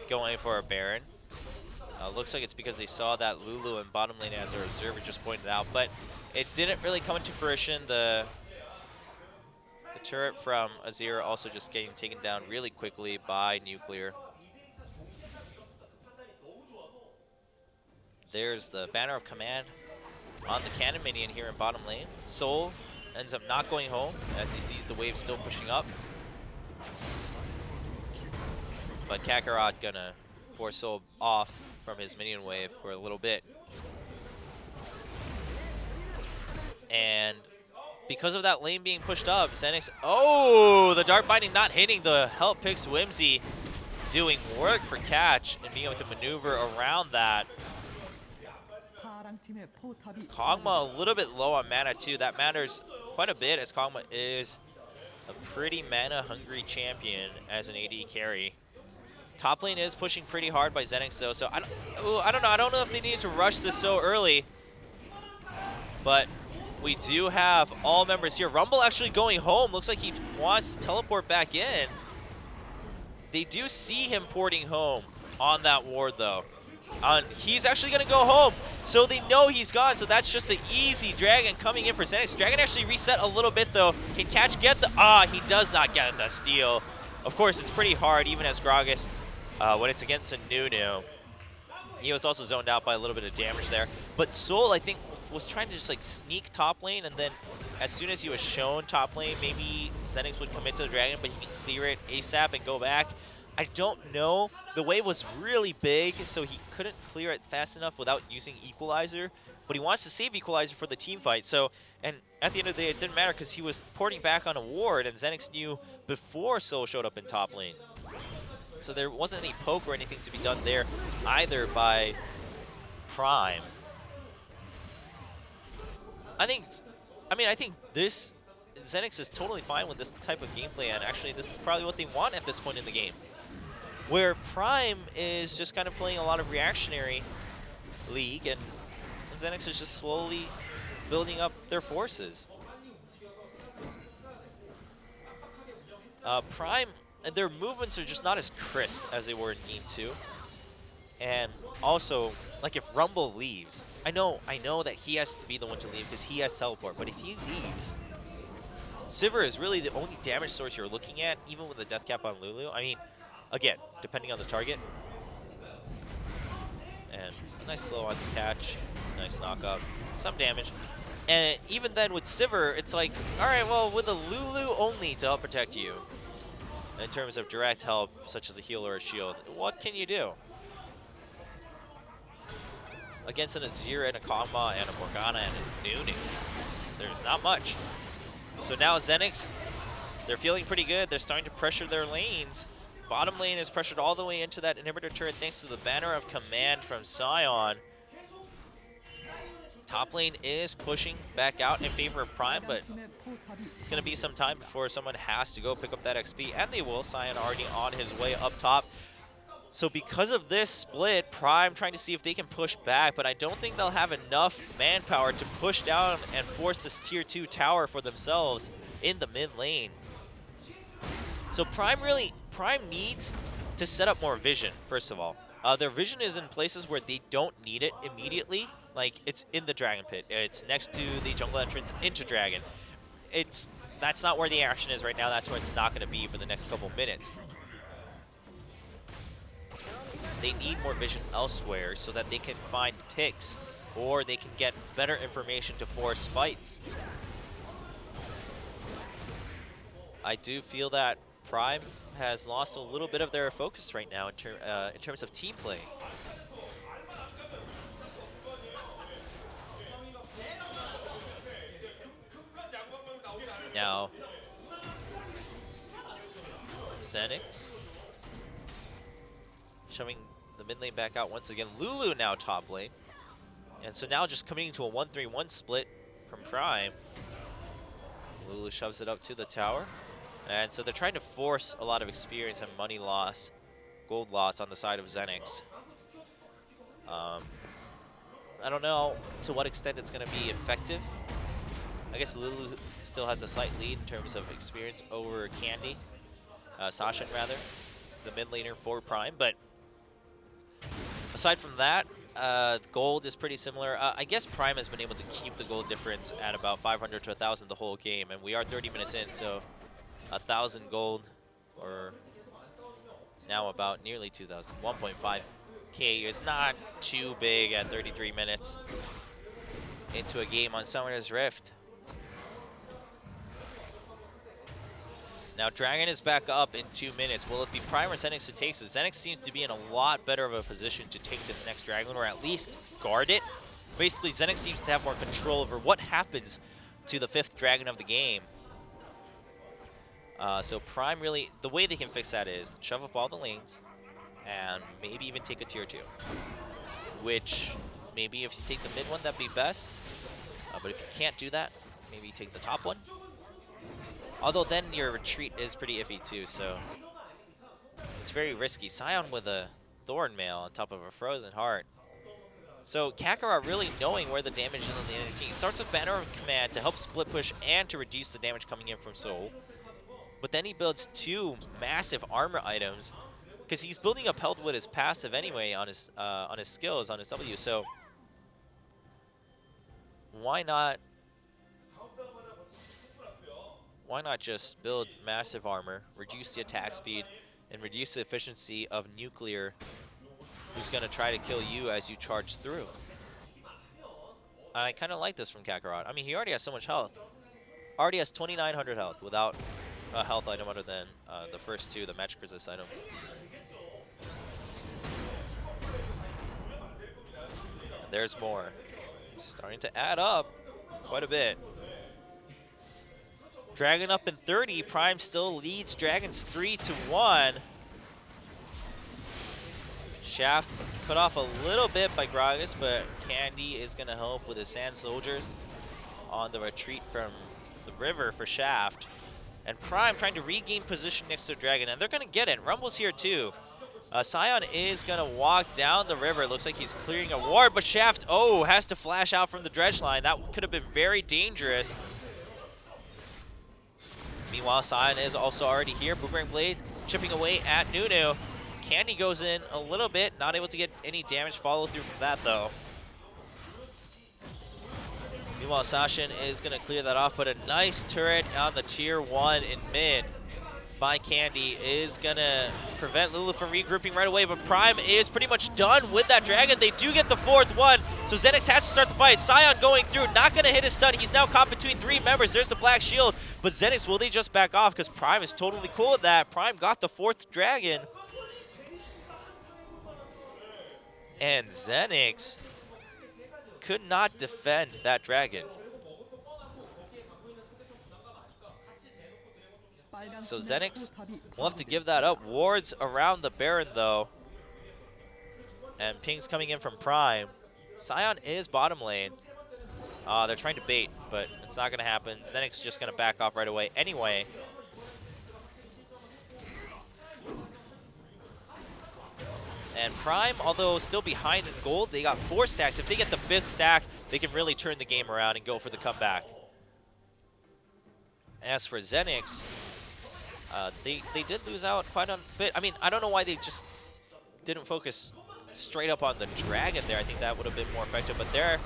going for a Baron. Looks like it's because they saw that Lulu in bottom lane, as our observer just pointed out, but it didn't really come into fruition. The turret from Azir also just getting taken down really quickly by Nuclear. There's the Banner of Command on the Cannon minion here in bottom lane. Soul ends up not going home as he sees the wave still pushing up. But Kakarot gonna force Soul off from his minion wave for a little bit. And because of that lane being pushed up, ZenX, oh, the Dark Binding not hitting, the help picks Whimsy doing work for Catch and being able to maneuver around that. Kog'Maw a little bit low on mana too. That matters quite a bit, as Kog'Maw is a pretty mana-hungry champion as an AD carry. Top lane is pushing pretty hard by ZenX though, so I don't know. I don't know if they need to rush this so early, but we do have all members here. Rumble actually going home. Looks like he wants to teleport back in. They do see him porting home on that ward though. He's actually going to go home, so they know he's gone, so that's just an easy Dragon coming in for ZenX. Dragon actually reset a little bit, though. Can Catch get the... he does not get the steal. Of course, it's pretty hard, even as Gragas, when it's against a Nunu. He was also zoned out by a little bit of damage there. But Soul, I think, was trying to just like sneak top lane, and then as soon as he was shown top lane, maybe ZenX would commit to the Dragon, but he can clear it ASAP and go back. I don't know. The wave was really big, so he couldn't clear it fast enough without using Equalizer. But he wants to save Equalizer for the team fight. So, and at the end of the day, it didn't matter because he was porting back on a ward, and ZenX knew before Soul showed up in top lane. So there wasn't any poke or anything to be done there either by Prime. I think this ZenX is totally fine with this type of gameplay, and actually this is probably what they want at this point in the game. Where Prime is just kind of playing a lot of reactionary League, and ZenX is just slowly building up their forces. Prime, their movements are just not as crisp as they were in Game 2. And also, like if Rumble leaves, I know that he has to be the one to leave because he has teleport, but if he leaves, Sivir is really the only damage source you're looking at, even with the death cap on Lulu. I mean, again, depending on the target. And a nice slow on to catch, nice knockup, some damage. And even then with Sivir, it's like, all right, well, with a Lulu only to help protect you, in terms of direct help, such as a heal or a shield, what can you do? Against an Azir and a Kog'Maw and a Morgana and a Nunu, there's not much. So now ZenX, they're feeling pretty good. They're starting to pressure their lanes. Bottom lane is pressured all the way into that inhibitor turret thanks to the Banner of Command from Sion. Top lane is pushing back out in favor of Prime, but it's going to be some time before someone has to go pick up that XP, and they will. Sion already on his way up top. So because of this split, Prime trying to see if they can push back, but I don't think they'll have enough manpower to push down and force this tier 2 tower for themselves in the mid lane. So Prime needs to set up more vision, first of all. Their vision is in places where they don't need it immediately. Like, it's in the Dragon Pit. It's next to the jungle entrance into Dragon. That's not where the action is right now. That's where it's not going to be for the next couple minutes. They need more vision elsewhere so that they can find picks or they can get better information to force fights. I do feel that Prime has lost a little bit of their focus right now in terms of team play. Now, ZenX shoving the mid lane back out once again. Lulu now top lane. And so now just coming into a 1-3-1 split from Prime. Lulu shoves it up to the tower. And so they're trying to force a lot of experience and money loss, gold loss on the side of ZenX. I don't know to what extent it's going to be effective. I guess Lulu still has a slight lead in terms of experience over Candy. Sasha, rather, the mid laner for Prime. But aside from that, gold is pretty similar. I guess Prime has been able to keep the gold difference at about 500 to 1,000 the whole game. And we are 30 minutes in, so 1,000 gold, or now about nearly 2,000. 1.5K is not too big at 33 minutes into a game on Summoner's Rift. Now Dragon is back up in 2 minutes. Will it be Prime or ZenX who takes it? ZenX seems to be in a lot better of a position to take this next Dragon, or at least guard it. Basically, ZenX seems to have more control over what happens to the 5th Dragon of the game. So Prime really, the way they can fix that is shove up all the lanes and maybe even take a tier 2. Which, maybe if you take the mid one, that'd be best. But if you can't do that, maybe take the top one. Although then your retreat is pretty iffy too, so it's very risky. Sion with a Thorn Mail on top of a Frozen Heart. So Kakarot really knowing where the damage is on the enemy team. He starts with Banner of Command to help split push and to reduce the damage coming in from Soul. But then he builds 2 massive armor items because he's building up health with his passive anyway on his skills, on his W. So why not just build massive armor, reduce the attack speed, and reduce the efficiency of Nuclear, who's going to try to kill you as you charge through. I kind of like this from Kakarot. I mean, he already has so much health. Already has 2,900 health without a health item other than the first 2, the magic resist items. And there's more. Starting to add up quite a bit. Dragon up in 30. Prime still leads Dragons 3-1. Shaft cut off a little bit by Gragas, but Candy is going to help with his Sand Soldiers on the retreat from the river for Shaft. And Prime trying to regain position next to Dragon, and they're going to get it. Rumble's here too. Sion is going to walk down the river. Looks like he's clearing a ward, but Shaft, has to flash out from the dredge line. That could have been very dangerous. Meanwhile, Sion is also already here. Boomerang Blade chipping away at Nunu. Candy goes in a little bit, not able to get any damage follow through from that though. Meanwhile, Sashin is going to clear that off, but a nice turret on the tier 1 in mid by Candy is going to prevent Lulu from regrouping right away, but Prime is pretty much done with that dragon. They do get the 4th one, so ZenX has to start the fight. Sion going through, not going to hit his stun. He's now caught between 3 members. There's the black shield, but ZenX, will they just back off? Because Prime is totally cool with that. Prime got the 4th dragon. And ZenX could not defend that dragon. So ZenX will have to give that up. Wards around the Baron though. And pings coming in from Prime. Sion is bottom lane. They're trying to bait, but it's not going to happen. ZenX is just going to back off right away anyway. And Prime, although still behind in gold, they got 4 stacks. If they get the 5th stack, they can really turn the game around and go for the comeback. As for ZenX, they did lose out quite a bit. I mean, I don't know why they just didn't focus straight up on the dragon there. I think that would have been more effective, but they're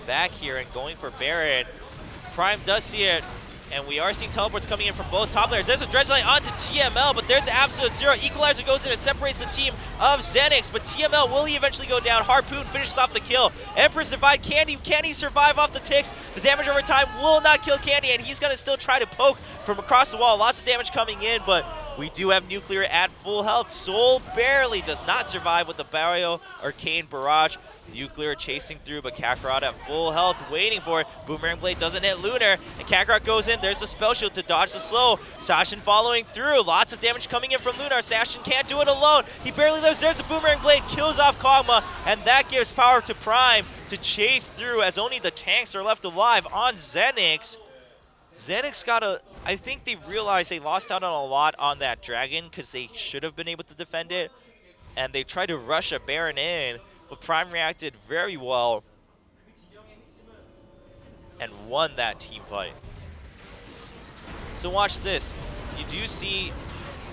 back here and going for Baron. Prime does see it, and we are seeing teleports coming in from both top players. There's a Dredge Light onto TML, but there's Absolute Zero. Equalizer goes in and separates the team of ZenX, but TML, will he eventually go down? Harpoon finishes off the kill. Emperor survived. Candy, can he survive off the ticks? The damage over time will not kill Candy, and he's going to still try to poke from across the wall. Lots of damage coming in, but we do have Nuclear at full health. Soul barely does not survive with the Barrio Arcane Barrage. Nuclear chasing through, but Kakarot at full health, waiting for it. Boomerang Blade doesn't hit Lunar, and Kakarot goes in. There's the spell shield to dodge the slow. Sashin following through. Lots of damage coming in from Lunar. Sashin can't do it alone. He barely lives. There's a Boomerang Blade, kills off Kog'Maw, and that gives power to Prime to chase through as only the tanks are left alive on ZenX. ZenX got a... I think they realized they lost out on a lot on that dragon because they should have been able to defend it, and they tried to rush a Baron in, but Prime reacted very well and won that team fight. So watch this. You do see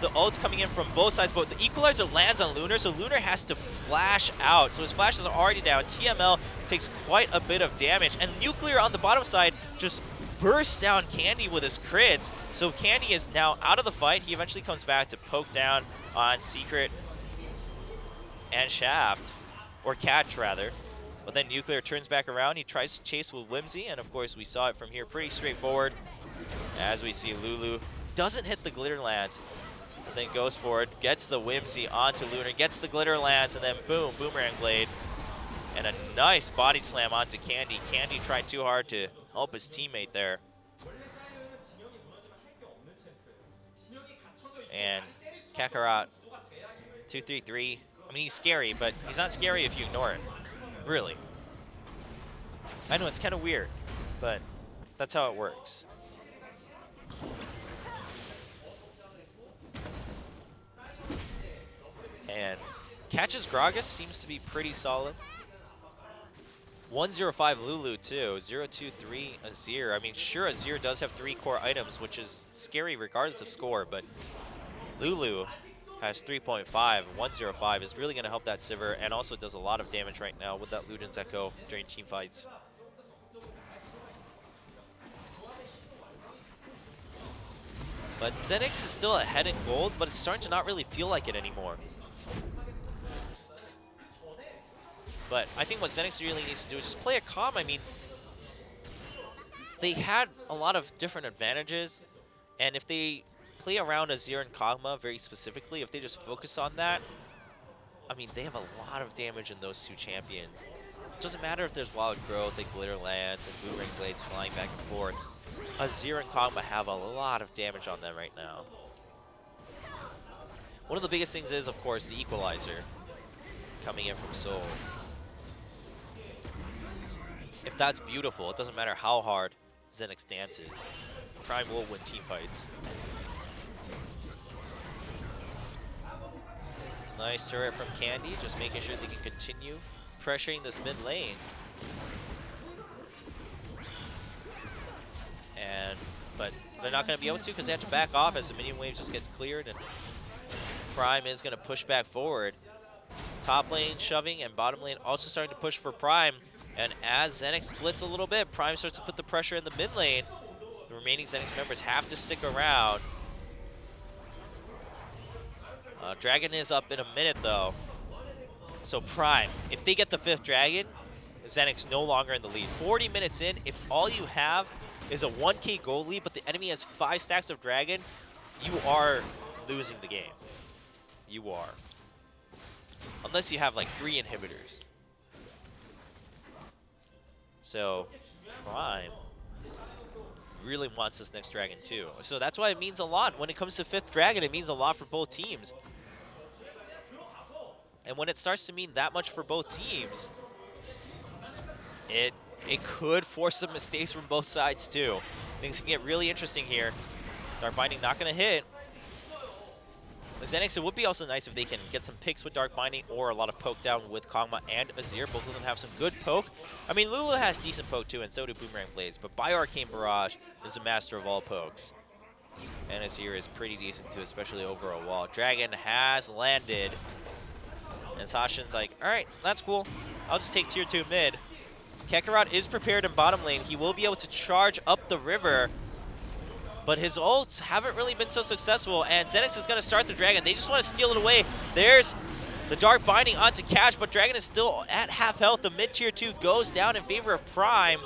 the ults coming in from both sides, but the Equalizer lands on Lunar, so Lunar has to flash out. So his flashes are already down. TML takes quite a bit of damage, and Nuclear on the bottom side just bursts down Candy with his crits. So Candy is now out of the fight. He eventually comes back to poke down on Secret and Shaft. Or Catch, rather. But then Nuclear turns back around. He tries to chase with Whimsy, and of course we saw it from here pretty straightforward. As we see Lulu doesn't hit the Glitter Lance, but then goes for it, gets the Whimsy onto Lunar, gets the Glitter Lance, and then boom, Boomerang Blade. And a nice body slam onto Candy. Candy tried too hard to help his teammate there. And Kakarot, 2-3-3. I mean, he's scary, but he's not scary if you ignore it. Really. I know, it's kind of weird, but that's how it works. And Catches Gragas seems to be pretty solid. 105 Lulu too, 023 Azir. I mean, sure, Azir does have 3 core items, which is scary regardless of score, but Lulu has 3.5, 105 is really going to help that Sivir, and also does a lot of damage right now with that Luden's Echo during team fights. But ZenX is still ahead in gold, but it's starting to not really feel like it anymore. But I think what ZenX really needs to do is just play it calm. I mean, they had a lot of different advantages, and if they play around Azir and Kog'Maw very specifically, if they just focus on that, I mean, they have a lot of damage in those 2 champions. It doesn't matter if there's Wild Growth, they Glitter Lance, and Boomerang Blades flying back and forth. Azir and Kog'Maw have a lot of damage on them right now. One of the biggest things is, of course, the Equalizer coming in from Soul. If that's beautiful, it doesn't matter how hard ZenX dances. Prime will win team fights. Nice turret from Candy, just making sure they can continue pressuring this mid lane. But they're not going to be able to because they have to back off as the minion wave just gets cleared. And Prime is going to push back forward. Top lane shoving and bottom lane also starting to push for Prime. And as ZenX splits a little bit, Prime starts to put the pressure in the mid lane. The remaining ZenX members have to stick around. Dragon is up in a minute though. So Prime, if they get the 5th Dragon, ZenX no longer in the lead. 40 minutes in, if all you have is a 1k gold lead, but the enemy has 5 stacks of Dragon, you are losing the game. You are. Unless you have like 3 inhibitors. So Prime really wants this next Dragon too. So that's why it means a lot. When it comes to 5th Dragon, it means a lot for both teams. And when it starts to mean that much for both teams, it could force some mistakes from both sides too. Things can get really interesting here. Dark Binding not going to hit. The ZenX, it would be also nice if they can get some picks with Dark Binding or a lot of poke down with Kog'Maw and Azir. Both of them have some good poke. I mean, Lulu has decent poke too, and so do Boomerang Blades. But Arcane Barrage is a master of all pokes. And Azir is pretty decent too, especially over a wall. Dragon has landed. And Sashin's like, all right, that's cool. I'll just take tier 2 mid. Kakarot is prepared in bottom lane. He will be able to charge up the river. But his ults haven't really been so successful, and ZenX is going to start the Dragon. They just want to steal it away. There's the Dark Binding onto Cash, but Dragon is still at half health. The mid-tier 2 goes down in favor of Prime.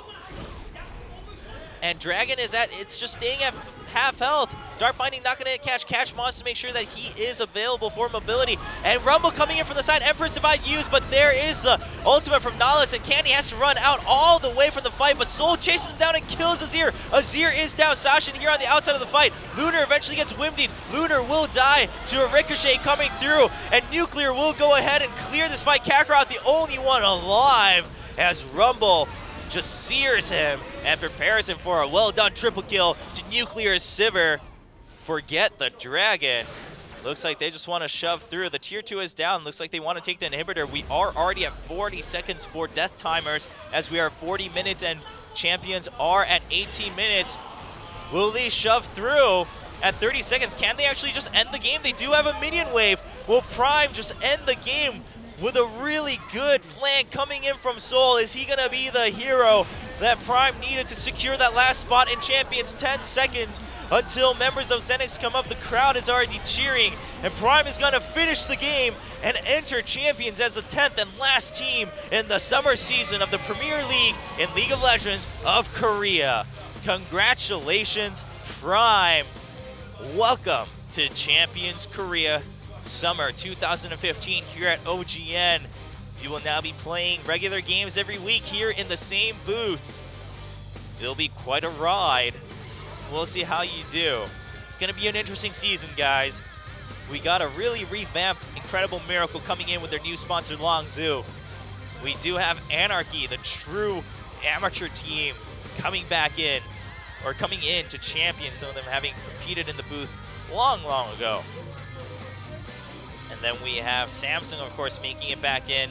And Dragon is it's just staying at half health. Dark Binding not going to hit Cash. Cash wants to make sure that he is available for mobility. And Rumble coming in from the side. Empress Divide used, but there is the ultimate from Nahlis, and Candy has to run out all the way from the fight, but Soul chases him down and kills Azir. Azir is down. Sashin here on the outside of the fight. Lunar eventually gets wimdied. Lunar will die to a Ricochet coming through, and Nuclear will go ahead and clear this fight. Kakarot the only one alive as Rumble just sears him and prepares him for a well-done triple kill to Nuclear's Sivir. Forget the Dragon. Looks like they just want to shove through. The tier 2 is down. Looks like they want to take the inhibitor. We are already at 40 seconds for death timers as we are 40 minutes and champions are at 18 minutes. Will they shove through at 30 seconds? Can they actually just end the game? They do have a minion wave. Will Prime just end the game with a really good flank coming in from Soul? Is he going to be the hero that Prime needed to secure that last spot in Champions? 10 seconds until members of ZenX come up. The crowd is already cheering, and Prime is going to finish the game and enter Champions as the 10th and last team in the summer season of the Premier League in League of Legends of Korea. Congratulations, Prime. Welcome to Champions Korea Summer 2015 here at OGN. You will now be playing regular games every week here in the same booths. It'll be quite a ride. We'll see how you do. It's going to be an interesting season, guys. We got a really revamped Incredible Miracle coming in with their new sponsor, Longzhu. We do have Anarchy, the true amateur team, coming back in, or coming in to champion, some of them having competed in the booth long, long ago. And then we have Samsung, of course, making it back in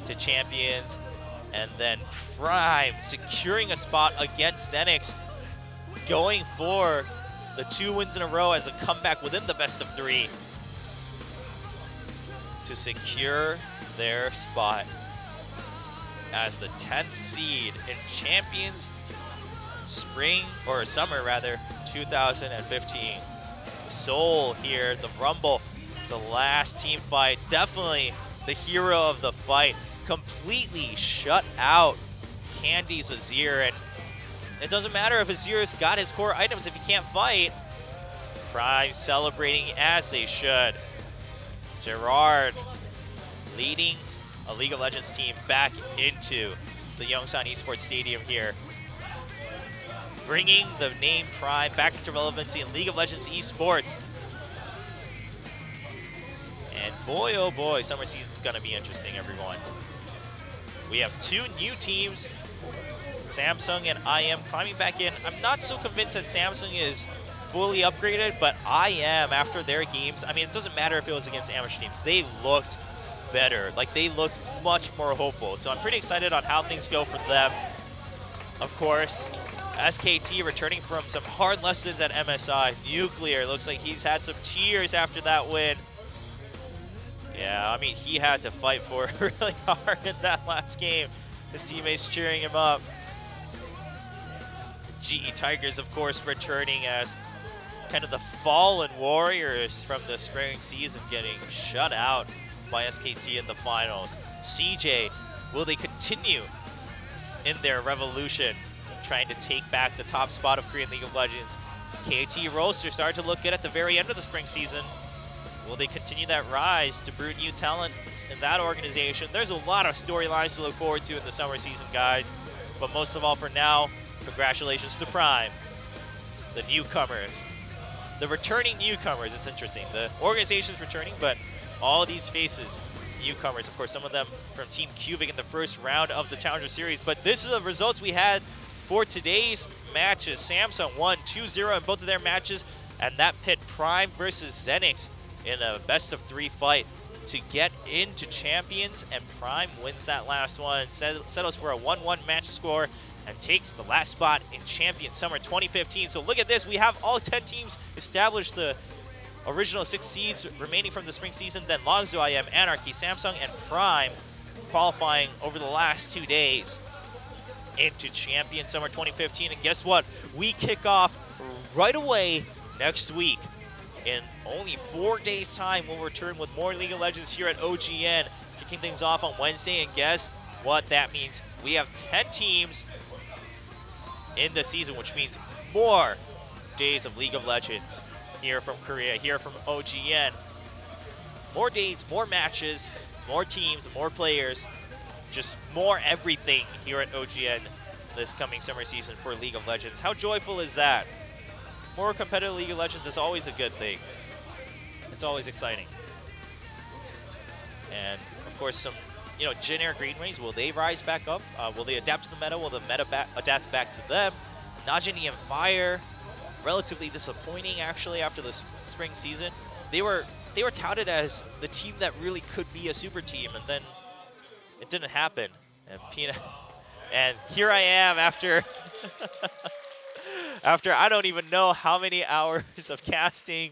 to champions. And then Prime securing a spot against ZenX, going for the 2 wins in a row as a comeback within the best of 3 to secure their spot as the 10th seed in Champions Summer 2015. Soul here, the Rumble, the last team fight, definitely the hero of the fight, completely shut out Candy's Azir, and it doesn't matter if Azir's got his core items if he can't fight. Prime celebrating as they should. Gerard leading a League of Legends team back into the Yongsan Esports Stadium here, bringing the name Prime back into relevancy in League of Legends Esports. And boy, oh boy, summer season is going to be interesting, everyone. We have 2 new teams, Samsung and IM climbing back in. I'm not so convinced that Samsung is fully upgraded, but IM, after their games, I mean, it doesn't matter if it was against amateur teams. They looked better. Like, they looked much more hopeful. So I'm pretty excited on how things go for them. Of course, SKT returning from some hard lessons at MSI. Nuclear looks like he's had some tears after that win. Yeah, I mean, he had to fight for it really hard in that last game. His teammates cheering him up. GE Tigers, of course, returning as kind of the fallen warriors from the spring season, getting shut out by SKT in the finals. CJ, will they continue in their revolution, trying to take back the top spot of Korean League of Legends? KT Roaster started to look good at the very end of the spring season. Will they continue that rise to brew new talent in that organization? There's a lot of storylines to look forward to in the summer season, guys. But most of all, for now, congratulations to Prime, the newcomers, the returning newcomers. It's interesting. The organization's returning, but all these faces, newcomers. Of course, some of them from Team Cubic in the first round of the Challenger Series. But this is the results we had for today's matches. Samsung won 2-0 in both of their matches, and that pit Prime versus ZenX in a best-of-3 fight to get into Champions, and Prime wins that last one, settles for a 1-1 match score, and takes the last spot in Champion Summer 2015. So look at this, we have all 10 teams establish the original 6 seeds remaining from the spring season, then Longzhou IM, Anarchy, Samsung, and Prime qualifying over the last 2 days into Champion Summer 2015. And guess what? We kick off right away next week. In only 4 days' time, we'll return with more League of Legends here at OGN, kicking things off on Wednesday. And guess what that means? We have 10 teams in the season, which means more days of League of Legends here from Korea, here from OGN. More dates, more matches, more teams, more players, just more everything here at OGN this coming summer season for League of Legends. How joyful is that? More competitive League of Legends is always a good thing. It's always exciting. And of course, some generic greenways, will they rise back up? Will they adapt to the meta? Will the meta adapt back to them? Najini and Fire, relatively disappointing actually after the spring season. They were touted as the team that really could be a super team, and then it didn't happen. And and here I am after after I don't even know how many hours of casting.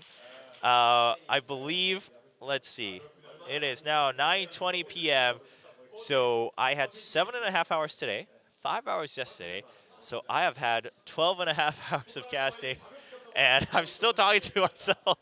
I believe, let's see, it is now 9:20 p.m. So I had 7.5 hours today, 5 hours yesterday. So I have had 12.5 hours of casting, and I'm still talking to myself.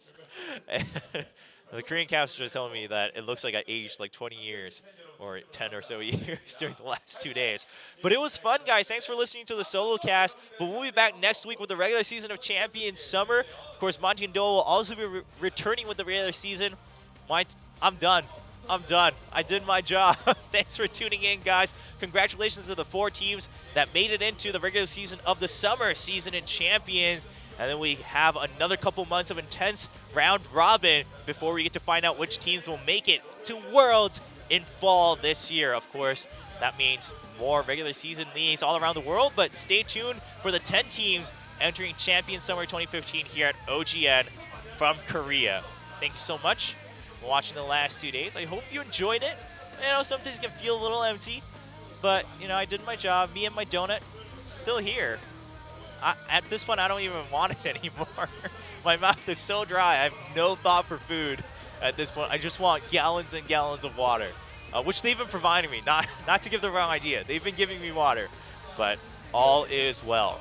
The Korean caster is telling me that it looks like I aged like 20 years or 10 or so years during the last 2 days. But it was fun, guys. Thanks for listening to the solo cast. But we'll be back next week with the regular season of Champions Summer. Of course, Monty and Doe will also be returning with the regular season. I'm done. I'm done. I did my job. Thanks for tuning in, guys. Congratulations to the 4 teams that made it into the regular season of the summer season in Champions. And then we have another couple months of intense round robin before we get to find out which teams will make it to Worlds in fall this year. Of course, that means more regular season leagues all around the world, but stay tuned for the 10 teams entering Champions Summer 2015 here at OGN from Korea. Thank you so much for watching the last 2 days. I hope you enjoyed it. I know sometimes it can feel a little empty, but I did my job. Me and my donut, still here. At this point, I don't even want it anymore. My mouth is so dry. I have no thought for food at this point. I just want gallons and gallons of water, which they've been providing me. Not to give the wrong idea. They've been giving me water, but all is well.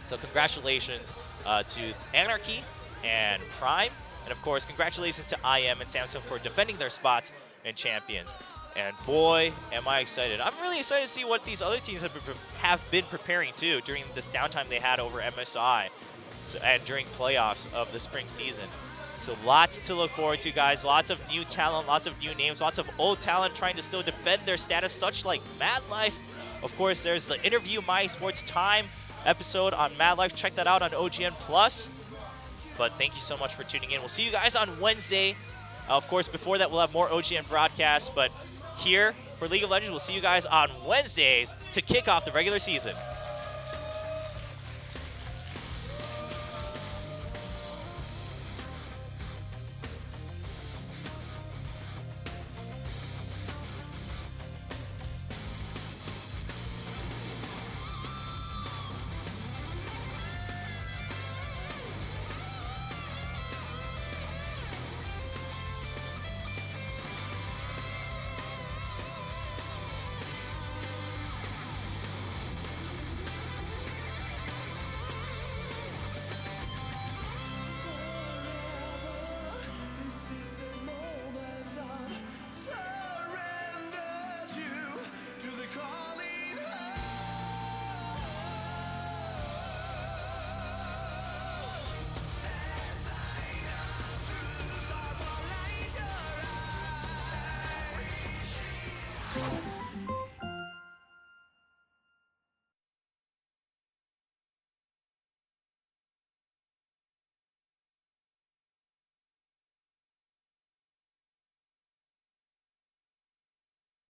So congratulations to Anarchy and Prime. And of course, congratulations to IM and Samsung for defending their spots in Champions. And boy, am I excited. I'm really excited to see what these other teams have been preparing too during this downtime they had over MSI and during playoffs of the spring season. So lots to look forward to, guys. Lots of new talent, lots of new names, lots of old talent trying to still defend their status, such like Mad Life. Of course, there's the Interview My Sports Time episode on Mad Life. Check that out on OGN+. But thank you so much for tuning in. We'll see you guys on Wednesday. Of course, before that, we'll have more OGN broadcasts, but here for League of Legends, we'll see you guys on Wednesdays to kick off the regular season.